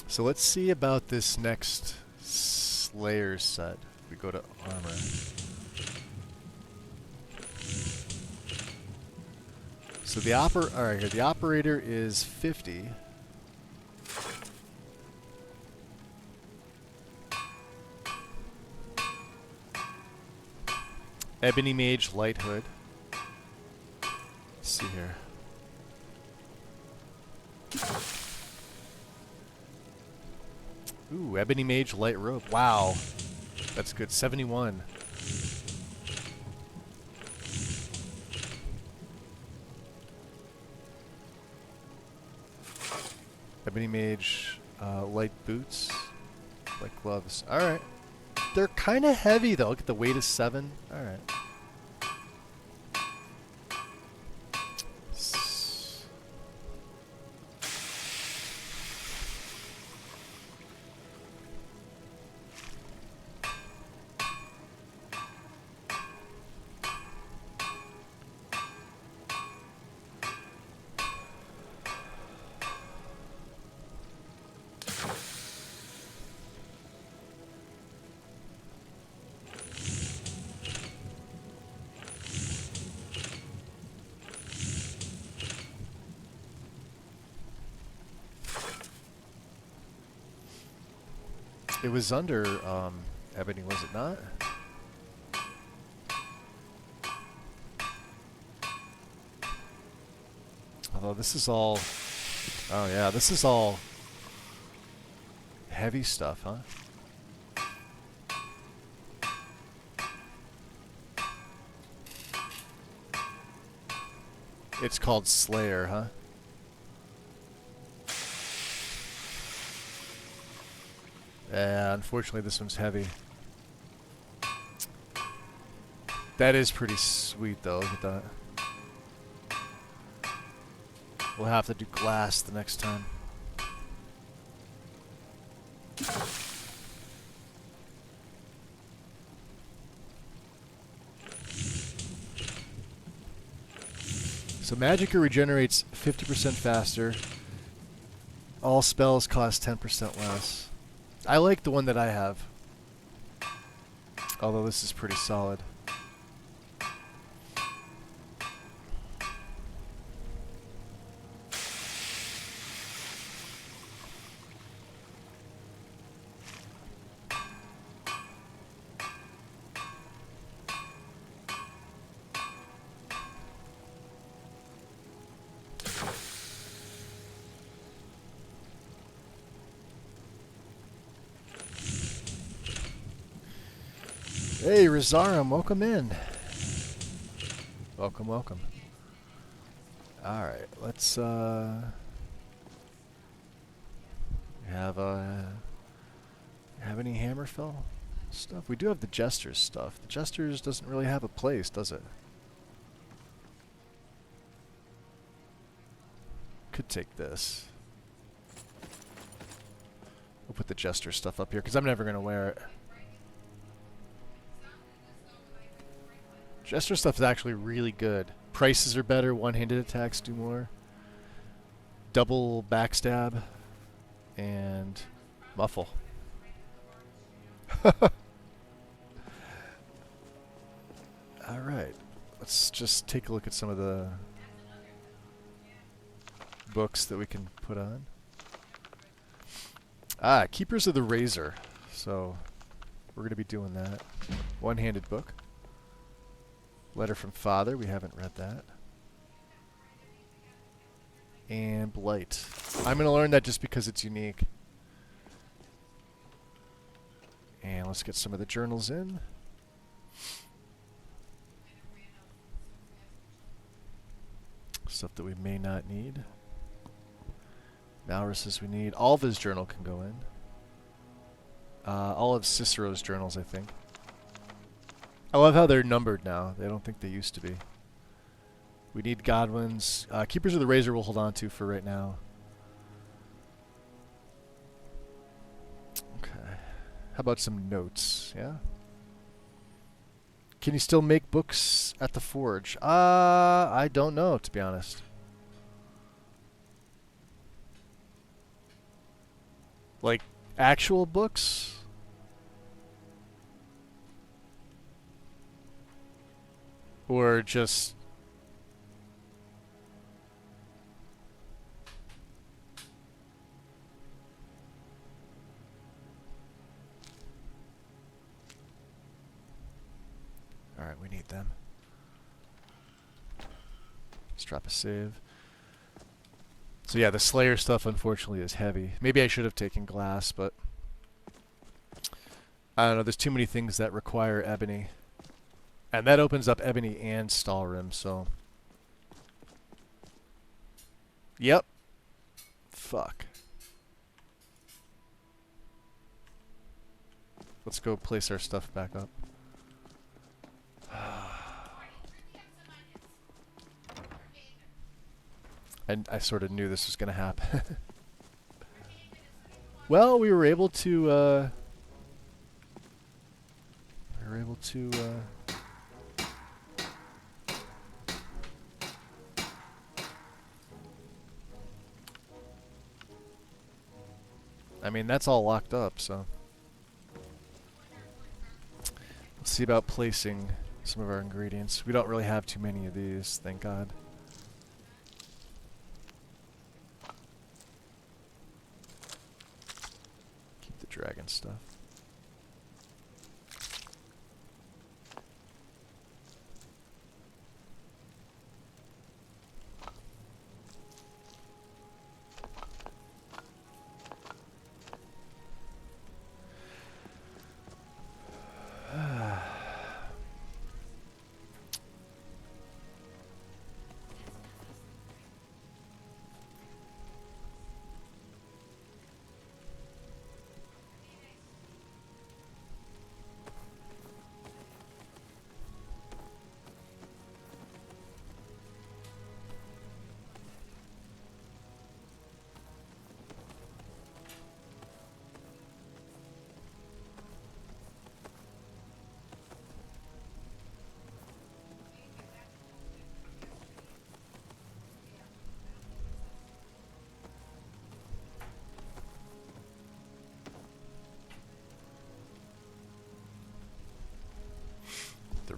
So let's see about this next Slayer set. We go to armor. So the alright here, the operator is 50. Ebony Mage Light Hood. Let's see here. Ooh, Ebony Mage Light Robe. Wow. That's good. 71. Ebony Mage Light Boots. Light Gloves. Alright. They're kind of heavy though. Look at the weight is 7. Alright. It was under ebony, was it not? Although this is all... Oh yeah, this is all heavy stuff, huh? It's called Slayer, huh? Yeah, unfortunately this one's heavy. That is pretty sweet though, look at that. We'll have to do glass the next time. So Magicka regenerates 50% faster. All spells cost 10% less. I like the one that I have. Although this is pretty solid. Hey, Rosarum, welcome in. Welcome, welcome. Alright, let's, have any Hammerfell stuff? We do have the Jester's stuff. The Jester's doesn't really have a place, does it? Could take this. We'll put the Jester stuff up here, because I'm never going to wear it. Jester stuff is actually really good. Prices are better, one-handed attacks do more. Double backstab. And muffle. Alright. Let's just take a look at some of the books that we can put on. Ah, Keepers of the Razor. So, we're going to be doing that. One-handed book. Letter from Father, we haven't read that. And Blight. I'm going to learn that just because it's unique. And let's get some of the journals in. Stuff that we may not need. Malrus's we need. Alva's journal can go in. All of Cicero's journals, I think. I love how they're numbered now. I don't think they used to be. We need Godwin's. Keepers of the Razor we'll hold on to for right now. Okay. How about some notes? Yeah? Can you still make books at the Forge? I don't know, to be honest. Like, actual books? Or just... Alright, we need them. Let's drop a save. So yeah, the Slayer stuff unfortunately is heavy. Maybe I should have taken glass, but... I don't know, there's too many things that require ebony. And that opens up ebony and Stalrim, so... Yep. Fuck. Let's go place our stuff back up. And I sort of knew this was going to happen. Well, we were able to, I mean, that's all locked up, so... Let's see about placing some of our ingredients. We don't really have too many of these, thank God. Keep the dragon stuff.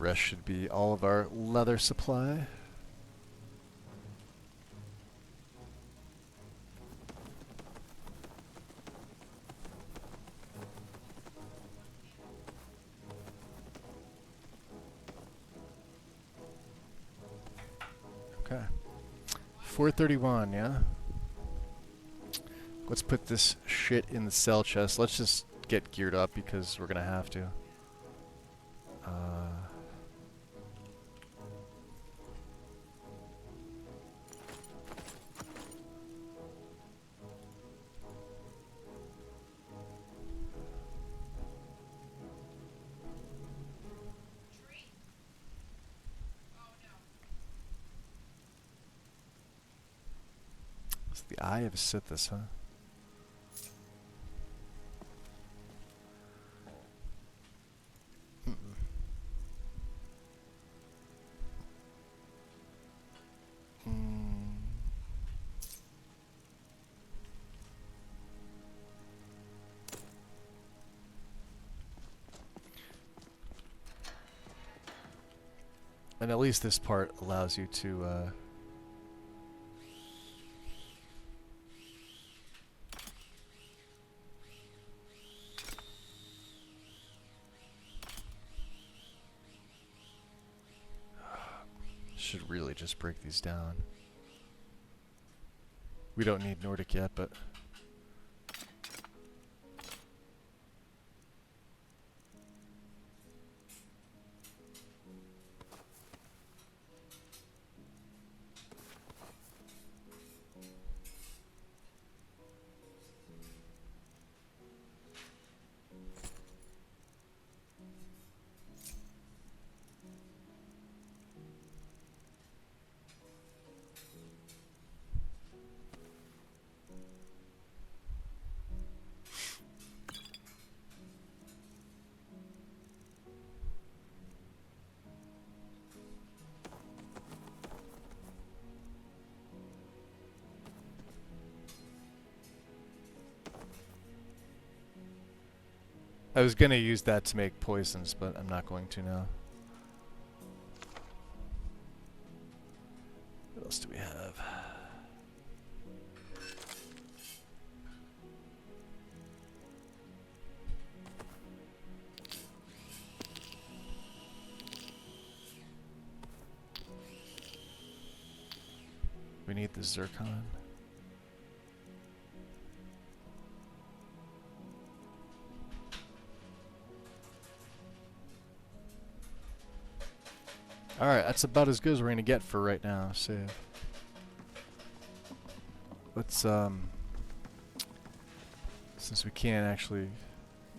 rest should be all of our leather supply. Okay. 431, yeah? Let's put this shit in the cell chest. Let's just get geared up because we're gonna have to. It's the Eye of Sithis, huh? And at least this part allows you to, should really just break these down. We don't need Nordic yet, but... I was gonna use that to make poisons, but I'm not going to now. What else do we have? We need the zircon. Alright, that's about as good as we're gonna get for right now. Save. Let's, since we can't actually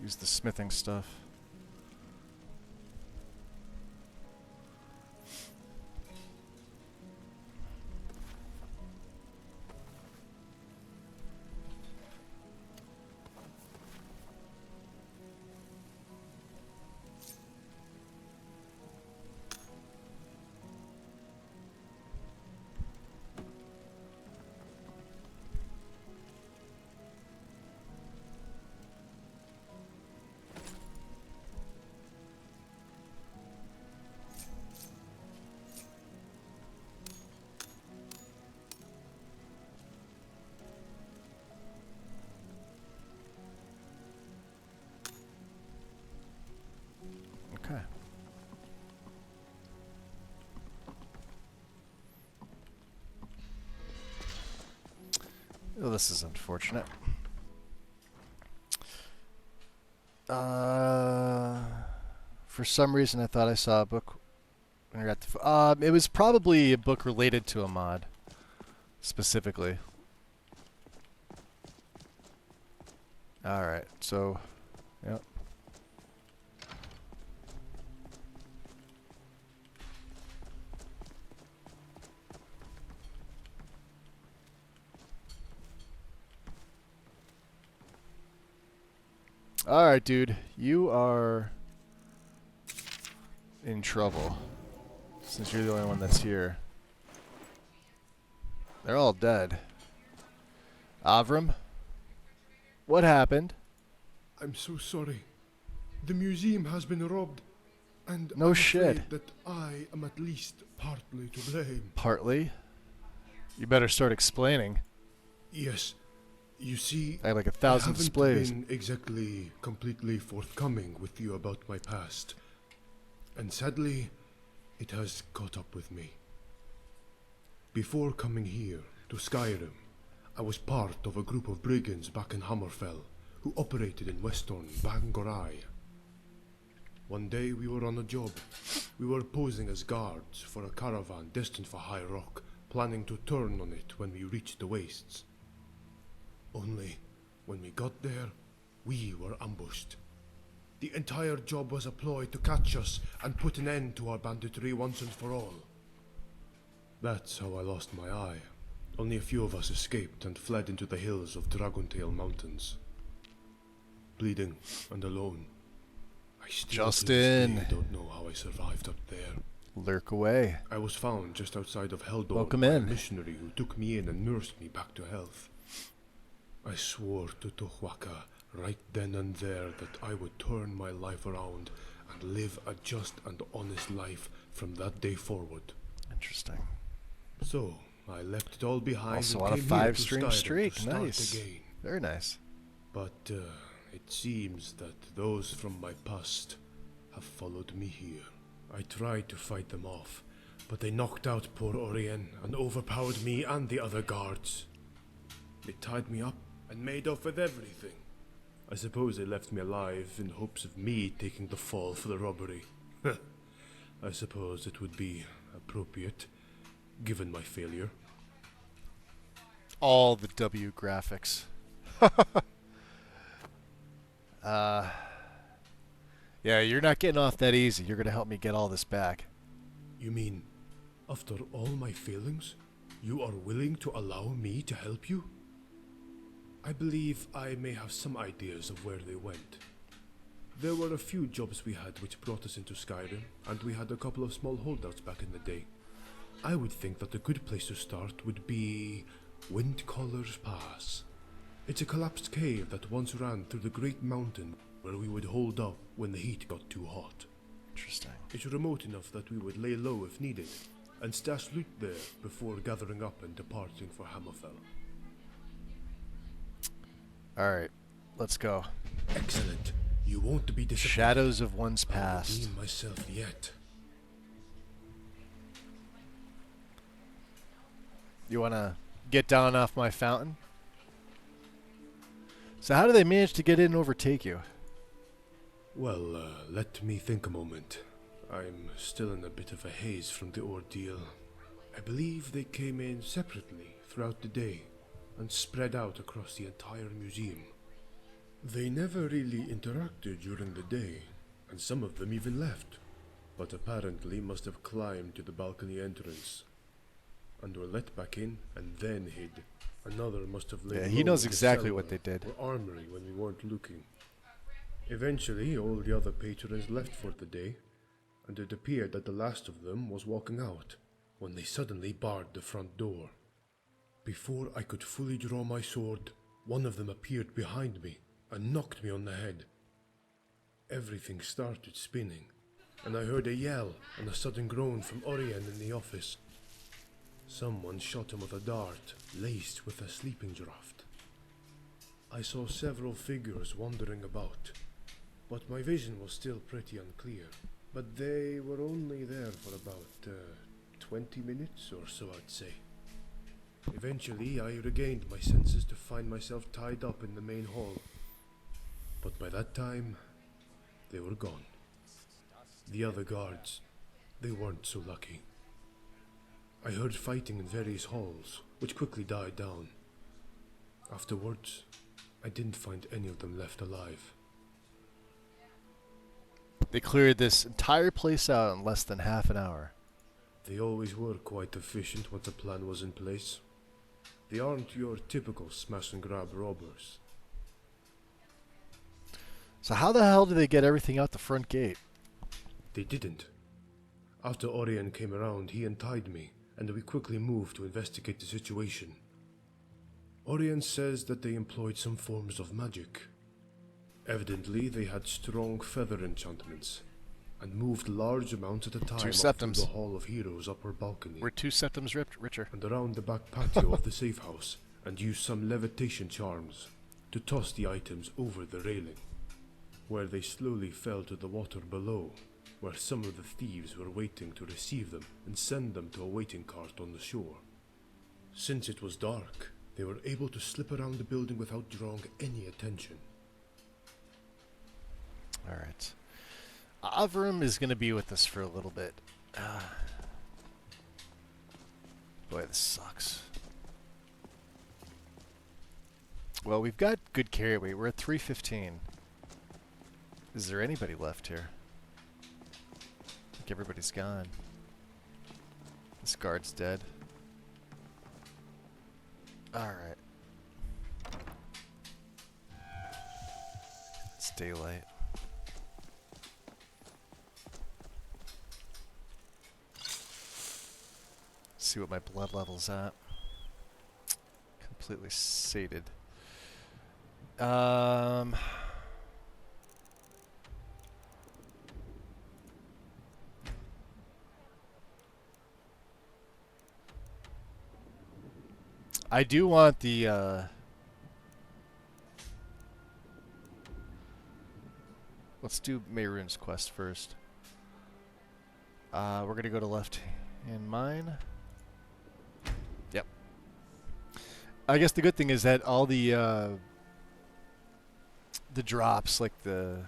use the smithing stuff. Okay. Oh, this is unfortunate. For some reason I thought I saw a book when you're at the it was probably a book related to a mod specifically. Alright, so yep. Alright, dude. You are in trouble. Since you're the only one that's here. They're all dead. Avram? What happened? I'm so sorry. The museum has been robbed. And No I'm shit. afraid that I am at least partly to blame. Partly? You better start explaining. Yes. You see, I have like 1,000 displays. I haven't been exactly completely forthcoming with you about my past. And sadly, it has caught up with me. Before coming here, to Skyrim, I was part of a group of brigands back in Hammerfell, who operated in western Bangorai. One day we were on a job. We were posing as guards for a caravan destined for High Rock, planning to turn on it when we reached the wastes. Only, when we got there, we were ambushed. The entire job was a ploy to catch us and put an end to our banditry once and for all. That's how I lost my eye. Only a few of us escaped and fled into the hills of Dragontail Mountains. Bleeding and alone. I still to this day don't know how I survived up there. Lurk away. I was found just outside of Heldor Welcome by in. a missionary who took me in and nursed me back to health. I swore to Tohwaka right then and there that I would turn my life around and live a just and honest life from that day forward. Interesting. So, I left it all behind Also and on a came here to 5-stream Skyrim streak. to start Nice. again. Very nice. But it seems that those from my past have followed me here. I tried to fight them off, but they knocked out poor Orien and overpowered me and the other guards. They tied me up and made off with everything. I suppose they left me alive in hopes of me taking the fall for the robbery. I suppose it would be appropriate, given my failure. All the W graphics. Yeah, you're not getting off that easy. You're gonna help me get all this back. You mean, after all my failings, you are willing to allow me to help you? I believe I may have some ideas of where they went. There were a few jobs we had which brought us into Skyrim, and we had a couple of small holdouts back in the day. I would think that a good place to start would be Windcaller's Pass. It's a collapsed cave that once ran through the great mountain where we would hold up when the heat got too hot. Interesting. It's remote enough that we would lay low if needed, and stash loot there before gathering up and departing for Hammerfell. Alright, let's go. Excellent. You won't be disappointed. Shadows of one's I'll past. redeem myself yet. You wanna get down off my fountain? So how do they manage to get in and overtake you? Well, let me think a moment. I'm still in a bit of a haze from the ordeal. I believe they came in separately throughout the day and spread out across the entire museum. They never really interacted during the day, and some of them even left, but apparently must have climbed to the balcony entrance and were let back in and then hid. Another must have laid Yeah, he low knows in the exactly cellar what they did. or armory when we weren't looking. Eventually, all the other patrons left for the day, and it appeared that the last of them was walking out when they suddenly barred the front door. Before I could fully draw my sword, one of them appeared behind me and knocked me on the head. Everything started spinning, and I heard a yell and a sudden groan from Orien in the office. Someone shot him with a dart, laced with a sleeping draught. I saw several figures wandering about, but my vision was still pretty unclear. But they were only there for about 20 minutes or so, I'd say. Eventually, I regained my senses to find myself tied up in the main hall. But by that time, they were gone. The other guards, they weren't so lucky. I heard fighting in various halls, which quickly died down. Afterwards, I didn't find any of them left alive. They cleared this entire place out in less than half an hour. They always were quite efficient once a plan was in place. They aren't your typical smash and grab robbers. So how the hell did they get everything out the front gate? They didn't. After Orien came around, he untied me, and we quickly moved to investigate the situation. Orien says that they employed some forms of magic. Evidently, they had strong feather enchantments. and moved large amounts at a time 2 up through septums. the Hall of Heroes upper balcony. We're 2 septums richer. And around the back patio of the safe house, and used some levitation charms to toss the items over the railing, where they slowly fell to the water below, where some of the thieves were waiting to receive them and send them to a waiting cart on the shore. Since it was dark, they were able to slip around the building without drawing any attention. Alright. Avram is going to be with us for a little bit. Boy, this sucks. Well, we've got good carry weight. We're at 315. Is there anybody left here? I think everybody's gone. This guard's dead. Alright. It's daylight. See what my blood level's at. Completely sated. I do want the let's do Mehrunes quest first. We're gonna go to left hand mine. Yep. I guess the good thing is that all the drops, like the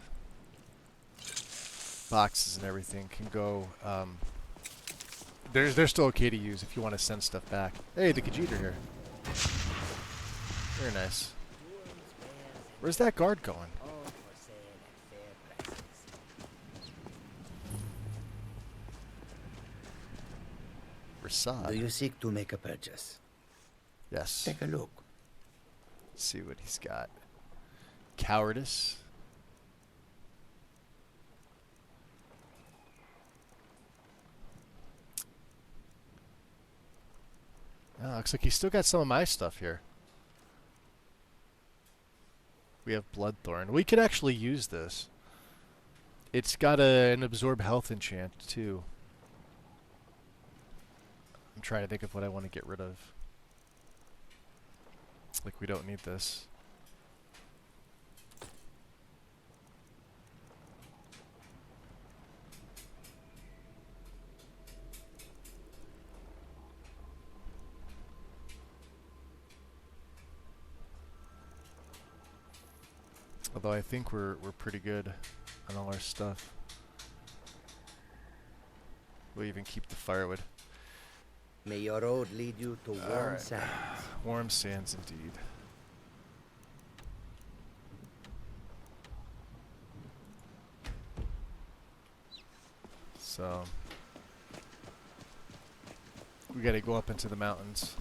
boxes and everything, can go. They're still okay to use if you want to send stuff back. Hey, the Khajiit are here. Very nice. Where's that guard going? Rasad. Do you seek to make a purchase? Yes. Take a look. Let's see what he's got. Cowardice. Oh, looks like he's still got some of my stuff here. We have Bloodthorn. We could actually use this. It's got an absorb health enchant too. I'm trying to think of what I want to get rid of. Like, we don't need this. Although I think we're pretty good on all our stuff. We'll even keep the firewood. May your road lead you to warm sands. Warm sands indeed. So we gotta go up into the mountains.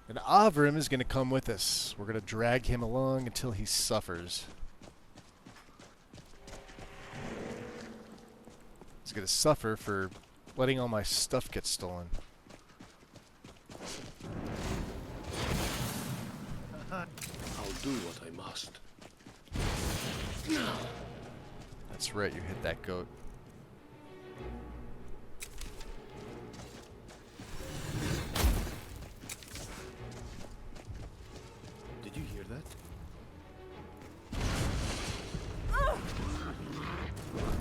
And Avram is going to come with us. We're going to drag him along until he suffers. He's going to suffer for letting all my stuff get stolen. I'll do what I must. That's right, you hit that goat. Did you hear that?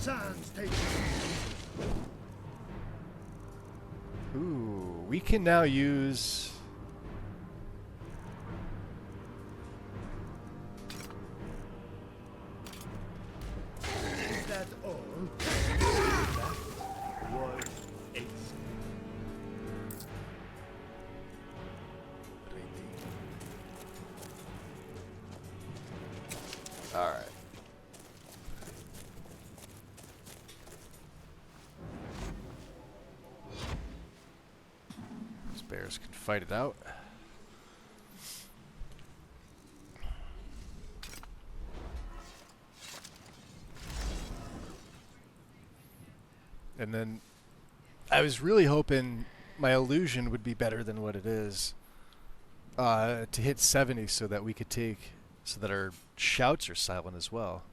Sands take. Ooh, we can now use... Is that all? That was it. Alright. These bears can fight it out. And then I was really hoping my illusion would be better than what it is. To hit 70 so that we could take, so that our shouts are silent as well.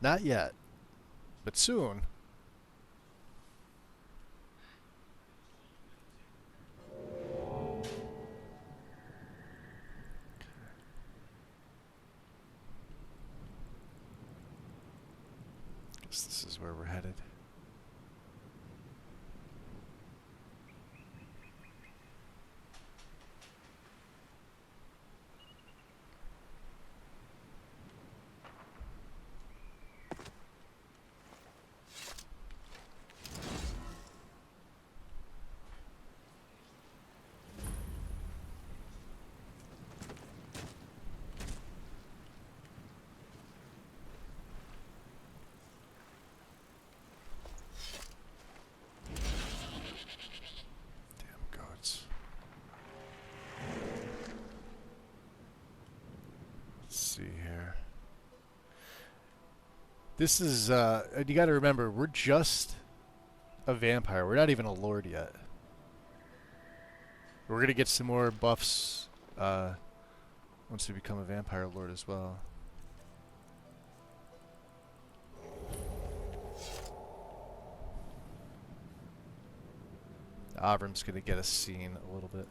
Not yet, but soon. Guess this is where we're headed. This is, you gotta remember, we're just a vampire. We're not even a lord yet. We're gonna get some more buffs once we become a vampire lord as well. Avram's gonna get us seen a little bit.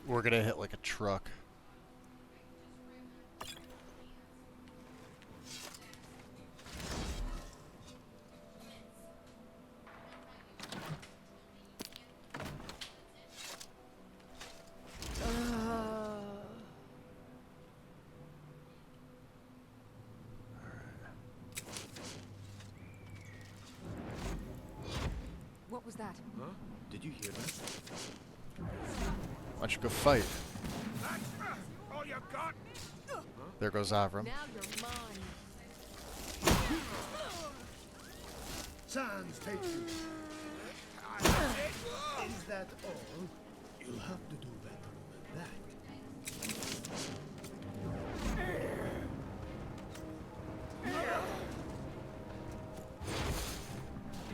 We're gonna hit like a truck. What was that? Huh? Did you hear that? Why don't you go fight? All you got? There goes Avram. Now you're mine. Sans, take you. Is that all? You'll have to do better than that.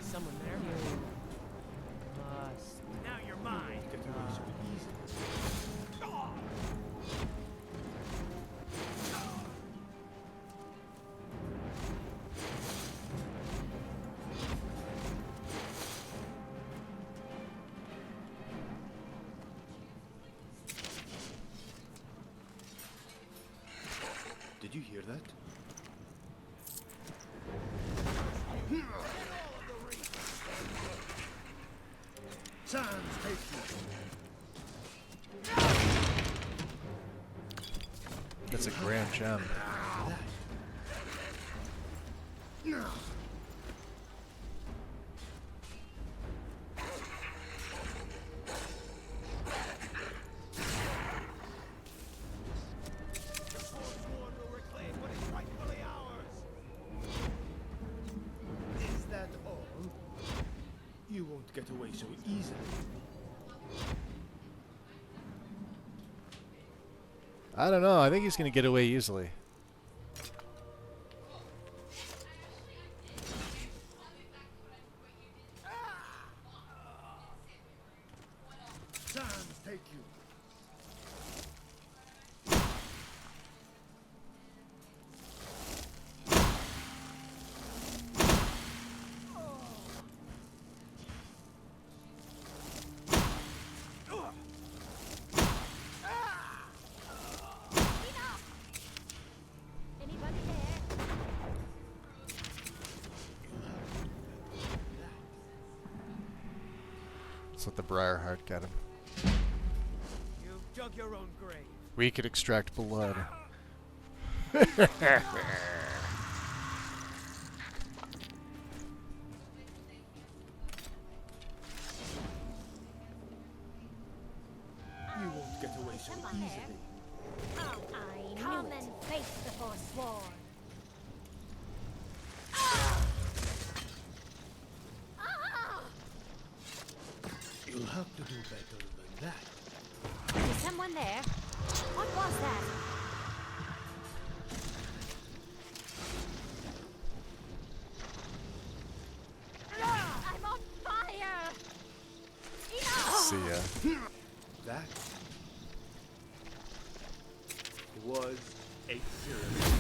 Is someone there? Now you're mine. Get away so easy. Did you hear that? Sans, take you. That's a grand gem. Is that all? You won't get away so easily. I don't know. I think he's gonna get away easily. Sans, take you. Anybody there? Let's let the Briarheart get him. You've dug your own grave. We could extract blood. easily. Come and face the Forsworn. You'll have to do better than that. Is someone there? What was that? I'm on fire! See ya. That was a pyramid.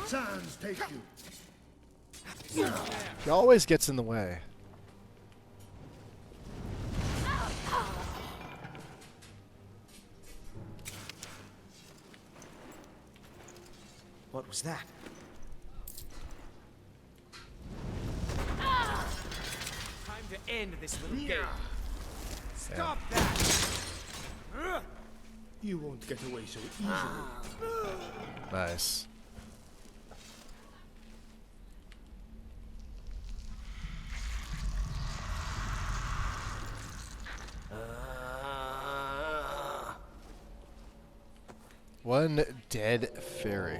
Sands take you. He always gets in the way. What was that? Time to end this little game. Stop that! You won't get away so easily. Nice. One dead fairy.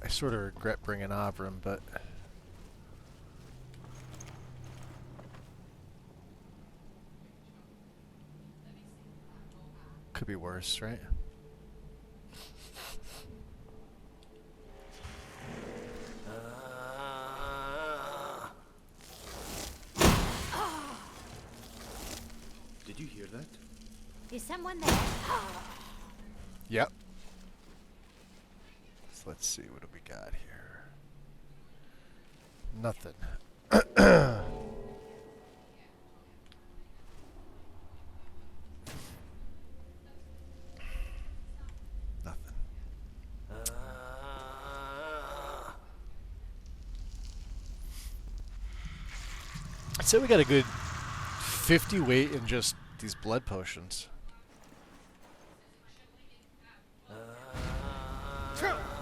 I sort of regret bringing Avram, but could be worse, right? Did you hear that? Is someone there? Yep. So let's see, what do we got here? Nothing. Nothing. I'd say we got a good 50 weight in just these blood potions.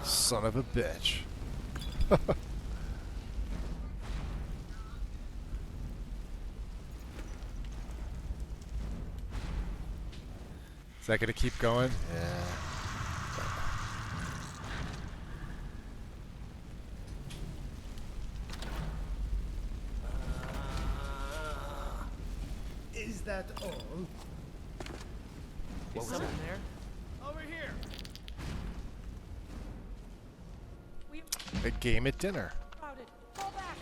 Son of a bitch. Is that gonna keep going? Yeah. Is that all? Is someone there? Over here. A game at dinner. Fall back.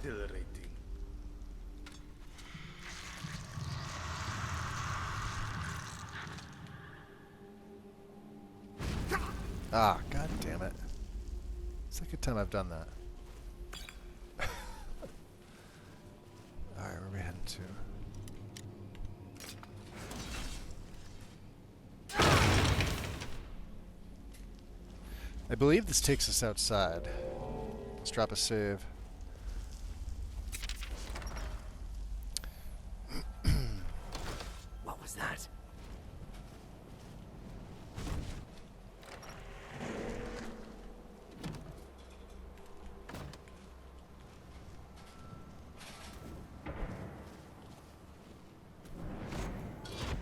Exhilarating. Ah, god damn it. Second time I've done that. Alright, where are we heading to? I believe this takes us outside. Let's drop a save. What was that?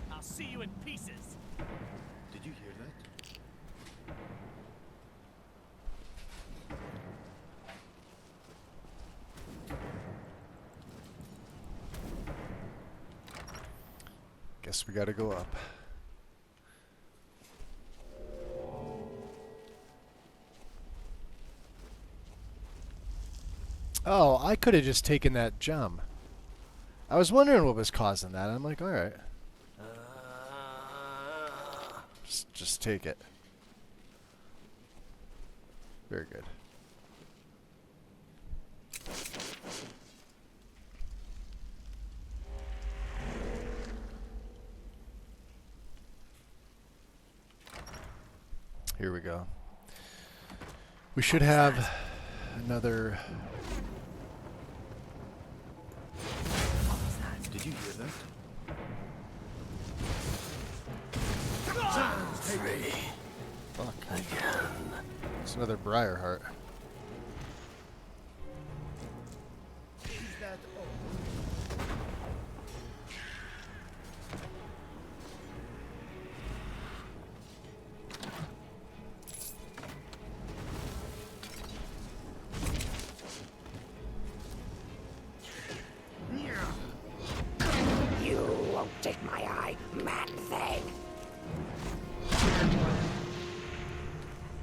I'll see you in pieces. Did you hear that? Guess we gotta go up. Oh, I could have just taken that gem. I was wondering what was causing that. I'm like, alright. Just take it. Very good. Here we go. We should have another... What was that? Did you hear that? Free. Fuck. Again. It's another Briarheart. You won't take my eye, mad thing.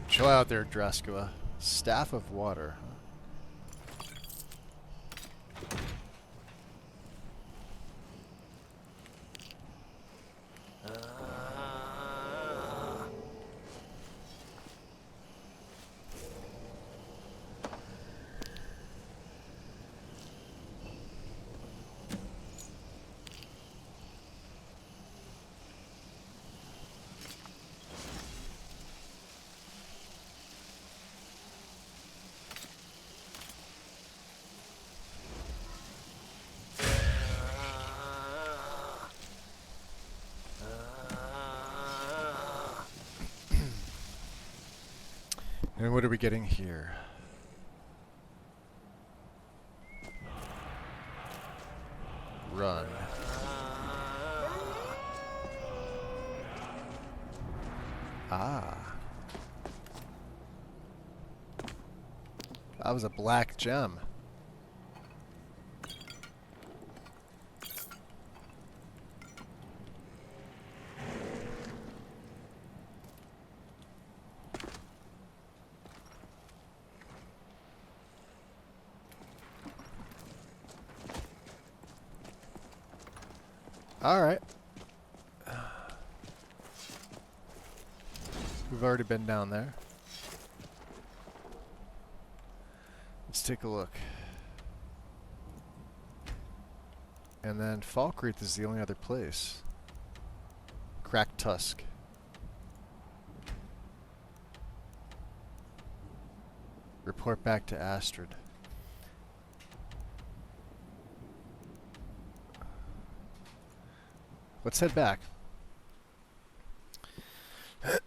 Chill out there, Draskua. Staff of Water. And what are we getting here? Run. Ah. That was a black gem. Alright. We've already been down there. Let's take a look. And then Falkreath is the only other place. Cracked Tusk. Report back to Astrid. Let's head back.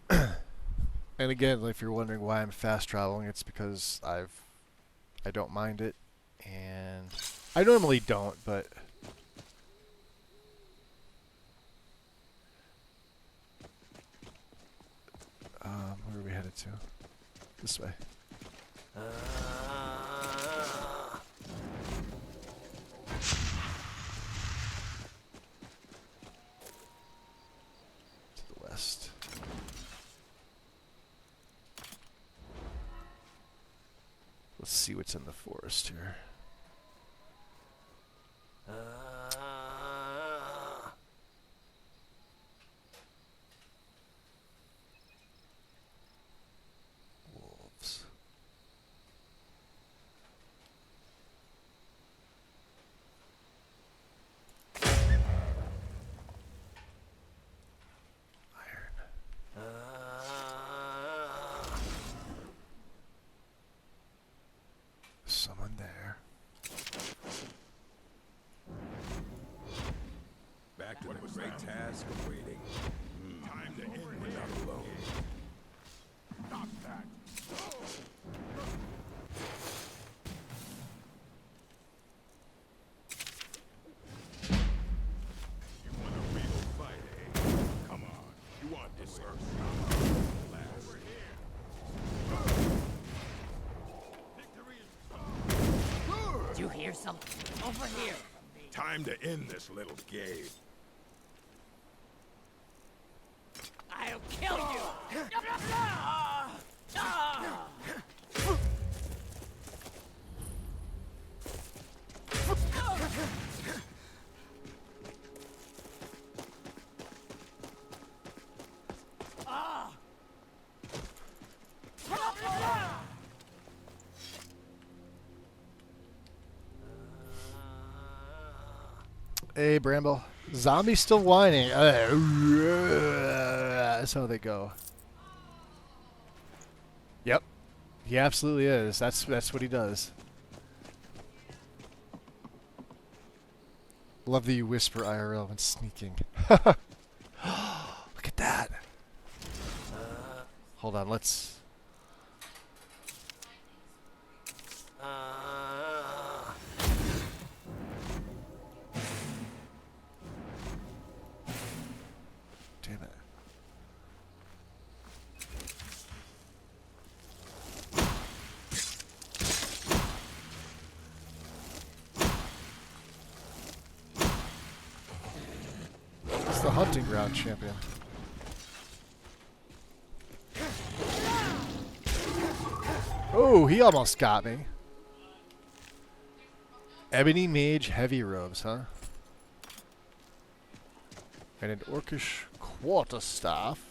And again, if you're wondering why I'm fast traveling, it's because I don't mind it, and I normally don't, but where are we headed to? This way. Let's see what's in the forest here. Wolves. Someone there. Back to the great task of waiting. Time to end. We're not alone. Stop that. You want a real fight, eh? Come on. You want this earth? Last. Over here. Victory is... Did you hear something? Over here. Time to end this little game. I'll kill you! Hey, Bramble. Zombie's still whining. That's how they go. Yep. He absolutely is. That's what he does. Love that you whisper IRL when sneaking. Look at that. Hold on, let's... Damn it. It's the hunting ground champion. Oh, he almost got me. Ebony Mage Heavy Robes, huh? And an Orcish Quarterstaff.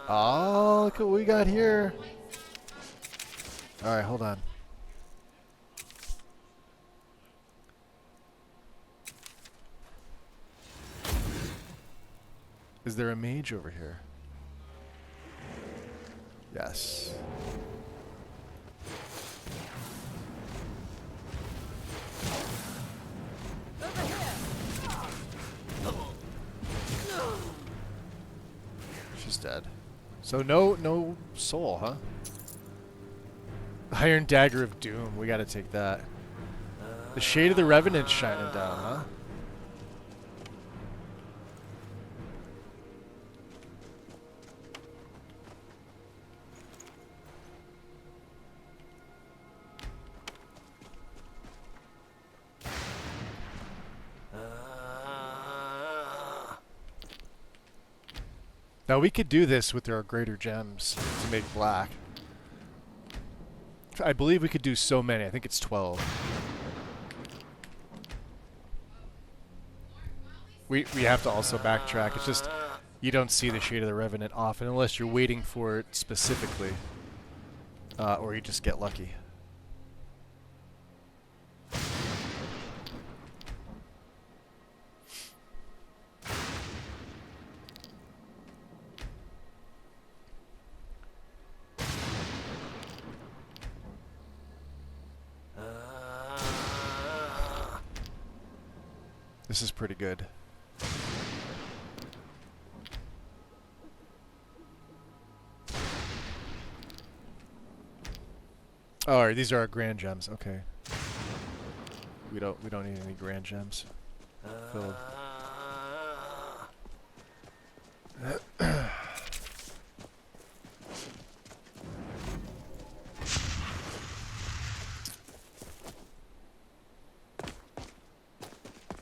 Oh, look what we got here. Alright, hold on. Is there a mage over here? Yes. She's dead. So no soul, huh? Iron Dagger of Doom. We gotta take that. The Shade of the Revenant shining down, huh? Now we could do this with our greater gems to make black. I believe we could do so many. I think it's 12. We have to also backtrack. It's just you don't see the Shade of the Revenant often unless you're waiting for it specifically. Or you just get lucky. This is pretty good. Oh, alright, these are our grand gems. Okay. We don't need any grand gems filled. Let's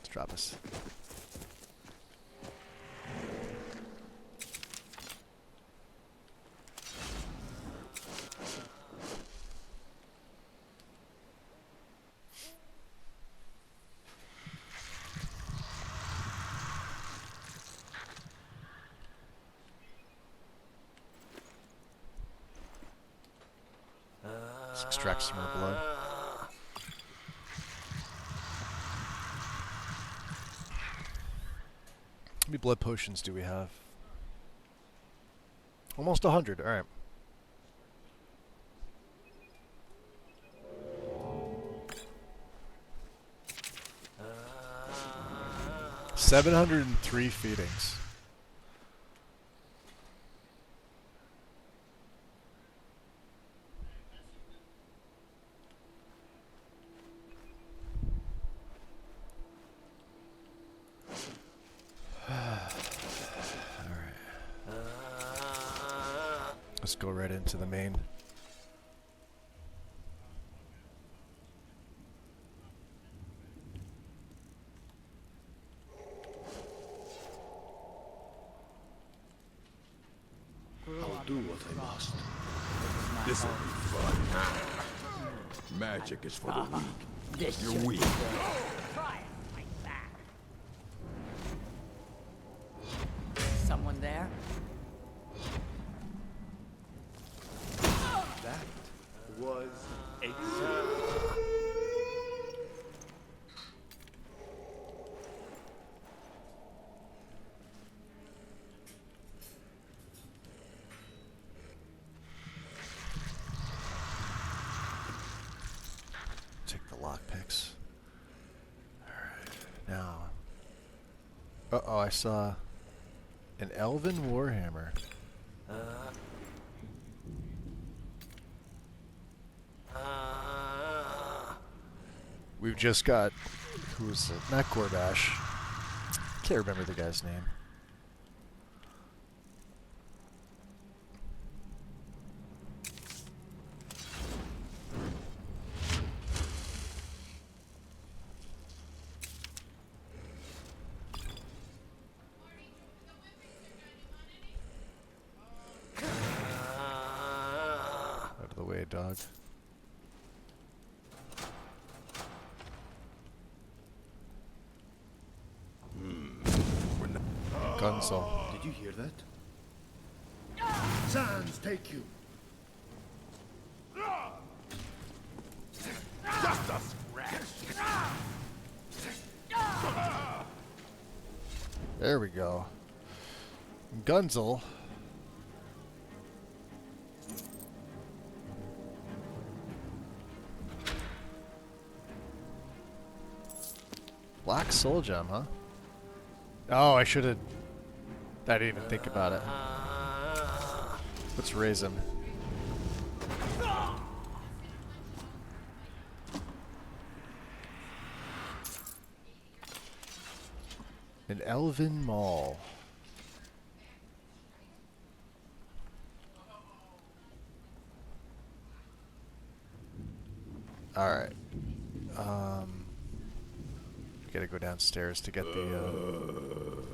drop us. Let's extract some more blood. How many blood potions do we have? Almost 100. Alright. 703 feedings. Let's go right into the main. I'll do what I must. This'll be fun. Magic is for the weak. You're weak. Someone there? That was excellent. Take the lockpicks. Alright, now. Uh-oh, I saw an elven warhammer. We've just got, who's it? Not Gorbash. Can't remember the guy's name. Out of the way, dog. Gunzel. Did you hear that? Sands, take you. Just a scratch. There we go. Gunzel. Black Soul Gem, huh? Oh, I should have... I didn't even think about it. Let's raise him. An elven mall. Alright. Gotta go downstairs to get the,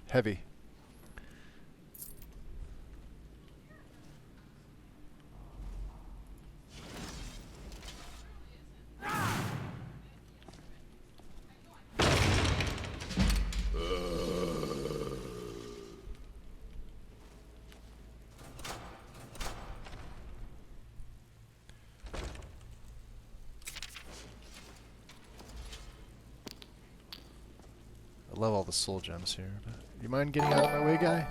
heavy. I love all the soul gems here. But you mind getting out of my way, guy?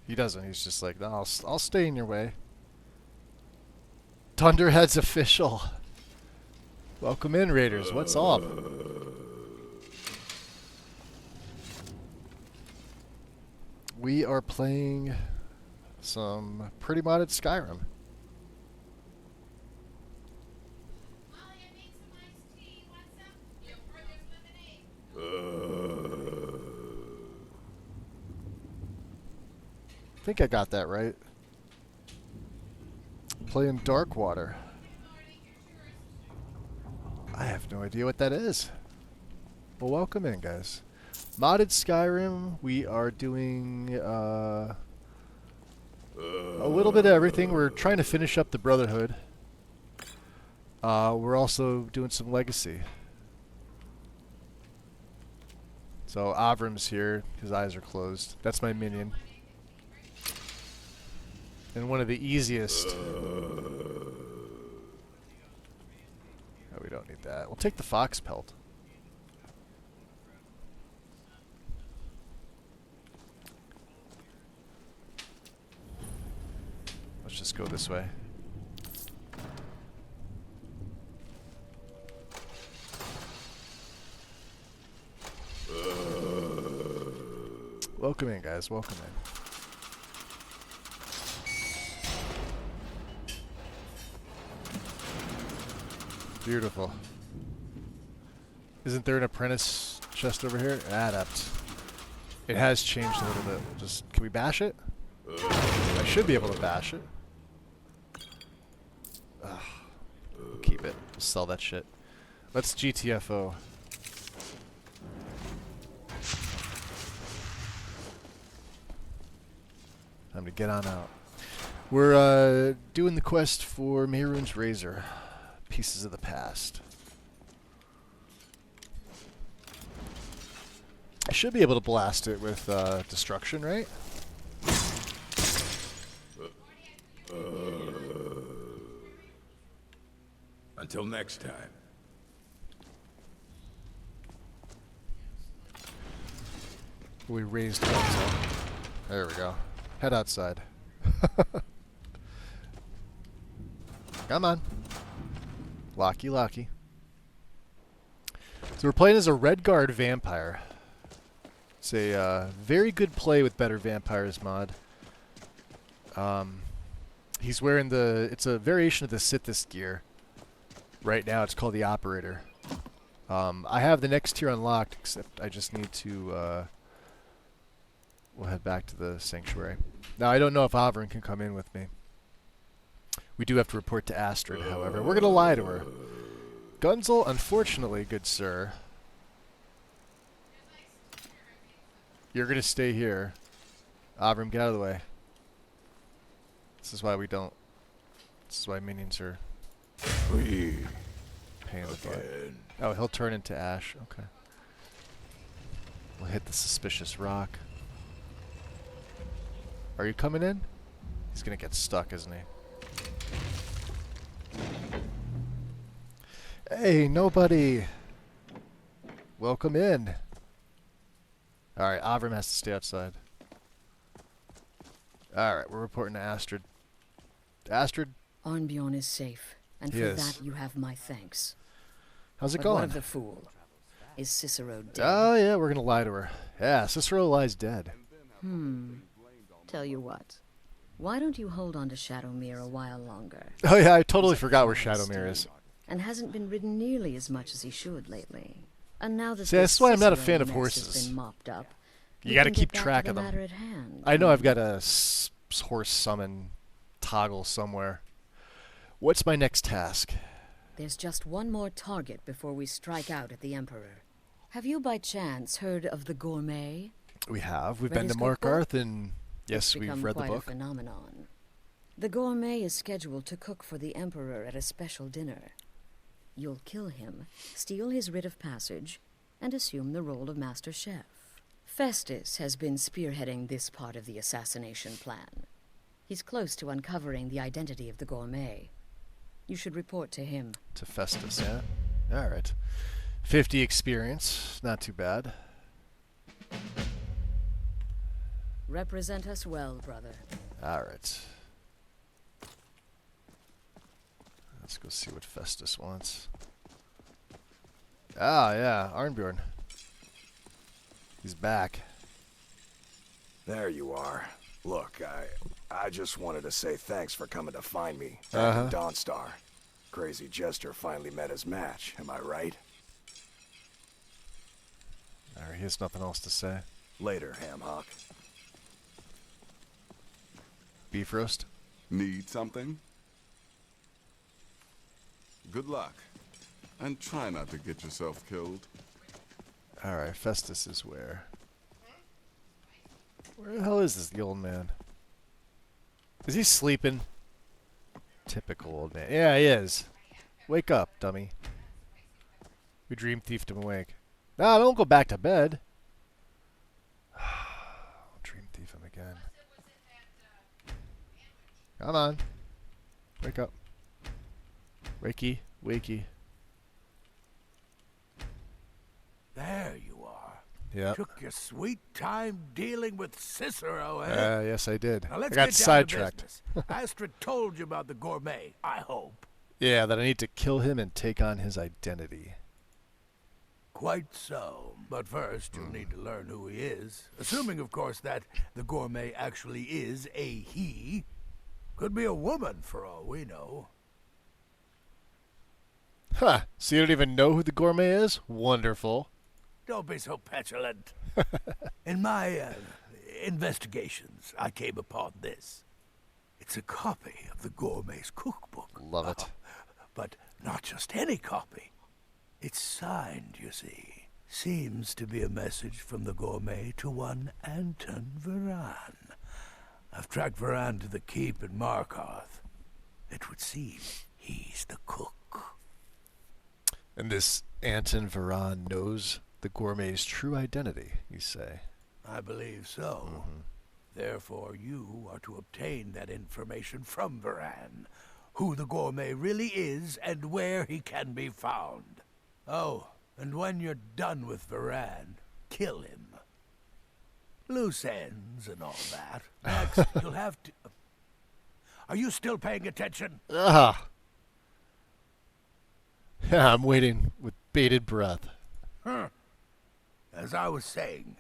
He doesn't. He's just like, no, I'll stay in your way. Thunderhead's official. Welcome in, Raiders. What's up? We are playing some pretty modded Skyrim. I think I got that right. Playing Darkwater. I have no idea what that is. Well, welcome in, guys. Modded Skyrim. We are doing a little bit of everything. We're trying to finish up the Brotherhood. We're also doing some Legacy. So Avram's here. His eyes are closed. That's my minion. And one of the easiest. Oh, we don't need that. We'll take the fox pelt. Let's just go this way. Welcome in, guys. Welcome in. Beautiful. Isn't there an apprentice chest over here? Adept. It has changed a little bit. Just can we bash it? I should be able to bash it. Ugh. We'll keep it. We'll sell that shit. Let's GTFO. Time to get on out. We're doing the quest for Mehrunes Razor. Pieces of the past. I should be able to blast it with destruction, right? Until next time. We raised outside. There we go. Head outside. Come on. Locky, locky. So we're playing as a Redguard vampire. It's a very good play with better vampires mod. He's wearing it's a variation of the Sithis gear. Right now it's called the Operator. I have the next tier unlocked, except I just need to, we'll head back to the Sanctuary. Now I don't know if Avram can come in with me. We do have to report to Astrid, however. We're going to lie to her. Gunzel, unfortunately, good sir. You're going to stay here. Avram, get out of the way. This is why we don't... This is why minions are... Pain in the butt. Oh, he'll turn into ash. Okay. We'll hit the suspicious rock. Are you coming in? He's going to get stuck, isn't he? Hey, nobody. Welcome in. Alright, Avram has to stay outside. Alright, we're reporting to Astrid. Astrid? Arnbjorn is safe, and for that you have my thanks. How's it But going? What of the fool? Is Cicero dead? Oh, yeah, we're going to lie to her. Yeah, Cicero lies dead. Tell you what. Why don't you hold on to Shadowmere a while longer? Oh, yeah, I totally forgot where Shadowmere is. And hasn't been ridden nearly as much as he should lately. And now that See, that's why I'm not a Cicero fan of mess horses. has been mopped up, You got to can keep get back track to of the them. matter at hand, I know I've got a horse summon toggle somewhere. What's my next task? There's just one more target before we strike out at the Emperor. Have you by chance heard of the Gourmet? We have. We've Read been his to cookbook? Markarth, and yes, It's we've become read the quite book. A phenomenon. The Gourmet is scheduled to cook for the Emperor at a special dinner. You'll kill him, steal his writ of passage, and assume the role of Master Chef. Festus has been spearheading this part of the assassination plan. He's close to uncovering the identity of the Gourmet. You should report to him. To Festus, yeah? Alright. 50 experience. Not too bad. Represent us well, brother. Alright. Let's go see what Festus wants. Ah, yeah, Arnbjorn. He's back. There you are. Look, I just wanted to say thanks for coming to find me back in Dawnstar. Crazy Jester finally met his match, am I right? Alright, he has nothing else to say. Later, Hamhock. Beef roast? Need something? Good luck. And try not to get yourself killed. Alright, Festus is where? Where the hell is this, the old man? Is he sleeping? Typical old man. Yeah, he is. Wake up, dummy. We dream thiefed him awake. No, don't go back to bed. Dream thief him again. Come on. Wake up. Wakey, wakey. There you are. Yep. Took your sweet time dealing with Cicero, eh? Yes, I did. Now let's I got get down to sidetracked. business. Astrid told you about the gourmet, I hope. Yeah, that I need to kill him and take on his identity. Quite so. But first, you'll need to learn who he is. Assuming, of course, that the gourmet actually is a he. Could be a woman, for all we know. Huh. So you don't even know who the gourmet is? Wonderful. Don't be so petulant. In my investigations, I came upon this. It's a copy of the gourmet's cookbook. Love it. But not just any copy. It's signed, you see. Seems to be a message from the gourmet to one Anton Varan. I've tracked Varan to the keep in Markarth. It would seem he's the cook. And this Anton Varan knows the gourmet's true identity, you say? I believe so. Therefore, you are to obtain that information from Varan. Who the gourmet really is and where he can be found. Oh, and when you're done with Varan, kill him. Loose ends and all that. Next, you'll have to... Are you still paying attention? Ah. Yeah, I'm waiting with bated breath. Huh. As I was saying,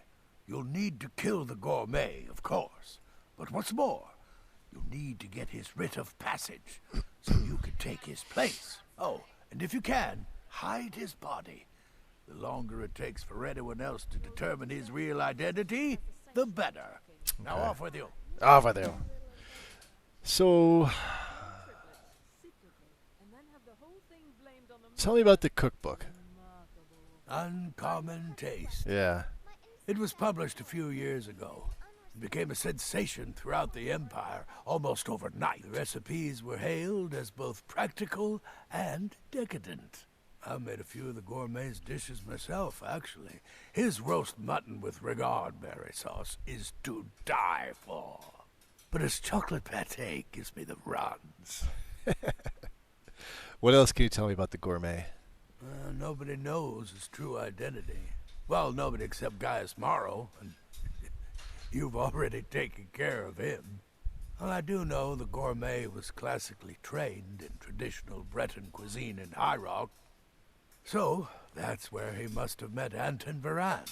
you'll need to kill the gourmet, of course. But what's more, you'll need to get his writ of passage, so you can take his place. Oh, and if you can, hide his body. The longer it takes for anyone else to determine his real identity, the better. Now off with you. Off with you. So... Tell me about the cookbook. Uncommon taste. Yeah. It was published a few years ago. It became a sensation throughout the Empire almost overnight. The recipes were hailed as both practical and decadent. I made a few of the gourmet's dishes myself, actually. His roast mutton with Redguard berry sauce is to die for. But his chocolate pate gives me the runs. What else can you tell me about the gourmet? Nobody knows his true identity. Well, nobody except Gaius Morrow, and you've already taken care of him. Well, I do know the gourmet was classically trained in traditional Breton cuisine in High Rock. So, that's where he must have met Anton Varan.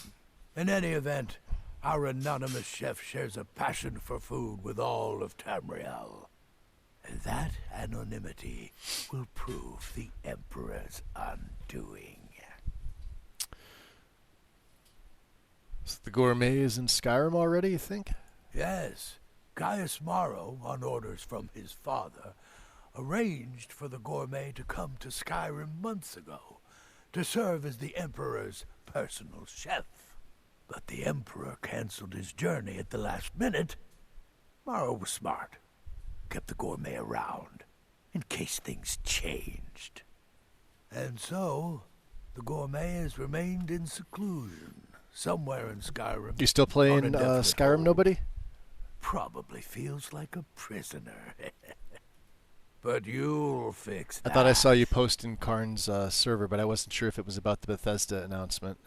In any event, our anonymous chef shares a passion for food with all of Tamriel. And that anonymity will prove the Emperor's undoing. So the gourmet is in Skyrim already, you think? Yes. Gaius Morrow, on orders from his father, arranged for the gourmet to come to Skyrim months ago to serve as the Emperor's personal chef. But the Emperor canceled his journey at the last minute. Morrow was smart. Kept the gourmet around, in case things changed. And so, the gourmet has remained in seclusion, somewhere in Skyrim. You still playing Skyrim, nobody? Probably feels like a prisoner. But you'll fix that. I thought I saw you post in Karn's server, but I wasn't sure if it was about the Bethesda announcement.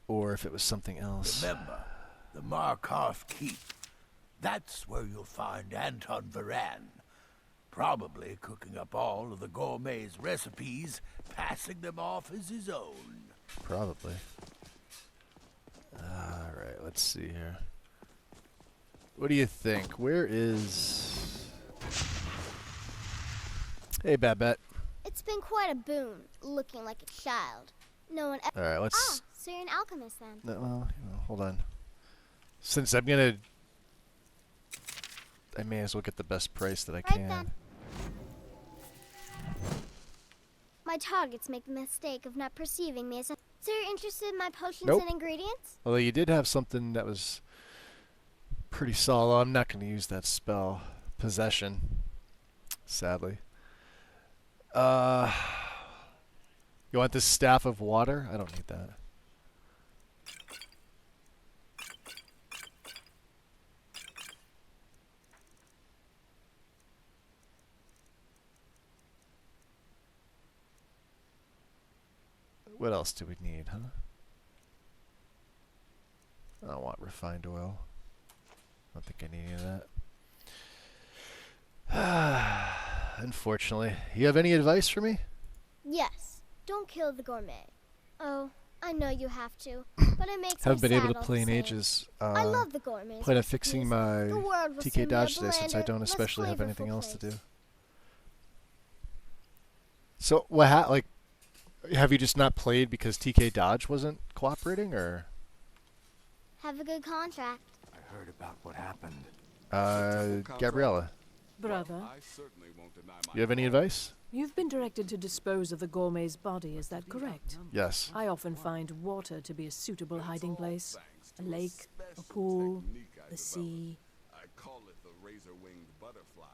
Or if it was something else. Remember, the Markarth Keep. That's where you'll find Anton Varan. Probably cooking up all of the gourmet's recipes, passing them off as his own. Probably. Alright, let's see here. What do you think? Where is... Hey, Babette. It's been quite a boon, looking like a child. No one ever... Alright, let's... Ah, so you're an alchemist then. No, well, hold on. Since I'm gonna... I may as well get the best price that I can. Then. My targets make the mistake of not perceiving me as a... So you're interested in my potions Nope. and ingredients? Although you did have something that was pretty solid. I'm not going to use that spell. Possession. Sadly. You want this staff of water? I don't need that. What else do we need, huh? I don't want refined oil. I don't think I need any of that. Unfortunately. You have any advice for me? Yes. Don't kill the gourmet. Oh, I know you have to, but it makes Haven't me been able sad to all play the in same. ages. I love the gourmet's Plan on recipes. fixing my The world will TK soon be a dodge today since I blander, don't less especially have anything flavorful else to do. place. So like, have you just not played because TK dodge wasn't cooperating, or? Have a good contract. I heard about what happened. Gabriella, Brother, you have any advice? you've been directed to dispose of the gourmet's body, is that correct? Yes. I often find water to be a suitable hiding place. A lake, a pool, the sea. I call it the razor-winged butterfly.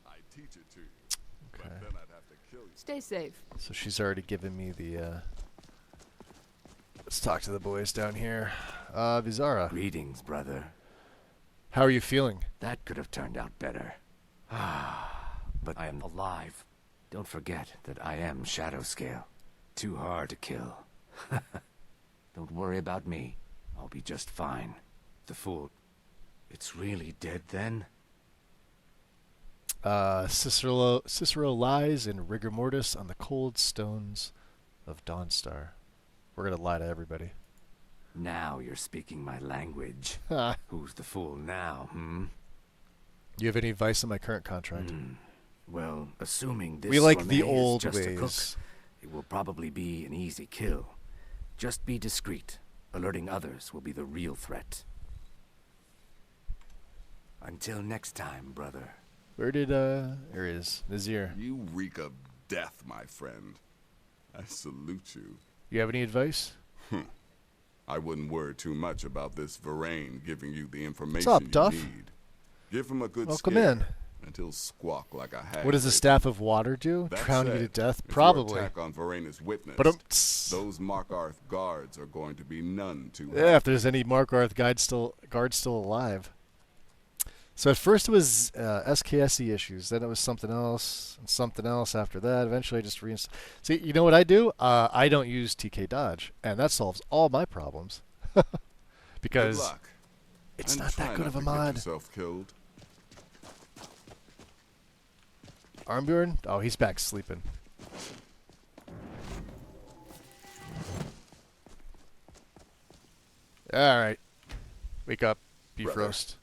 I teach it to you. Okay. But then I'd have to kill you. Stay safe. So she's already given me the, let's talk to the boys down here. Vizara. Greetings, brother. How are you feeling? That could have turned out better. But I am alive. Don't forget that I am Shadowscale. Too hard to kill. Don't worry about me. I'll be just fine. The fool... It's really dead then? Cicero lies in rigor mortis on the cold stones of Dawnstar. We're gonna lie to everybody. Now you're speaking my language. Who's the fool now, hmm? Do you have any advice on my current contract? Well, assuming this we like the gourmet is old just a cook, ways. it will probably be an easy kill. Just be discreet. Alerting others will be the real threat. Until next time, brother. Where did, there he is, Nazir. You reek of death, my friend. I salute you. You have any advice? I wouldn't worry too much about this Varain giving you the information What's up, you Duff? need. Give him a good Welcome scare, in. and he'll squawk like a hag. What does the staff of water do? That Drown you to said, death? if Probably. your attack on Varain is witnessed, those Markarth guards are going to be none too Yeah, if there's any Markarth guards still alive. So at first it was SKSE issues, then it was something else, and something else after that. Eventually I just reinstalled. See, you know what I do? I don't use TK dodge, and that solves all my problems. Because good luck. it's And not try that good of a to get mod. yourself killed. Armbjorn? Oh, he's back sleeping. Alright. Wake up, beef Brother. roast.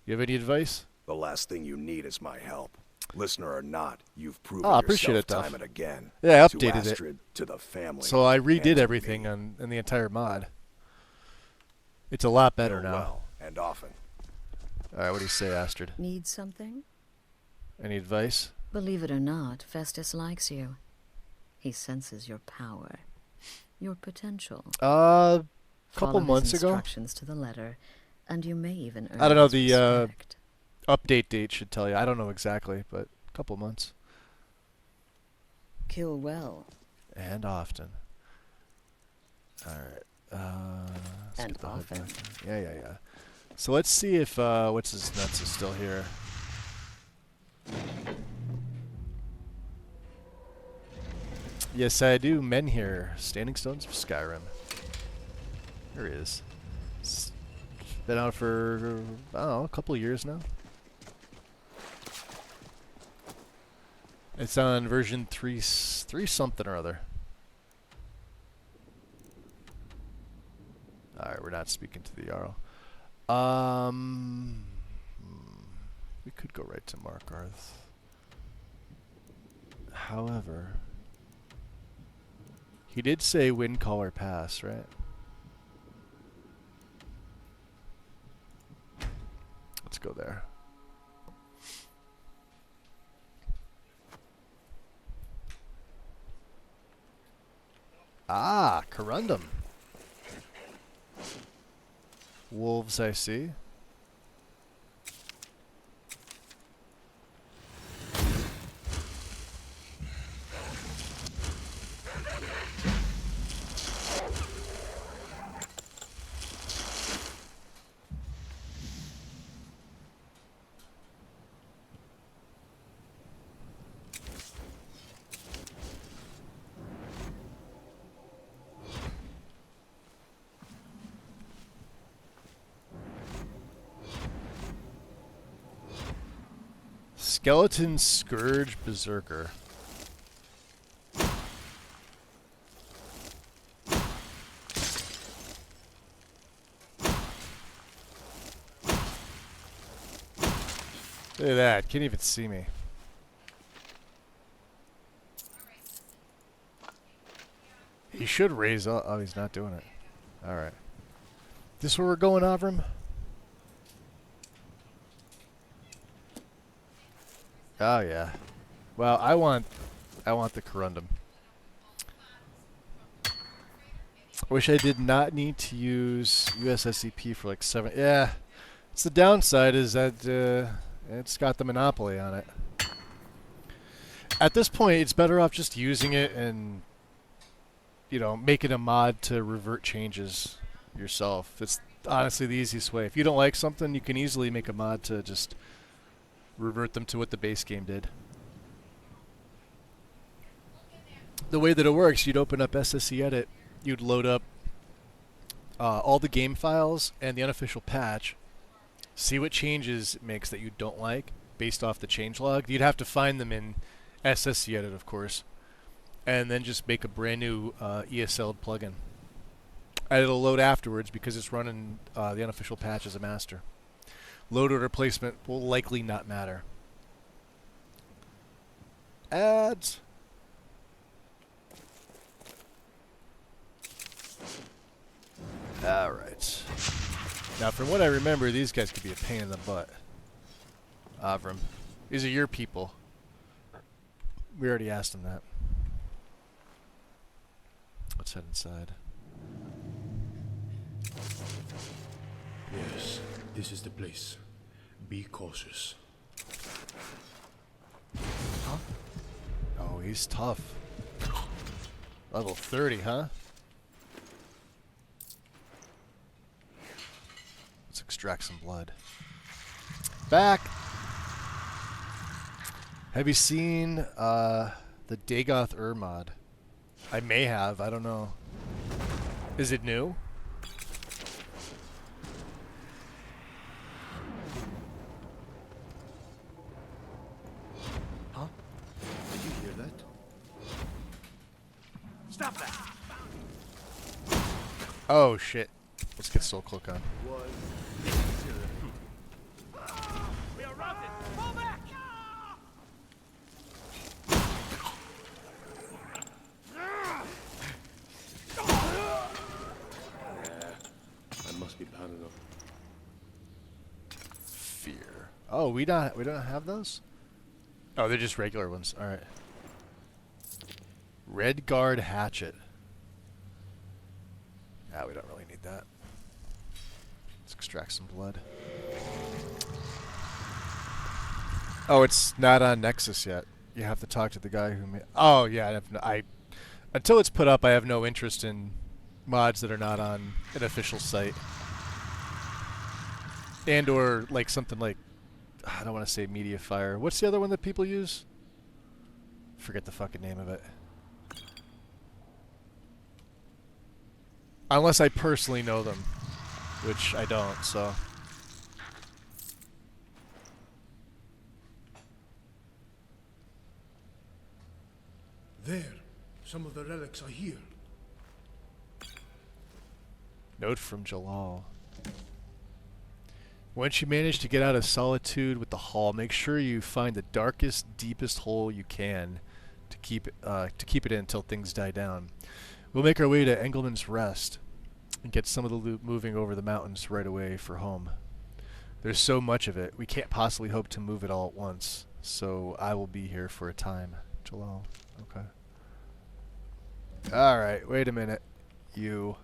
You have any advice? The last thing you need is my help. Listener or not, you've proven Oh, I appreciate yourself it, Duff. time and again. Yeah, I to updated it. Astrid, to the family. So I and redid to everything in the entire mod. It's a lot better now. well and often. Alright, what do you say, Astrid? Need something? Any advice? Believe it or not, Festus likes you. He senses your power, your potential. Couple Follow his months ago. instructions to the letter, and you may even earn I don't know, his the respect. update date should tell you. I don't know exactly, but a couple months. Kill well. And often. Alright. Let's And get the HUD often. back there. Yeah. So let's see if what's his nuts is still here. Yes, I do. Men here. Standing Stones of Skyrim. There he is. It's been out for, I don't know, a couple of years now. It's on version 3 something or other. Alright, we're not speaking to the Jarl. We could go right to Markarth. However, he did say Windcaller Pass, right? Let's go there. Ah, corundum. Wolves, I see. Skeleton Scourge Berserker. Look at that, can't even see me. He should raise up. Oh, he's not doing it. Alright. This where we're going, Avram? Oh yeah. Well, I want the corundum. I wish I did not need to use USSCP for like 7. Yeah. It's the downside is that it's got the monopoly on it. At this point, it's better off just using it and, you know, making a mod to revert changes yourself. It's honestly the easiest way. If you don't like something, you can easily make a mod to just revert them to what the base game did. The way that it works, you'd open up SSE Edit, you'd load up all the game files and the unofficial patch, see what changes it makes that you don't like based off the changelog. You'd have to find them in SSE Edit, of course, and then just make a brand new ESL plugin. And it'll load afterwards because it's running the unofficial patch as a master. Load order placement will likely not matter. Ads. Alright. Now, from what I remember, these guys could be a pain in the butt. Avram. These are your people. We already asked them that. Let's head inside. Yes, this is the place. Be cautious. Huh? Oh, he's tough. Level 30, huh? Let's extract some blood. Back! Have you seen the Dagoth mod? I may have, I don't know. Is it new? Huh? Did you hear that? Stop that! Oh shit. Let's get Soul Cloak on. We are routed! Fall back! I must be paranoid. Fear. Oh, we don't have those? Oh, they're just regular ones. All right. Redguard hatchet. Ah, we don't really need that. Let's extract some blood. Oh, it's not on Nexus yet. You have to talk to the guy who made. Oh yeah, until it's put up, I have no interest in mods that are not on an official site, and or like something like, I don't want to say Mediafire. What's the other one that people use? Forget the fucking name of it. Unless I personally know them, which I don't, so. There, some of the relics are here. Note from Jalal. Once you manage to get out of solitude with the hall, make sure you find the darkest, deepest hole you can to keep it in until things die down. We'll make our way to Engelman's Rest and get some of the loot moving over the mountains right away for home. There's so much of it, we can't possibly hope to move it all at once, so I will be here for a time. Jalal. Okay. Alright, wait a minute. You.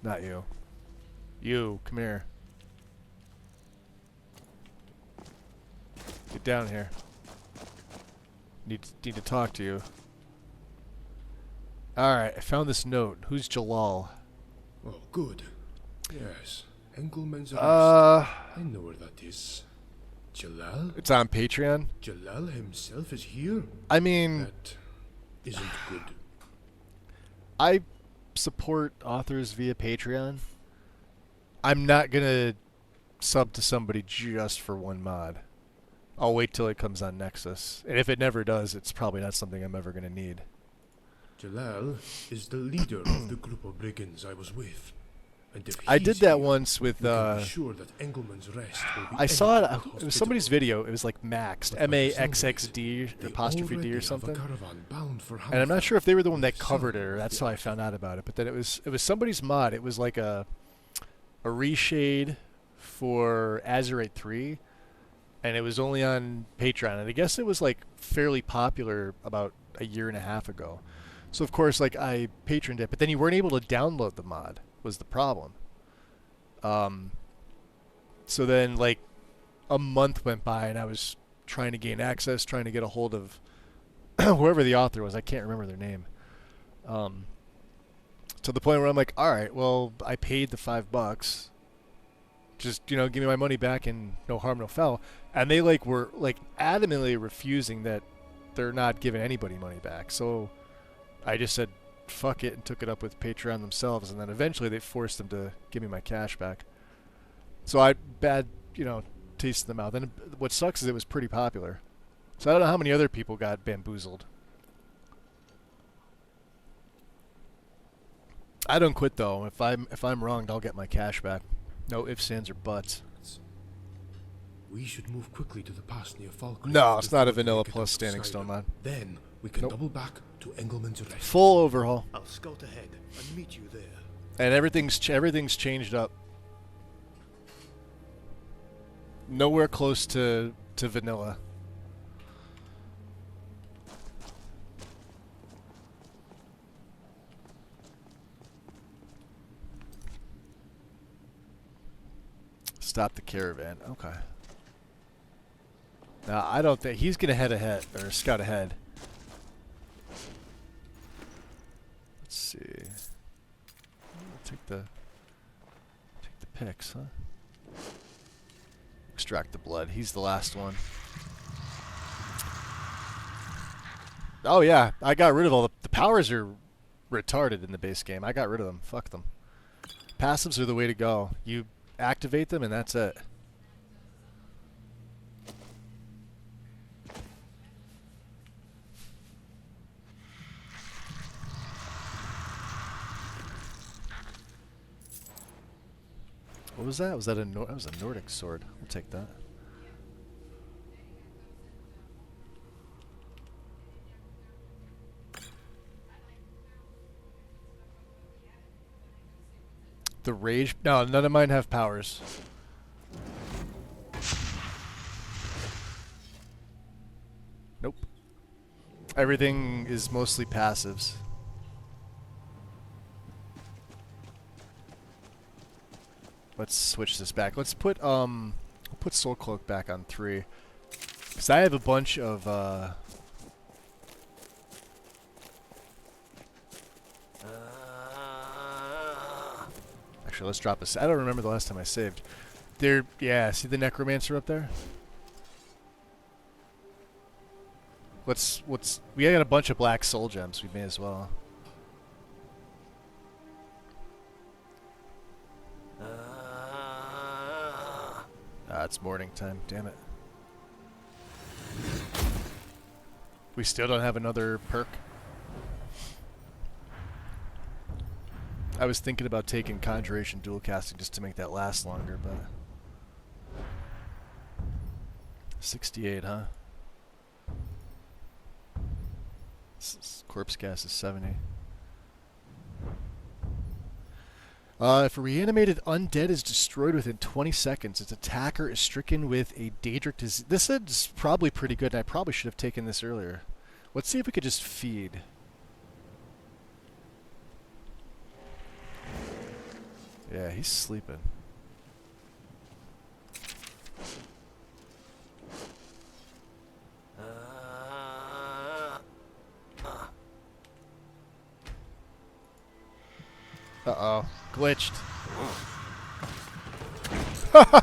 Not you. You, come here. Get down here. Need to talk to you. Alright, I found this note. Who's Jalal? Oh, good. Yes. Engelman's arrest. I know where that is. Jalal? It's on Patreon. Jalal himself is here? I mean... That isn't good. I support authors via Patreon. I'm not gonna sub to somebody just for one mod. I'll wait till it comes on Nexus. And if it never does, it's probably not something I'm ever gonna need. Jalal is the leader of the group of brigands I was with. And if I did that here, once with sure that Engelman's rest will be I saw it. ended It was somebody's video. It was like maxed, M-A-X-X-D apostrophe D or something. And I'm not sure if they were the one that covered it, or that's how I found out about it. But then it was somebody's mod. It was like a reshade for Azerite 3, and it was only on Patreon. And I guess it was like fairly popular about a year and a half ago. So of course, like I patroned it, but then you weren't able to download the mod. Was the problem. So then like a month went by and I was trying to gain access, trying to get a hold of whoever the author was. I can't remember their name. To the point where I'm like, alright, well, I paid the $5. Just, give me my money back and no harm, no foul. And they were adamantly refusing that they're not giving anybody money back. So I just said, fuck it, and took it up with Patreon themselves, and then eventually they forced them to give me my cash back. So I bad, taste in the mouth. And what sucks is it was pretty popular. So I don't know how many other people got bamboozled. I don't quit though. If I'm wronged, I'll get my cash back. No ifs, ands, or buts. We should move quickly to the pass near Falkreath. No, it's not a vanilla plus standing stone mod. Then we can double back to Engelman's rest. Full overhaul. I'll scout ahead and meet you there. And everything's changed up. Nowhere close to vanilla. Stop the caravan. Okay. Now I don't think he's gonna head ahead or scout ahead. Let's see. Take the picks, huh? Extract the blood. He's the last one. Oh yeah, I got rid of all the powers are retarded in the base game. I got rid of them. Fuck them. Passives are the way to go. You activate them and that's it. What was that? Was that that was a Nordic sword. We'll take that. The rage? No, none of mine have powers. Nope. Everything is mostly passives. Let's switch this back. Let's put Soul Cloak back on 3. Cause I have a bunch of actually, let's drop this. I don't remember the last time I saved. There, yeah. See the Necromancer up there? We got a bunch of black soul gems. We may as well. It's morning time. Damn it. We still don't have another perk. I was thinking about taking Conjuration dual casting just to make that last longer, but 68, huh? Corpse gas is 70. If a reanimated undead is destroyed within 20 seconds, its attacker is stricken with a Daedric disease. This is probably pretty good, and I probably should have taken this earlier. Let's see if we could just feed. Yeah, he's sleeping. Uh-oh. Glitched.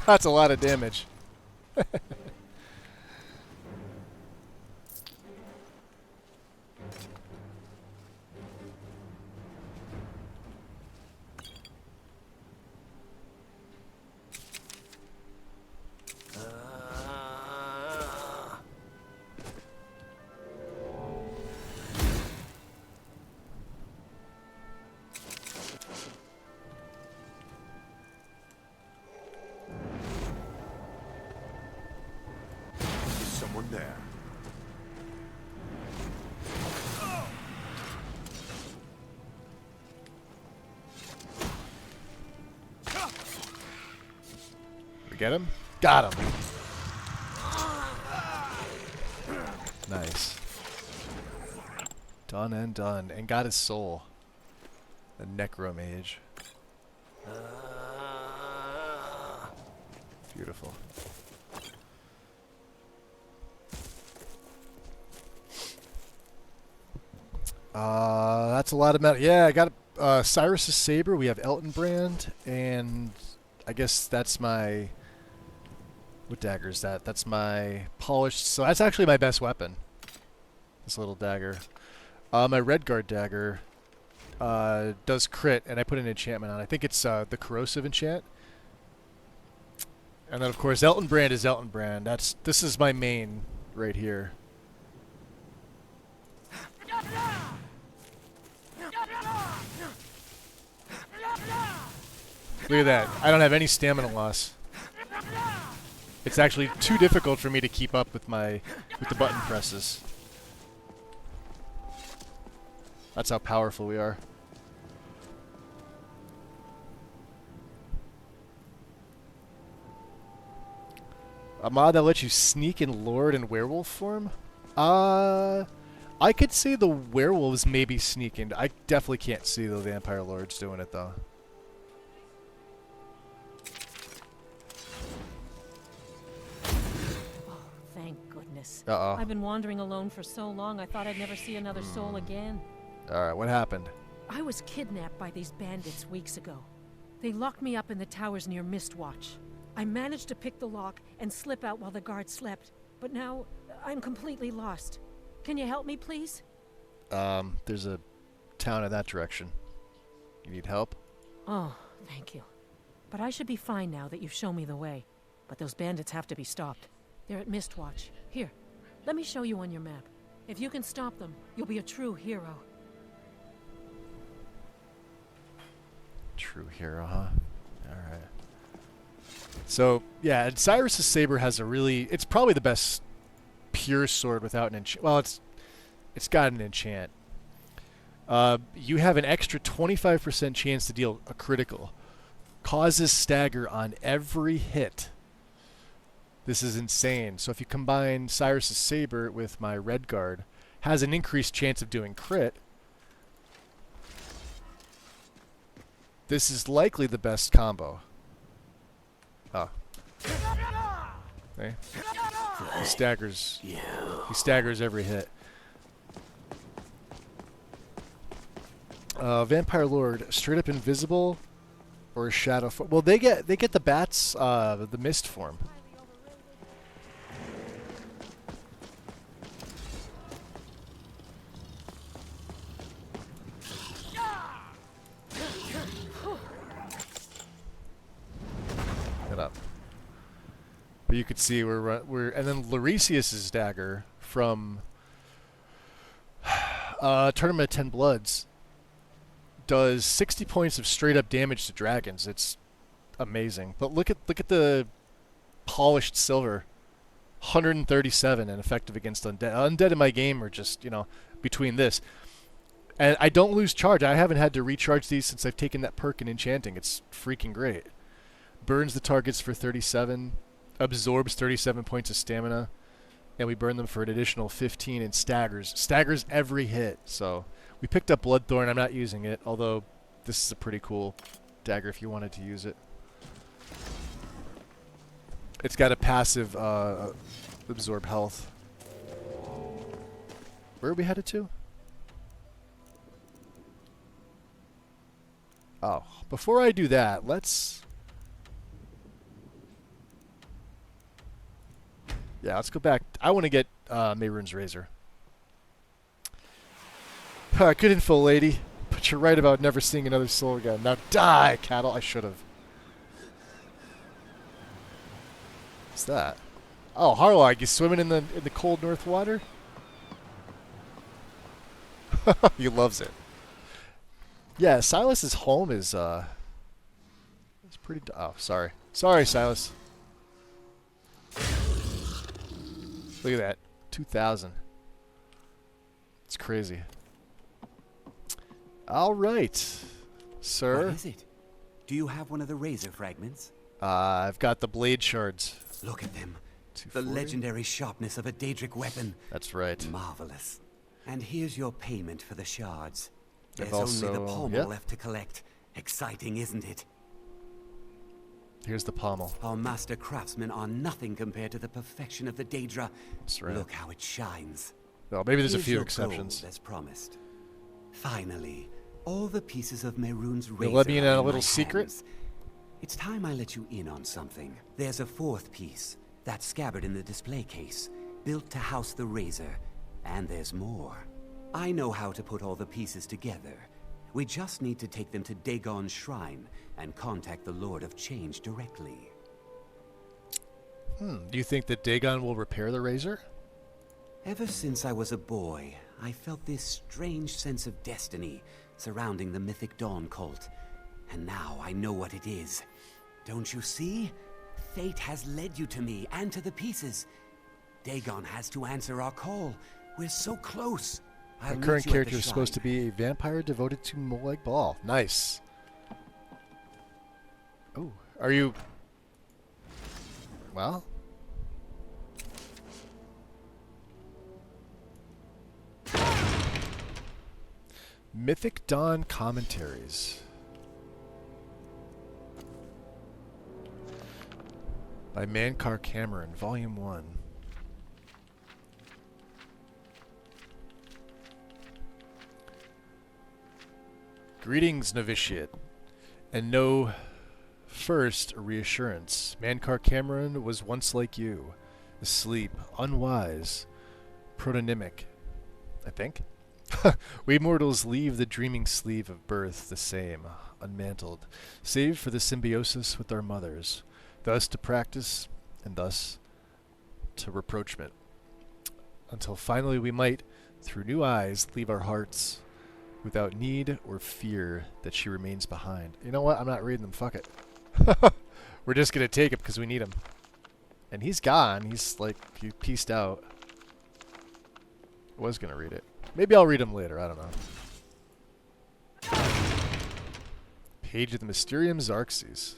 That's a lot of damage. Someone there. We get him? Got him. Nice. Done and done. And got his soul. The Necromage. Beautiful. That's a lot of metal. Yeah, I got Cyrus's Saber. We have Eltonbrand, and I guess that's my... What dagger is that? That's my polished... So that's actually my best weapon. This little dagger. My Redguard dagger does crit, and I put an enchantment on. I think it's the corrosive enchant. And then, of course, Eltonbrand is Eltonbrand. This is my main right here. Look at that. I don't have any stamina loss. It's actually too difficult for me to keep up with the button presses. That's how powerful we are. A mod that lets you sneak in Lord and Werewolf form? I could see the werewolves maybe sneaking. I definitely can't see the Vampire Lords doing it, though. Thank goodness. Uh-oh. I've been wandering alone for so long, I thought I'd never see another soul again. Alright, what happened? I was kidnapped by these bandits weeks ago. They locked me up in the towers near Mistwatch. I managed to pick the lock and slip out while the guards slept, but now I'm completely lost. Can you help me, please? There's a town in that direction. You need help? Oh, thank you. But I should be fine now that you've shown me the way. But those bandits have to be stopped. They're at Mistwatch. Here, let me show you on your map. If you can stop them, you'll be a true hero. True hero, huh? Alright. So, yeah, and Cyrus's Saber has a really... It's probably the best pure sword without an enchant. Well, it's got an enchant. You have an extra 25% chance to deal a critical. Causes stagger on every hit. This is insane. So if you combine Cyrus's Saber with my Redguard, has an increased chance of doing crit. This is likely the best combo. Oh. Okay. He staggers. He staggers every hit. Vampire Lord, straight up invisible, or shadow form. Well, they get the bats, the mist form. Get up. But you could see we're and then Lorisius's dagger from Tournament of 10 Bloods does 60 points of straight up damage to dragons. It's amazing. But look at the polished silver. 137 and effective against undead. Undead in my game are just, between this. And I don't lose charge. I haven't had to recharge these since I've taken that perk in enchanting. It's freaking great. Burns the targets for 37, absorbs 37 points of stamina, and we burn them for an additional 15 and staggers. Staggers every hit. So we picked up Bloodthorn. I'm not using it, although this is a pretty cool dagger if you wanted to use it. It's got a passive absorb health. Where are we headed to? Oh, before I do that, let's... Yeah, let's go back. I want to get Mehrunes' razor. Good info, lady. But you're right about never seeing another soul again. Now die, cattle. I should have. What's that? Oh, Harlog, you swimming in the cold North water? He loves it. Yeah, Silas's home is it's pretty. Oh, sorry, Silas. Look at that, 2,000. It's crazy. All right, sir. What is it? Do you have one of the razor fragments? I've got the blade shards. Look at them. The legendary sharpness of a Daedric weapon. That's right. Marvelous. And here's your payment for the shards. They've There's only the also- pommel yep. left to collect. Exciting, isn't it? Here's the pommel. Our master craftsmen are nothing compared to the perfection of the Daedra. That's right. Look how it shines. Well, maybe there's a Here's few your exceptions. gold, as promised. Finally, all the pieces of Mehrunes' razor You'll let me in are on a my little secret? hands. It's time I let you in on something. There's a fourth piece, that scabbard in the display case, built to house the razor. And there's more. I know how to put all the pieces together. We just need to take them to Dagon's shrine and contact the Lord of Change directly. Do you think that Dagon will repair the razor? Ever since I was a boy, I felt this strange sense of destiny surrounding the Mythic Dawn cult. And now I know what it is. Don't you see? Fate has led you to me and to the pieces. Dagon has to answer our call. We're so close. My current character is supposed to be a vampire devoted to Molag Bal. Nice. Oh, are you... Well... Mythic Dawn Commentaries. By Mankar Cameron, Volume 1. Greetings, novitiate. And know first a reassurance. Mankar Cameron was once like you. Asleep, unwise, protonymic, I think. We mortals leave the dreaming sleeve of birth the same, unmantled, save for the symbiosis with our mothers, thus to practice, and thus to reproachment, until finally we might, through new eyes, leave our hearts without need or fear that she remains behind. You know what? I'm not reading them. Fuck it. We're just going to take it because we need him. And he's gone. He's like, he pieced out. I was going to read it. Maybe I'll read him later. I don't know. Page of the Mysterium Xarxes.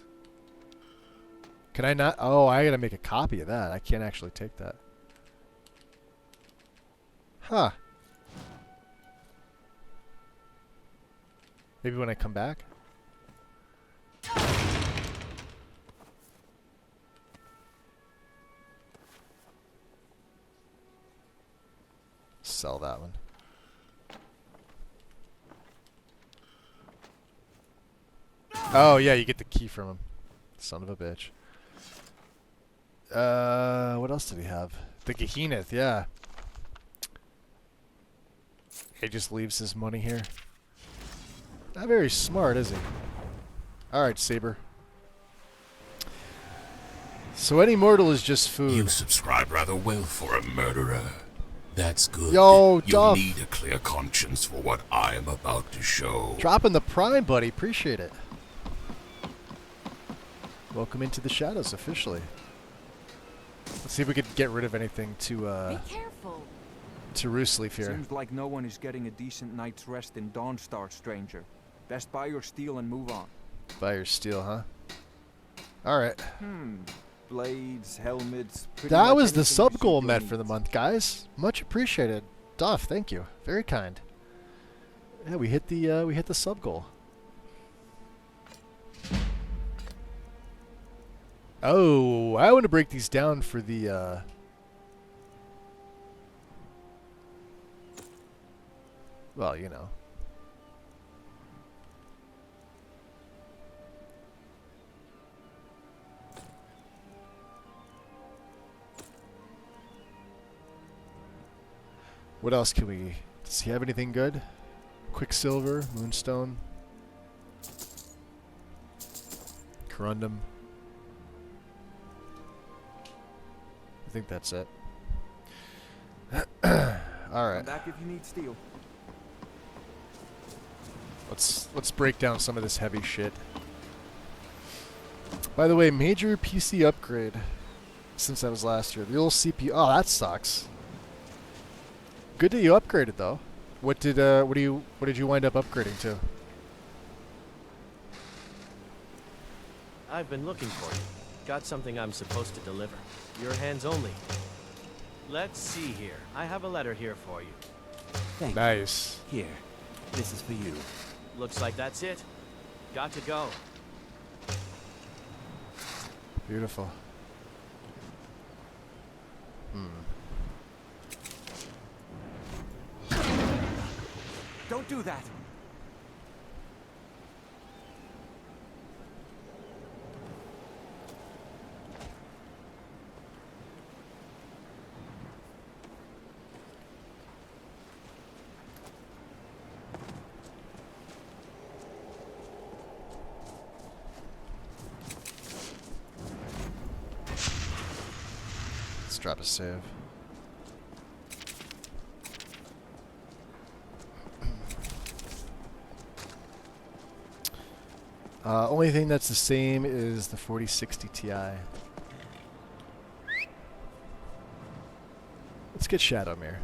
Can I not? Oh, I got to make a copy of that. I can't actually take that. Huh. Maybe when I come back? Sell that one. Oh, yeah, you get the key from him. Son of a bitch. What else did he have? The Geheneth, yeah. He just leaves his money here. Not very smart, is he? Alright, Saber. So any mortal is just food. You subscribe rather well for a murderer. That's good. Yo, you Duff. need a clear conscience for what I am about to show. Dropping the prime, buddy. Appreciate it. Welcome into the shadows, officially. Let's see if we could get rid of anything to, Be careful. to Roosleaf here. Seems like no one is getting a decent night's rest in Dawnstar, stranger. Best buy your steel and move on. Buy your steel, huh? Alright. Blades, helmets... That was the sub goal met for the month, guys. Much appreciated. Duff, thank you. Very kind. Yeah, we hit the sub goal. Oh, I want to break these down for the, well, you know. What else can we... Does he have anything good? Quicksilver, Moonstone, Corundum. I think that's it. All right. Back if you need steel. Let's break down some of this heavy shit. By the way, major PC upgrade since that was last year. The old CPU. Oh, that sucks. Good that you upgraded though. What did you wind up upgrading to? I've been looking for you. Got something I'm supposed to deliver. Your hands only. Let's see here. I have a letter here for you. Thank nice. you. Here. This is for you. Looks like that's it. Got to go. Beautiful. Don't do that. Let's drop a save. Only thing that's the same is the 4060 Ti. Let's get Shadowmere.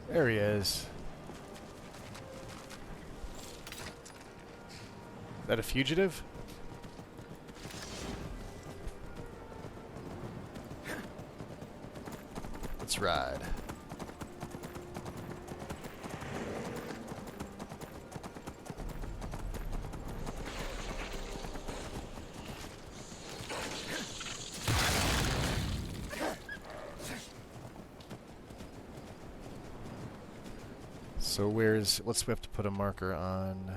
There he is. Is that a fugitive? Let's ride. So where's... we have to put a marker on...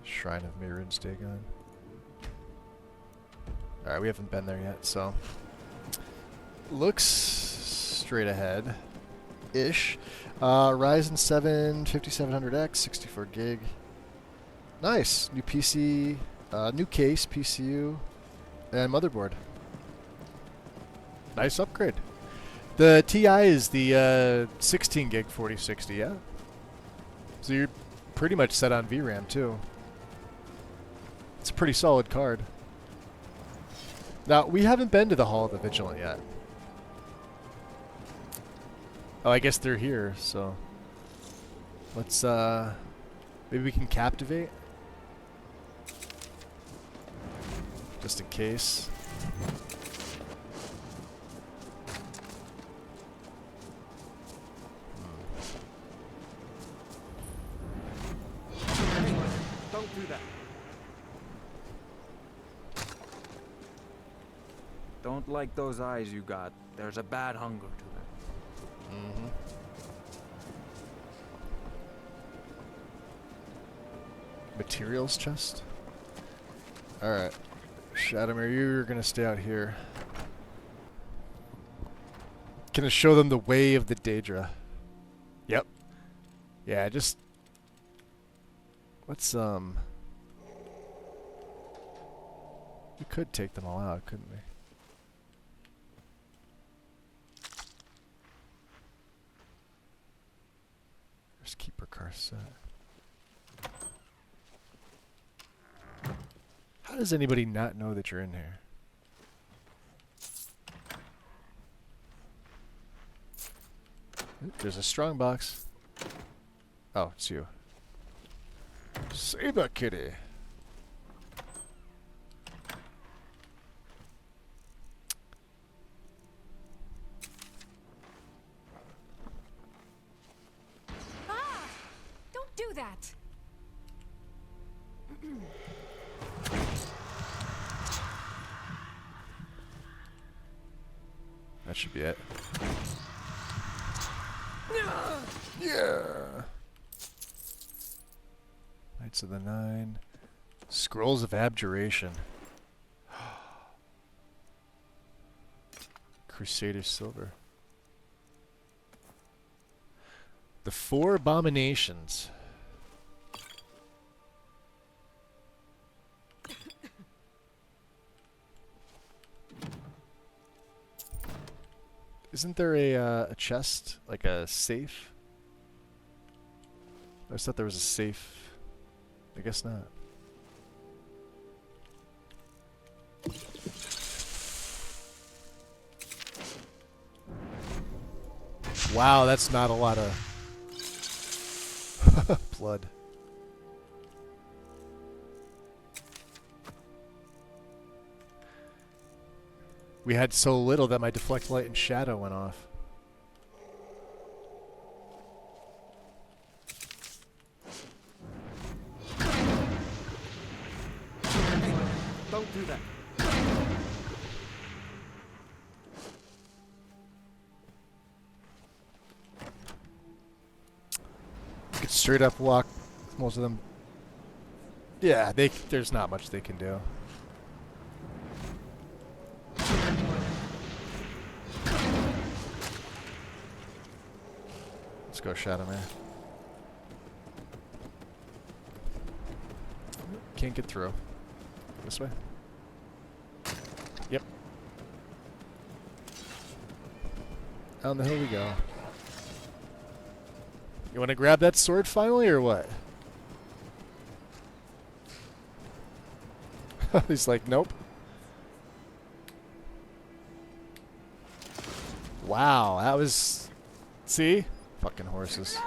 Shrine of Mirrod's Dagon. Alright, we haven't been there yet, so... Looks straight ahead. Ish. Ryzen 7 5700X, 64 gig. Nice! New PC, new case, PCU, and motherboard. Nice upgrade. The TI is the 16 gig 4060, yeah? So you're pretty much set on VRAM too. It's a pretty solid card. Now, we haven't been to the Hall of the Vigilant yet. Oh, I guess they're here, so... Let's, maybe we can captivate? Just in case. Don't do that. Don't like those eyes you got. There's a bad hunger to them. Mm-hmm. Materials chest? Alright. Shadowmere, you're gonna stay out here. Gonna show them the way of the Daedra. Yep. Yeah, just... Let's, we could take them all out, couldn't we? Just keep our car set. How does anybody not know that you're in here? Oop, there's a strong box. Oh, it's you. Saber Kitty. That should be it. Yeah. Knights of the Nine. Scrolls of Abjuration. Crusader Silver. The Four Abominations. Isn't there a chest, like a safe? I just thought there was a safe. I guess not. Wow, that's not a lot of blood. We had so little that my deflect light and shadow went off. Don't do that. You could straight up walk most of them. Yeah, there's not much they can do. Let's go, Shadow Man. Can't get through. This way? Yep. Down the hill we go. You want to grab that sword finally, or what? He's like, nope. Wow, that was... See? Fucking horses.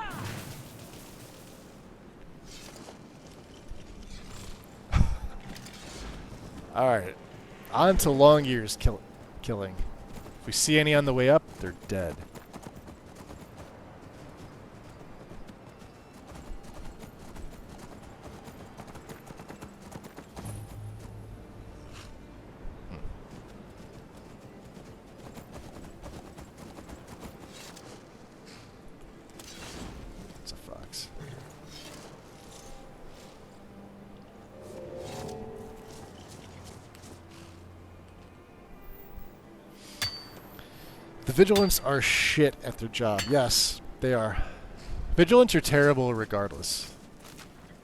Alright. On to long years killing. If we see any on the way up, they're dead. It's a fox. The Vigilants are shit at their job. Yes, they are. Vigilants are terrible regardless.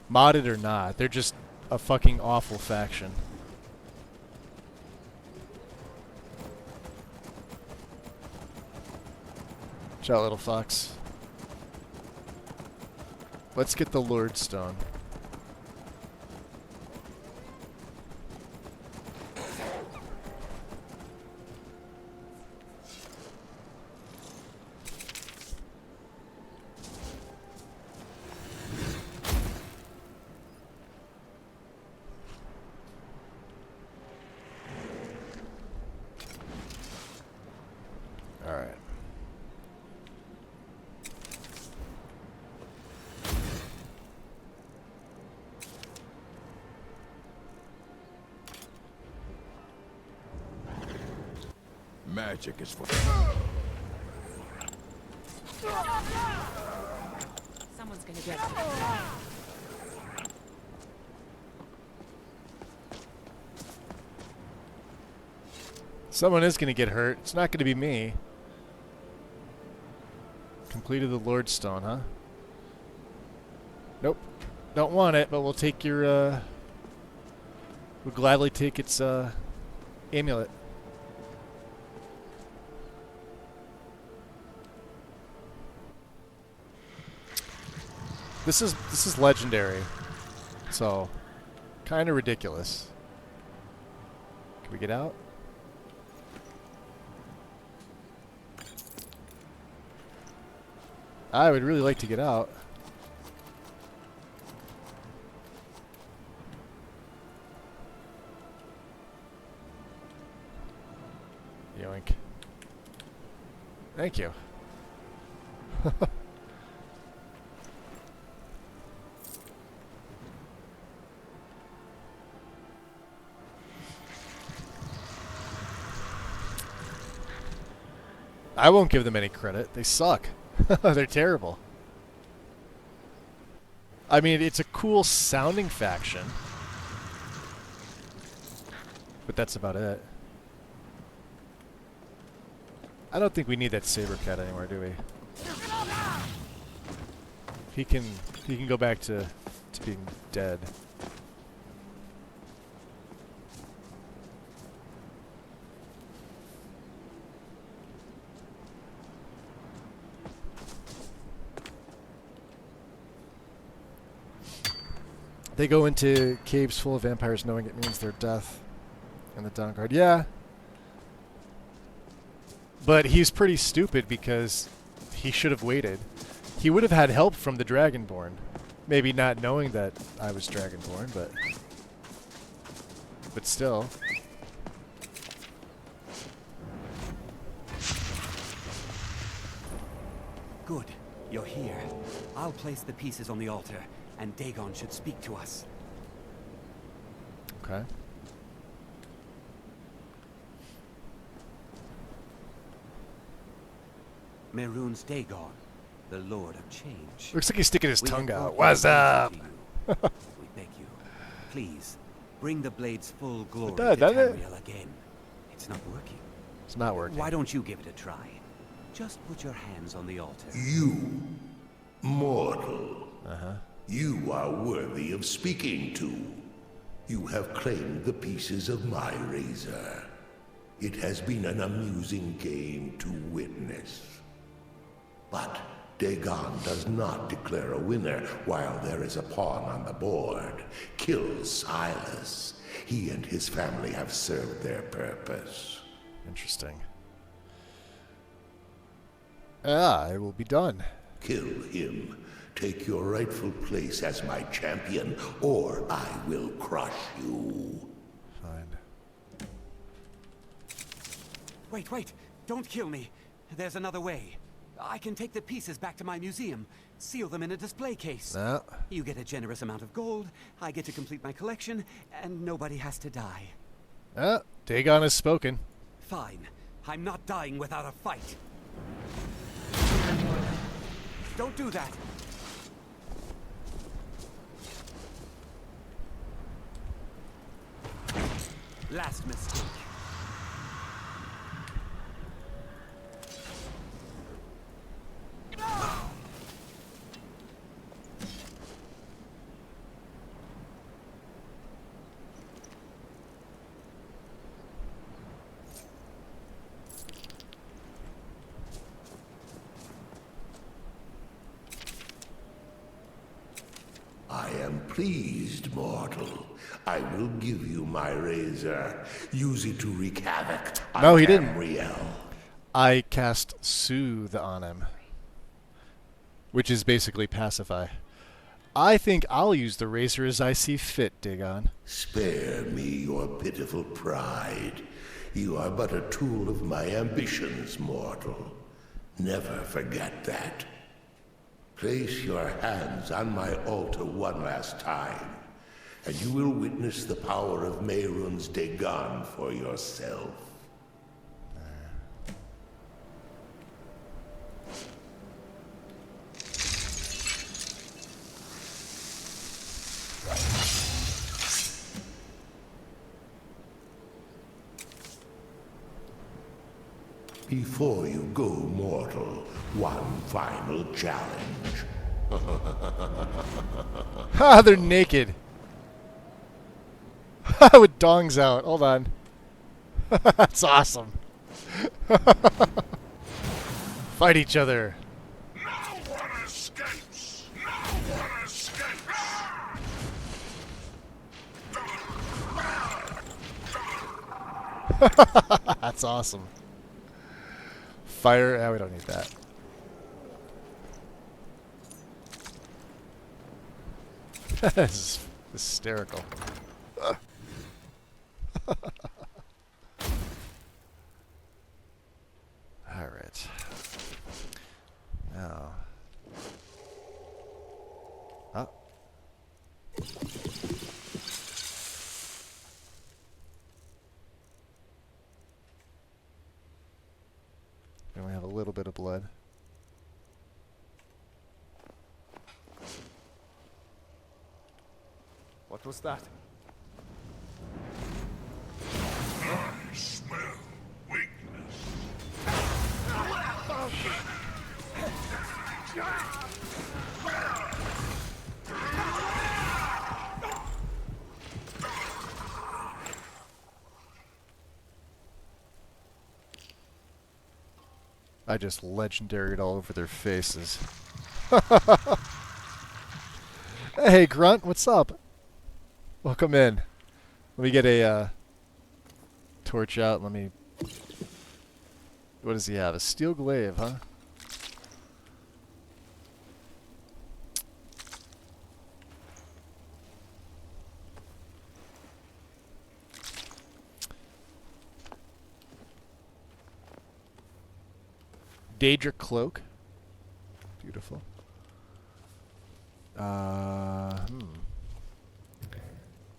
Modded or not, they're just a fucking awful faction. Ciao, little fox. Let's get the Lord Stone. Alright. Magic is for... Someone's gonna get Someone is going to get hurt. It's not going to be me. Completed the Lord Stone, huh? Nope. Don't want it, but we'll take your, we'll gladly take its, amulet. This is legendary. So, kind of ridiculous. Can we get out? I would really like to get out. Yoink. Thank you. I won't give them any credit. They suck. They're terrible. I mean, it's a cool sounding faction. But that's about it. I don't think we need that saber cat anymore, do we? He can go back to being dead. They go into caves full of vampires knowing it means their death. And the Dawnguard, yeah. But he's pretty stupid because he should have waited. He would have had help from the Dragonborn. Maybe not knowing that I was Dragonborn, but still. Good. You're here. I'll place the pieces on the altar, and Dagon should speak to us. Okay. Mehrunes Dagon, the Lord of Change. Looks like he's sticking his We tongue have out. brought What's your up? blades to you. We beg you, please, bring the blade's full glory does, to doesn't it? Tamriel again. It's not working. It's not working. Why don't you give it a try? Just put your hands on the altar. You, mortal. Uh-huh. You are worthy of speaking to. You have claimed the pieces of my razor. It has been an amusing game to witness. But Dagon does not declare a winner while there is a pawn on the board. Kill Silas. He and his family have served their purpose. Interesting. Ah, it will be done. Kill him. Take your rightful place as my champion, or I will crush you. Fine. Wait, don't kill me. There's another way. I can take the pieces back to my museum, seal them in a display case. No. You get a generous amount of gold, I get to complete my collection, and nobody has to die. Dagon has spoken. Fine. I'm not dying without a fight. Don't do that. Last mistake. I am pleased, mortal. I will give you my razor. Use it to wreak havoc on No, he didn't. Tamriel. I cast Soothe on him, which is basically pacify. I think I'll use the razor as I see fit, Dagon. Spare me your pitiful pride. You are but a tool of my ambitions, mortal. Never forget that. Place your hands on my altar one last time, and you will witness the power of Mehrunes Dagon for yourself. Before you go, mortal, one final challenge. Ha! They're naked. With dongs out. Hold on. That's awesome. Fight each other. No one escapes! No one escapes! That's awesome. Fire. We don't need that. This is hysterical. All right. Now. Oh. We only have a What was that? I smell weakness. I just legendaried all over their faces. Hey, Grunt, what's up? Welcome in. Let me get a torch out. Let me... What does he have? A steel glaive, huh? Daedric cloak. Beautiful.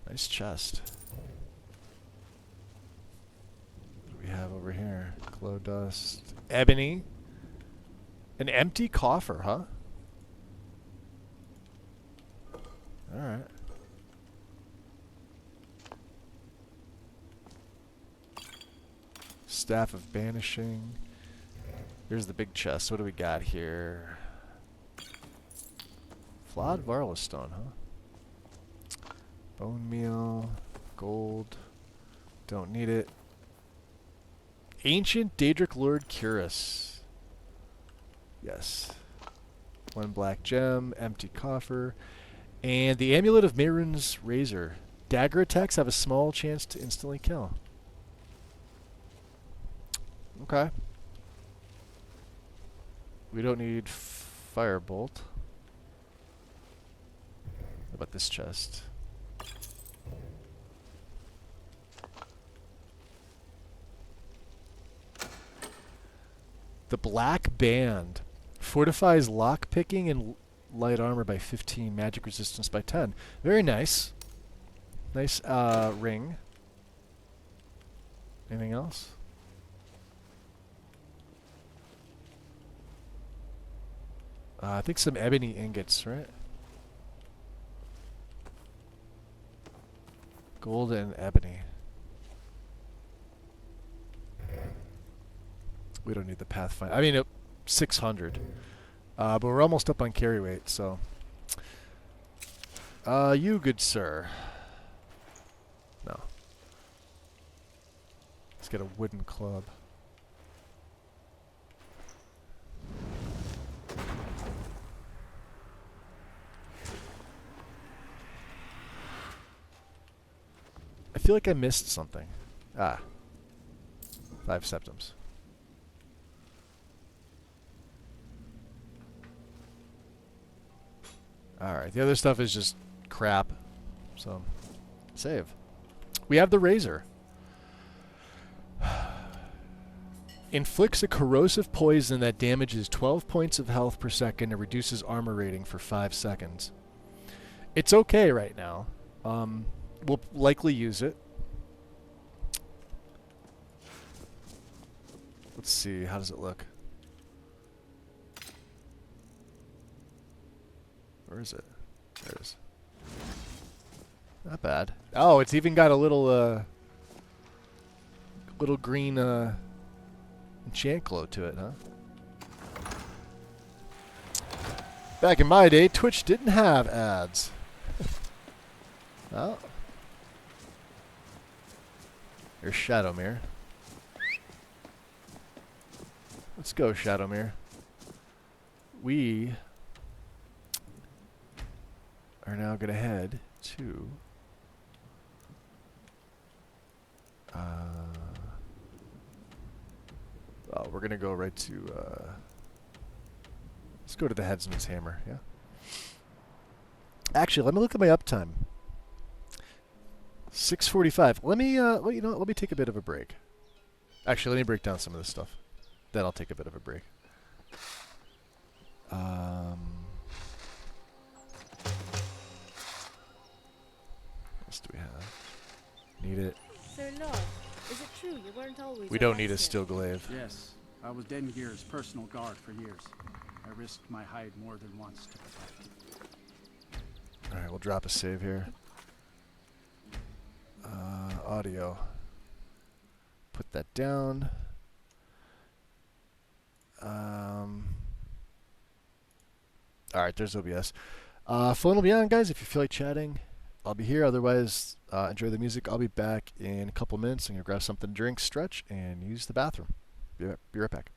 Nice chest. What do we have over here? Glow dust. Ebony. An empty coffer, huh? Alright. Staff of banishing. Here's the big chest. What do we got here? Flawed Varlastone, huh? Bone meal. Gold. Don't need it. Ancient Daedric Lord Cuirass. Yes. One black gem. Empty coffer. And the Amulet of Mehrunes Razor. Dagger attacks have a small chance to instantly kill. Okay. We don't need Firebolt. What about this chest? The Black Band. Fortifies lockpicking and light armor by 15, magic resistance by 10. Very nice. Nice ring. Anything else? I think some ebony ingots, right? Gold and ebony. We don't need the Pathfinder. I mean, 600. But we're almost up on carry weight, so. You, good sir. No. Let's get a wooden club. I feel like I missed something. 5 septums. Alright, the other stuff is just crap. So, save. We have the razor. Inflicts a corrosive poison that damages 12 points of health per second and reduces armor rating for 5 seconds. It's okay right now. We'll likely use it. Let's see, how does it look? Where is it? There it is. Not bad. Oh, it's even got a little green enchant glow to it, huh? Back in my day, Twitch didn't have ads. Oh. Here's Shadowmere. Let's go, Shadowmere. We are now going to head to well, we're going to go right to let's go to the Headsman's Hammer, yeah? Actually, let me look at my uptime. 6:45. Let me well, you know what? Let me take a bit of a break. Actually, let me break down some of this stuff. Then I'll take a bit of a break. What else do we have? Need it. Sir Lord, is it true you weren't always We don't need a steel glaive. Yes, I was Dengir's personal guard for years. I risked my hide more than once to protect. Alright, we'll drop a save here. audio. Put that down. Alright, there's OBS. Phone will be on, guys, if you feel like chatting. I'll be here. Otherwise, enjoy the music. I'll be back in a couple minutes. I'm going to grab something to drink, stretch, and use the bathroom. Be right back.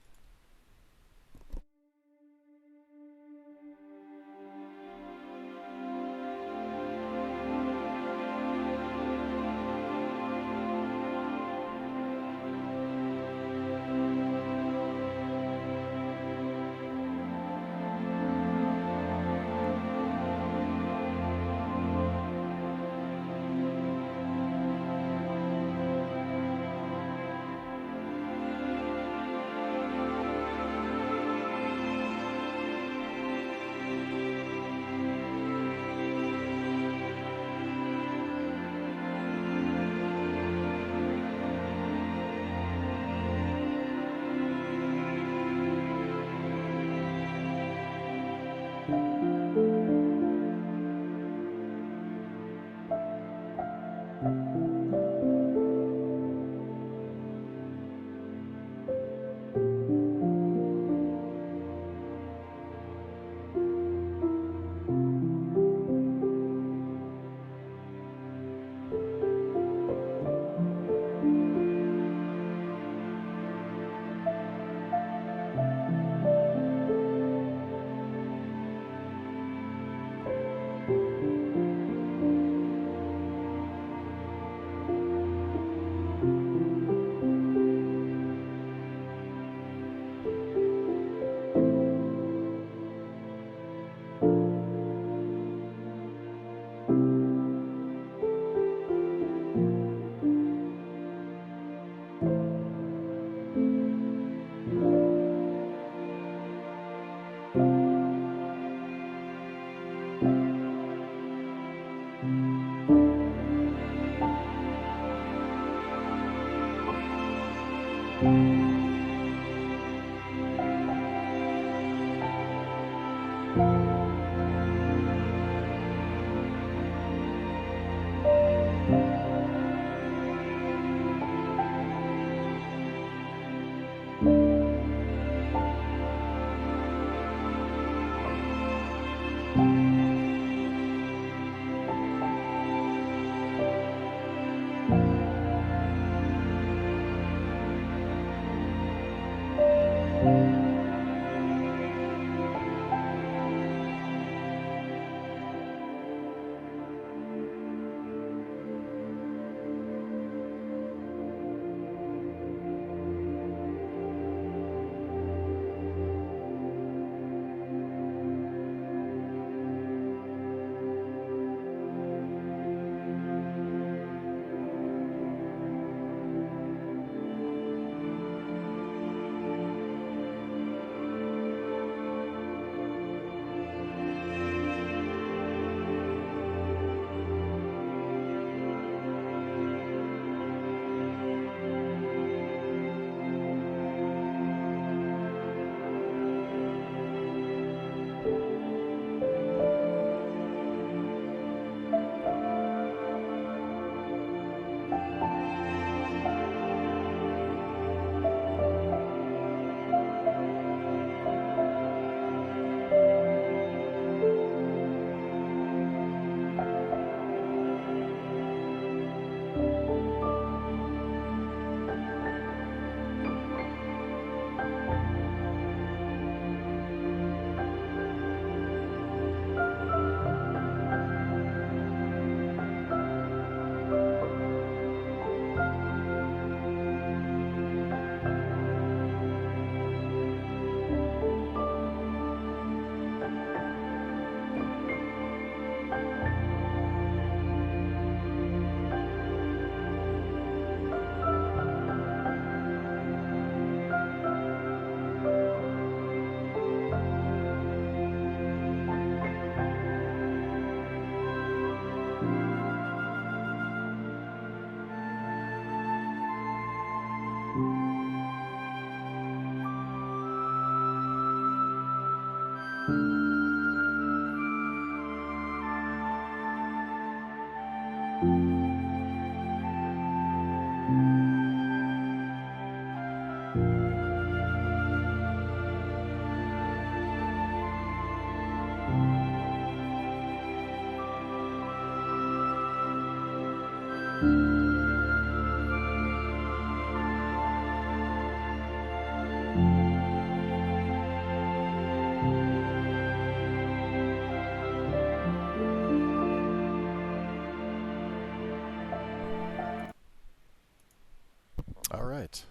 right.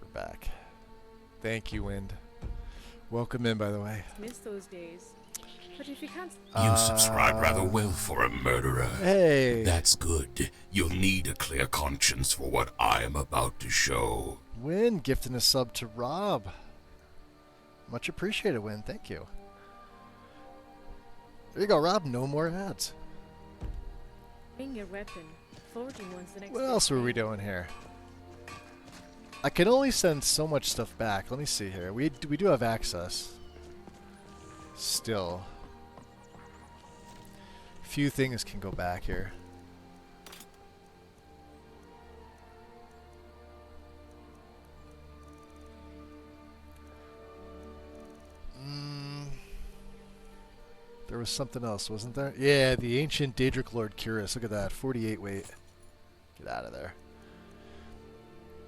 We're back. Thank you, Wind. Welcome in, by the way. Miss those days. But if you can't... You subscribe rather well for a murderer. Hey. That's good. You'll need a clear conscience for what I am about to show. Win gifting a sub to Rob. Much appreciated, Win. Thank you. There you go, Rob. No more ads. Bring your weapon. Forging one's the next... What else were we doing here? I can only send so much stuff back. Let me see here. We do have access. Still. Few things can go back here. There was something else, wasn't there? Yeah, the ancient Daedric Lord Curious. Look at that. 48 weight. Get out of there.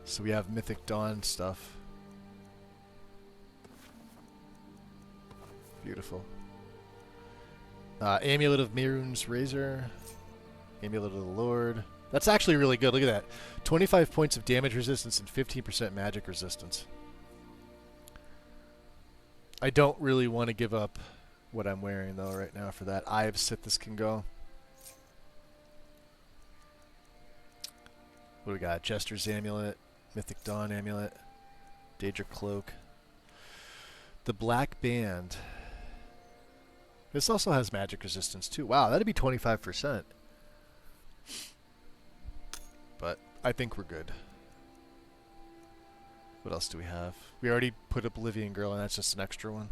So we have Mythic Dawn stuff. Beautiful. Amulet of Mirun's Razor. Amulet of the Lord. That's actually really good. Look at that. 25 points of damage resistance and 15% magic resistance. I don't really want to give up what I'm wearing, though, right now for that. Eye of Sithis can go. What do we got? Jester's Amulet. Mythic Dawn Amulet. Daedric Cloak. The Black Band. This also has magic resistance, too. Wow, that'd be 25%. But I think we're good. What else do we have? We already put Oblivion Girl, and that's just an extra one.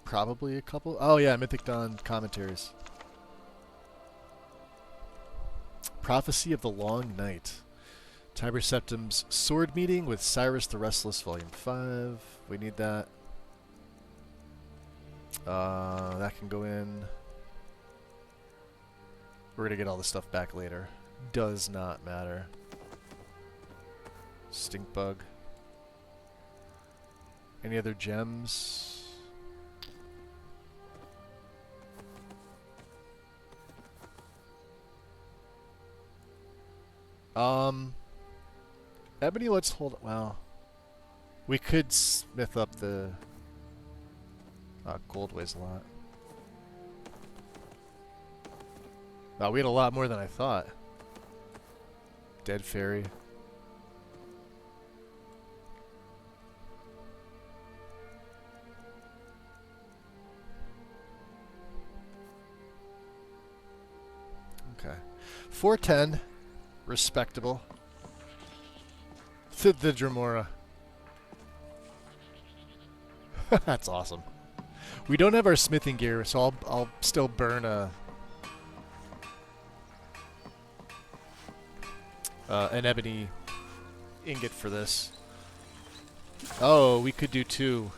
Probably a couple. Oh yeah, Mythic Dawn commentaries. Prophecy of the Long Night. Tiber Septim's Sword Meeting with Cyrus the Restless, Volume 5. We need that. That can go in. We're gonna get all this stuff back later. Does not matter. Stink Bug. Any other gems? Ebony, let's hold... Well, we could smith up the... gold weighs a lot. Wow, we had a lot more than I thought. Dead Fairy. Okay. 410. Respectable. The Dramora. That's awesome. We don't have our smithing gear, so I'll still burn an ebony ingot for this. Oh, we could do 2.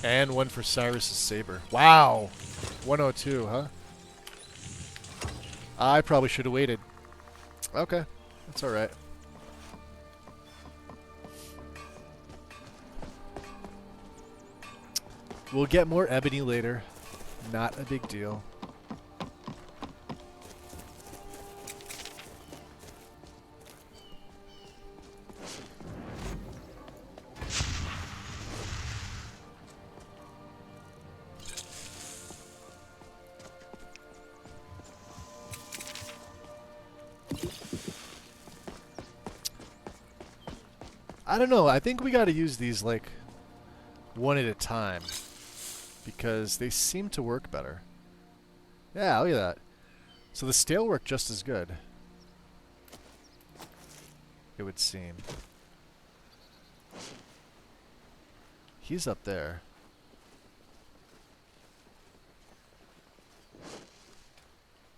And 1 for Cyrus's saber. Wow! 102, huh? I probably should have waited. Okay, that's alright. We'll get more ebony later. Not a big deal. I don't know. I think we got to use these like one at a time because they seem to work better. Yeah, look at that. So the stale work just as good, it would seem. He's up there.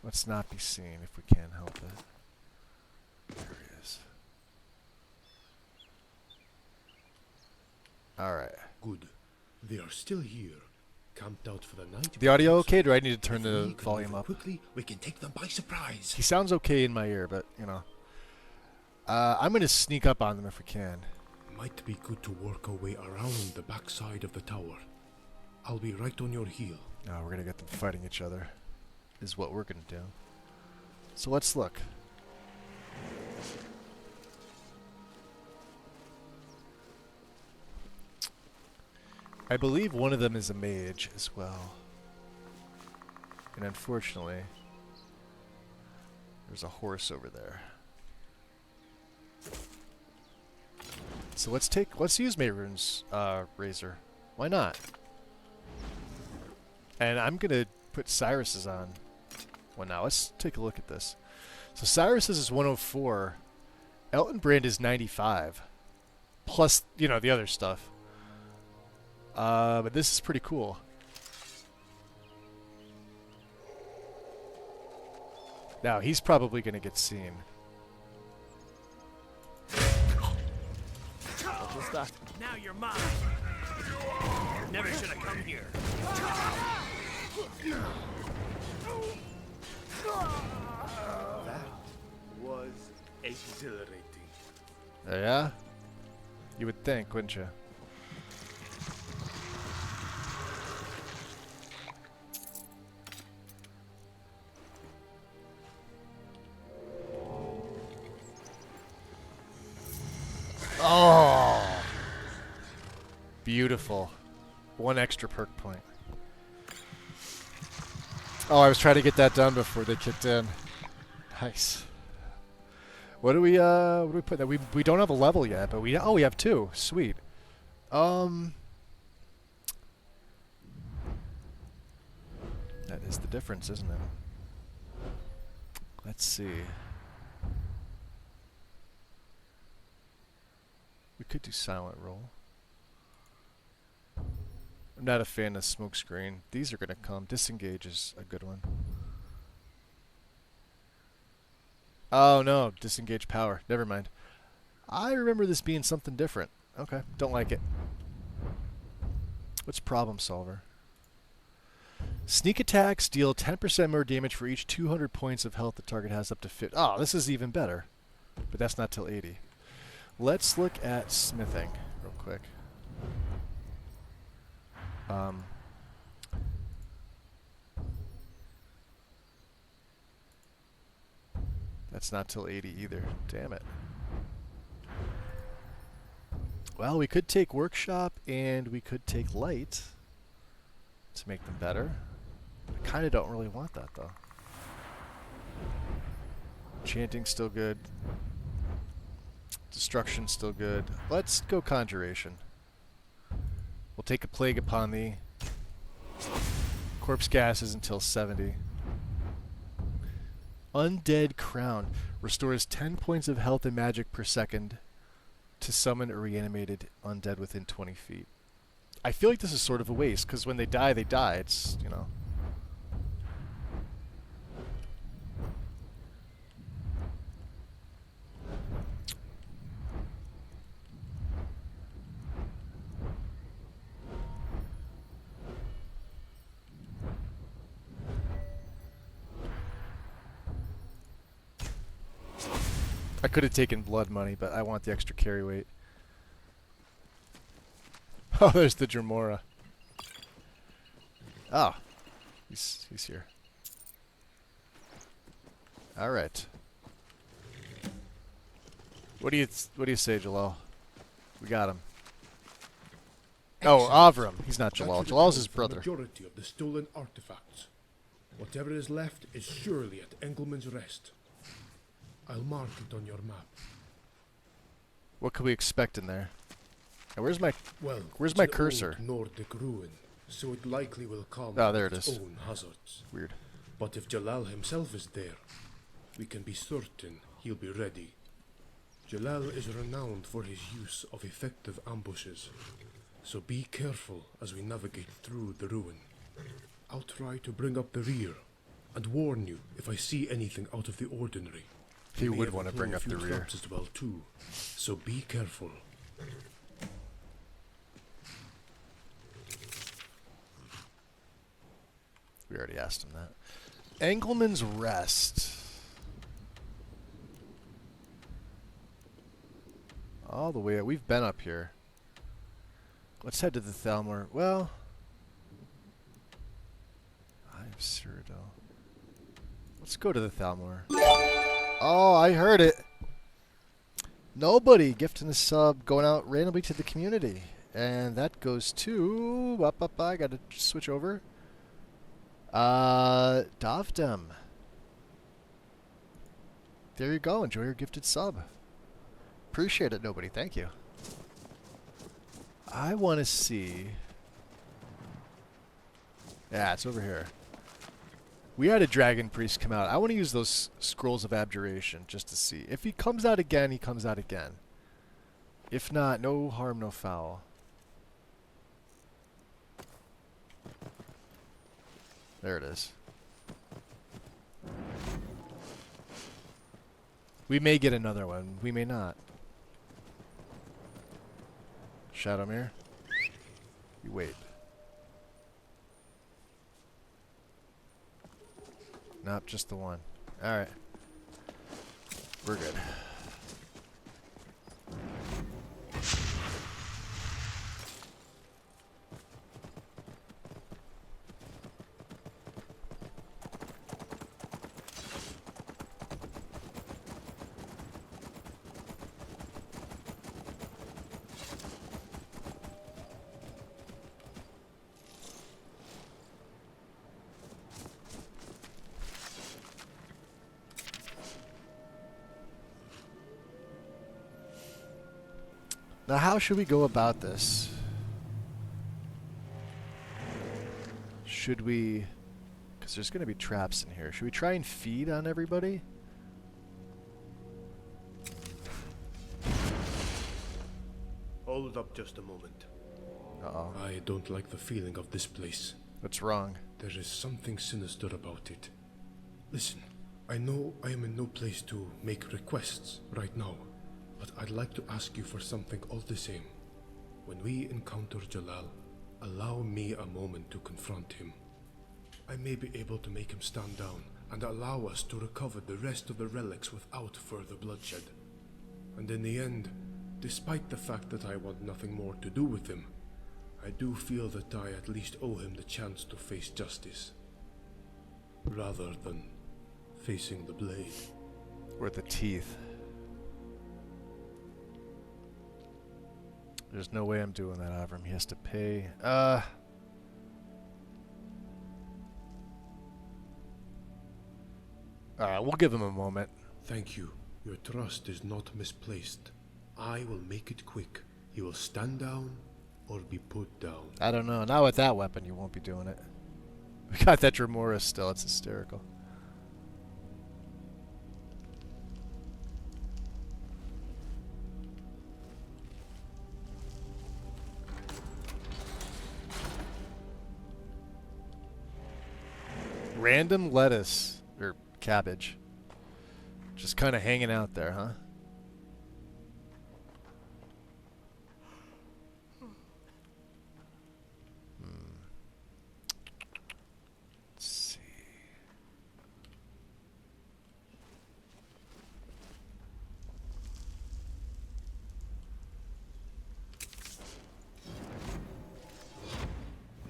Let's not be seen if we can help it. There he is. Alright. Good. They are still here, camped out for the night. The audio okay? Do I need to turn the volume up? Quickly, we can take them by surprise. He sounds okay in my ear, but, you know. I'm gonna sneak up on them if we can. Might be good to work our way around the backside of the tower. I'll be right on your heel. No, we're gonna get them fighting each other, is what we're gonna do. So let's look. I believe one of them is a mage as well. And unfortunately, there's a horse over there. So let's use Mehrunes' razor. Why not? And I'm gonna put Cyrus's on. Well, now let's take a look at this. So Cyrus's is 104. Elton Brand is 95. Plus, you know, the other stuff. But this is pretty cool. Now, he's probably gonna get seen. What was that? Now you're mine. Never should have come here. That was exhilarating. Yeah? You would think, wouldn't you? Oh! Beautiful. One extra perk point. Oh, I was trying to get that done before they kicked in. Nice. What do we put there? We don't have a level yet, but we have 2. Sweet. That is the difference, isn't it? Let's see. We could do silent roll. I'm not a fan of smoke screen. These are gonna come. Disengage is a good one. Oh no, disengage power. Never mind. I remember this being something different. Okay, don't like it. What's problem solver? Sneak attacks deal 10% more damage for each 200 points of health the target has up to 50. Oh, this is even better. But that's not till 80. Let's look at smithing real quick. That's not till 80 either. Damn it. Well, we could take workshop and we could take light to make them better. I kind of don't really want that though. Chanting's still good. Destruction's still good. Let's go conjuration. We'll take a plague upon thee. Corpse gas is until 70. Undead crown restores 10 points of health and magic per second to summon a reanimated undead within 20 feet. I feel like this is sort of a waste because when they die, they die. It's, you know. I could have taken blood money, but I want the extra carry weight. Oh, there's the Dremora. Ah, he's here. All right. What do you say, Jalal? We got him. Oh, Avram. He's not Jalal. Jalal's his brother. The majority of the stolen artifacts. Whatever is left is surely at Engelman's Rest. I'll mark it on your map. What could we expect in there? And where's my it's cursor? An old Nordic ruin, so it likely will come there with it its is. own hazards. Weird. But if Jalal himself is there, we can be certain he'll be ready. Jalal is renowned for his use of effective ambushes, so be careful as we navigate through the ruin. I'll try to bring up the rear and warn you if I see anything out of the ordinary. He would want to bring up the rear as well too, so be careful. We already asked him that. Engelman's Rest. All the way up. We've been up here. Let's head to the Thalmor. Well, I'm Cyrodiil. Let's go to the Thalmor. Oh, I heard it. Nobody gifting a sub going out randomly to the community. And that goes to... I gotta switch over. Davdem. There you go. Enjoy your gifted sub. Appreciate it, nobody. Thank you. I want to see... Yeah, it's over here. We had a dragon priest come out. I want to use those scrolls of abjuration just to see. If he comes out again, he comes out again. If not, no harm, no foul. There it is. We may get another one. We may not. Shadowmere. You wait. Nope, just the one. Alright. We're good. Now, how should we go about this? Should we... Because there's going to be traps in here. Should we try and feed on everybody? Hold up just a moment. Uh-oh. I don't like the feeling of this place. What's wrong? There is something sinister about it. Listen, I know I am in no place to make requests right now. But I'd like to ask you for something all the same. When we encounter Jalal, allow me a moment to confront him. I may be able to make him stand down and allow us to recover the rest of the relics without further bloodshed. And in the end, despite the fact that I want nothing more to do with him, I do feel that I at least owe him the chance to face justice, rather than facing the blade. Or the teeth. There's no way I'm doing that, Avram. He has to pay. Alright, we'll give him a moment. Thank you. Your trust is not misplaced. I will make it quick. He will stand down or be put down. I don't know. Not with that weapon, you won't be doing it. We got that Dremora still. It's hysterical. Random lettuce, or cabbage. Just kind of hanging out there, huh? Let's see.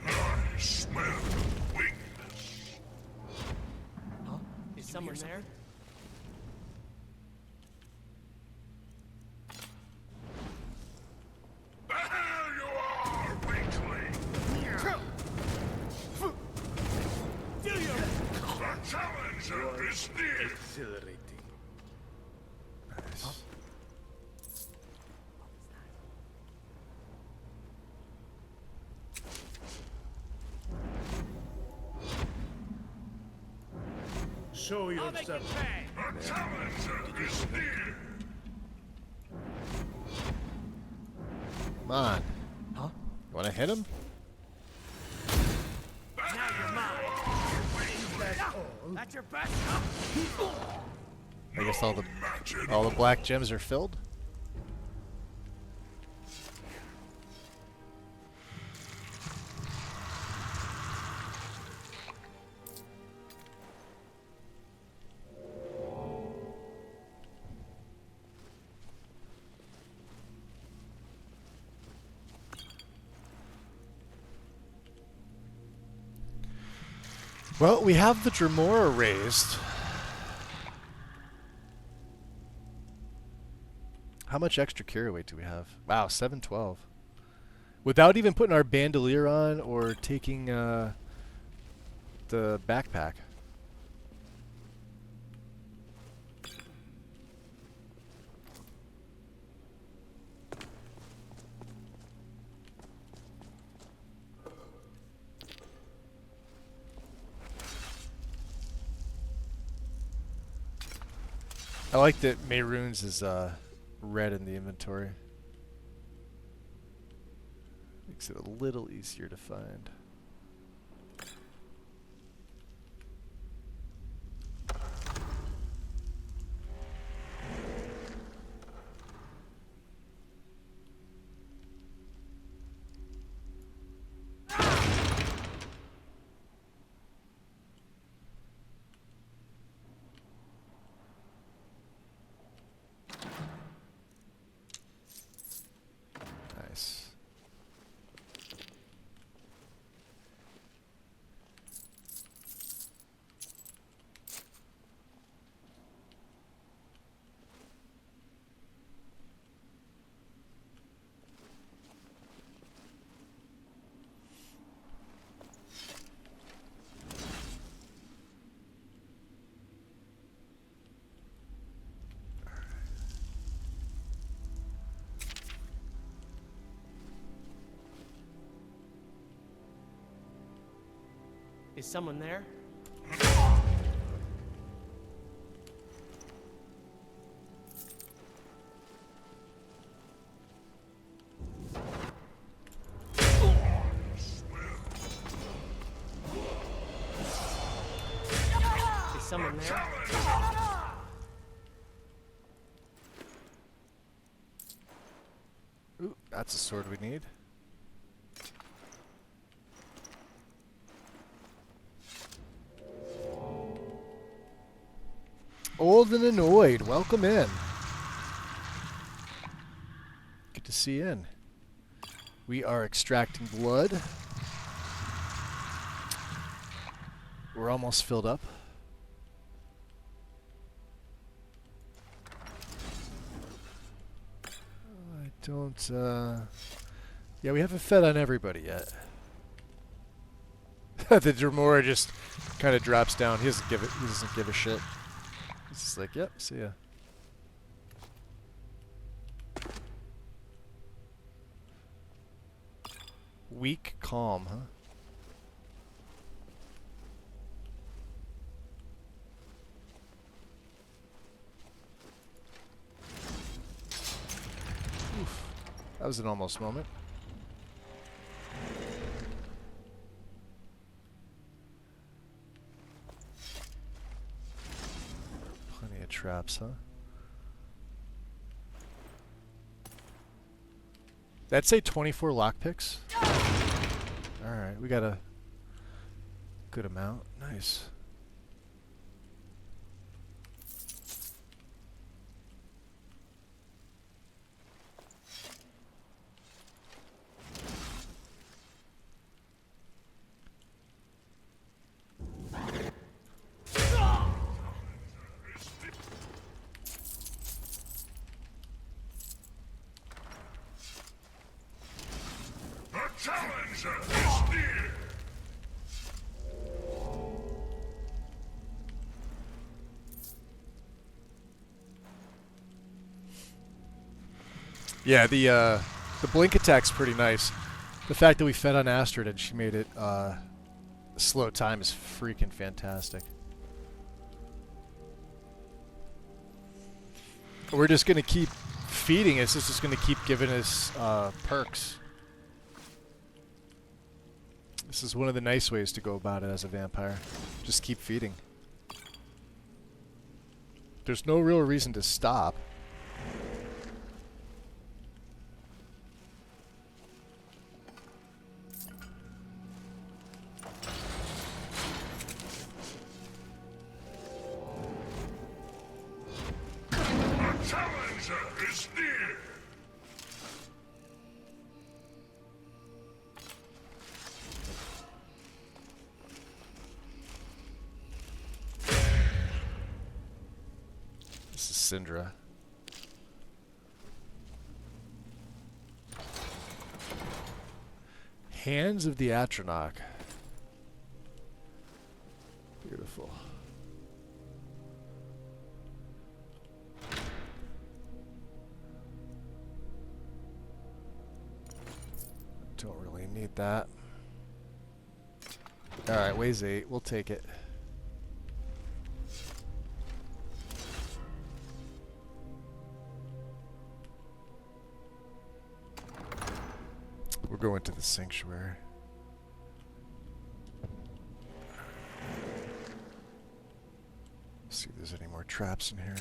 I smell weakness. Huh? Is someone there? There you are, weakling. The challenger is near. Exhilarating. Nice. Huh? Show yourself. The challenger is near. Come on. Huh? You want to hit him? Now you're mine. That's your best. I guess all the black gems are filled. Well, we have the Dremora raised. How much extra carry weight do we have? Wow, 712. Without even putting our bandolier on or taking the backpack. I like that Mayrunes is red in the inventory. Makes it a little easier to find. Nice. Is someone there? Is someone there? Ooh, that's a sword we need. Old and Annoyed, welcome in. Good to see you in. We are extracting blood. We're almost filled up. I don't, yeah, we haven't fed on everybody yet. The Dremora just kind of drops down. He doesn't give a shit. He's just like, yep, see ya. Weak calm, huh? Oof. That was an almost moment. Plenty of traps, huh? That'd say 24 lockpicks. Alright, we got a good amount. Nice. Challenger is near! Yeah, the blink attack's pretty nice. The fact that we fed on Astrid and she made it slow time is freaking fantastic. We're just gonna keep feeding us. It's just gonna keep giving us perks. This is one of the nice ways to go about it as a vampire. Just keep feeding. There's no real reason to stop. The challenger is near! This is Syndra. Hands of the Atronach. Beautiful. Don't really need that. Alright, weighs 8. We'll take it. We're going to the sanctuary. See if there's any more traps in here.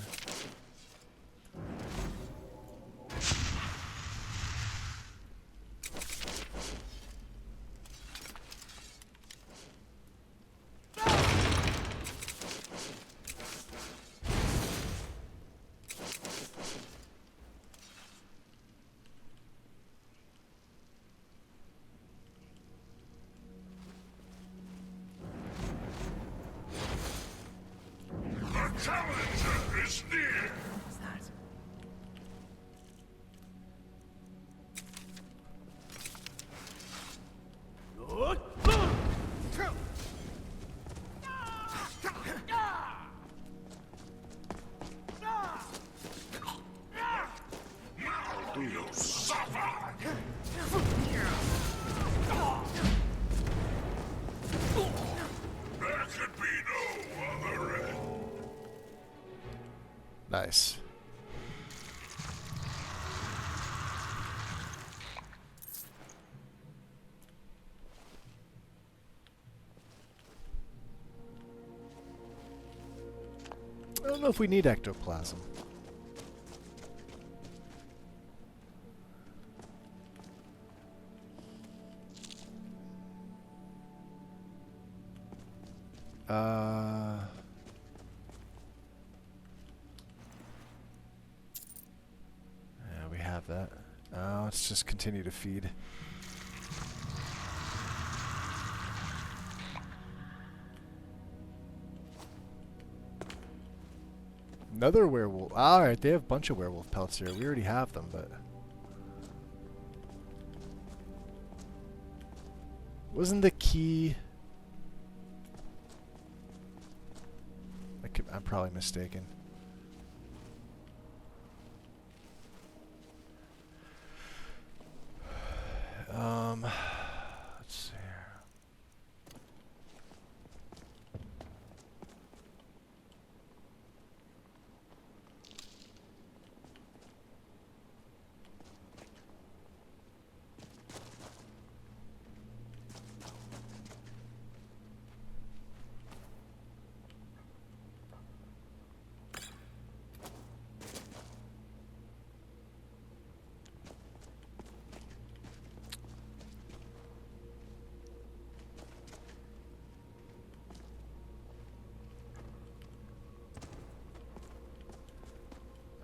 Challenger is near! What's that? Now do you suffer! There could be no other end. Nice. I don't know if we need ectoplasm. Yeah, we have that. Let's just continue to feed. Another werewolf. Alright, they have a bunch of werewolf pelts here. We already have them, but... Wasn't the key... I'm probably mistaken. Let's see here.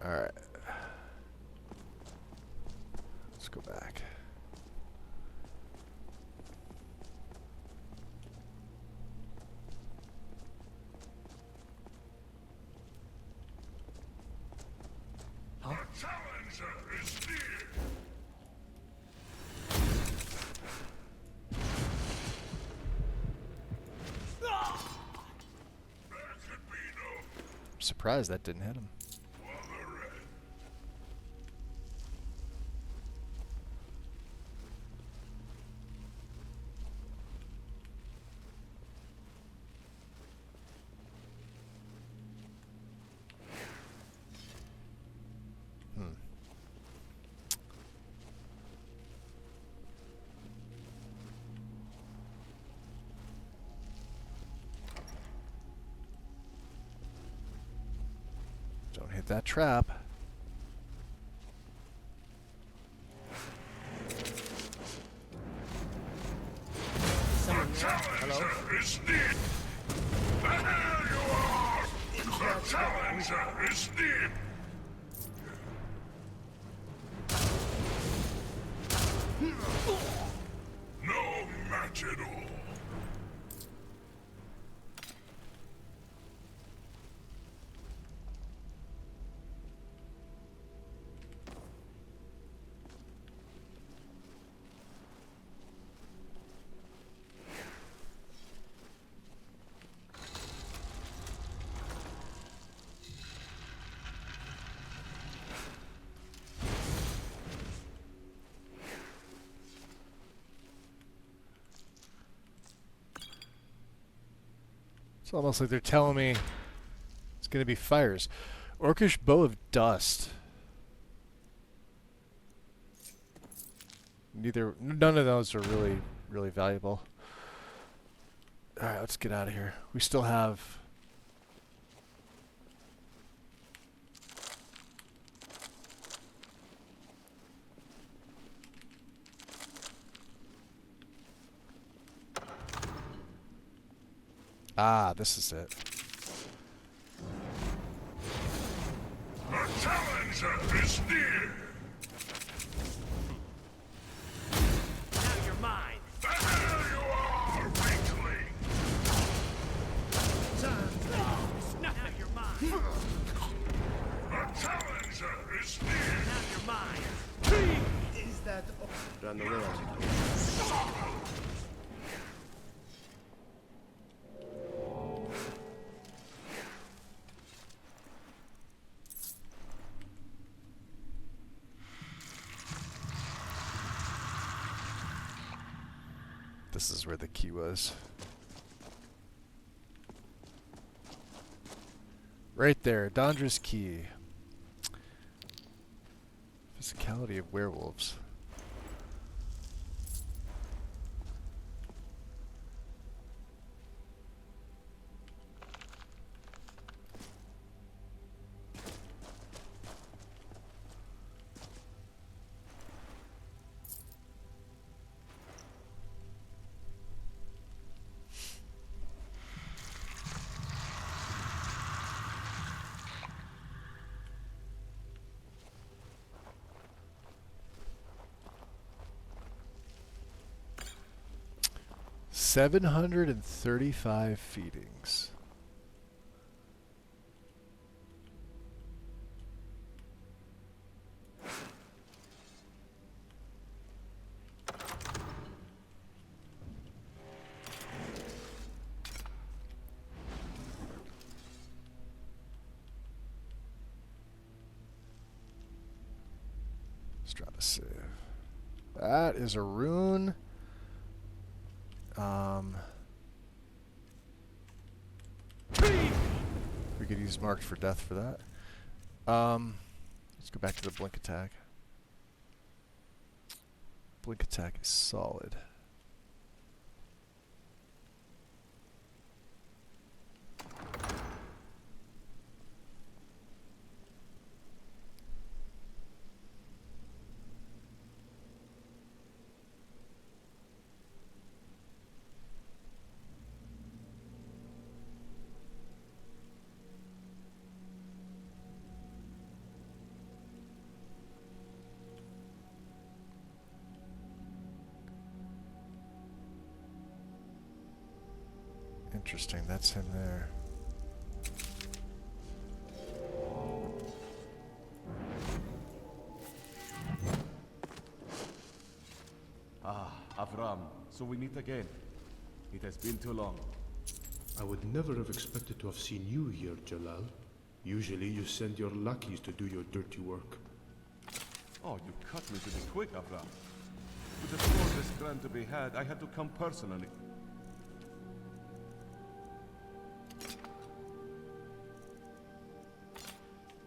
Alright. Let's go back. The challenger is near! I'm surprised that didn't hit him. Don't hit that trap. Challenger is near! There you are! The challenger is near! No match at all. It's almost like they're telling me it's going to be fires. Orcish Bow of Dust. None of those are really valuable. Alright, let's get out of here. We still have... Ah, this is it. The challenger is near! Now you're mine! There you are, weakling! Now you're mine! The challenger is near! Now you're mine! Is that... Run away. This is where the key was. Right there, Dondra's key. Physicality of werewolves. $735 feedings. Let's try to save. That is a rune. We could use Marked for Death for that. Let's go back to the blink attack. Blink attack is solid. Interesting, that's him there. Ah, Avram, so we meet again. It has been too long. I would never have expected to have seen you here, Jalal. Usually you send your lackeys to do your dirty work. Oh, you cut me to the quick, Avram. With the shortest grand to be had, I had to come personally.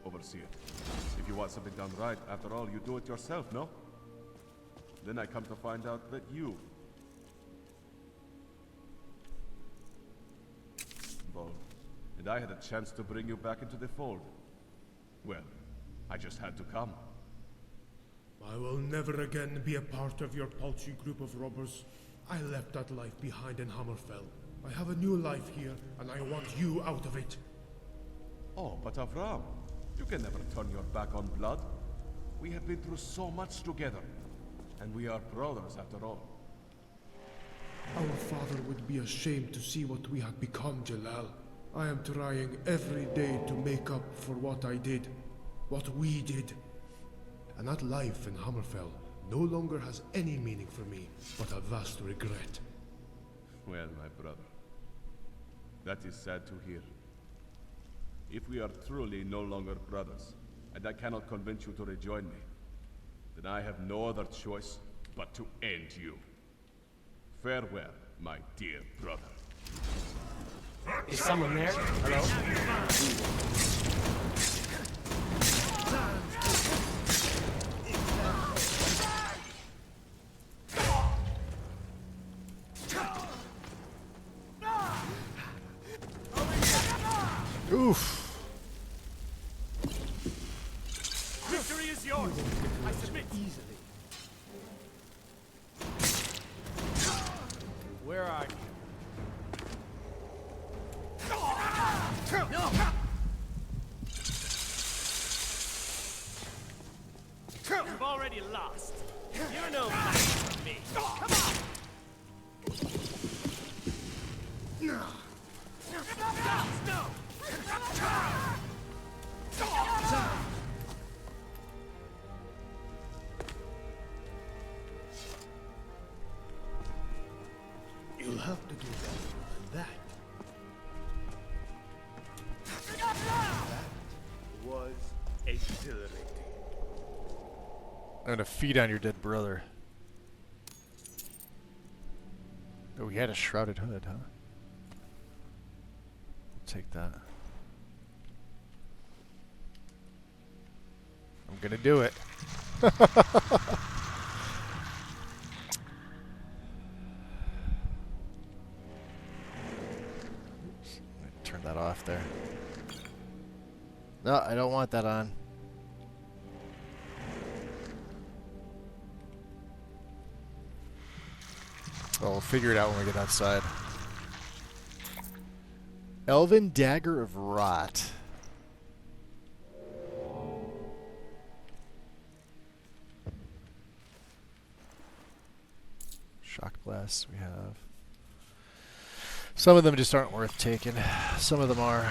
Overseer, if you want something done right, after all, you do it yourself, no? Then I come to find out that you... Well, and I had a chance to bring you back into the fold. Well, I just had to come. I will never again be a part of your paltry group of robbers. I left that life behind in Hammerfell. I have a new life here, and I want you out of it. Oh, but Avram, you can never turn your back on blood. We have been through so much together, and we are brothers after all. Our father would be ashamed to see what we had become, Jalal. I am trying every day to make up for what I did, what we did. And that life in Hammerfell no longer has any meaning for me, but a vast regret. Well, my brother, that is sad to hear. If we are truly no longer brothers, and I cannot convince you to rejoin me, then I have no other choice but to end you. Farewell, my dear brother. Is someone there? Hello? Oof. Victory is yours. I submit easily. Where are you? No. You've already lost. You're no match for me. Come on. No. You'll have to do better than that. That was exhilarating. I'm gonna feed on your dead brother. Oh, he had a shrouded hood, huh? Take that. I'm gonna do it. Turn that off there. No, I don't want that on. Well, we'll figure it out when we get outside. Elven Dagger of Rot. Shock Blasts we have. Some of them just aren't worth taking. Some of them are.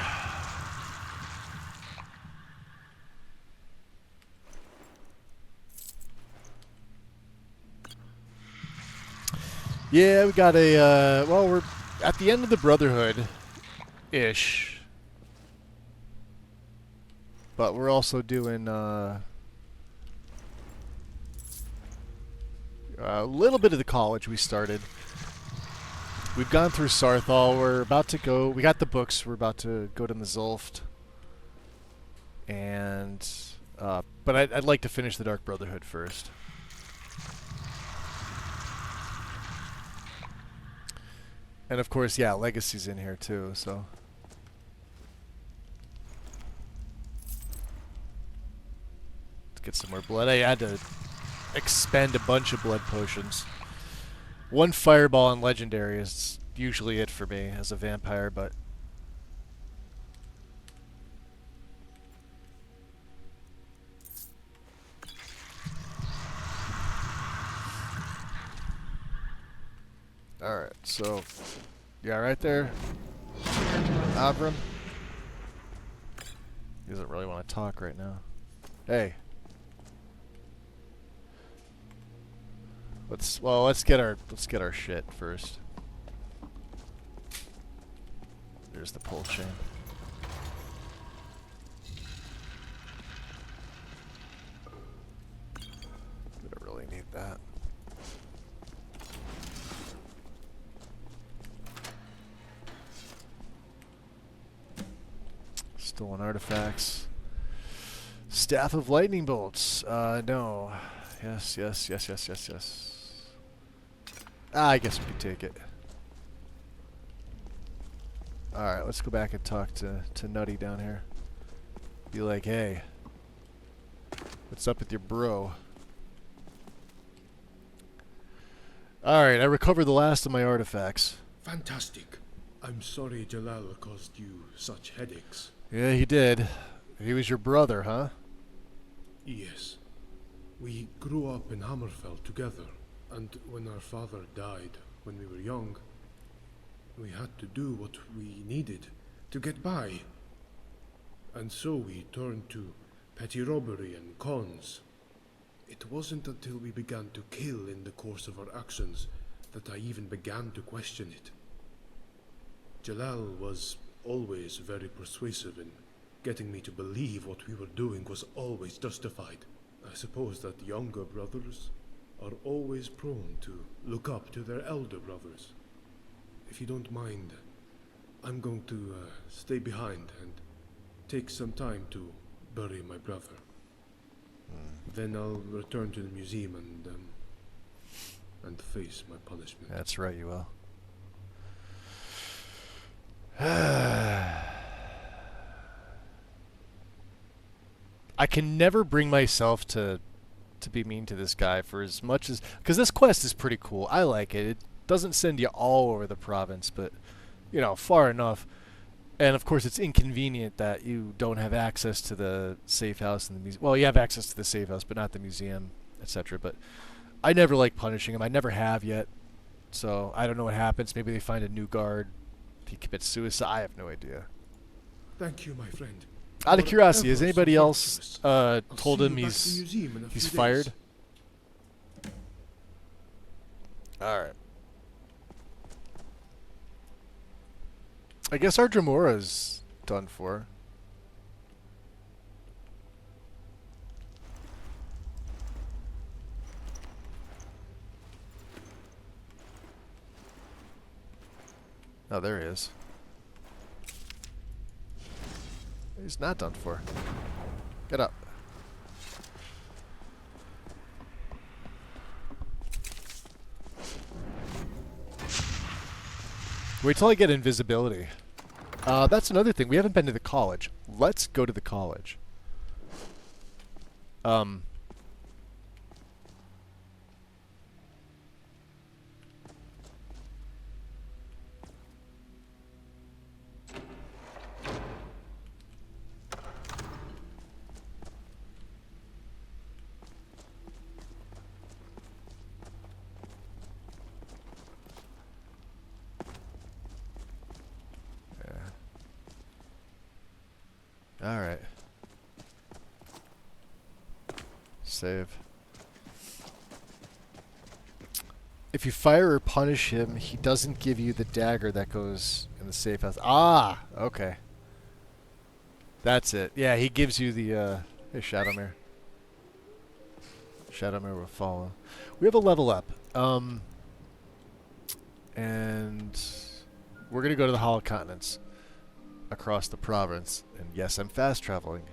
Yeah, we got a, well, we're at the end of the Brotherhood-ish. But we're also doing, a little bit of the college we started. We've gone through Sarthal. We're about to go, we got the books. We're about to go to Nzulft. And, but I'd like to finish the Dark Brotherhood first. And of course, yeah, Legacy's in here too, so. Let's get some more blood. I had to expend a bunch of blood potions. One fireball on Legendary is usually it for me as a vampire, but. Alright, so, yeah, right there, Abram. He doesn't really want to talk right now. Hey. Let's get our shit first. There's the pole chain. We don't really need that. Stolen artifacts. Staff of lightning bolts. No. Yes. I guess we could take it. Alright, let's go back and talk to Nutty down here. Be like, hey, what's up with your bro? Alright, I recovered the last of my artifacts. Fantastic. I'm sorry Jalal caused you such headaches. Yeah, he did. He was your brother, huh? Yes. We grew up in Hammerfell together, and when our father died when we were young, we had to do what we needed to get by. And so we turned to petty robbery and cons. It wasn't until we began to kill in the course of our actions that I even began to question it. Jalal was always very persuasive in getting me to believe what we were doing was always justified. I suppose that younger brothers are always prone to look up to their elder brothers. If you don't mind, I'm going to stay behind and take some time to bury my brother. Then I'll return to the museum and face my punishment. That's right, you will. I can never bring myself to be mean to this guy for as much as... Because this quest is pretty cool. I like it. It doesn't send you all over the province, but, you know, far enough. And, of course, it's inconvenient that you don't have access to the safe house and the museum. Well, you have access to the safe house, but not the museum, etc. But I never like punishing him. I never have yet. So I don't know what happens. Maybe they find a new guard. He commits suicide. I have no idea. Thank you, my friend. Out of curiosity, has anybody else told him he's fired? Alright. I guess our Dramora's done for. Oh, there he is. He's not done for. Get up. Wait till I get invisibility. That's another thing. We haven't been to the college. Let's go to the college. Alright. Save. If you fire or punish him, he doesn't give you the dagger that goes in the safe house. Ah! Okay. That's it. Yeah, he gives you the, hey, Shadowmere. Shadowmere will follow. We have a level up. And we're going to go to the Hollow Continents across the province. And yes, I'm fast traveling.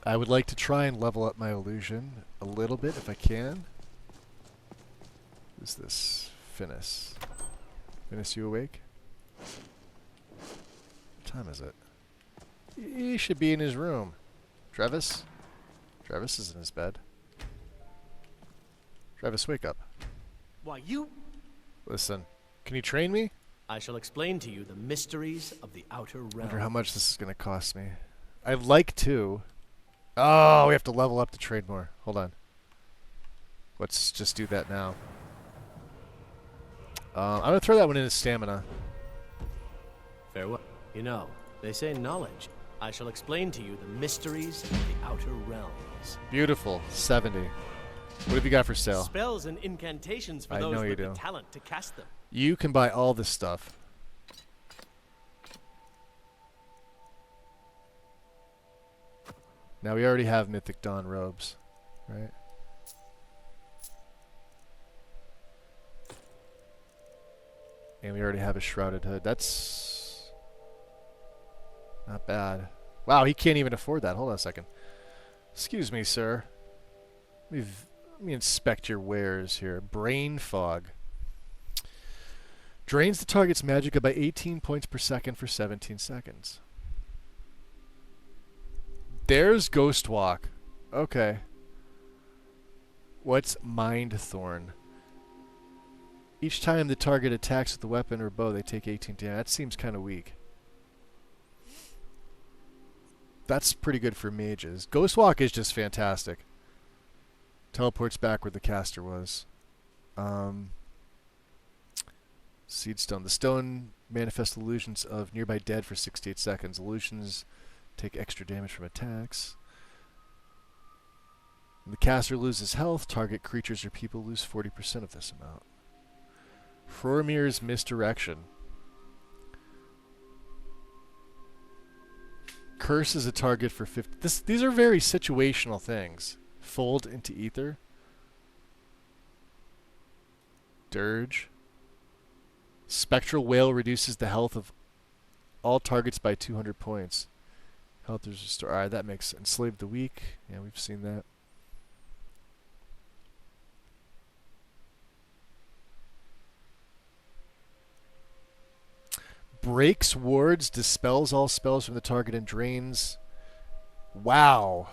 I would like to try and level up my illusion a little bit if I can. Who's this? Finis. Finis, you awake? What time is it? He should be in his room. Travis? Travis is in his bed. Travis, wake up. Why, you... Listen, can you train me? I shall explain to you the mysteries of the Outer Realm. I wonder how much this is going to cost me. I'd like to. Oh, we have to level up to trade more. Hold on. Let's just do that now. I'm going to throw that one into stamina. Farewell. You know, they say knowledge. I shall explain to you the mysteries of the Outer Realms. Beautiful. 70. What have you got for sale? Spells and incantations for I those know you with the do. talent to cast them. You can buy all this stuff. Now we already have Mythic Dawn robes, right? And we already have a Shrouded Hood. That's not bad. Wow, he can't even afford that. Hold on a second. Excuse me, sir. Let me inspect your wares here. Brain Fog. Drains the target's magicka by 18 points per second for 17 seconds. There's Ghost Walk. Okay. What's Mind Thorn? Each time the target attacks with the weapon or bow, they take 18 damage. That seems kind of weak. That's pretty good for mages. Ghost Walk is just fantastic. Teleports back where the caster was. Seedstone. The stone manifests illusions of nearby dead for 68 seconds. Illusions take extra damage from attacks. When the caster loses health, target creatures or people lose 40% of this amount. Hromir's Misdirection. Curses a target for 50. These are very situational things. Fold into ether. Dirge. Spectral Whale reduces the health of all targets by 200 points. Health is restored. Alright, that makes sense. Enslave the weak. Yeah, we've seen that. Breaks wards, dispels all spells from the target, and drains. Wow.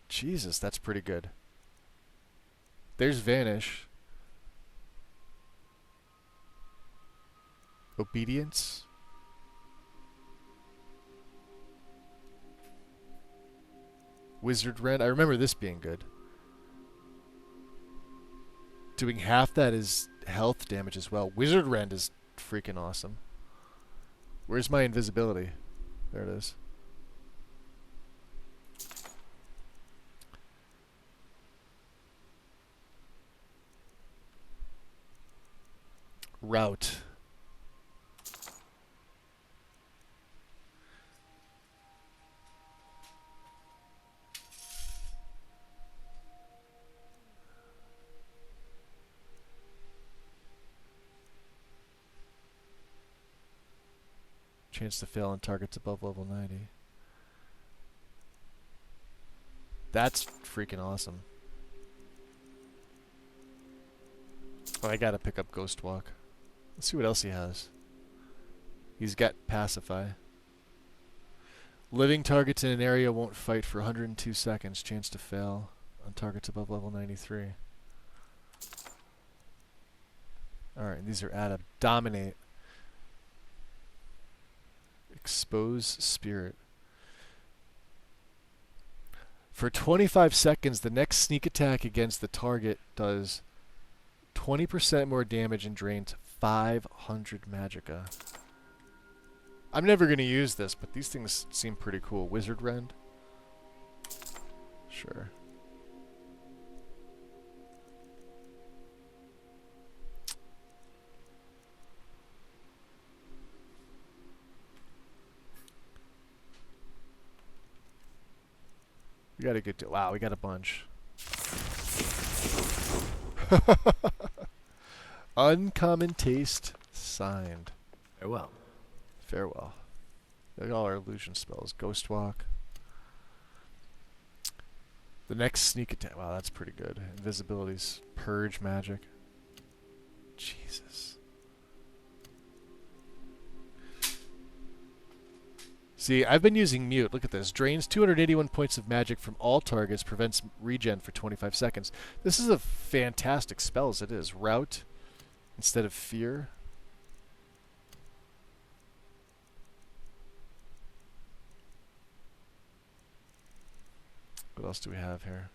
Jesus, that's pretty good. There's Vanish. Obedience. Wizard Rend. I remember this being good. Doing half that is health damage as well. Wizard Rend is freaking awesome. Where's my invisibility? There it is. Route. Chance to fail on targets above level 90. That's freaking awesome. Oh, I gotta pick up Ghost Walk. Let's see what else he has. He's got Pacify. Living targets in an area won't fight for 102 seconds. Chance to fail on targets above level 93. Alright, these are add up. Dominate. Expose Spirit. For 25 seconds, the next sneak attack against the target does 20% more damage and drains 500 magicka. I'm never going to use this, but these things seem pretty cool. Wizard Rend? Sure. We got a good deal. Wow, we got a bunch. Uncommon Taste signed. Farewell. Farewell. Look at all our illusion spells. Ghost Walk. The next sneak attack. Wow, that's pretty good. Invisibilities. Purge magic. Jesus. See, I've been using Mute. Look at this. Drains 281 points of magic from all targets. Prevents regen for 25 seconds. This is a fantastic spell as it is. Rout instead of Fear. What else do we have here?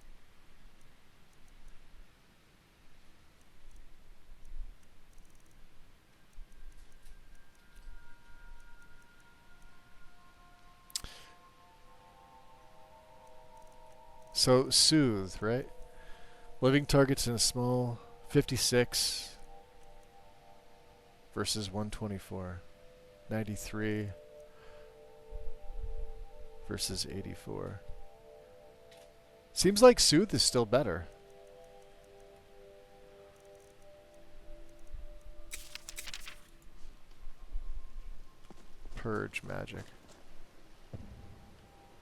So, Soothe, right? Living targets in a small 56 versus 124. 93 versus 84. Seems like Soothe is still better. Purge magic.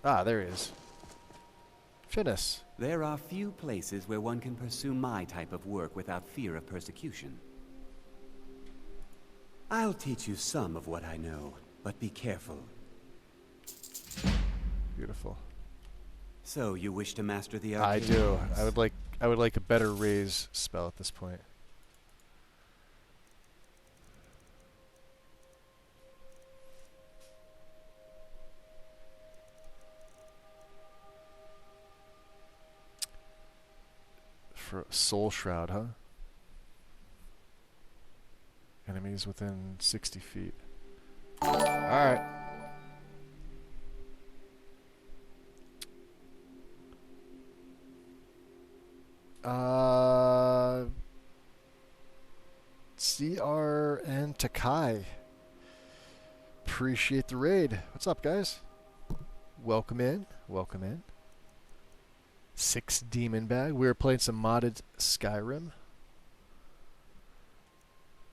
Ah, there he is. Finis. There are few places where one can pursue my type of work without fear of persecution. I'll teach you some of what I know, but be careful. Beautiful. So, you wish to master the I arcane do. arts? I would like a better raise spell at this point. For Soul Shroud, huh? Enemies within 60 feet. Alright. CR and Takai. Appreciate the raid. What's up, guys? Welcome in. Welcome in. 6 demon bag. We were playing some modded Skyrim.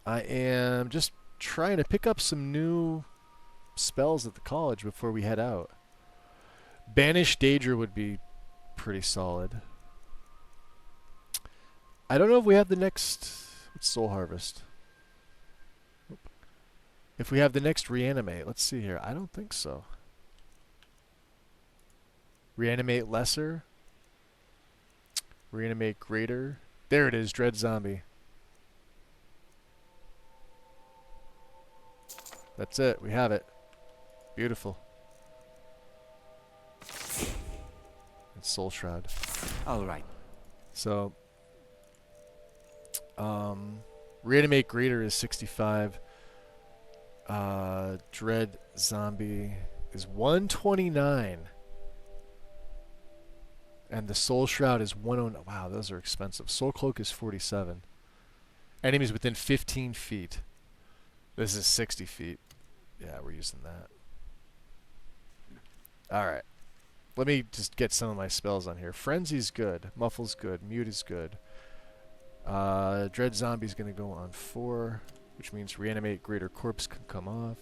I am just trying to pick up some new spells at the college before we head out. Banish Daedra would be pretty solid. I don't know if we have the next... What's Soul Harvest? If we have the next Reanimate. Let's see here. I don't think so. Reanimate Lesser. Reanimate Greater. There it is. Dread Zombie. That's it. We have it. Beautiful. And Soul Shroud. All right. So, Reanimate Greater is 65. Dread Zombie is 129. And the Soul Shroud is 109. Wow, those are expensive. Soul Cloak is 47. Enemies within 15 feet. This is 60 feet. Yeah, we're using that. Alright. Let me just get some of my spells on here. Frenzy's good. Muffle's good. Mute is good. Dread Zombie's going to go on 4, which means Reanimate Greater Corpse can come off.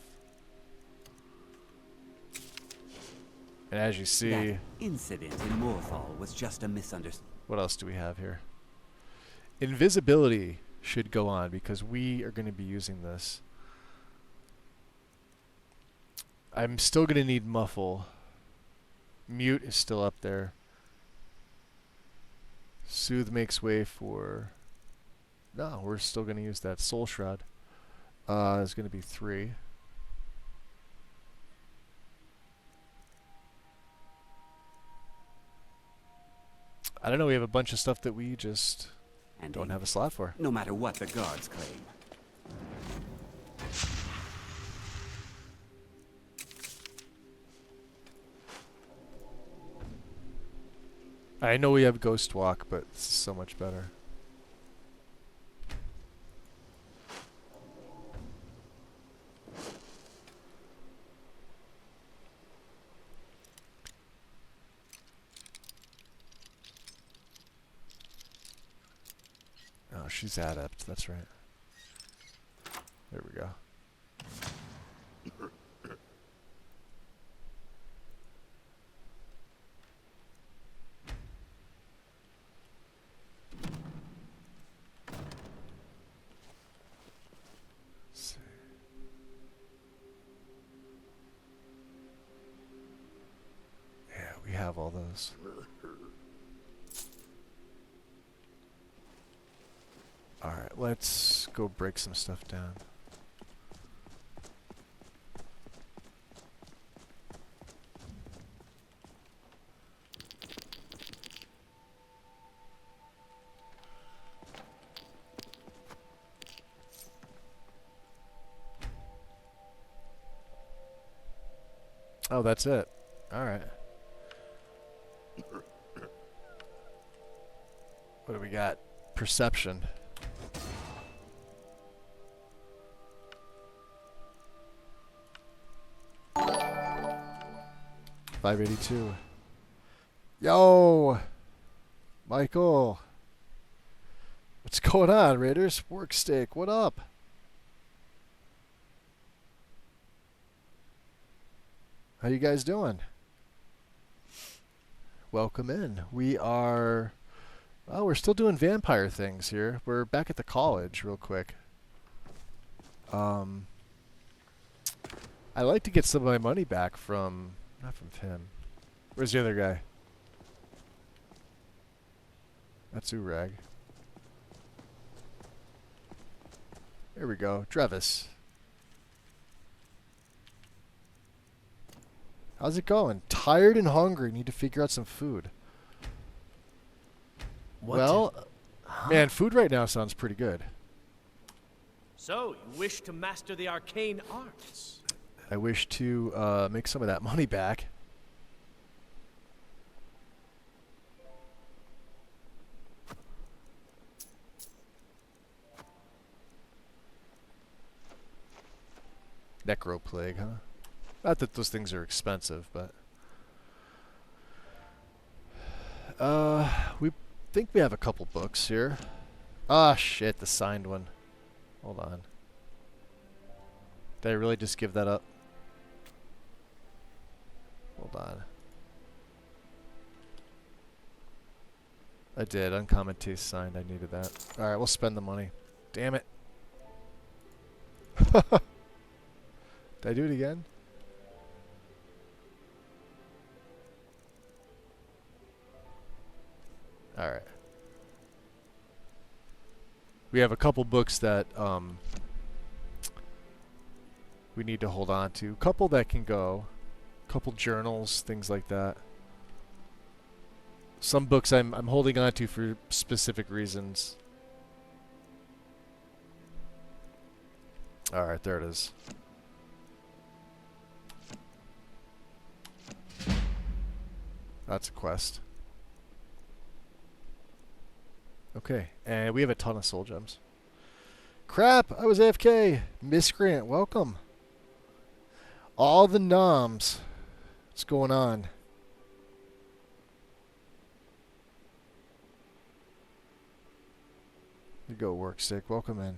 And as you see... That incident in Morthal was just a misunderstanding. What else do we have here? Invisibility should go on because we are going to be using this. I'm still going to need Muffle. Mute is still up there. Soothe makes way for... No, we're still going to use that. Soul Shroud. Is going to be 3. I don't know, we have a bunch of stuff that we just don't have a slot for. No matter what the guards claim. I know we have Ghost Walk, but this is so much better. Oh, she's adept, that's right. There we go. Yeah, we have all those. Alright, let's go break some stuff down. Oh, that's it. Alright. What do we got? Perception. $582. Yo! Michael! What's going on, Raiders? Worksteak, what up? How you guys doing? Welcome in. We are... Well, we're still doing vampire things here. We're back at the college real quick. I'd like to get some of my money back from... Not from him. Where's the other guy? That's Urag. There we go. Drevis. How's it going? Tired and hungry. Need to figure out some food. Well, man, food right now sounds pretty good. So, you wish to master the arcane arts? I wish to make some of that money back. Necroplague, huh? Not that those things are expensive, but... we think we have a couple books here. Ah, shit, the signed one. Hold on. Did I really just give that up? Hold on. I did. Uncommon Taste signed. I needed that. Alright, we'll spend the money. Damn it. Did I do it again? Alright. We have a couple books that we need to hold on to. Couple that can go. Couple journals, things like that. Some books I'm holding on to for specific reasons. Alright, there it is. That's a quest. Okay, and we have a ton of soul gems. Crap, I was AFK. Miscreant, welcome. All the noms. What's going on? You go work sick. Welcome in.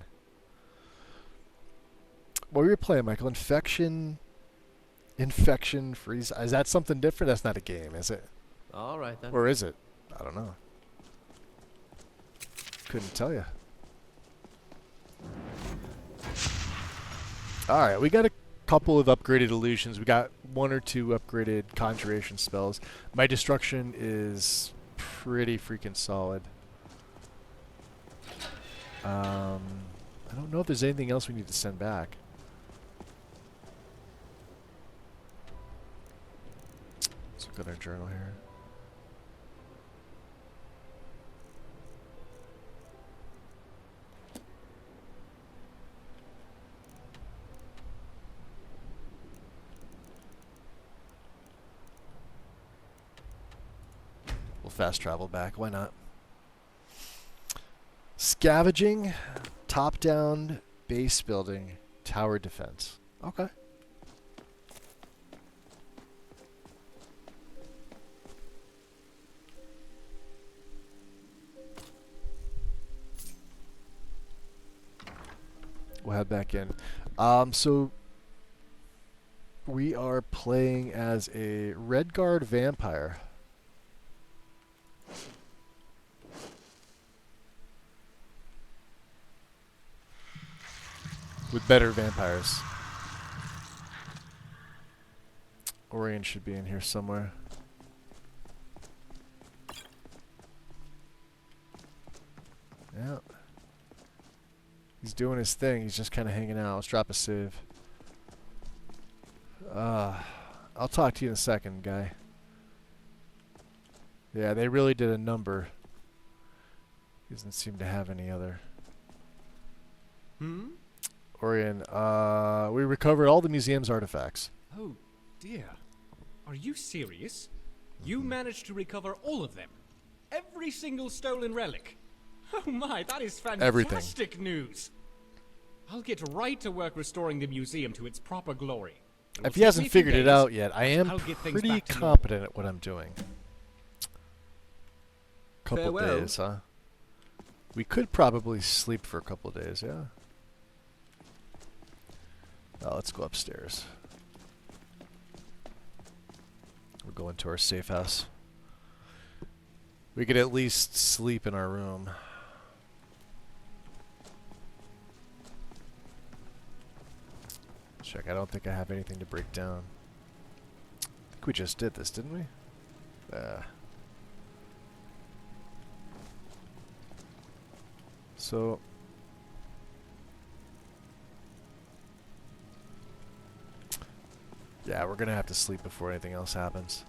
What were you playing, Michael? Infection freeze. Is that something different? That's not a game, is it? All right then. Or is it? I don't know. Couldn't tell you. Alright, we got a couple of upgraded illusions. We got 1 or 2 upgraded conjuration spells. My destruction is pretty freaking solid. I don't know if there's anything else we need to send back. Let's look at our journal here. We'll fast travel back. Why not? Scavenging, top-down, base building, tower defense. Okay. We'll head back in. So we are playing as a Redguard vampire. With better vampires. Orion should be in here somewhere. Yeah. He's doing his thing. He's just kind of hanging out. Let's drop a save. I'll talk to you in a second, guy. Yeah, they really did a number. He doesn't seem to have any other. Orion, we recovered all the museum's artifacts. Oh, dear. Are you serious? You managed to recover all of them? Every single stolen relic? Oh my, that is fantastic news! I'll get right to work restoring the museum to its proper glory. If he hasn't figured it out yet, I am pretty competent at what I'm doing. Couple days, huh? We could probably sleep for a couple of days, yeah? Oh, let's go upstairs. We're going to our safe house. We could at least sleep in our room. Check, I don't think I have anything to break down. I think we just did this, didn't we? So... yeah, we're gonna have to sleep before anything else happens.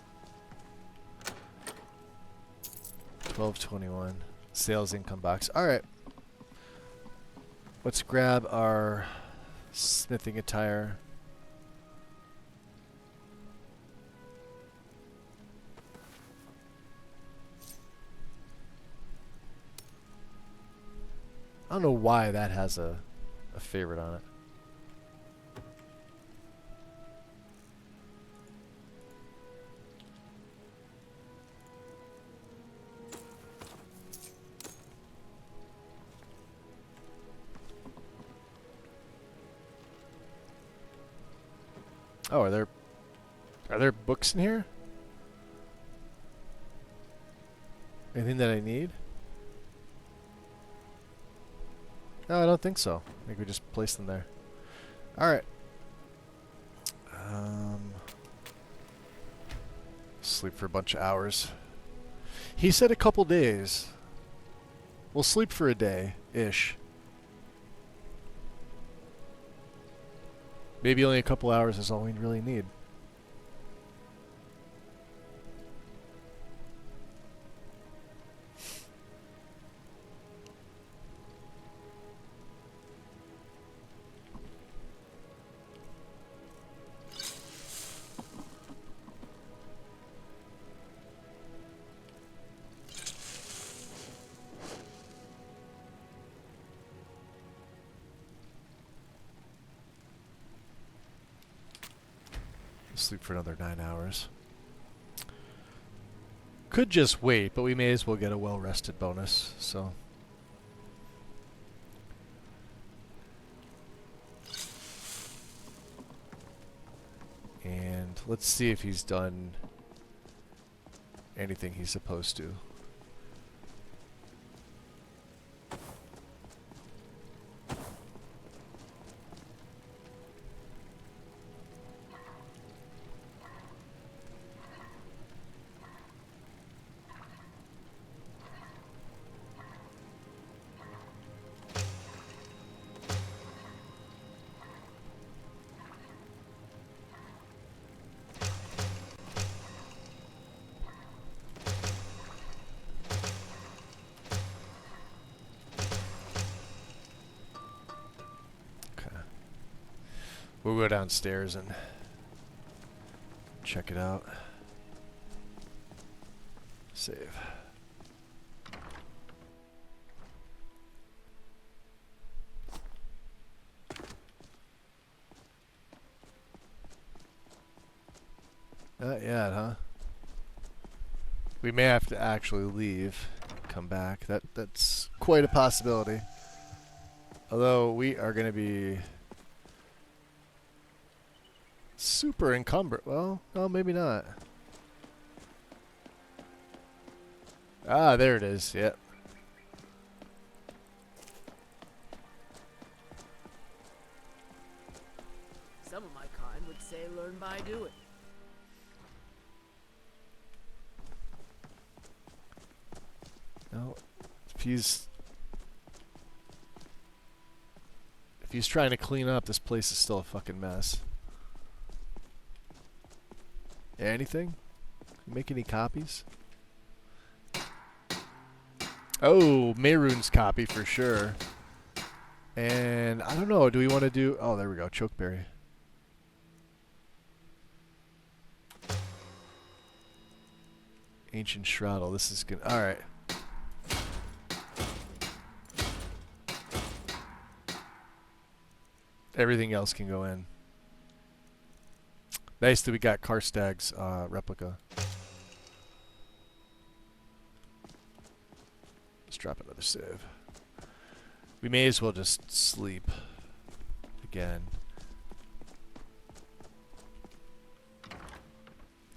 12:21. Sales income box. Alright. Let's grab our smithing attire. I don't know why that has a favorite on it. Oh, are there books in here? Anything that I need? No, I don't think so. I think we just placed them there. Alright. Sleep for a bunch of hours. He said a couple days. We'll sleep for a day-ish. Maybe only a couple hours is all we really need. Sleep for another 9 hours. Could just wait, but we may as well get a well-rested bonus, so. And let's see if he's done anything he's supposed to. We'll go downstairs and check it out. Save. Not yet, huh? We may have to actually leave, come back. That's quite a possibility. Although we are going to be super encumbered. Well, no, maybe not. Ah, there it is. Yep. Some of my kind would say learn by doing. No, if he's trying to clean up, this place is still a fucking mess. Anything? Make any copies? Oh, Mehrunes copy for sure. And I don't know, do we want to do... Oh, there we go, chokeberry. Ancient Shroudle, this is good. Alright. Everything else can go in. Nice that we got Karstag's replica. Let's drop another save. We may as well just sleep again.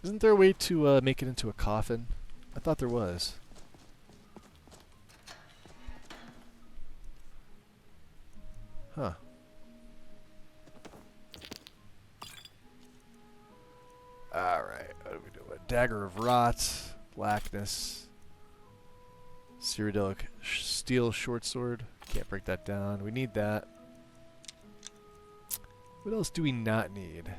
Isn't there a way to make it into a coffin? I thought there was. Huh. Alright, what do we do? A Dagger of Rot, Blackness, Cyrodiilic Steel Shortsword. Can't break that down. We need that. What else do we not need?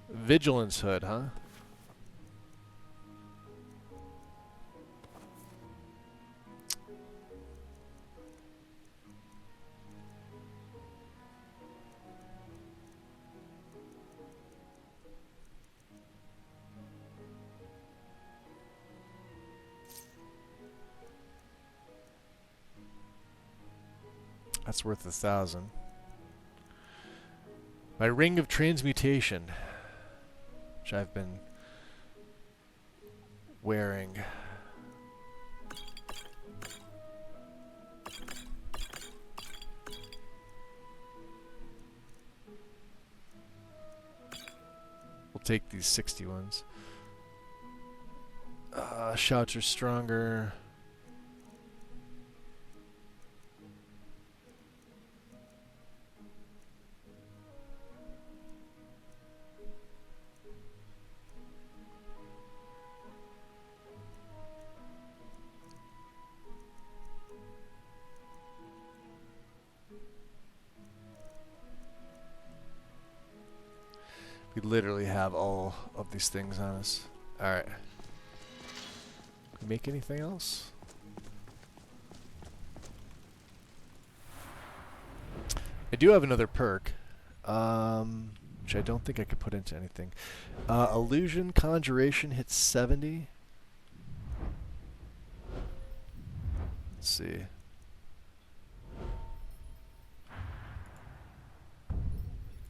Vigilance Hood, huh? That's worth 1,000. My Ring of Transmutation, which I've been wearing. We'll take these 60 ones. Shouts are stronger. We literally have all of these things on us. Alright. Make anything else? I do have another perk, which I don't think I could put into anything. Illusion Conjuration hits 70. Let's see.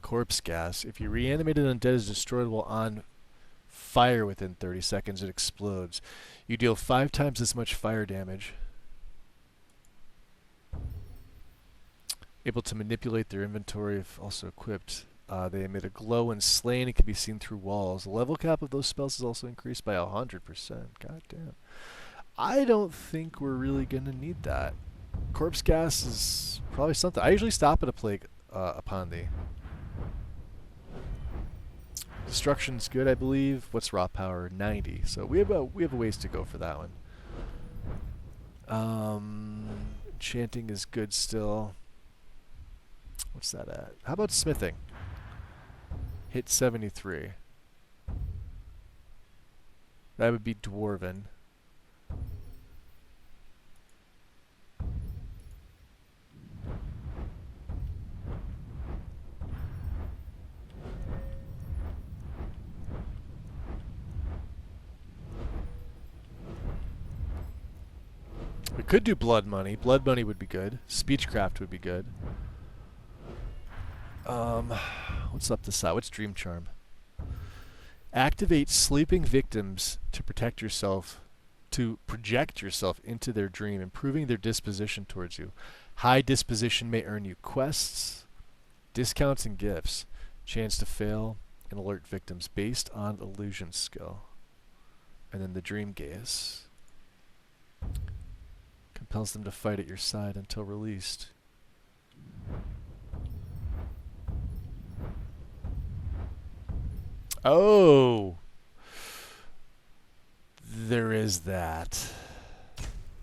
Corpse gas. If you reanimated undead is destroyed while on fire within 30 seconds, it explodes. You deal 5 times as much fire damage. Able to manipulate their inventory if also equipped. They emit a glow when slain and can be seen through walls. The level cap of those spells is also increased by 100%. God damn. I don't think we're really going to need that. Corpse gas is probably something. I usually stop at a plague upon thee. Destruction's good, I believe. What's raw power? 90. So we have a ways to go for that one. Enchanting is good still. What's that at? How about smithing? Hit 73. That would be dwarven. We could do blood money. Blood money would be good. Speechcraft would be good. What's up the side? What's Dream Charm? Activate sleeping victims to protect yourself, to project yourself into their dream, improving their disposition towards you. High disposition may earn you quests, discounts, and gifts. Chance to fail and alert victims based on illusion skill. And then the Dream Gaze. Compels them to fight at your side until released. Oh! There is that.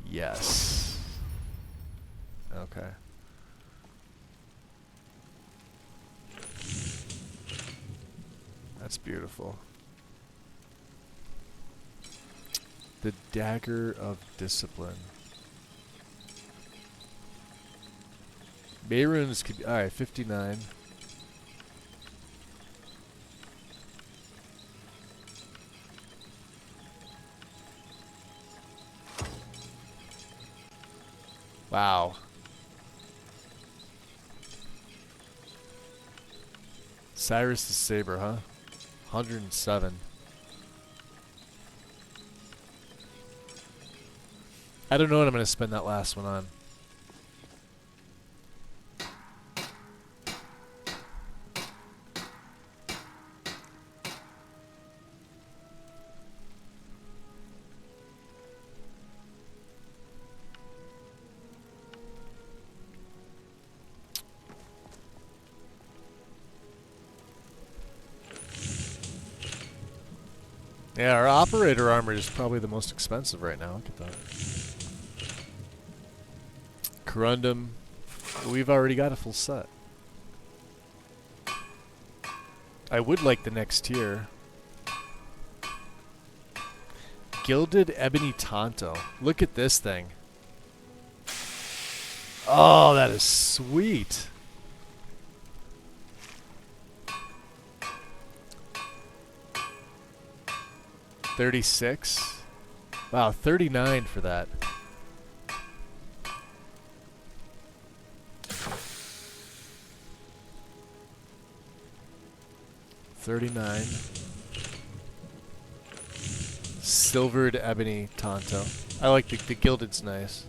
Yes. Okay. That's beautiful. The Dagger of Discipline. Mayrunes could be, alright, 59. Wow. Cyrus the Saber, huh? 107. I don't know what I'm going to spend that last one on. Yeah, our operator armor is probably the most expensive right now. Look at that. Corundum. We've already got a full set. I would like the next tier. Gilded Ebony Tonto. Look at this thing. Oh, that is sweet. $36. Wow, $39 for that. $39. Silvered Ebony Tonto. I like the gilded's nice.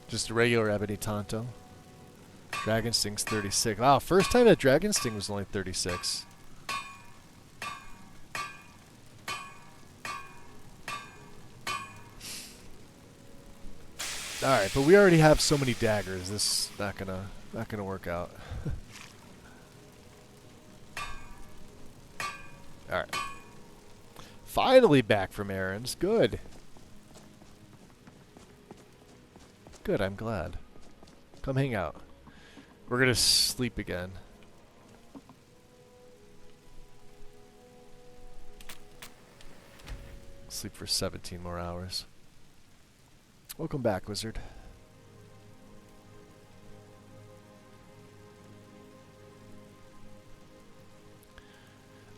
Just a regular Ebony Tonto. Dragon Sting's 36. Wow, first time that Dragon Sting was only 36. Alright, but we already have so many daggers. This is not gonna work out. Alright. Finally back from errands. Good. Good, I'm glad. Come hang out. We're gonna sleep again. Sleep for 17 more hours. Welcome back, wizard.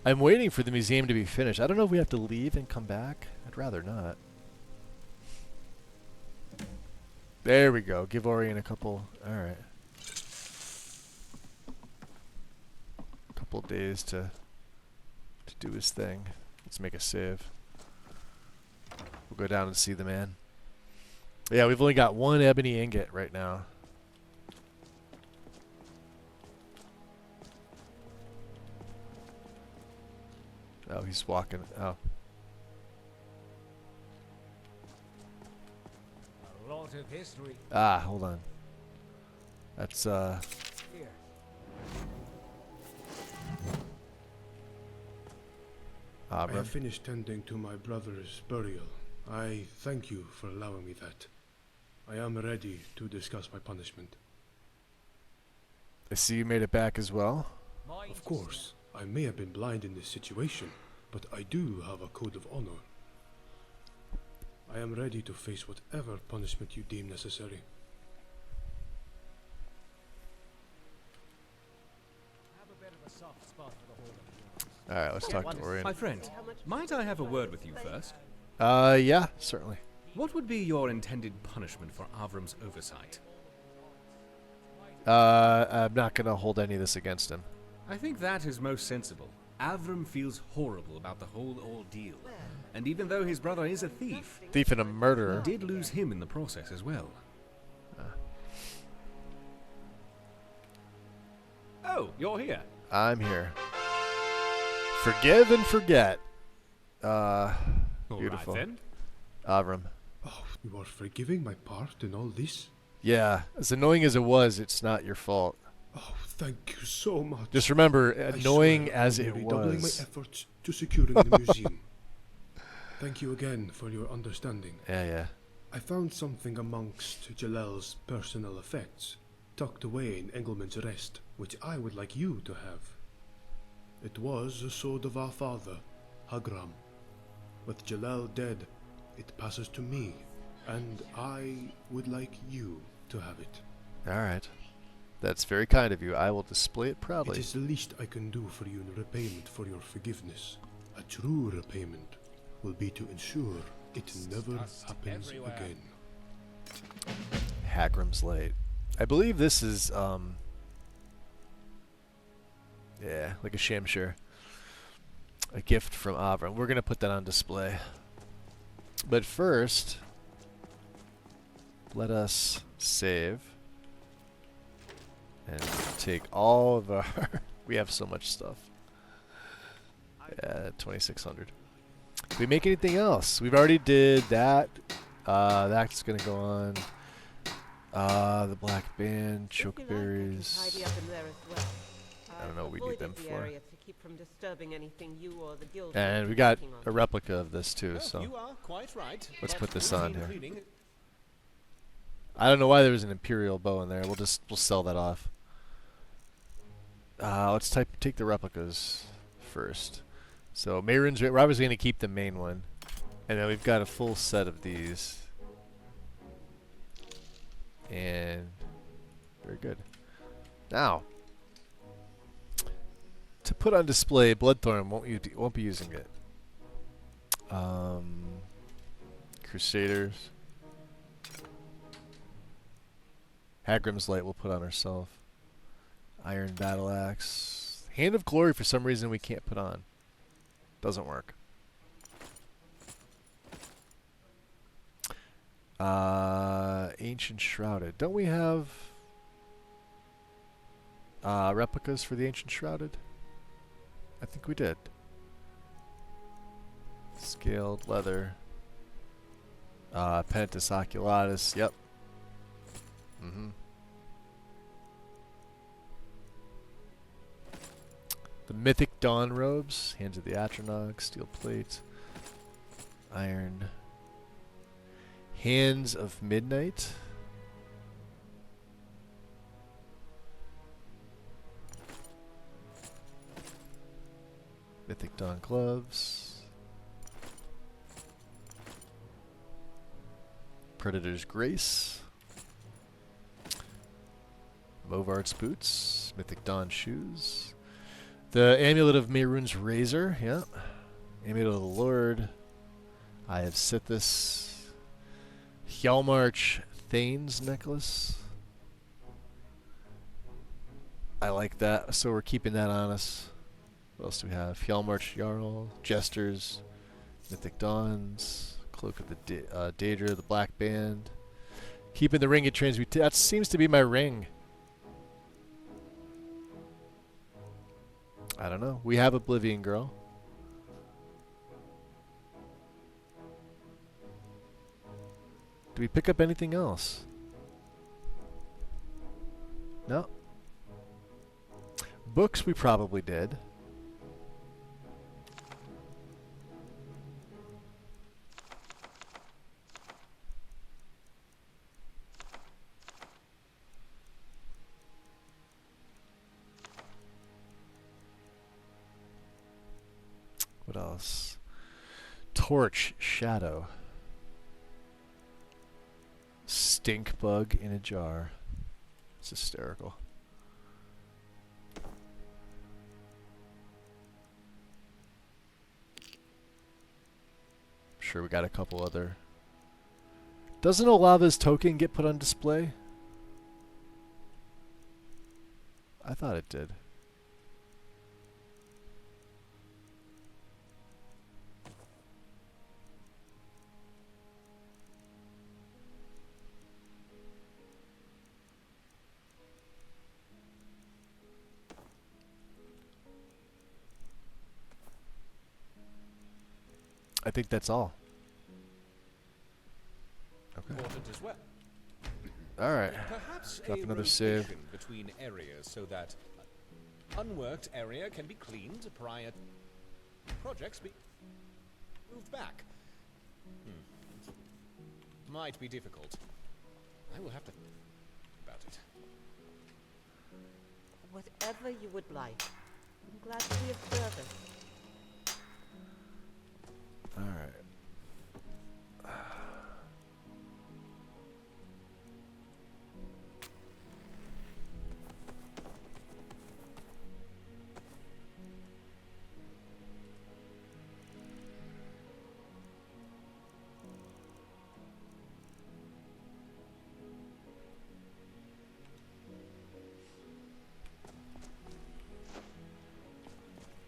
I'm waiting for the museum to be finished. I don't know if we have to leave and come back. I'd rather not. There we go. Give Orion a couple. Alright. Couple days to do his thing. Let's make a save. We'll go down and see the man. Yeah, we've only got one ebony ingot right now. Oh, he's walking. Oh. A lot of history. Ah, hold on. That's, Here. I have finished tending to my brother's burial. I thank you for allowing me that. I am ready to discuss my punishment. I see you made it back as well. Of course, I may have been blind in this situation, but I do have a code of honor. I am ready to face whatever punishment you deem necessary. Alright, let's talk to Orion. My friend, might I have a word with you first? Yeah, certainly. What would be your intended punishment for Avram's oversight? I'm not gonna hold any of this against him. I think that is most sensible. Avram feels horrible about the whole ordeal. And even though his brother is a thief... Thief and a murderer. He did lose him in the process as well. Oh, you're here. I'm here. Forgive and forget. Beautiful. Right, then. Avram. Oh, you are forgiving my part in all this? Yeah, as annoying as it was, it's not your fault. Oh, thank you so much. Just remember, annoying as it redoubling my was. efforts to securing the museum. Thank you again for your understanding. Yeah. I found something amongst Jalal's personal effects, tucked away in Engelman's Rest, which I would like you to have. It was a sword of our father, Hagram. With Jalal dead, it passes to me, and I would like you to have it. Alright. That's very kind of you. I will display it proudly. It is the least I can do for you in repayment for your forgiveness. A true repayment will be to ensure it never happens again. Hagram's Light. I believe this is, yeah, like a Shamshir. A gift from Avram. We're going to put that on display. But first, let us save. And take all of our... we have so much stuff. Yeah, 2,600. Did we make anything else? We've already did that. That's going to go on. The Black Band, Chokeberries. I don't know what we need them for. And we got a replica of this too, so You are quite right. let's put this on here. I don't know why there was an Imperial bow in there. We'll sell that off. Let's take the replicas first. So Mayron's, we're obviously going to keep the main one, and then we've got a full set of these. And very good. Now, to put on display, Bloodthorn won't be using it. Crusaders. Hagram's Light we'll put on ourselves. Iron Battle Axe. Hand of Glory for some reason we can't put on. Doesn't work. Ancient Shrouded. Don't we have replicas for the Ancient Shrouded? I think we did. Scaled leather. Penitus Oculatus. Yep. The Mythic Dawn robes, Hands of the Atronach, steel plate, iron. Hands of Midnight. Mythic Dawn gloves. Predator's Grace. Movart's boots. Mythic Dawn shoes. The Amulet of Mehrunes razor. Yeah. Amulet of the Lord. Eye of Sithis. Hjalmarch Thane's necklace. I like that, so we're keeping that on us. What else do we have? Hjalmarch Jarl, Jesters, Mythic Dawns, Cloak of the Daedra, the Black Band. Keeping the Ring of Transmutation. That seems to be my ring. I don't know. We have Oblivion Girl. Do we pick up anything else? No. Books we probably did. What else? Torch, Shadow. Stink bug in a jar. It's hysterical. I'm sure we got a couple other. Doesn't Olava's token get put on display? I thought it did. I think that's all. Okay. Important as well. All right. Perhaps Drop a another save. rotation between areas so that unworked area can be cleaned prior to projects be moved back. Might be difficult. I will have to think about it. Whatever you would like. I'm glad to be of service. All right.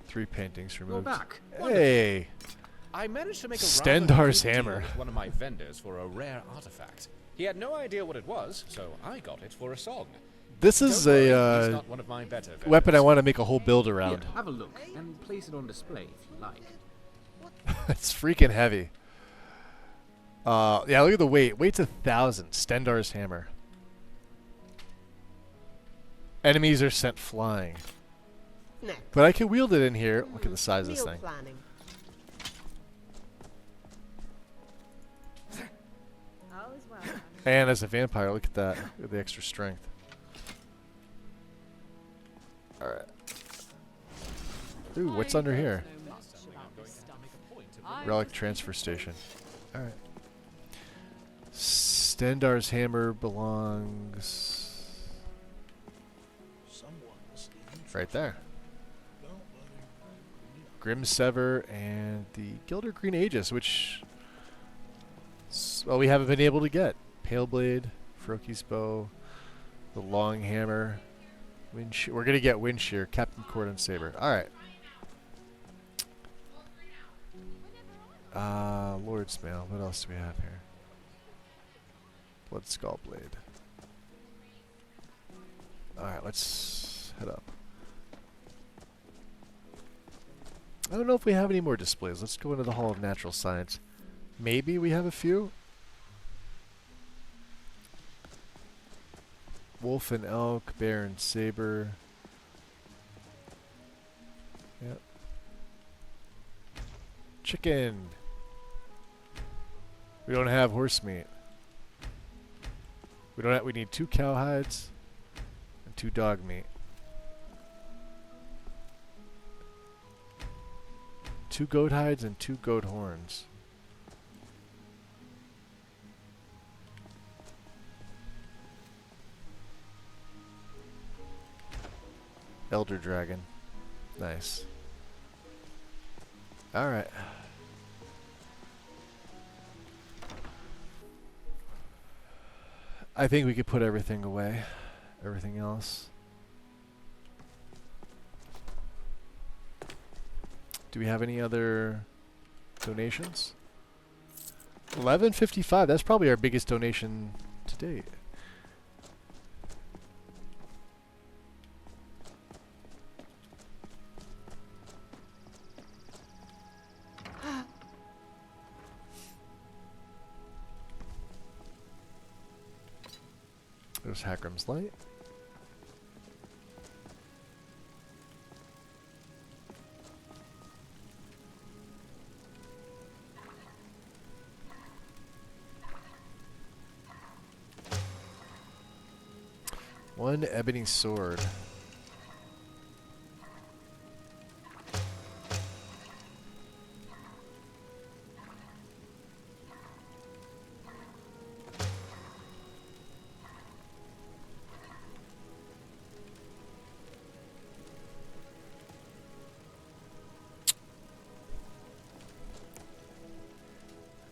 Three paintings removed. back. Hey! I managed to make a Stendar's rather good hammer. deal with one of my vendors for a rare artifact. He had no idea what it was, so I got it for a song. This is Don't worry, a he's not one of my better weapon I vendors. want to make a whole build around. Here, have a look and place it on display if you like. It's freaking heavy. Yeah, look at the weight. Weight's 1,000. Stendar's hammer. Enemies are sent flying. Next. But I can wield it in here. Look at the size of this Meal thing. planning. All is well. And as a vampire, look at that. Look at the extra strength. Alright. Ooh, what's under here? Relic transfer station. Alright. Stendar's hammer belongs right there. Grim Sever and the Gilder Green Aegis, which well, we haven't been able to get. Pale Blade, Froki's Bow, the Long Hammer, we're gonna get Windshear, Captain Cordon Saber. Alright. Lord's Mail. What else do we have here? Blood Skull Blade. Alright, let's head up. I don't know if we have any more displays. Let's go into the Hall of Natural Science. Maybe we have a few. Wolf and Elk, Bear and Saber. Yep. Chicken. We don't have horse meat. We don't have, we need 2 cow hides and 2 dog meat. 2 goat hides and 2 goat horns. Elder dragon. Nice. Alright. I think we could put everything away. Everything else. Do we have any other donations? 11.55. That's probably our biggest donation to date. There's Hackram's Light. One ebony sword.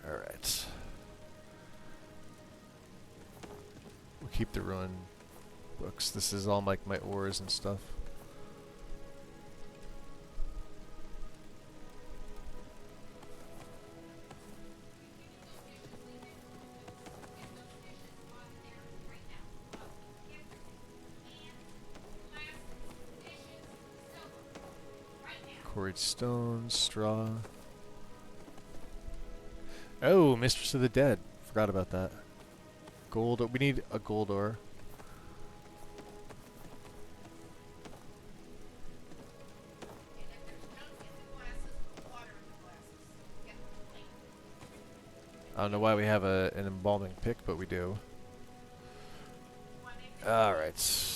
Alright. We'll keep the ruin books. This is all like my ores and stuff. Quarried stone, straw. Oh, Mistress of the Dead. Forgot about that. Gold. We need a gold ore. I don't know why we have an embalming pick, but we do. Alright.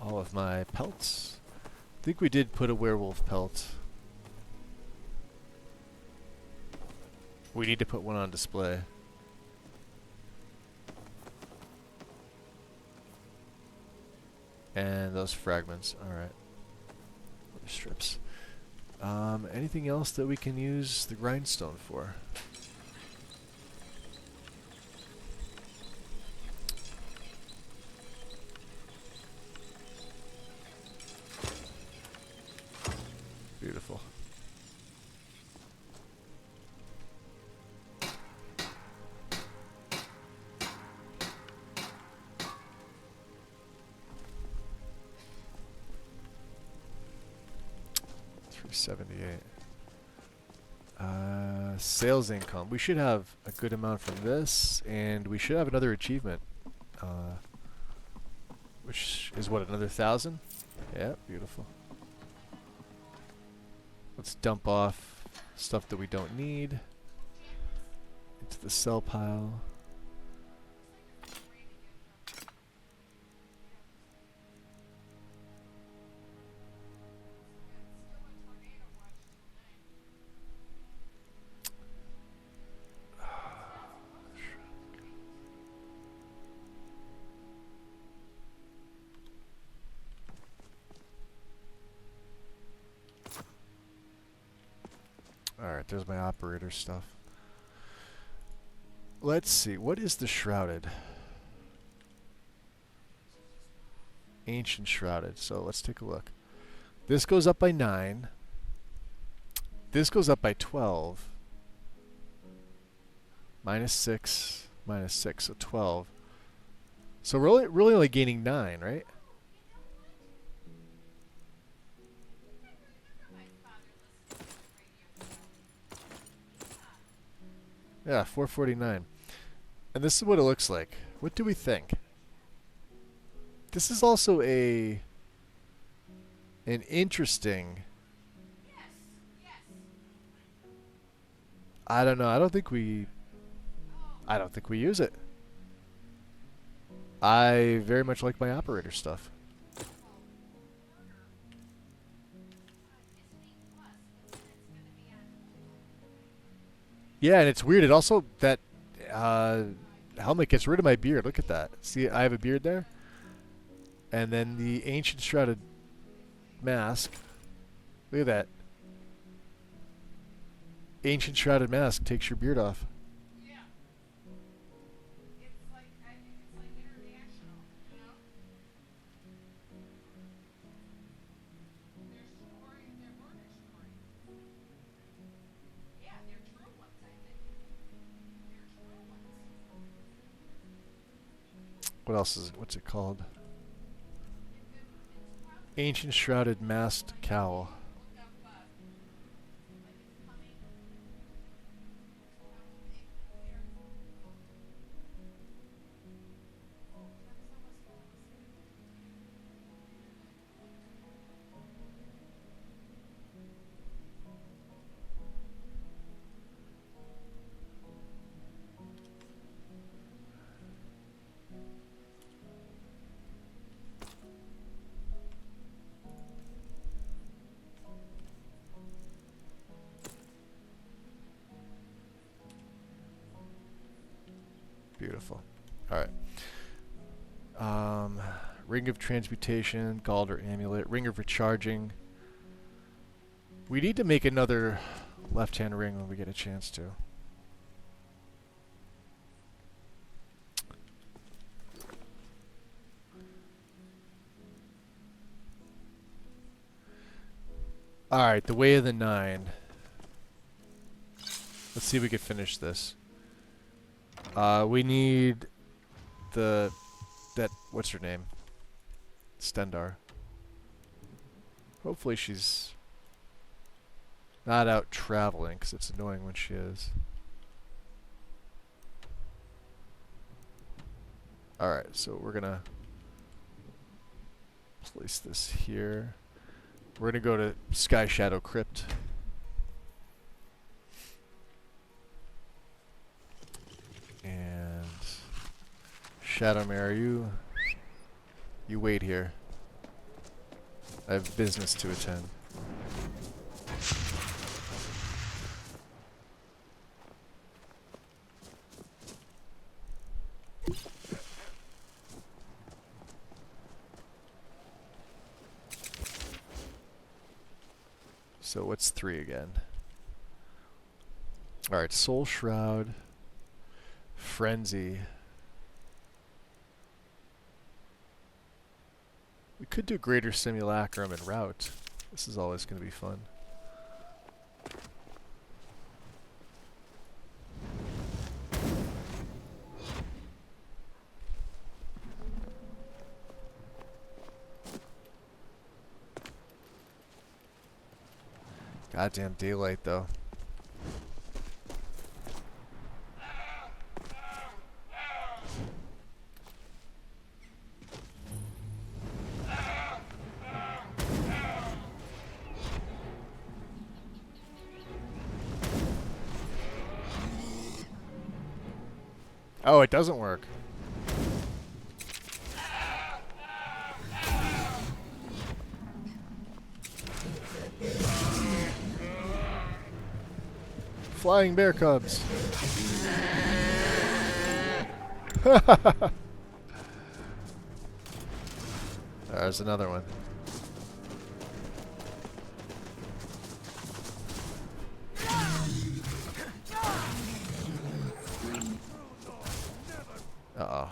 All of my pelts. I think we did put a werewolf pelt. We need to put one on display. And those fragments. Alright. Strips. Anything else that we can use the grindstone for? Beautiful. $378. Sales income. We should have a good amount from this, and we should have another achievement, which is what, another 1,000? Yeah, beautiful. Let's dump off stuff that we don't need into the sell pile. Alright, there's my operator stuff. Let's see, what is the shrouded? Ancient shrouded, so let's take a look. This goes up by 9. This goes up by 12. Minus 6, minus 6, so 12. So we're really only gaining 9, right? Yeah, 449. And this is what it looks like. What do we think? This is also an interesting. I don't know. I don't think we use it. I very much like my operator stuff. Yeah, and it's weird. It also that helmet gets rid of my beard. Look at that. See, I have a beard there. And then the ancient shrouded mask. Look at that. Ancient shrouded mask takes your beard off. What else is it? What's it called? Ancient shrouded masked cowl. Beautiful. Alright. Ring of Transmutation, Galder Amulet, Ring of Recharging. We need to make another left-hand ring when we get a chance to. Alright, the Way of the Nine. Let's see if we can finish this. We need what's her name? Stendar. Hopefully she's not out traveling, because it's annoying when she is. Alright, so we're gonna place this here. We're gonna go to Sky Shadow Crypt. And Shadowmare, you wait here. I have business to attend. So what's 3 again? Alright, Soul Shroud. Frenzy. We could do Greater Simulacrum and Route. This is always going to be fun. Goddamn daylight, though. Oh, it doesn't work. Flying bear cubs. There's another one. Uh-oh.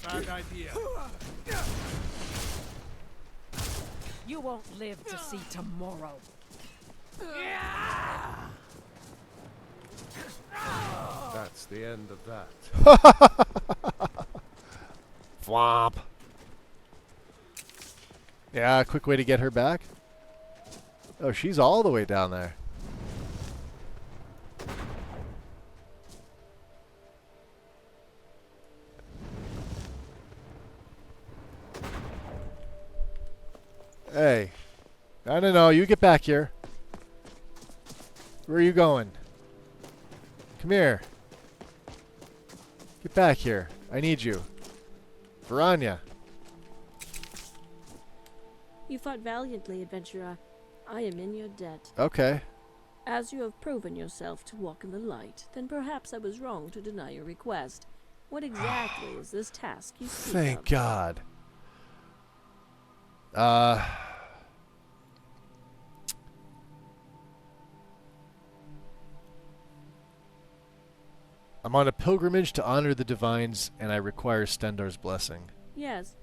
Bad idea. You won't live to see tomorrow. That's the end of that. Flop. Yeah, quick way to get her back. Oh, she's all the way down there. Hey. No, you get back here. Where are you going? Come here. Get back here. I need you. Veranya. You fought valiantly, adventurer. I am in your debt. Okay. As you have proven yourself to walk in the light, then perhaps I was wrong to deny your request. What exactly is this task you speak Thank of? God. I'm on a pilgrimage to honor the divines, and I require Stendar's blessing. Yes.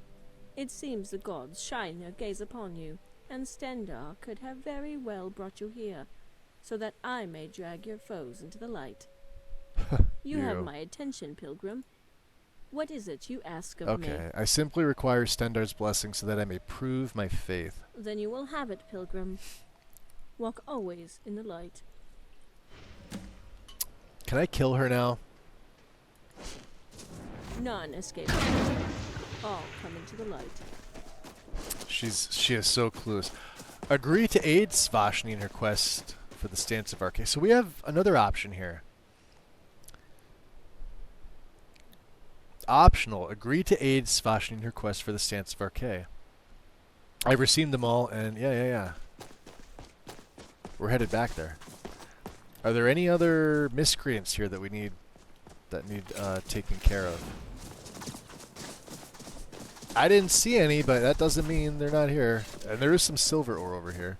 It seems the gods shine their gaze upon you, and Stendar could have very well brought you here, so that I may drag your foes into the light. You have my attention, pilgrim. What is it you ask of me? Okay, I simply require Stendar's blessing so that I may prove my faith. Then you will have it, pilgrim. Walk always in the light. Can I kill her now? None escape. All come into the light. She is so clueless. Agree to aid Svashni in her quest for the Stance of Arcade. So we have another option here. Optional. Agree to aid Svashni in her quest for the Stance of Arcade. I've received them all, and yeah. We're headed back there. Are there any other miscreants here that we need taken care of? I didn't see any, but that doesn't mean they're not here. And there is some silver ore over here.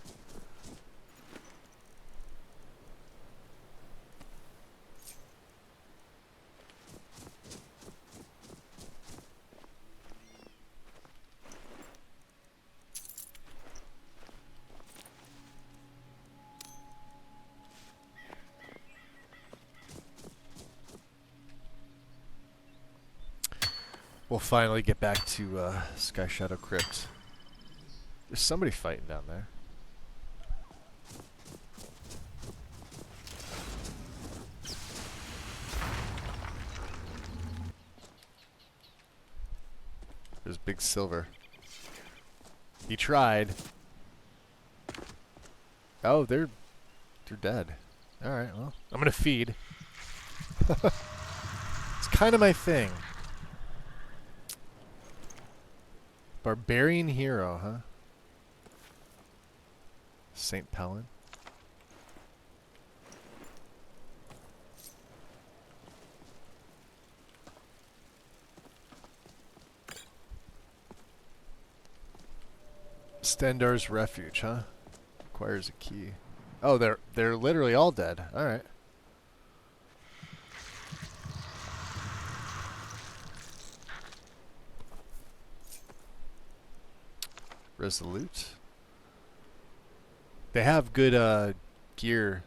We'll finally get back to Sky Shadow Crypt. There's somebody fighting down there. There's Big Silver. He tried. Oh, they're dead. Alright, well, I'm gonna feed. It's kind of my thing. Barbarian hero, huh? St. Pelin. Stendar's Refuge, huh? Requires a key. Oh, they're literally all dead. All right. Resolute. They have good gear.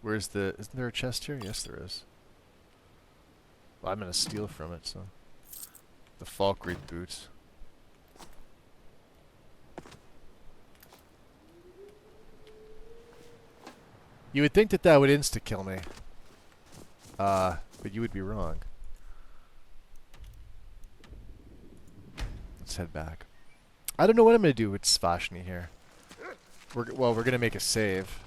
Where's the... Isn't there a chest here? Yes, there is. Well, I'm going to steal from it, so... The Falkreath boots. You would think that would insta-kill me. But you would be wrong. Let's head back. I don't know what I'm going to do with Svashni here. We're going to make a save.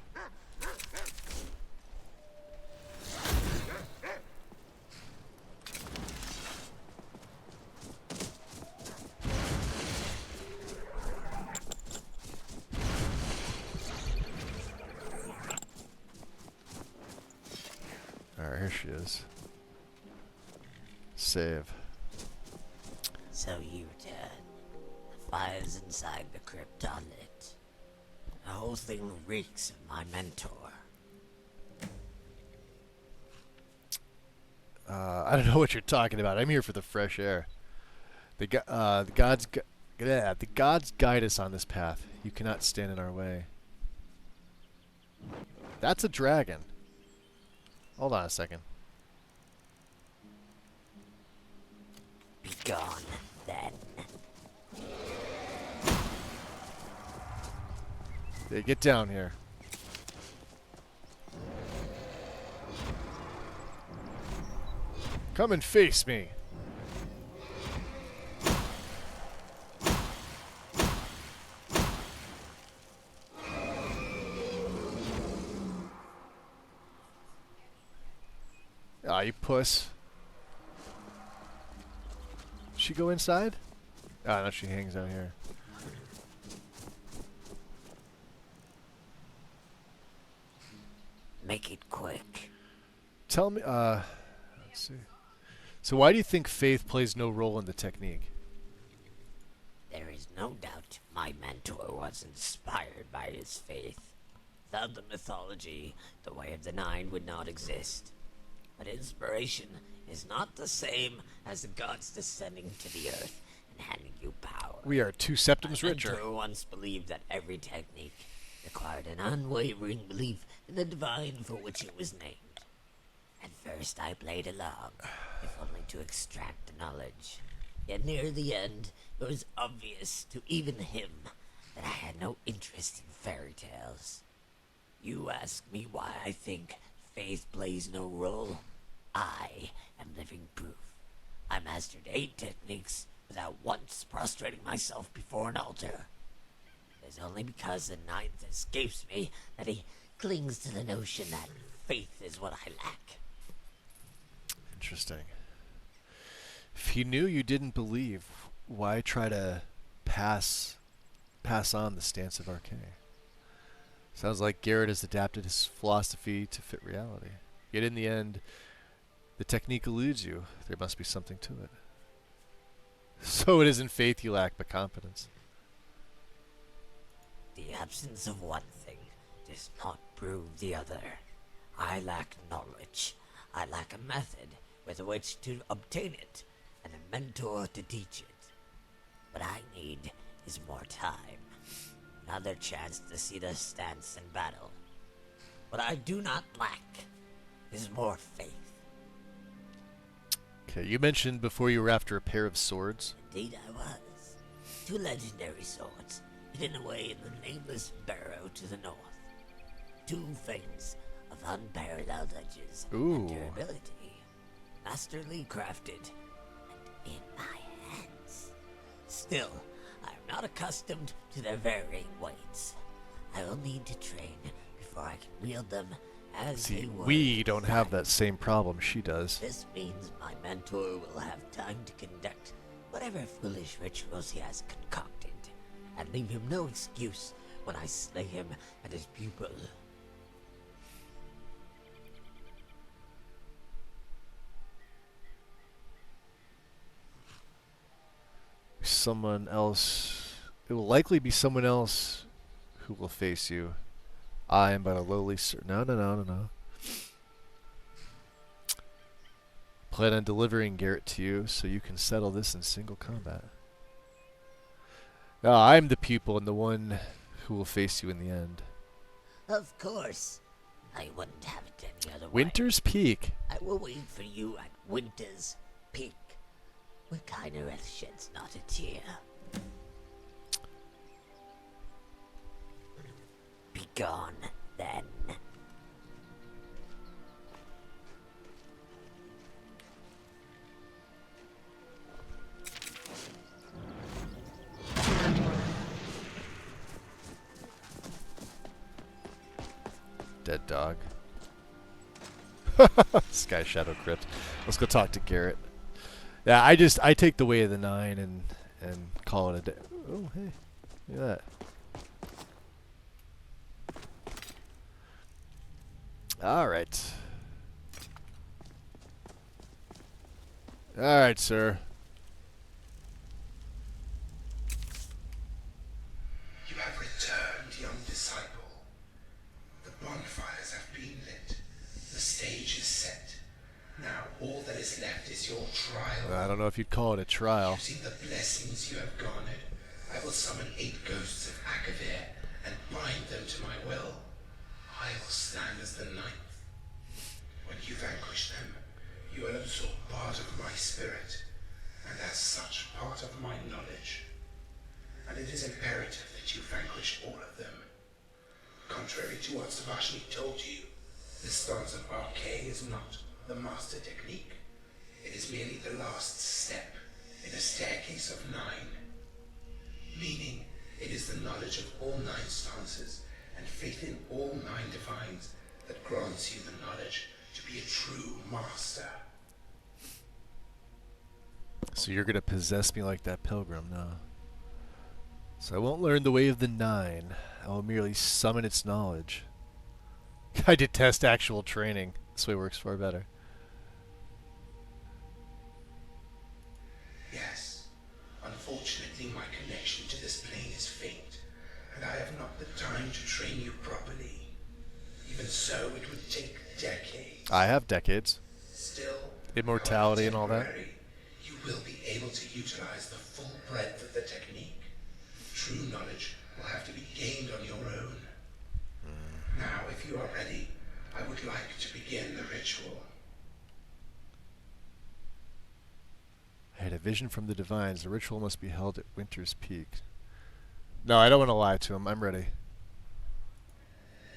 Alright, here she is. Save. So you return. The fire's inside the crypt unlit. The whole thing reeks of my mentor. I don't know what you're talking about. I'm here for the fresh air. The gods guide us on this path. You cannot stand in our way. That's a dragon. Hold on a second. Be gone, then. Yeah, get down here. Come and face me. Ah, you puss. She go inside? Ah, no, she hangs out here. Make it quick. Tell me, let's see. So why do you think faith plays no role in the technique? There is no doubt my mentor was inspired by his faith. Without the mythology, the Way of the Nine would not exist. But inspiration is not the same as the gods descending to the earth and handing you power. We are 2 septims My richer. mentor once believed that every technique required an unwavering belief in the divine for which it was named. At first I played along, if only to extract the knowledge. Yet near the end, it was obvious to even him that I had no interest in fairy tales. You ask me why I think faith plays no role? I am living proof. I mastered 8 techniques without once prostrating myself before an altar. It is only because the 9th escapes me that he clings to the notion that faith is what I lack. Interesting. If he knew you didn't believe, why try to pass on the stance of arcane? Sounds like Garrett has adapted his philosophy to fit reality. Yet in the end, the technique eludes you. There must be something to it. So it isn't faith you lack, but confidence. The absence of one thing does not prove the other. I lack knowledge. I lack a method with which to obtain it, and a mentor to teach it. What I need is more time. Another chance to see the stance in battle. What I do not lack is more faith. Okay, you mentioned before you were after a pair of swords. Indeed I was. 2 legendary swords, hidden away in the nameless barrow to the north. 2 things of unparalleled edges and durability, masterly crafted, and in my hands. Still, I am not accustomed to their varying weights. I will need to train before I can wield them as See, they were. we don't have that same problem she does. This means my mentor will have time to conduct whatever foolish rituals he has concocted, and leave him no excuse when I slay him and his pupil. Someone else. It will likely be someone else who will face you. I am but a lowly No. Plan on delivering Garrett to you so you can settle this in single combat. I'm the pupil and the one who will face you in the end. Of course. I wouldn't have it any other way. Winter's Peak. I will wait for you at Winter's Peak. Where Kynareth sheds not a tear. Be gone, then. Dead dog. Sky Shadow Crypt. Let's go talk to Garrett. Yeah, I take the Way of the Nine and call it a day. Oh, hey. Look at that. Alright. Alright, sir. You have returned, young disciple. The bonfires have been lit. The stage is set. Now all that is left is your trial. I don't know if you'd call it a trial. Using the blessings you have garnered, I will summon 8 ghosts of Akavir and bind them to my will. I will stand as the ninth. When you vanquish them, you will absorb part of my spirit, and as such part of my knowledge. And it is imperative that you vanquish all of them. Contrary to what Savashni told you, the stance of Arcade is not the master technique. It is merely the last step in a staircase of 9. Meaning, it is the knowledge of all 9 stances and faith in all 9 divines that grants you the knowledge to be a true master. So you're gonna possess me like that pilgrim, no? So I won't learn the way of the 9. I will merely summon its knowledge. I detest actual training. This way works far better. Yes. Unfortunately, my connection to this plane is faint, and I have not the time to train you properly. Even so, it would take decades. I have decades. Still, Immortality and all that. temporary, you will be able to utilize the full breadth of the technique. True knowledge will have to be gained on your own. Now, if you are ready, I would like to begin the ritual. I had a vision from the divines. The ritual must be held at Winter's Peak. No, I don't want to lie to him. I'm ready.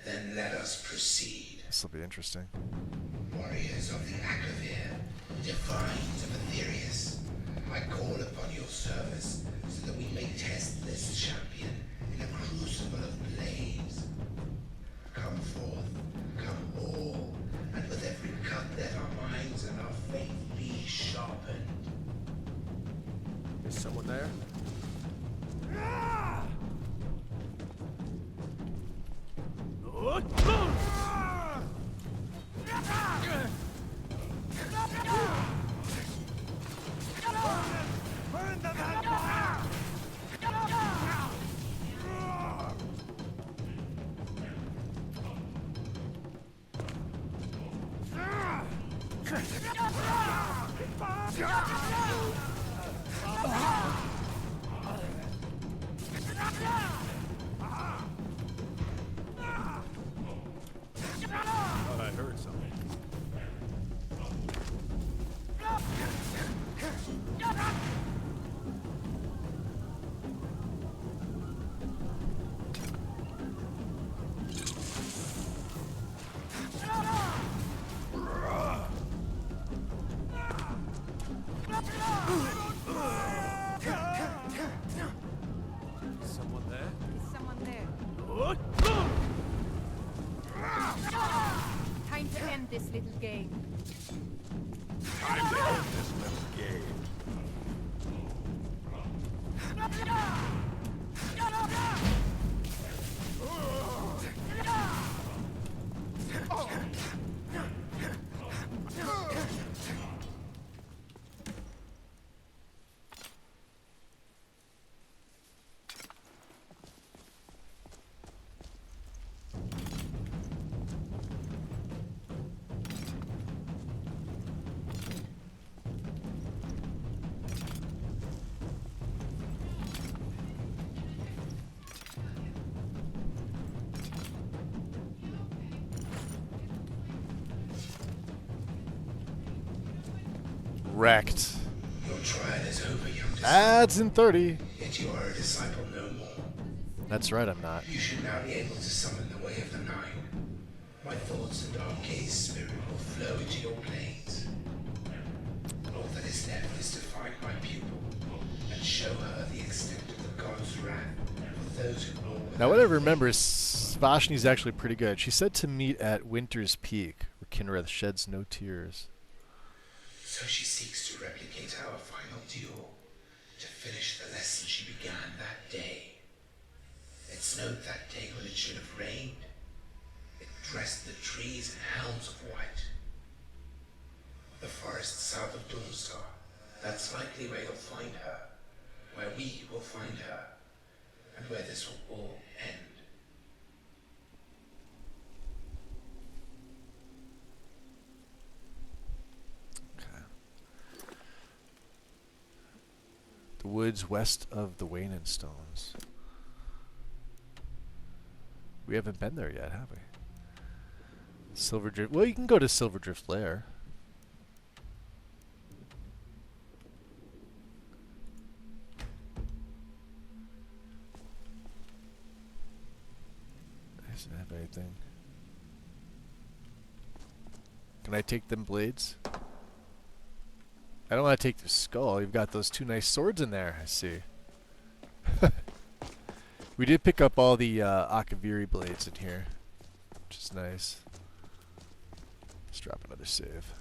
Then let us proceed. This will be interesting. Warriors of the Akavir, divines of Aetherius, I call upon your service so that we may test this champion in a crucible of blades. Come forth, come all, and with every cut let our minds and our faith be sharpened. Is someone there? Burn them out! Thought I heard something. Someone there? Is someone there? Time to end this little game. Time to end this little game. Wrecked. Your trial is over, young disciple. Ads in 30. Yet you are a disciple no more. That's right, I'm not. You should now be able to summon the way of the 9. My thoughts and Arcade's spirit will flow into your planes. All that is left is to find my pupil and show her the extent of the god's wrath for those who will. Now, what I remember is Vashni's actually pretty good. She said to meet at Winter's Peak, where Kinrith sheds no tears. So she seeks to replicate our final duel, to finish the lesson she began that day. It snowed that day when it should have rained. It dressed the trees in helms of white. The forest south of Dragonstar, that's likely where you'll find her, where we will find her, and where this will all end. The woods west of the Wainin Stones. We haven't been there yet, have we? Silverdrift. Well, you can go to Silverdrift Lair. Doesn't have anything. Can I take them blades? I don't want to take the skull. You've got those 2 nice swords in there, I see. We did pick up all the Akaviri blades in here, which is nice. Let's drop another save.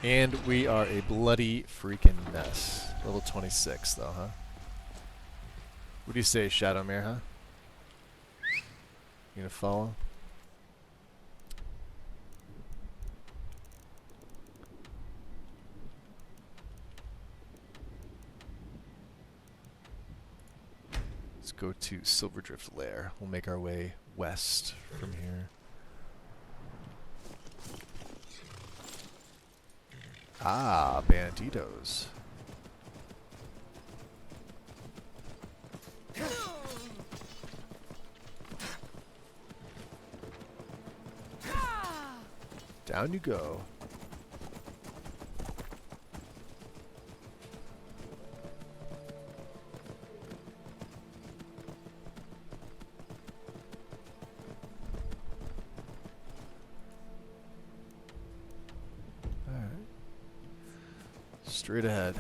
And we are a bloody freaking mess. Level 26, though, huh? What do you say, Shadowmere, huh? You gonna follow? Let's go to Silverdrift Lair. We'll make our way west from here. Ah, banditos. Down you go. Straight ahead.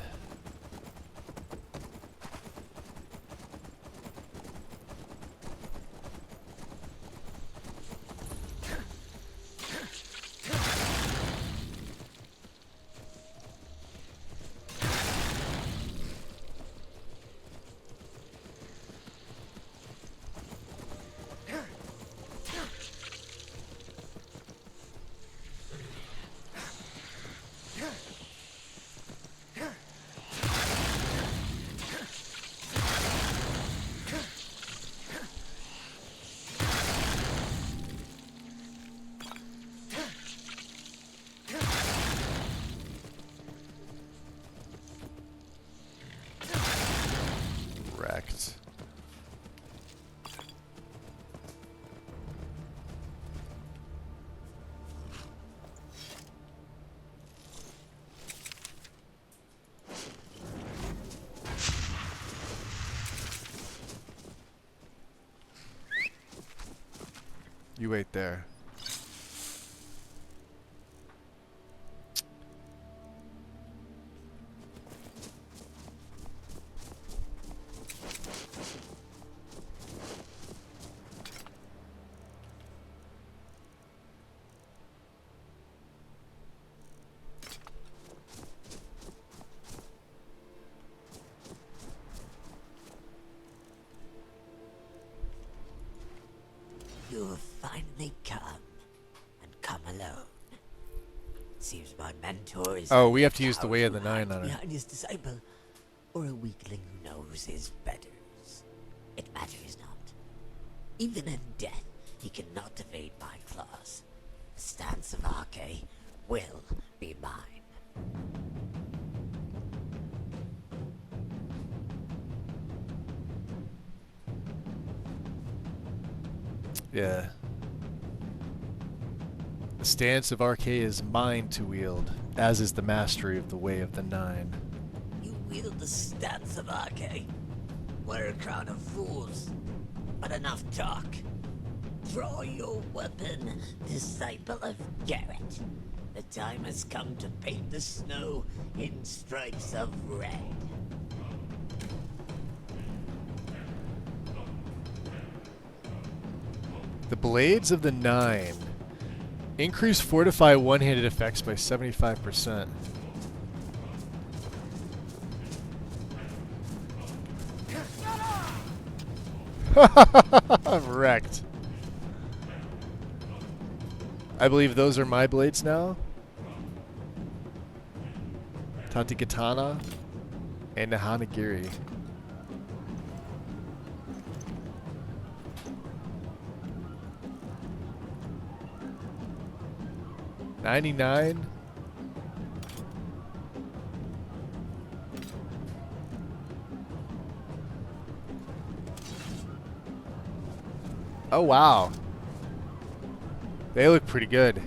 You wait there. You have finally come, and come alone. It seems my mentor is. Oh, we have to use the way of the 9 on her. Behind his disciple, or a weakling who knows his betters. It matters not. Even in death, he cannot evade my claws. The stance of Arche will be mine. Yeah. The stance of Arche is mine to wield, as is the mastery of the way of the 9. You wield the stance of Arche. What a crowd of fools. But enough talk. Draw your weapon, disciple of Garrett. The time has come to paint the snow in stripes of red. The Blades of the 9 increase fortify one-handed effects by 75%. I'm wrecked. I believe those are my blades now. Tatikatana and Nahanagiri. $99. Oh wow. They look pretty good.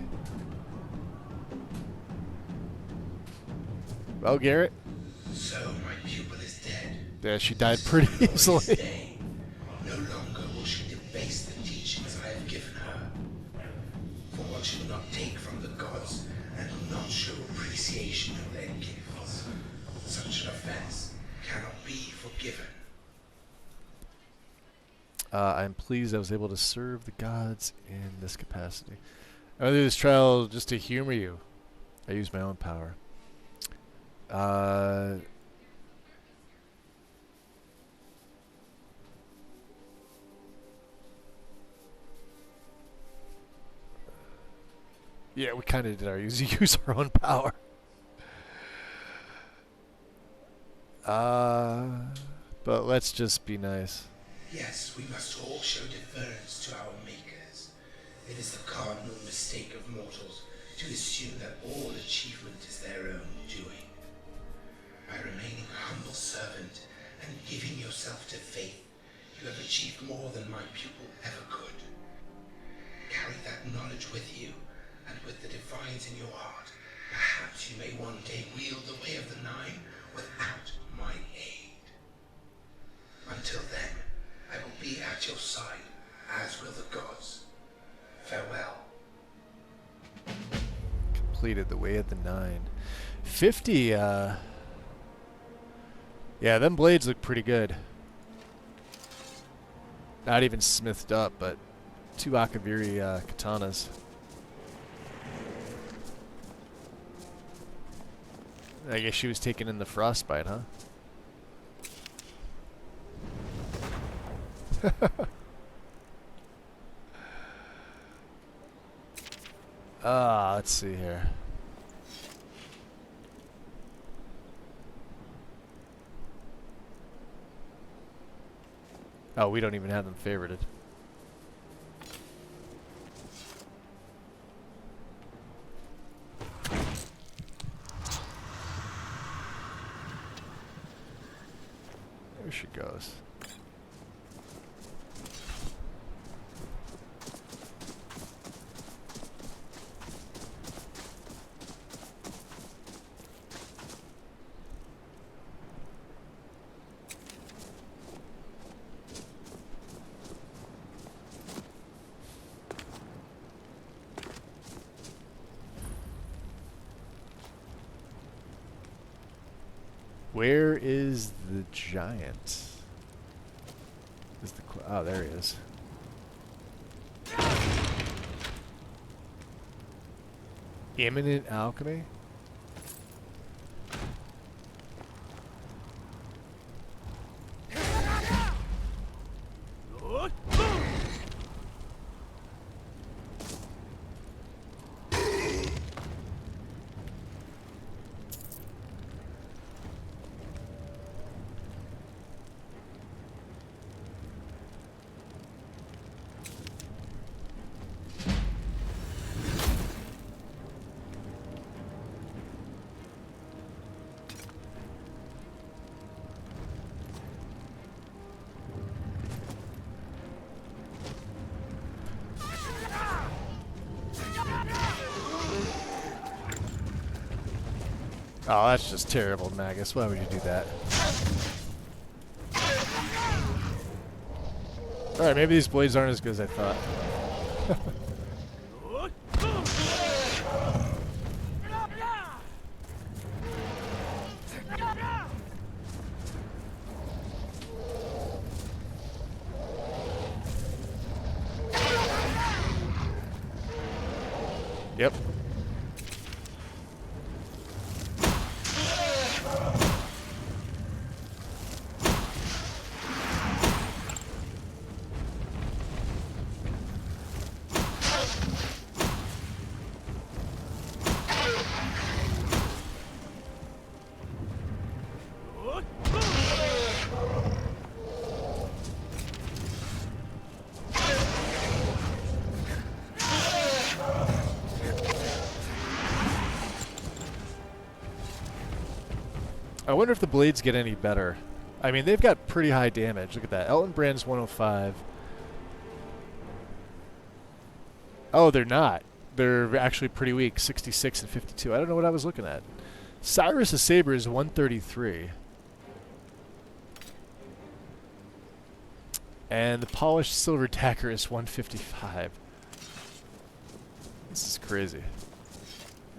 Well, Garrett. So my pupil is dead. Yeah, she died pretty easily. No longer will she debase the teachings I have given her. For what she will not take from the gods and will not show appreciation of their gifts, such an offense cannot be forgiven. I'm pleased I was able to serve the gods in this capacity. I went through this trial just to humor you. I used my own power. Yeah, we kind of did use our own power. But let's just be nice. Yes, we must all show deference to our makers. It is the cardinal mistake of mortals to assume that all achievement is their own doing. By remaining a humble servant and giving yourself to faith, you have achieved more than my pupil ever could. Carry that knowledge with you, and with the divines in your heart, perhaps you may one day wield the way of the Nine without my aid. Until then, I will be at your side, as will the gods. Farewell. Completed the way of the Nine. 50, yeah, them blades look pretty good. Not even smithed up, but 2 Akaviri katanas. I guess she was taken in the frostbite, huh? Let's see here. Oh, we don't even have them favorited. There she goes. Where is the giant? Is the oh, there he is. Imminent alchemy? Oh, that's just terrible, Magus. Why would you do that? Alright, maybe these blades aren't as good as I thought. Yep. I wonder if the blades get any better. I mean, they've got pretty high damage. Look at that. Elton Brand's 105. Oh, they're not. They're actually pretty weak, 66 and 52. I don't know what I was looking at. Cyrus' saber is 133. And the polished silver dagger is 155. This is crazy.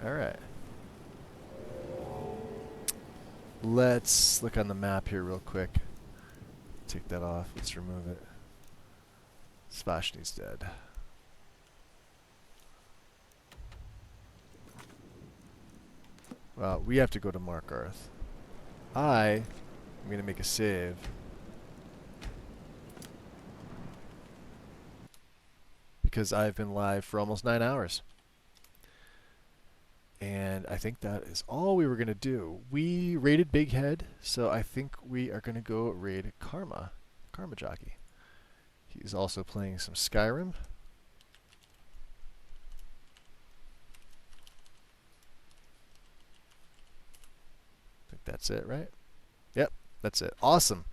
Alright. Let's look on the map here real quick. Take that off. Let's remove it. Svashni's dead. Well, we have to go to Markarth. I'm going to make a save. Because I've been live for almost 9 hours. And I think that is all we were going to do. We raided Big Head, so I think we are going to go raid Karma Jockey. He's also playing some Skyrim. I think that's it, right? Yep, that's it. Awesome.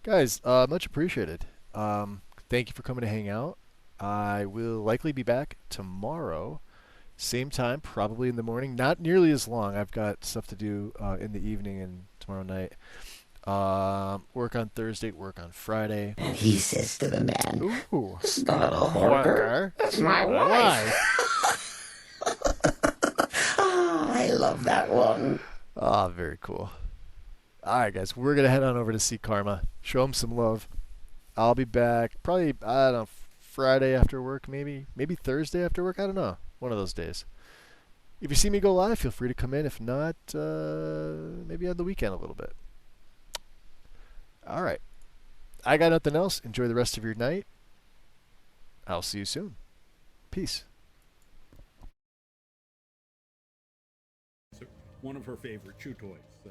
Guys, much appreciated. Thank you for coming to hang out. I will likely be back tomorrow. Same time, probably in the morning. Not nearly as long. I've got stuff to do in the evening and tomorrow night. Work on Thursday, work on Friday. And he says to the man, "Ooh, it's not a hoarder, it's my wife." Oh, I love that one. Ah, very cool. Alright guys, we're going to head on over to see Karma. Show him some love. I'll be back probably, I don't know, Friday after work maybe. Maybe Thursday after work, I don't know. One of those days. If you see me go live, feel free to come in. If not, maybe on the weekend a little bit. Alright. I got nothing else. Enjoy the rest of your night. I'll see you soon. Peace. One of her favorite chew toys, so